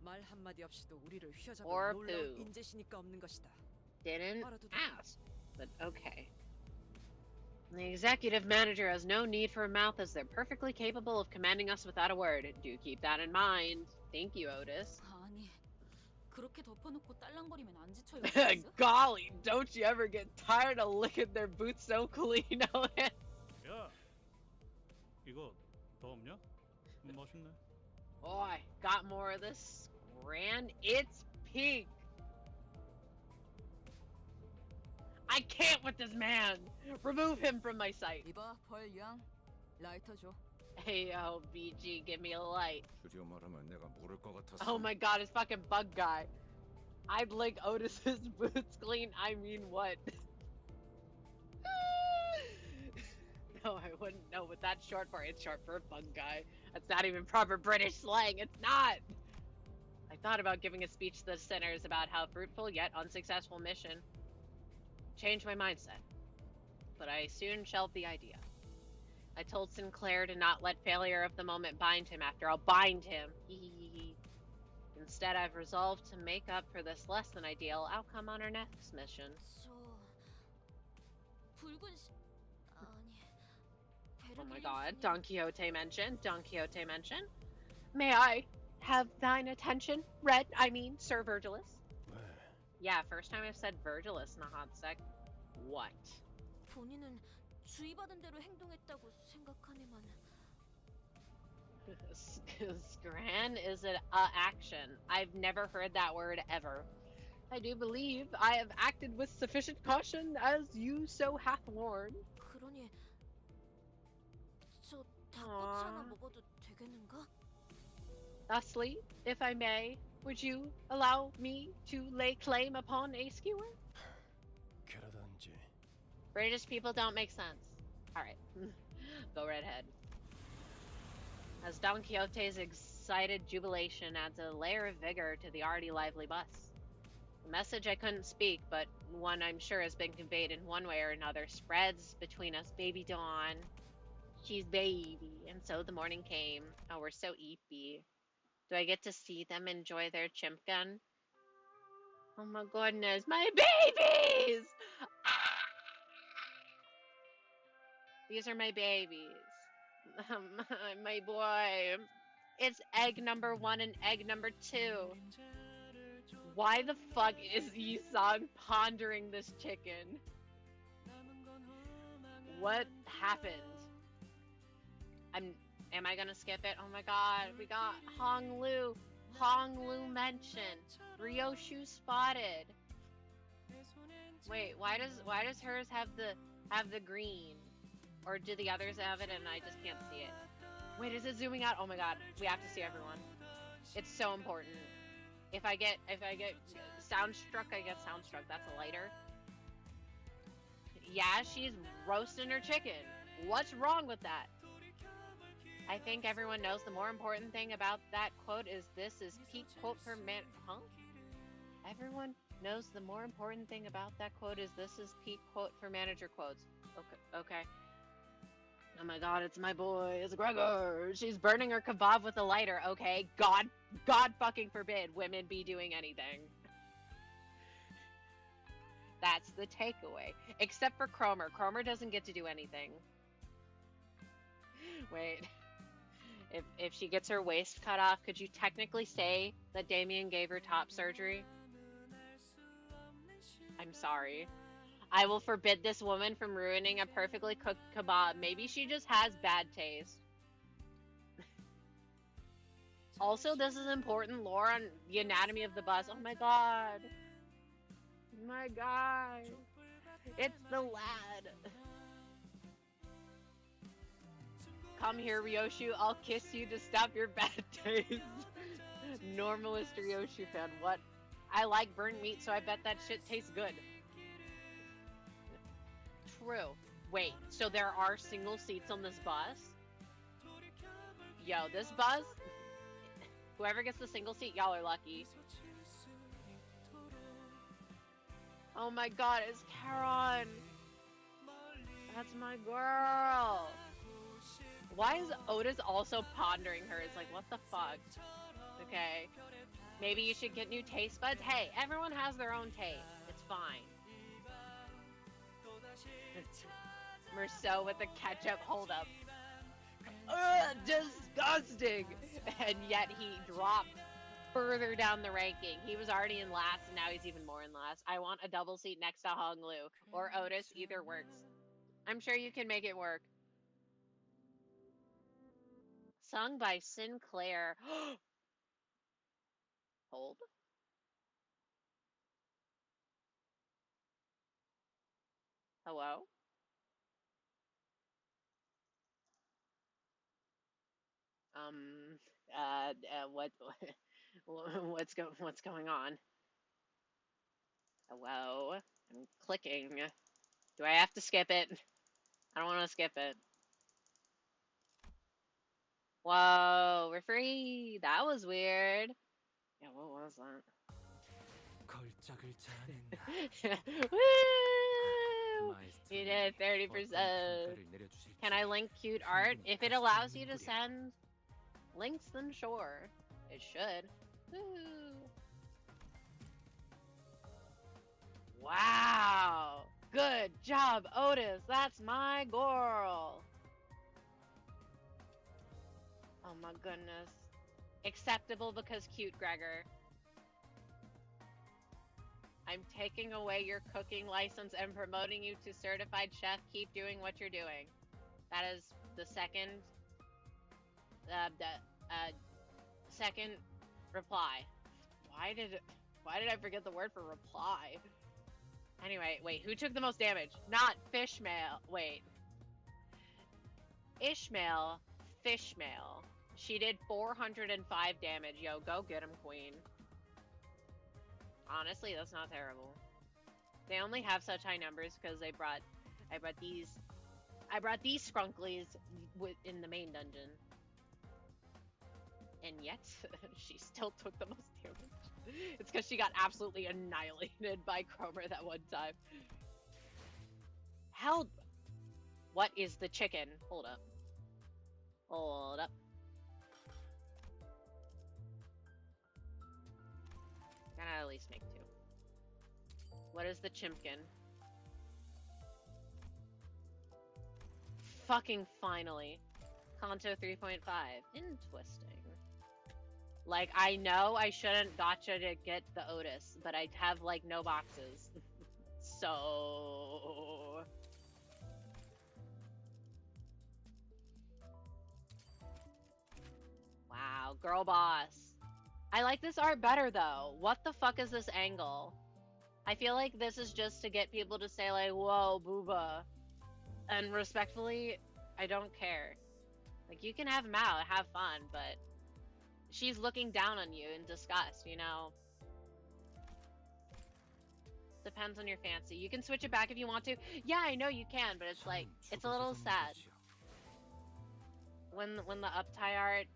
말 한마디 없이도 우리를 휘어잡은 Or 놀라운 poo. 인재시니까 없는 것이다. Didn't 알아두다. ask, but okay. The executive manager has no need for a mouth as they're perfectly capable of commanding us without a word. Do keep that in mind. Thank you, Otis. 아니, 그렇게 덮어놓고 딸랑거리면 안 지쳐요. Golly, don't you ever get tired of licking their boots so clean, Otis? 야, 이거 더 없냐? 맛있네. Boy, got more of this Scran. It's pink. I can't with this man. Remove him from my sight. 이봐, 벌양. 라이터 줘. Hey, yo, BG, give me a light. 줄여 말하면 내가 모를 것 같았어. Oh my god, it's fucking bug guy. I'd lick Otis's boots clean. I mean, what? No, I wouldn't know what that's short for. It's short for bug guy. That's not even proper British slang. It's not. I thought about giving a speech to the sinners about how fruitful yet unsuccessful mission. Changed my mindset. But I soon shelved the idea. I told Sinclair to not let failure of the moment bind him after I'll bind him. Instead, I've resolved to make up for this less than ideal outcome on our next mission. Oh my god, Don Quixote mentioned. Don Quixote mentioned. May I have thine attention, Sir Virgilus? Yeah, first time I've said Virgilus in a hot sec. What? 본인은 주의받은 대로 행동했다고 생각하네만. Scran is an action. I've never heard that word ever. I do believe I have acted with sufficient caution as you so hath warned. 그러니 저 닭꼬치 하나 먹어도 되겠는가? Thusly, if I may, would you allow me to lay claim upon a skewer? 그러던지. British people don't make sense. Alright, go redhead. As Don Quixote's excited jubilation adds a layer of vigor to the already lively bus. The message I couldn't speak, but one I'm sure has been conveyed in one way or another, spreads between us. Baby Dawn. She's baby. And so the morning came. Oh, we're so eepy. Do I get to see them enjoy their chimp gun? Oh my goodness, my babies! These are my babies. My boy. It's egg number 1 and egg number 2. Why the fuck is Yisong pondering this chicken? What happened? Am I gonna skip it? Oh my god, we got Hong Lu mentioned. Ryoshu spotted. Wait, why does hers have the green? Or do the others have it and I just can't see it? Wait, is it zooming out? Oh my god, we have to see everyone. It's so important. If I get soundstruck, I get soundstruck. That's a lighter. Yeah, she's roasting her chicken. What's wrong with that? I think everyone knows the more important thing about that quote is this is peak quote for man. Huh? Everyone knows the more important thing about that quote is this is peak quote for manager quotes. Okay. Oh my god, it's my boy, it's Gregor. She's burning her kebab with a lighter. Okay, God fucking forbid women be doing anything. That's the takeaway. Except for Kromer. Kromer doesn't get to do anything. Wait. If she gets her waist cut off, could you technically say that Damien gave her top surgery? I'm sorry. I will forbid this woman from ruining a perfectly cooked kebab. Maybe she just has bad taste. Also, this is important lore on the anatomy of the bus. Oh my god. My god. It's the lad. Come here, Ryoshu. I'll kiss you to stop your bad taste. Normalist Ryoshu fan. What? I like burnt meat, so I bet that shit tastes good. True. Wait, so there are single seats on this bus? Yo, this bus, whoever gets the single seat, y'all are lucky. Oh my god, it's Charon. That's my girl. Why is Otis also pondering her? It's like, what the fuck? Okay. Maybe you should get new taste buds? Hey, everyone has their own taste. It's fine. Merceau with the ketchup. Hold up. Ugh, disgusting! And yet he dropped further down the ranking. He was already in last, and now he's even more in last. I want a double seat next to Hong Lu or Otis. Either works. I'm sure you can make it work. Sung by Sinclair. Hold. Hello? What's going on? Hello? I'm clicking. Do I have to skip it? I don't want to skip it. Whoa, we're free. That was weird. Yeah, what was that? Woo! You did 30%. Can I link cute art? If it allows you to send links, then sure. It should. Woo! Wow! Good job, Otis. That's my girl. Oh my goodness. Acceptable because cute, Gregor. I'm taking away your cooking license and promoting you to certified chef. Keep doing what you're doing. That is the second second reply. Why did I forget the word for reply? Anyway, wait, who took the most damage? Not Fishmail. Wait. Ishmael, Fishmail. She did 405 damage. Yo, go get him, queen. Honestly, that's not terrible. They only have such high numbers because I brought these scrunklies in the main dungeon. And yet, she still took the most damage. It's because she got absolutely annihilated by Kromer that one time. Hell, what is the chicken? Hold up. Hold up. Gotta at least make 2. What is the chimpkin? Fucking finally. Canto 3.5. Interesting. Like, I know I shouldn't gotcha to get the Otis, but I have, like, no boxes. So... Wow, girl boss. I like this art better, though. What the fuck is this angle? I feel like this is just to get people to say, like, whoa, booba. And respectfully, I don't care. Like, you can have them out, have fun, but she's looking down on you in disgust, you know? Depends on your fancy. You can switch it back if you want to. Yeah, I know you can, but it's like, it's a little sad. When the up-tie art,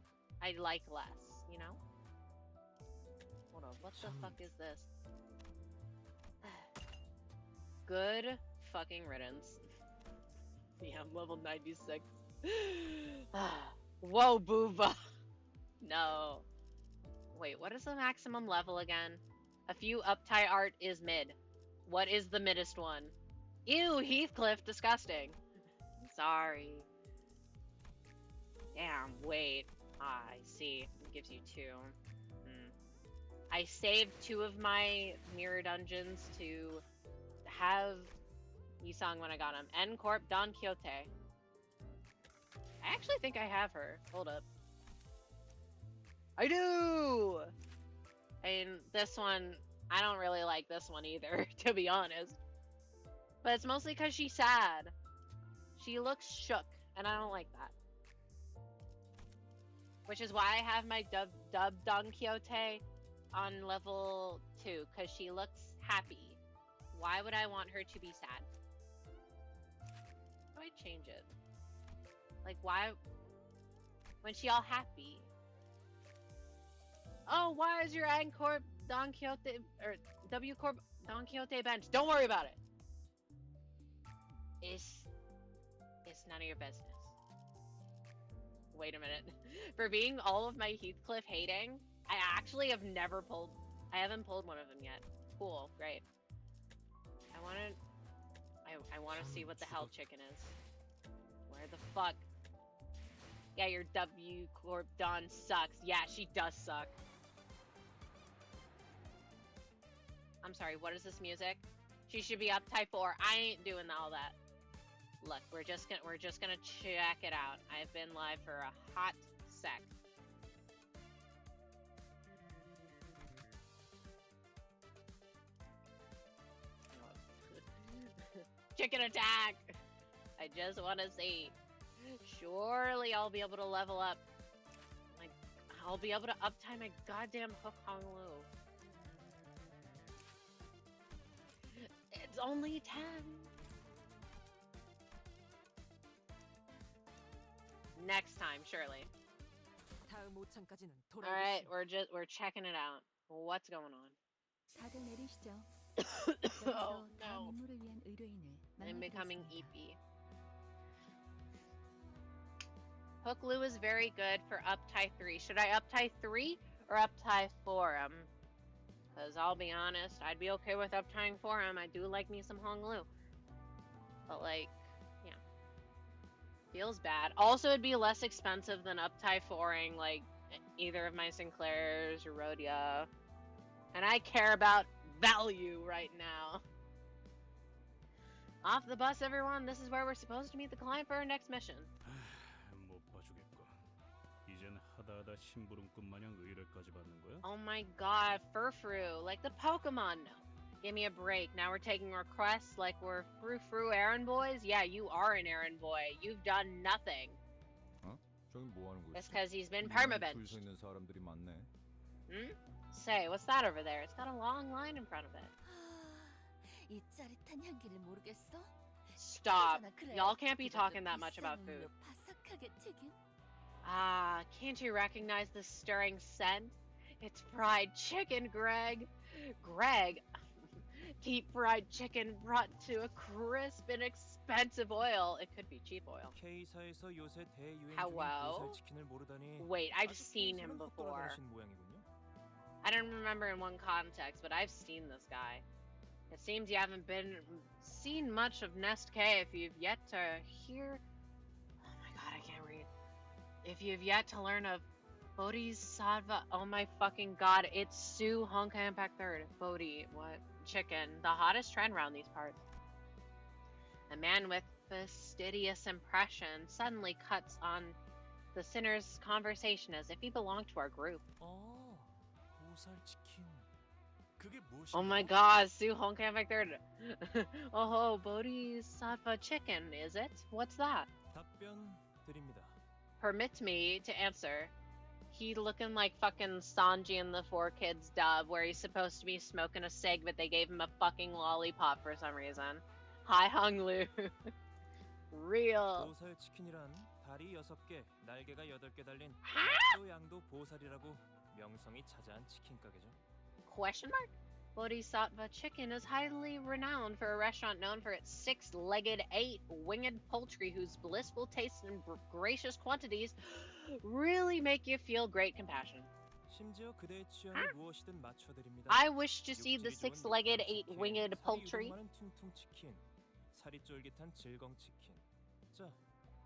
I like less, you know? Hold on, what the fuck is this? Good fucking riddance. Yeah, I'm level 96. Whoa, booba. No. Wait, what is the maximum level again? A few up-tie art is mid. What is the middest one? Ew, Heathcliff, disgusting. Sorry. Damn, wait. Ah, I see. It gives you 2. I saved 2 of my mirror dungeons to have Yusong when I got him. N Corp Don Quixote. I actually think I have her. Hold up. I do! And this one, I don't really like this one either, to be honest. But it's mostly because she's sad. She looks shook, and I don't like that. Which is why I have my dub Don Quixote on level 2, because she looks happy. Why would I want her to be sad? How do I change it? Like, why? When she all happy. Oh, why is your N Corp Don Quixote, or W Corp Don Quixote bench? Don't worry about it. It's none of your business. Wait a minute. For being all of my Heathcliff hating, I actually have never pulled. I haven't pulled one of them yet. Cool, great. I want to see what the hell chicken is. Where the fuck? Yeah, your W Corp Don sucks. Yeah, she does suck. I'm sorry. What is this music? She should be up type 4. I ain't doing all that. Look, we're just gonna check it out. I've been live for a hot sec. Chicken attack! I just want to see. Surely I'll be able to level up. Like, I'll be able to uptime my goddamn Hook Hong Lu. It's only 10. Next time, surely. Alright, we're checking it out. What's going on? 다들 내리시죠. Oh 여기서 다음 no. 임무를 위한 의뢰인을 I'm becoming 만나보겠습니다. eepy. Hook Lu is very good for up tie 3. Should I up tie 3 or up tie 4 him? Because I'll be honest, I'd be okay with up tying 4 him. I do like me some Hong Lu. But like, yeah. Feels bad. Also, it'd be less expensive than up tie 4ing like either of my Sinclairs or Rhodia. And I care about value right now. Off the bus, everyone. This is where we're supposed to meet the client for our next mission. 못 봐주겠고. 이젠 하다하다 심부름꾼 마냥 의뢰까지 받는 거야? Oh my god, Furfru, like the Pokemon. No. Give me a break. Now we're taking requests like we're frou-frou errand boys? Yeah, you are an errand boy. You've done nothing. 어? 저긴 뭐 하는 거지? It's because he's been 줄 permabenched. 서 있는 사람들이 많네. Hmm? Say, what's that over there? It's got a long line in front of it. 이 짜릿한 향기를 모르겠어? Stop. 그래. Y'all can't be 그것도 talking that much 비싼 about 우유로 food. 바삭하게 튀긴? Ah, can't you recognize the stirring scent? It's fried chicken, Greg. Greg, keep fried chicken brought to a crisp and expensive oil. It could be cheap oil. K사에서 요새 대유행 Hello? 중인 보살치킨을 모르다니. Wait, I've 아주 seen him K사는 before. 헛돌아다니신 모양이군요. I don't remember in one context, but I've seen this guy. It seems you haven't seen much of Nest K if you've yet to hear. Oh my god, I can't read. If you've yet to learn of Bodhisattva. Oh my fucking god, it's Sue Honka Impact 3rd. Bodhi, what? Chicken. The hottest trend around these parts. A man with fastidious impression suddenly cuts on the sinner's conversation as if he belonged to our group. 보살치킨. 그게 무엇이야? Oh my god, Sue Honka Impact 3rd. Oh, Bodhisattva chicken, is it? What's that? 답변 드립니다. Permit me to answer. He looking like fucking Sanji in the 4Kids dub, where he's supposed to be smoking a cig, but they gave him a fucking lollipop for some reason. Hi, Hung Lu. Real. 보살치킨이란 다리 6개, 날개가 8개 달린 또 양도 보살이라고 명성이 자자한 치킨 가게죠. Question mark? Bodhisattva Chicken is highly renowned for a restaurant known for its 6-legged, 8-winged poultry whose blissful taste and gracious quantities really make you feel great compassion. 심지어 그대의 취향에 무엇이든 맞춰드립니다. I wish to see the 6-legged, 8-winged poultry. 살이 퉁퉁 치킨, 살이 쫄깃한 질겅 치킨. 자,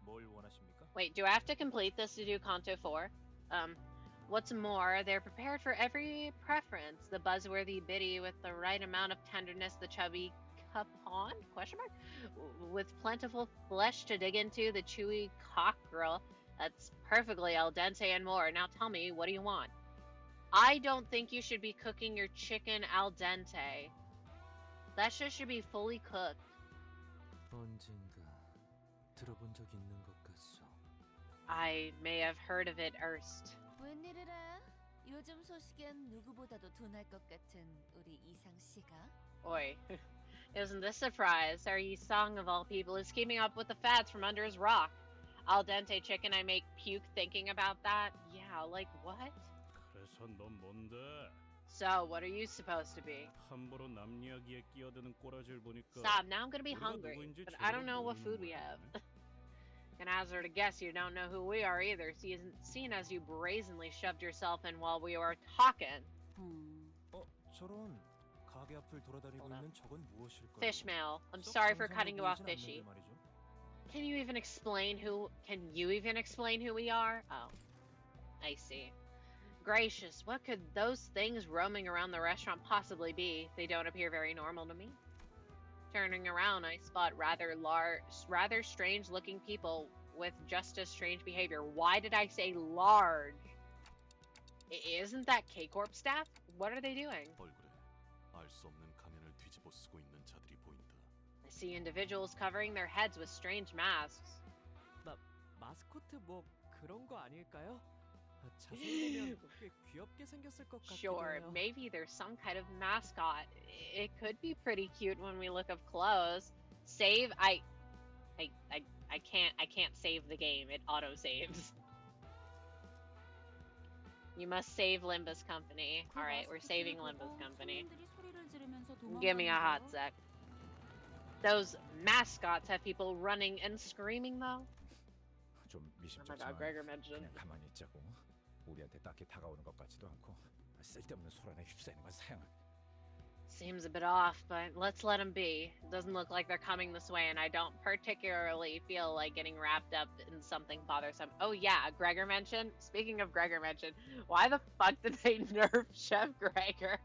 뭘 원하십니까? Wait, do I have to complete this to do Kanto 4? What's more, they're prepared for every preference. The buzzworthy biddy with the right amount of tenderness, the chubby capon? Question mark? With plentiful flesh to dig into, the chewy cockerel that's perfectly al dente and more. Now tell me, what do you want? I don't think you should be cooking your chicken al dente. That shit should be fully cooked. 언젠가 들어본 적 있는 것 같소. I may have heard of it erst. 웬일이래? 요즘 소식엔 누구보다도 둔할 것 같은 우리 이상 씨가? Oi. Isn't this a surprise? Our Song of all people is keeping up with the fads from under his rock. Al dente chicken, I make puke thinking about that. Yeah, like what? 그래서 넌 뭔데? So, what are you supposed to be? 함부로 남 이야기에 끼어드는 꼬라지를 보니까. Stop, now I'm gonna be 우리가 hungry, 누구인지 but I don't 제대로 know what food we 모르는 have. 모양이네. Gonna hazard a guess you don't know who we are either, seeing as you brazenly shoved yourself in while we were talking. 저런 가게 앞을 돌아다니고 있는 저건 무엇일까요? Fishmail. I'm 썩 sorry for 정상해 cutting you off, 보이진 Fishy. 않는데 말이죠. Can you even explain who we are? Oh, I see. Gracious, what could those things roaming around the restaurant possibly be? They don't appear very normal to me. Turning around, I spot rather strange-looking people with just as strange behavior. Why did I say large? Isn't that K-Corp staff? What are they doing? 얼굴에 알 수 없는 가면을 뒤집어 쓰고 있는 자들이 보인다. I see individuals covering their heads with strange masks. 마스코트 뭐 그런 거 아닐까요? 자세히 보면 꽤 귀엽게 생겼을 것 같기도 Sure, 해요. maybe there's some kind of mascot. It could be pretty cute when we look up close. Save? I can't save the game. It auto saves. You must save Limbus Company. All right, we're saving Limbus Company. Give me a hot sec. Those mascots have people running and screaming though. 좀 Oh my 미심쩍지만 god, Gregor mentioned. 그냥 가만히 있자고. 우리한테 딱히 다가오는 것 같지도 않고 쓸데없는 소란에 휩싸이는 건 사양. Seems a bit off, but let's let them be. It doesn't look like they're coming this way, and I don't particularly feel like getting wrapped up in something bothersome. Oh yeah, Gregor mentioned. Speaking of Gregor mentioned, why the fuck did they nerf Chef Gregor?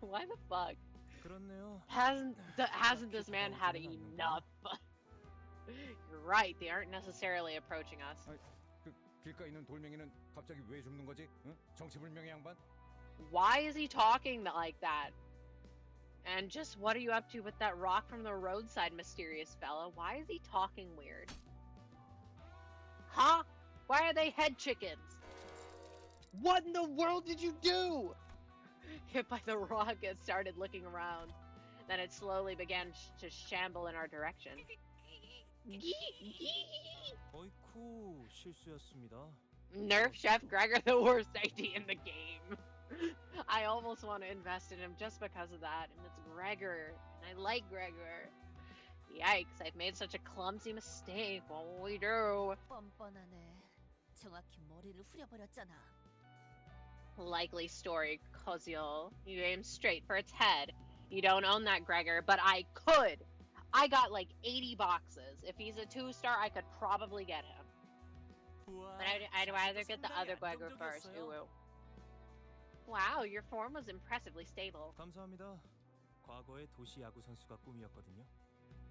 Why the fuck? 그렇네요. Hasn't this man had enough? You're right. They aren't necessarily approaching us. 그 길가에 있는 돌멩이는 갑자기 왜 줍는 거지? 응? 정체불명의 양반? Why is he talking like that? And just what are you up to with that rock from the roadside, mysterious fella? Why is he talking weird? Huh? Why are they head chickens? What in the world did you do? Hit by the rock, it started looking around. Then it slowly began to shamble in our direction. 어이쿠 실수였습니다. Nerf Chef Gregor, the worst idea in the game. I almost want to invest in him just because of that. And it's Gregor. And I like Gregor. Yikes, I've made such a clumsy mistake. What will we do? 뻔뻔하네. 정확히 머리를 후려버렸잖아. Likely story, Kozio. You aim straight for its head. You don't own that, Gregor, but I could. I got like 80 boxes. If he's a 2-star, I could probably get him. But I'd rather get the other Gregor first. Ooh. Wow, your form was impressively stable. 감사합니다. 과거의 도시 야구 선수가 꿈이었거든요.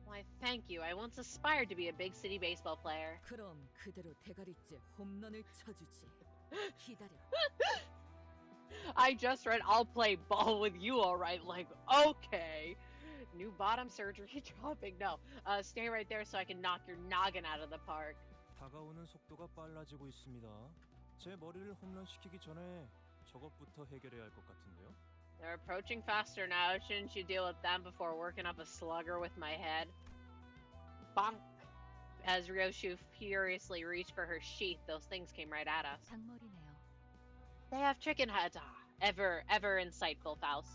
Why, thank you. I once aspired to be a big city baseball player. 그럼 그대로 대가리째 홈런을 쳐주지. 기다려. I just read I'll play ball with you, alright. Like, okay. New bottom surgery dropping. No. Stay right there so I can knock your noggin out of the park. 다가오는 속도가 빨라지고 있습니다. 제 머리를 홈런시키기 전에 저것부터 해결해야 할 것 같은데요. They're approaching faster now. Shouldn't you deal with them before working up a slugger with my head? Bonk! As Ryoshu furiously reached for her sheath, those things came right at us. 닭머리네요. They have chicken heads. Ah, ever insightful, Faust.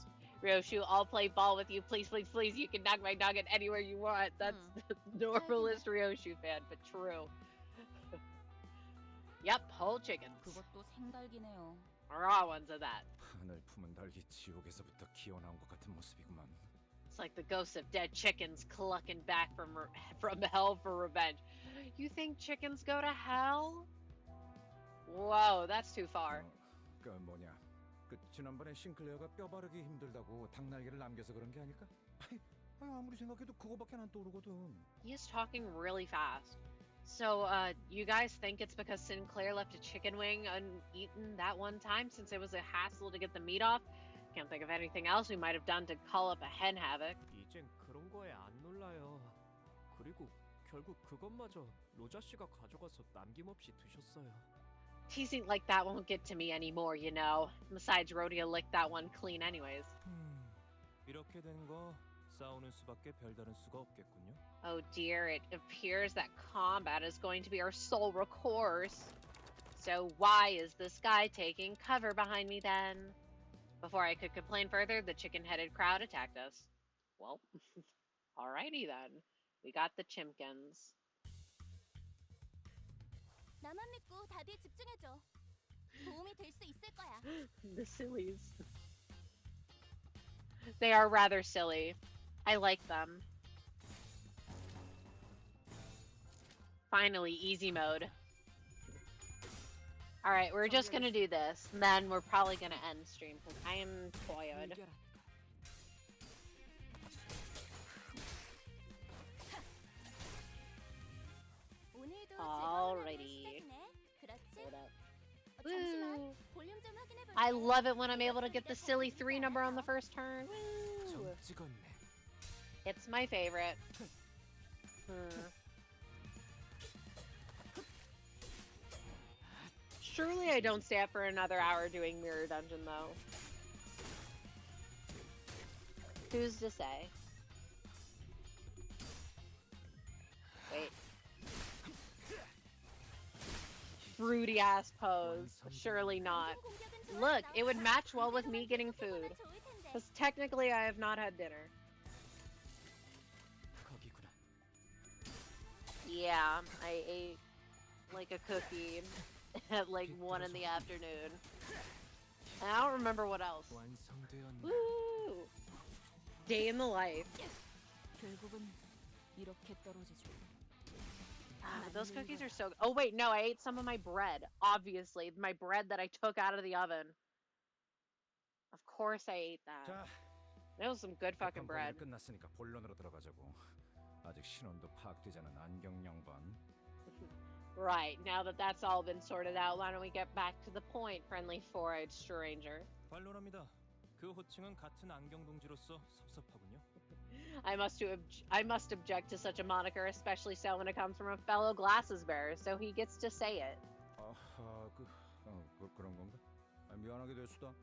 Ryoshu, I'll play ball with you. Please, please, please. You can knock my noggin anywhere you want. That's the normalest Ryoshu fan, but true. Yep, whole chickens. 그것도 생닭이네요. Raw ones of that. 하늘 품은 달기 지옥에서부터 기어나온 것 같은 모습이구만. It's like the ghosts of dead chickens clucking back from hell for revenge. You think chickens go to hell? Whoa, that's too far. 그 뭐냐? 그 지난번에 싱클레어가 뼈 바르기 힘들다고 닭날개를 남겨서 그런 게 아닐까? 아무리 생각해도 그거밖에 안 떠오르거든. He is talking really fast. So, you guys think it's because Sinclair left a chicken wing uneaten that one time since it was a hassle to get the meat off? Can't think of anything else we might have done to call up a hen havoc. 이젠 그런 거에 안 놀라요. 그리고 결국 그것마저 로자 씨가 가져가서 남김없이 드셨어요. Teasing like that won't get to me anymore, you know. Besides, Rhodia licked that one clean anyways. 이렇게 된 거 싸우는 수밖에 별다른 수가 없겠군요. Oh dear, it appears that combat is going to be our sole recourse. So why is this guy taking cover behind me then? Before I could complain further, the chicken-headed crowd attacked us. Well, alrighty then. We got the chimkins. 나만 믿고 다들 집중해줘. 도움이 될 수 있을 거야. The sillies. They are rather silly. I like them. Finally, easy mode. Alright, we're just gonna do this, and then we're probably gonna end stream, because I am tired. Alrighty. Hold up. Woo! I love it when I'm able to get the silly 3 number on the first turn. Woo! It's my favorite. Surely I don't stay up for another hour doing Mirror Dungeon, though. Who's to say? Wait. Fruity ass pose. Surely not. Look, it would match well with me getting food. Because technically I have not had dinner. Yeah, I ate like a cookie at like 1 in the afternoon. And I don't remember what else. Woo! Day in the life. Those cookies are so... Oh wait, no, I ate some of my bread. Obviously, my bread that I took out of the oven. Of course I ate that. That was some good fucking bread. 끝났으니까 본론으로 들어가자고. 아직 신원도 파악되지 않은 안경 양반. Right, now that that's all been sorted out, why don't we get back to the point, friendly four-eyed stranger. 반론합니다. 그 호칭은 같은 안경 동지로서 섭섭하군요. I must object to such a moniker, especially so when it comes from a fellow glasses bearer, so he gets to say it. 그런 건가? 미안하게 됐수다.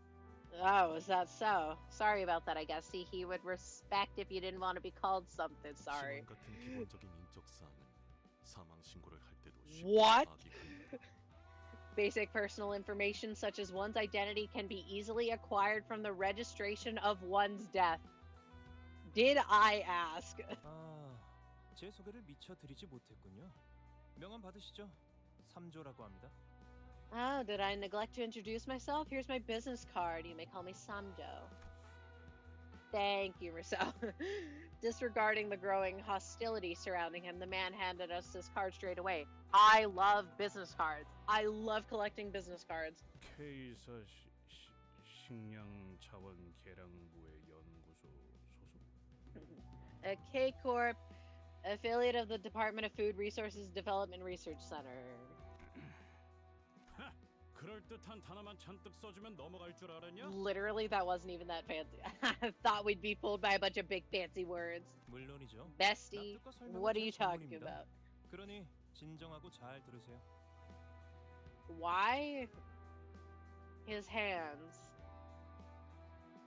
Oh, is that so? Sorry about that, I guess. See, he would respect if you didn't want to be called something. Sorry. What? Basic personal information such as one's identity can be easily acquired from the registration of one's death. Did I ask? 제 소개를 미처 드리지 못했군요. 명함 받으시죠? 3조라고 합니다. Oh, did I neglect to introduce myself? Here's my business card. You may call me Samjo. Thank you, Rousseau. Disregarding the growing hostility surrounding him, the man handed us this card straight away. I love business cards. I love collecting business cards. K사 식량자원개량부의 연구소 소속. A K-Corp, affiliate of the Department of Food Resources Development Research Center. 그럴듯한 단어만 잔뜩 써주면 넘어갈 줄 알았냐? Literally, that wasn't even that fancy. I thought we'd be fooled by a bunch of big fancy words. 물론이죠. Bestie, what are you talking about? 그러니 진정하고 잘 들으세요. Why? His hands.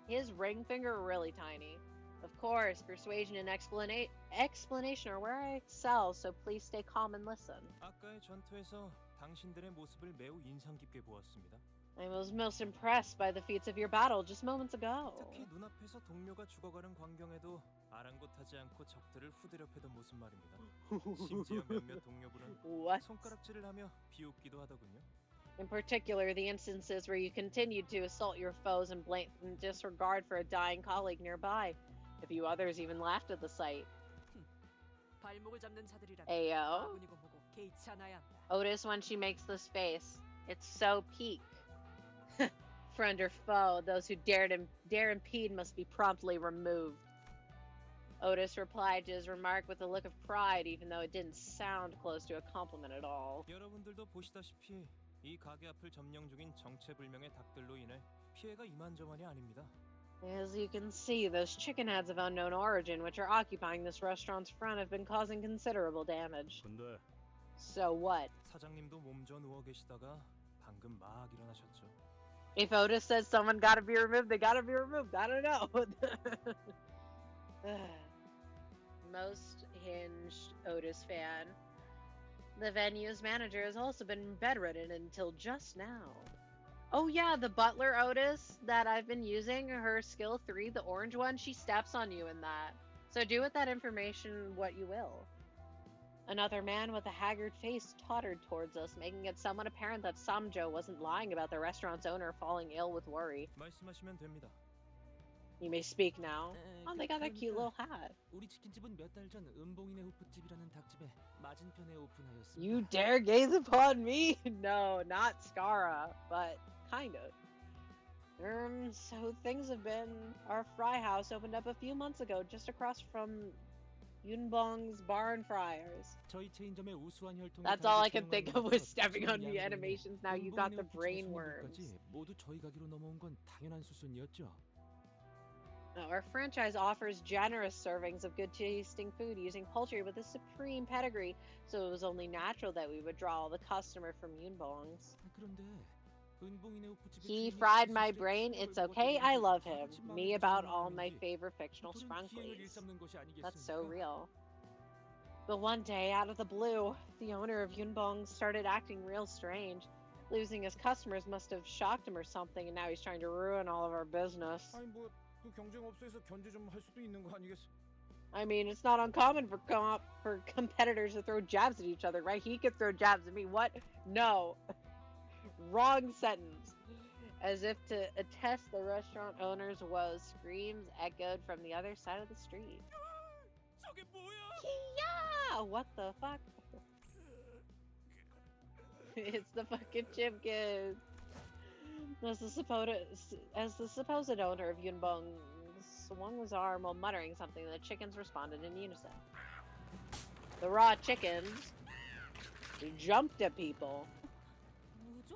His ring finger are really tiny. Of course, persuasion and explanation are where I excel, so please stay calm and listen. 아까의 전투에서 당신들의 모습을 매우 인상 깊게 보았습니다. I was most impressed by the feats of your battle just moments ago. 특히 눈앞에서 동료가 죽어가는 광경에도 아랑곳하지 않고 적들을 후드려 패던 모습 말입니다. 심지어 몇몇 동료분은 손가락질을 하며 비웃기도 하더군요. In particular, the instances where you continued to assault your foes in blatant disregard for a dying colleague nearby. A few others even laughed at the sight. 발목을 잡는 자들이라면 Ayo. 아군이고 뭐고 개의치 않아야 한다. Otis, when she makes this face, it's so peak. Friend or foe, those who dare impede must be promptly removed. Otis replied to his remark with a look of pride, even though it didn't sound close to a compliment at all. 여러분들도 보시다시피 이 가게 앞을 점령 중인 정체불명의 닭들로 인해 피해가 이만저만이 아닙니다. As you can see, those chicken heads of unknown origin, which are occupying this restaurant's front, have been causing considerable damage. 근데 So what? 사장님도 몸져 누워 계시다가 방금 막 일어나셨죠. If Otis says someone gotta be removed, they gotta be removed. I don't know. Most hinged Otis fan. The venue's manager has also been bedridden until just now. Oh yeah, the butler Otis that I've been using, her skill 3, the orange one, she steps on you in that. So do with that information what you will. Another man with a haggard face tottered towards us, making it somewhat apparent that Samjo wasn't lying about the restaurant's owner falling ill with worry. 말씀하시면 됩니다. You may speak now. Oh, they got that cute little hat. 우리 치킨집은 몇 달 전 은봉이네 호프집이라는 닭집에 맞은편에 오픈하였습니다. You dare gaze upon me? No, not Skara, but kind of. So things have been. Our fry house opened up a few months ago, just across from Yunbong's Bar and Fryers. 저희 체인점의 우수한 혈통이 That's all I can think of with stepping on the animations. Now you got the brain worms. 모두 저희 가게로 넘어온 건 당연한 수순이었죠. Our franchise offers generous servings of good tasting food using poultry with a supreme pedigree, so it was only natural that we would draw the customer from Yunbong's. 그런데 은봉이네 호프집의 He fried my brain. It's okay. I love him. Me about all my favorite fictional sprunklies. That's so real. But one day, out of the blue, the owner of Yunbong started acting real strange. Losing his customers must have shocked him or something, and now he's trying to ruin all of our business. 아니 뭐 그 경쟁업소에서 견제 좀 할 수도 있는 거 아니겠어? I mean, it's not uncommon for competitors to throw jabs at each other, right? He could throw jabs at me. What? No. Wrong sentence. As if to attest the restaurant owner's woes, screams echoed from the other side of the street. 저게 뭐야? Yeah! What the fuck? It's the fucking chip kids. As the supposed owner of Yunbong swung his arm while muttering something, the chickens responded in unison. The raw chickens jumped at people. 뭐죠?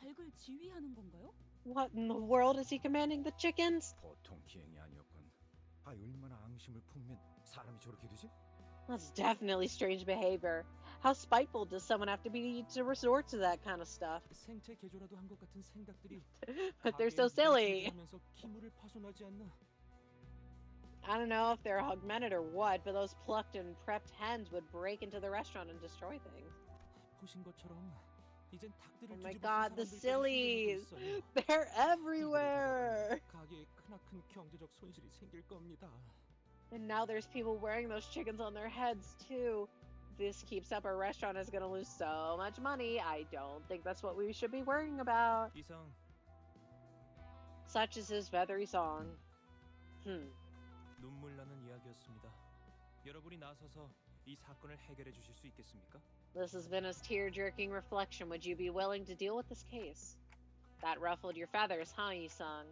닭을 지휘하는 건가요? What in the world is he commanding the chickens? 보통 기행이 아니었군. 아, 얼마나 앙심을 품으면 사람이 저렇게 되지? That's definitely strange behavior. How spiteful does someone have to be to resort to that kind of stuff? 생체 개조라도 한 것 같은 생닭들이 But they're so silly. 하면서 기물을 파손하지 않나? I don't know if they're augmented or what, but those plucked and prepped hens would break into the restaurant and destroy things. 보신 것처럼 이젠 닭들을 Oh my 뒤집어쓴 god, the 사람들까지 sillies! 생기고 있어요. They're everywhere! 가게에 크나큰 경제적 손실이 생길 겁니다. And now there's people wearing those chickens on their heads too. This keeps up, our restaurant is gonna lose so much money. I don't think that's what we should be worrying about. 이상 Such is his feathery song. 눈물 나는 이야기였습니다. 여러분이 나서서 이 사건을 해결해 주실 수 있겠습니까? This has been his tear-jerking reflection. Would you be willing to deal with this case? That ruffled your feathers, huh, Yusung?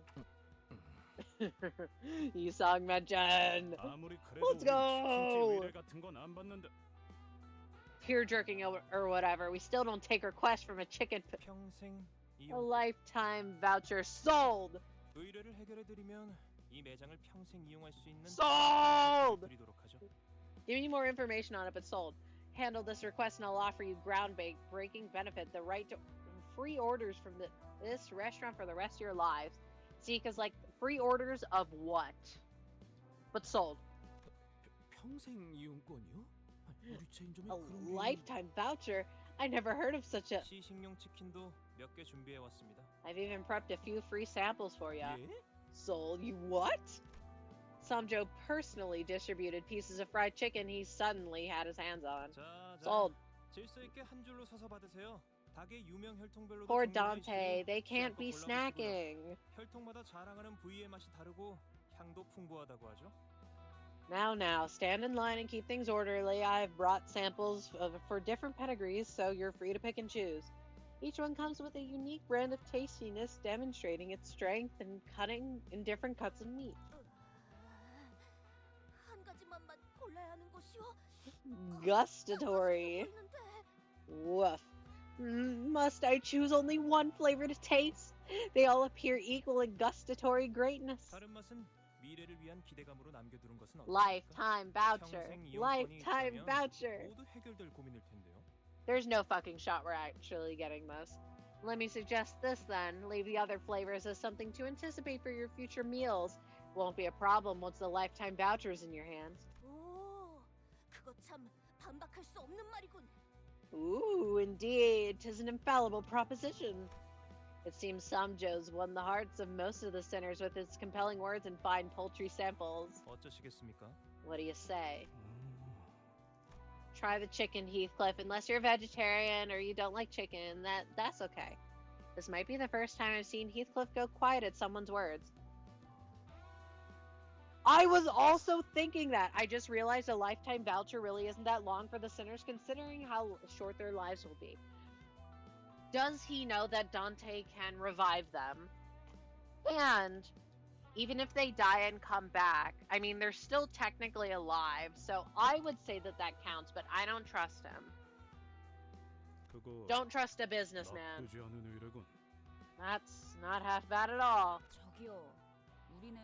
Yusung mentioned. 아무리 그래도 Let's 우리 go! 치킨집 의뢰 같은 건 안 받는데. Tear-jerking or whatever. We still don't take requests from a chicken. 평생 A 이용. lifetime voucher sold! 의뢰를 해결해 드리면 이 매장을 평생 이용할 수 있는 Sold! 드리도록 하죠. Give me more information on it, but sold. Handle this request and I'll offer you ground-breaking benefit, the right to free orders from this restaurant for the rest of your lives. See, because, like, free orders of what? But sold. 평생 이용권이요? 우리 체인점에 A 그런 게 lifetime voucher? I never heard of such a... 시식용 치킨도 몇 개 준비해 왔습니다. I've even prepped a few free samples for you. 예? Sold? You what? Samjo personally distributed pieces of fried chicken he suddenly had his hands on. 자, Sold. 질서 있게 한 줄로 서서 받으세요. 닭의 유명 혈통별로도 Poor 종류가 Dante, 있으니 they can't 취향껏 be 골라보시고요. snacking. 혈통마다 자랑하는 부위의 맛이 다르고 향도 풍부하다고 하죠. Now, stand in line and keep things orderly. I've brought samples for different pedigrees, so you're free to pick and choose. Each one comes with a unique brand of tastiness, demonstrating its strength in cutting in different cuts of meat. 한 가지만만 골라야 하는 것이오. Gustatory. Woof. Must I choose only one flavor to taste? They all appear equal in gustatory greatness. 다른 맛은 미래를 위한 기대감으로 남겨두는 것은 어떻습니까? Lifetime voucher. 평생 이용권이 Lifetime 있다면 voucher. 모두 해결될 고민일 텐데요. There's no fucking shot we're actually getting this. Let me suggest this then. Leave the other flavors as something to anticipate for your future meals. Won't be a problem once the lifetime voucher's in your hands. 오, 그거 참 반박할 수 없는 말이군. Ooh, indeed, 'tis an infallible proposition. It seems Samjo's won the hearts of most of the sinners with its compelling words and fine poultry samples. 어쩌시겠습니까? What do you say? Try the chicken, Heathcliff. Unless you're a vegetarian or you don't like chicken, that's okay. This might be the first time I've seen Heathcliff go quiet at someone's words. I was also thinking that. I just realized a lifetime voucher really isn't that long for the sinners, considering how short their lives will be. Does he know that Dante can revive them? And even if they die and come back, I mean, they're still technically alive, so I would say that that counts, but I don't trust him. Don't trust a businessman. 나쁘지 않은 의뢰군. That's not half bad at all. 저기요, 우리는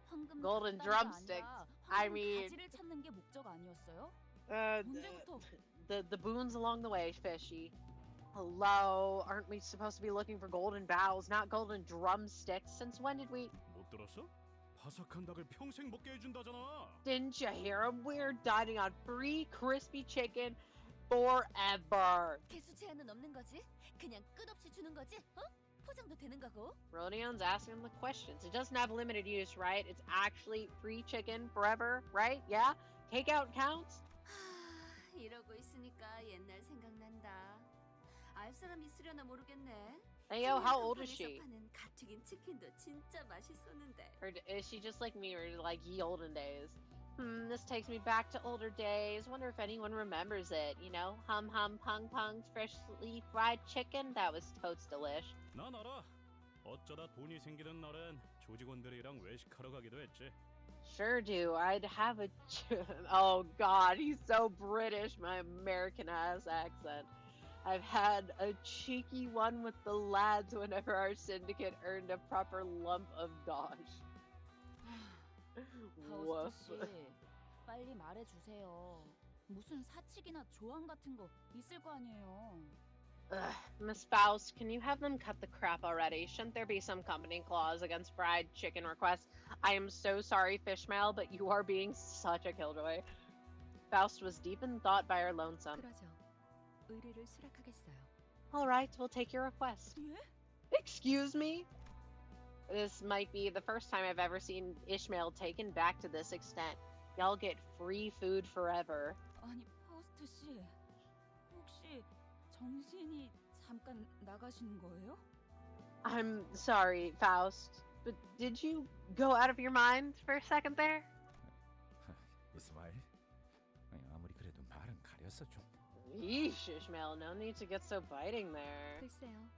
황금 Golden 닭다리가 drumsticks. 아니라 I 황금 mean, 가지를 찾는 게 목적 아니었어요? uh, 언제부터? the boons along the way, fishy. Hello, aren't we supposed to be looking for golden boughs, not golden drumsticks? Since when did we... 못 들었어? 바삭한 닭을 평생 먹게 해준다잖아. Didn't you hear him? We're dining on free crispy chicken forever. 개수 제한은 없는 거지? 그냥 끝없이 주는 거지? 어? 포장도 되는 거고? Rodion's asking the questions. It doesn't have limited use, right? It's actually free chicken forever, right? Yeah? Takeout counts? 이러고 있으니까 옛날 생각난다. 알 사람 있으려나 모르겠네. Hey, yo, how old is she? 파는 갓 튀긴 치킨도 진짜 맛있었는데. Or is she just like me, or like ye olden days? This takes me back to older days. Wonder if anyone remembers it. You know, hum pung pung, freshly fried chicken. That was totes delish. 난 알아. 어쩌다 돈이 생기는 날엔 조직원들이랑 외식하러 가기도 했지. Sure do. I'd have a... Oh, God, he's so British, my American-ass accent. I've had a cheeky one with the lads whenever our syndicate earned a proper lump of dosh. 파우스트 씨, 빨리 말해주세요. 무슨 사칙이나 조항 같은 거 있을 거 아니에요. Miss Faust, can you have them cut the crap already? Shouldn't there be some company clause against fried chicken requests? I am so sorry, Fishmail, but you are being such a killjoy. Faust was deep in thought by her lonesome. 그러죠. 의뢰를 수락하겠어요. All right, we'll take your request. 예? Excuse me? This might be the first time I've ever seen Ishmael taken back to this extent. Y'all get free food forever. 아니, 파우스트 씨, 혹시 정신이 잠깐 나가신 거예요? I'm sorry, Faust, but did you go out of your mind for a second there? 이스마일, 아무리 그래도 말은 가렸어 좀. Yeesh, Ishmael, no need to get so biting there. 글쎄요,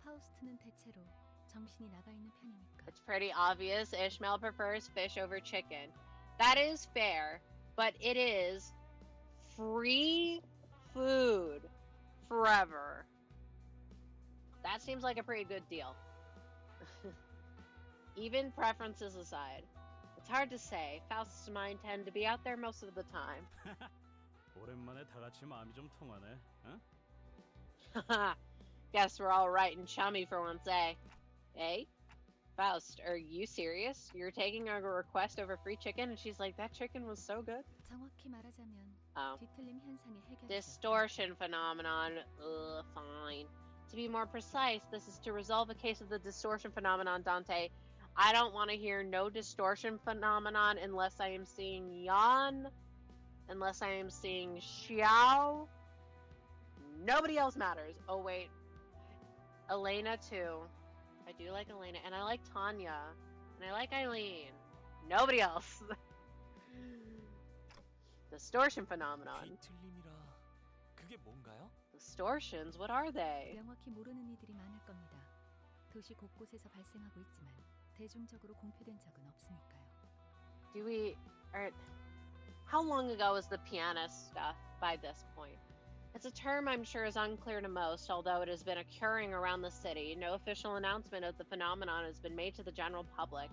파우스트는 대체로 정신이 나가 있는 편이니까. It's pretty obvious Ishmael prefers fish over chicken. That is fair, but it is free food forever. That seems like a pretty good deal. Even preferences aside, it's hard to say. Faust's mind tend to be out there most of the time. 오랜만에 다 같이 마음이 좀 통하네. Guess we're all right and chummy for once, eh? Eh? Faust, are you serious? You're taking a request over free chicken? And she's like, that chicken was so good. 정확히 말하자면 뒤틀림 현상의 해결이죠. Distortion phenomenon. Ugh, fine. To be more precise, this is to resolve a case of the distortion phenomenon, Dante. I don't want to hear no distortion phenomenon unless I am seeing Yan, unless I am seeing Xiao. Nobody else matters. Oh, wait. Elena, too. I do like Elena, and I like Tanya, and I like Eileen. Nobody else. Distortion phenomenon. 뒤틀림이라 그게 뭔가요? Distortions? What are they? 명확히 모르는 이들이 많을 겁니다. 도시 곳곳에서 발생하고 있지만 대중적으로 공표된 적은 없으니까요. Do we... How long ago was the pianist stuff by this point? It's a term I'm sure is unclear to most, although it has been occurring around the city. No official announcement of the phenomenon has been made to the general public.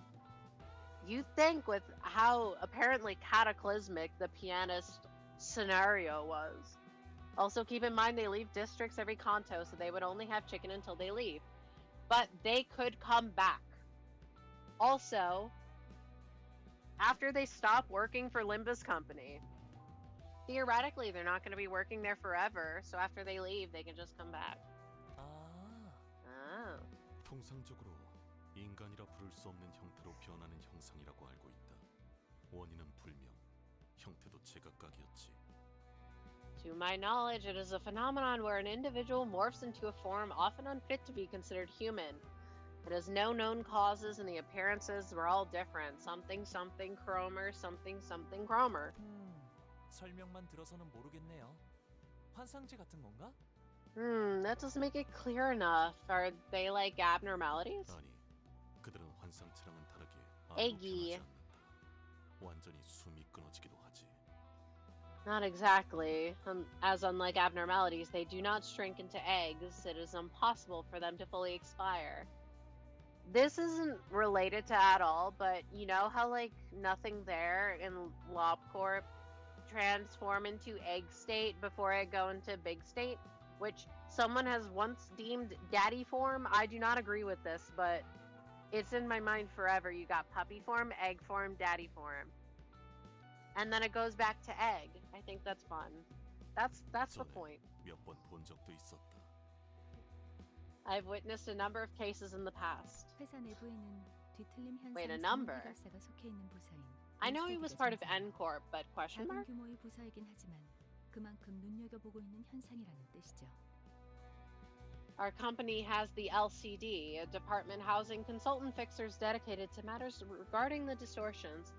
You'd think with how apparently cataclysmic the pianist scenario was. Also, keep in mind they leave districts every canto, so they would only have chicken until they leave. But they could come back. Also, after they stop working for Limbus Company, theoretically they're not going to be working there forever, so after they leave, they can just come back. Oh. 통상적으로 인간이라 부를 수 없는 형태로 변하는 형상이라고 알고 있다. 원인은 불명, 형태도 제각각이었지. To my knowledge, it is a phenomenon where an individual morphs into a form often unfit to be considered human. It has no known causes and the appearances were all different. Something something kromer, something something kromer. 설명만 들어서는 모르겠네요. 환상제 같은 건가? That doesn't make it clear enough. Are they like abnormalities? 아니, 그들은 환상체랑은 다르게 Eggy. 완전히 숨이 끊어지기도 하지. Not exactly. As unlike abnormalities, they do not shrink into eggs. It is impossible for them to fully expire. This isn't related to at all, but you know how like nothing there in LobCorp transform into egg state before it go into big state, which someone has once deemed daddy form? I do not agree with this, but it's in my mind forever. You got puppy form, egg form, daddy form. And then it goes back to egg. I think that's fun. That's the point. 몇 번 본 적도 있었다. I've witnessed a number of cases in the past. 회사 내부에는 뒤틀림 현상 Wait, a number? 해결사가 속해 있는 부서인 I know he was part of N Corp, but question 작은 mark? 규모의 부서이긴 하지만 그만큼 눈여겨보고 있는 현상이라는 뜻이죠. Our company has the LCD, a department housing consultant fixers dedicated to matters regarding the distortions.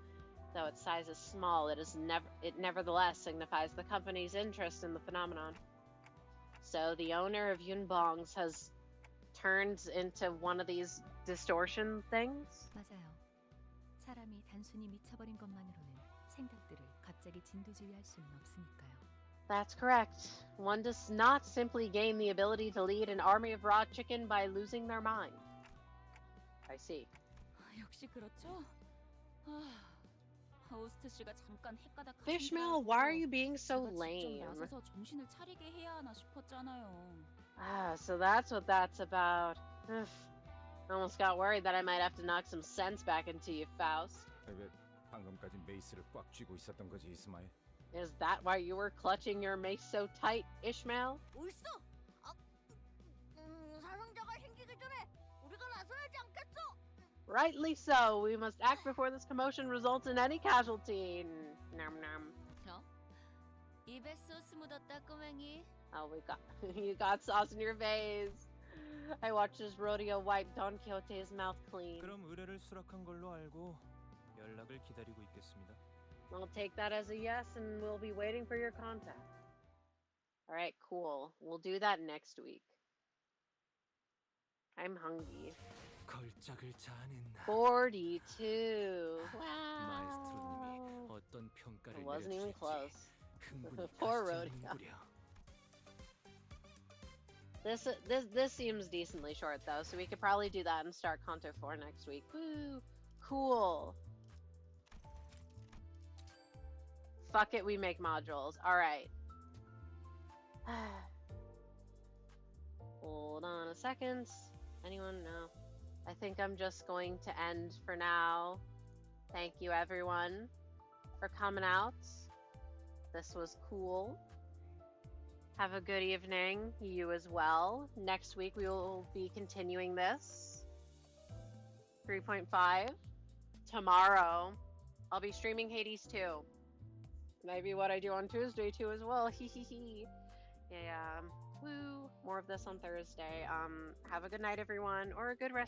Though its size is small, it nevertheless signifies the company's interest in the phenomenon. So the owner of Yunbong's has turned into one of these distortion things? 맞아요. 사람이 단순히 미쳐버린 것만으로는 생각들을 갑자기 진두지휘할 수는 없으니까요. That's correct. One does not simply gain the ability to lead an army of raw chicken by losing their mind. I see. 역시 그렇죠. 호스트 씨가 잠깐 헷가닥 Fishmail, why are you being so lame? 나서서 정신을 차리게 해야 하나 싶었잖아요. So that's what that's about. I almost got worried that I might have to knock some sense back into you, Faust. 왜 방금까지 메이스를 꽉 쥐고 있었던 거지, 이스마일? Is that why you were clutching your mace so tight, Ishmael? 옳소. 사상자가 생기기 전에 우리가 나서야지 않겠어? Rightly so. We must act before this commotion results in any casualty. Nom nom. 입에 소스 묻었다 꼬맹이. Oh, you got sauce in your face. I watched this rodeo wipe Don Quixote's mouth clean. 그럼 의뢰를 수락한 걸로 알고 연락을 기다리고 있겠습니다. I'll take that as a yes, and we'll be waiting for your contact. All right, cool. We'll do that next week. I'm hungry. 걸작을 자는 42. 마에스트로님이 어떤 평가를 It wasn't even close. 흥분이 Poor 가시지 rodeo. 않는구려. This seems decently short though, so we could probably do that and start Canto 4 next week. Woo! Cool. Fuck it, we make modules. Alright. Hold on a second. Anyone? No. I think I'm just going to end for now. Thank you everyone for coming out. This was cool. Have a good evening. You as well. Next week we will be continuing this. 3.5. Tomorrow I'll be streaming Hades 2. Maybe what I do on Tuesday too as well. Hee. Yeah. Woo. More of this on Thursday. Have a good night everyone, or a good rest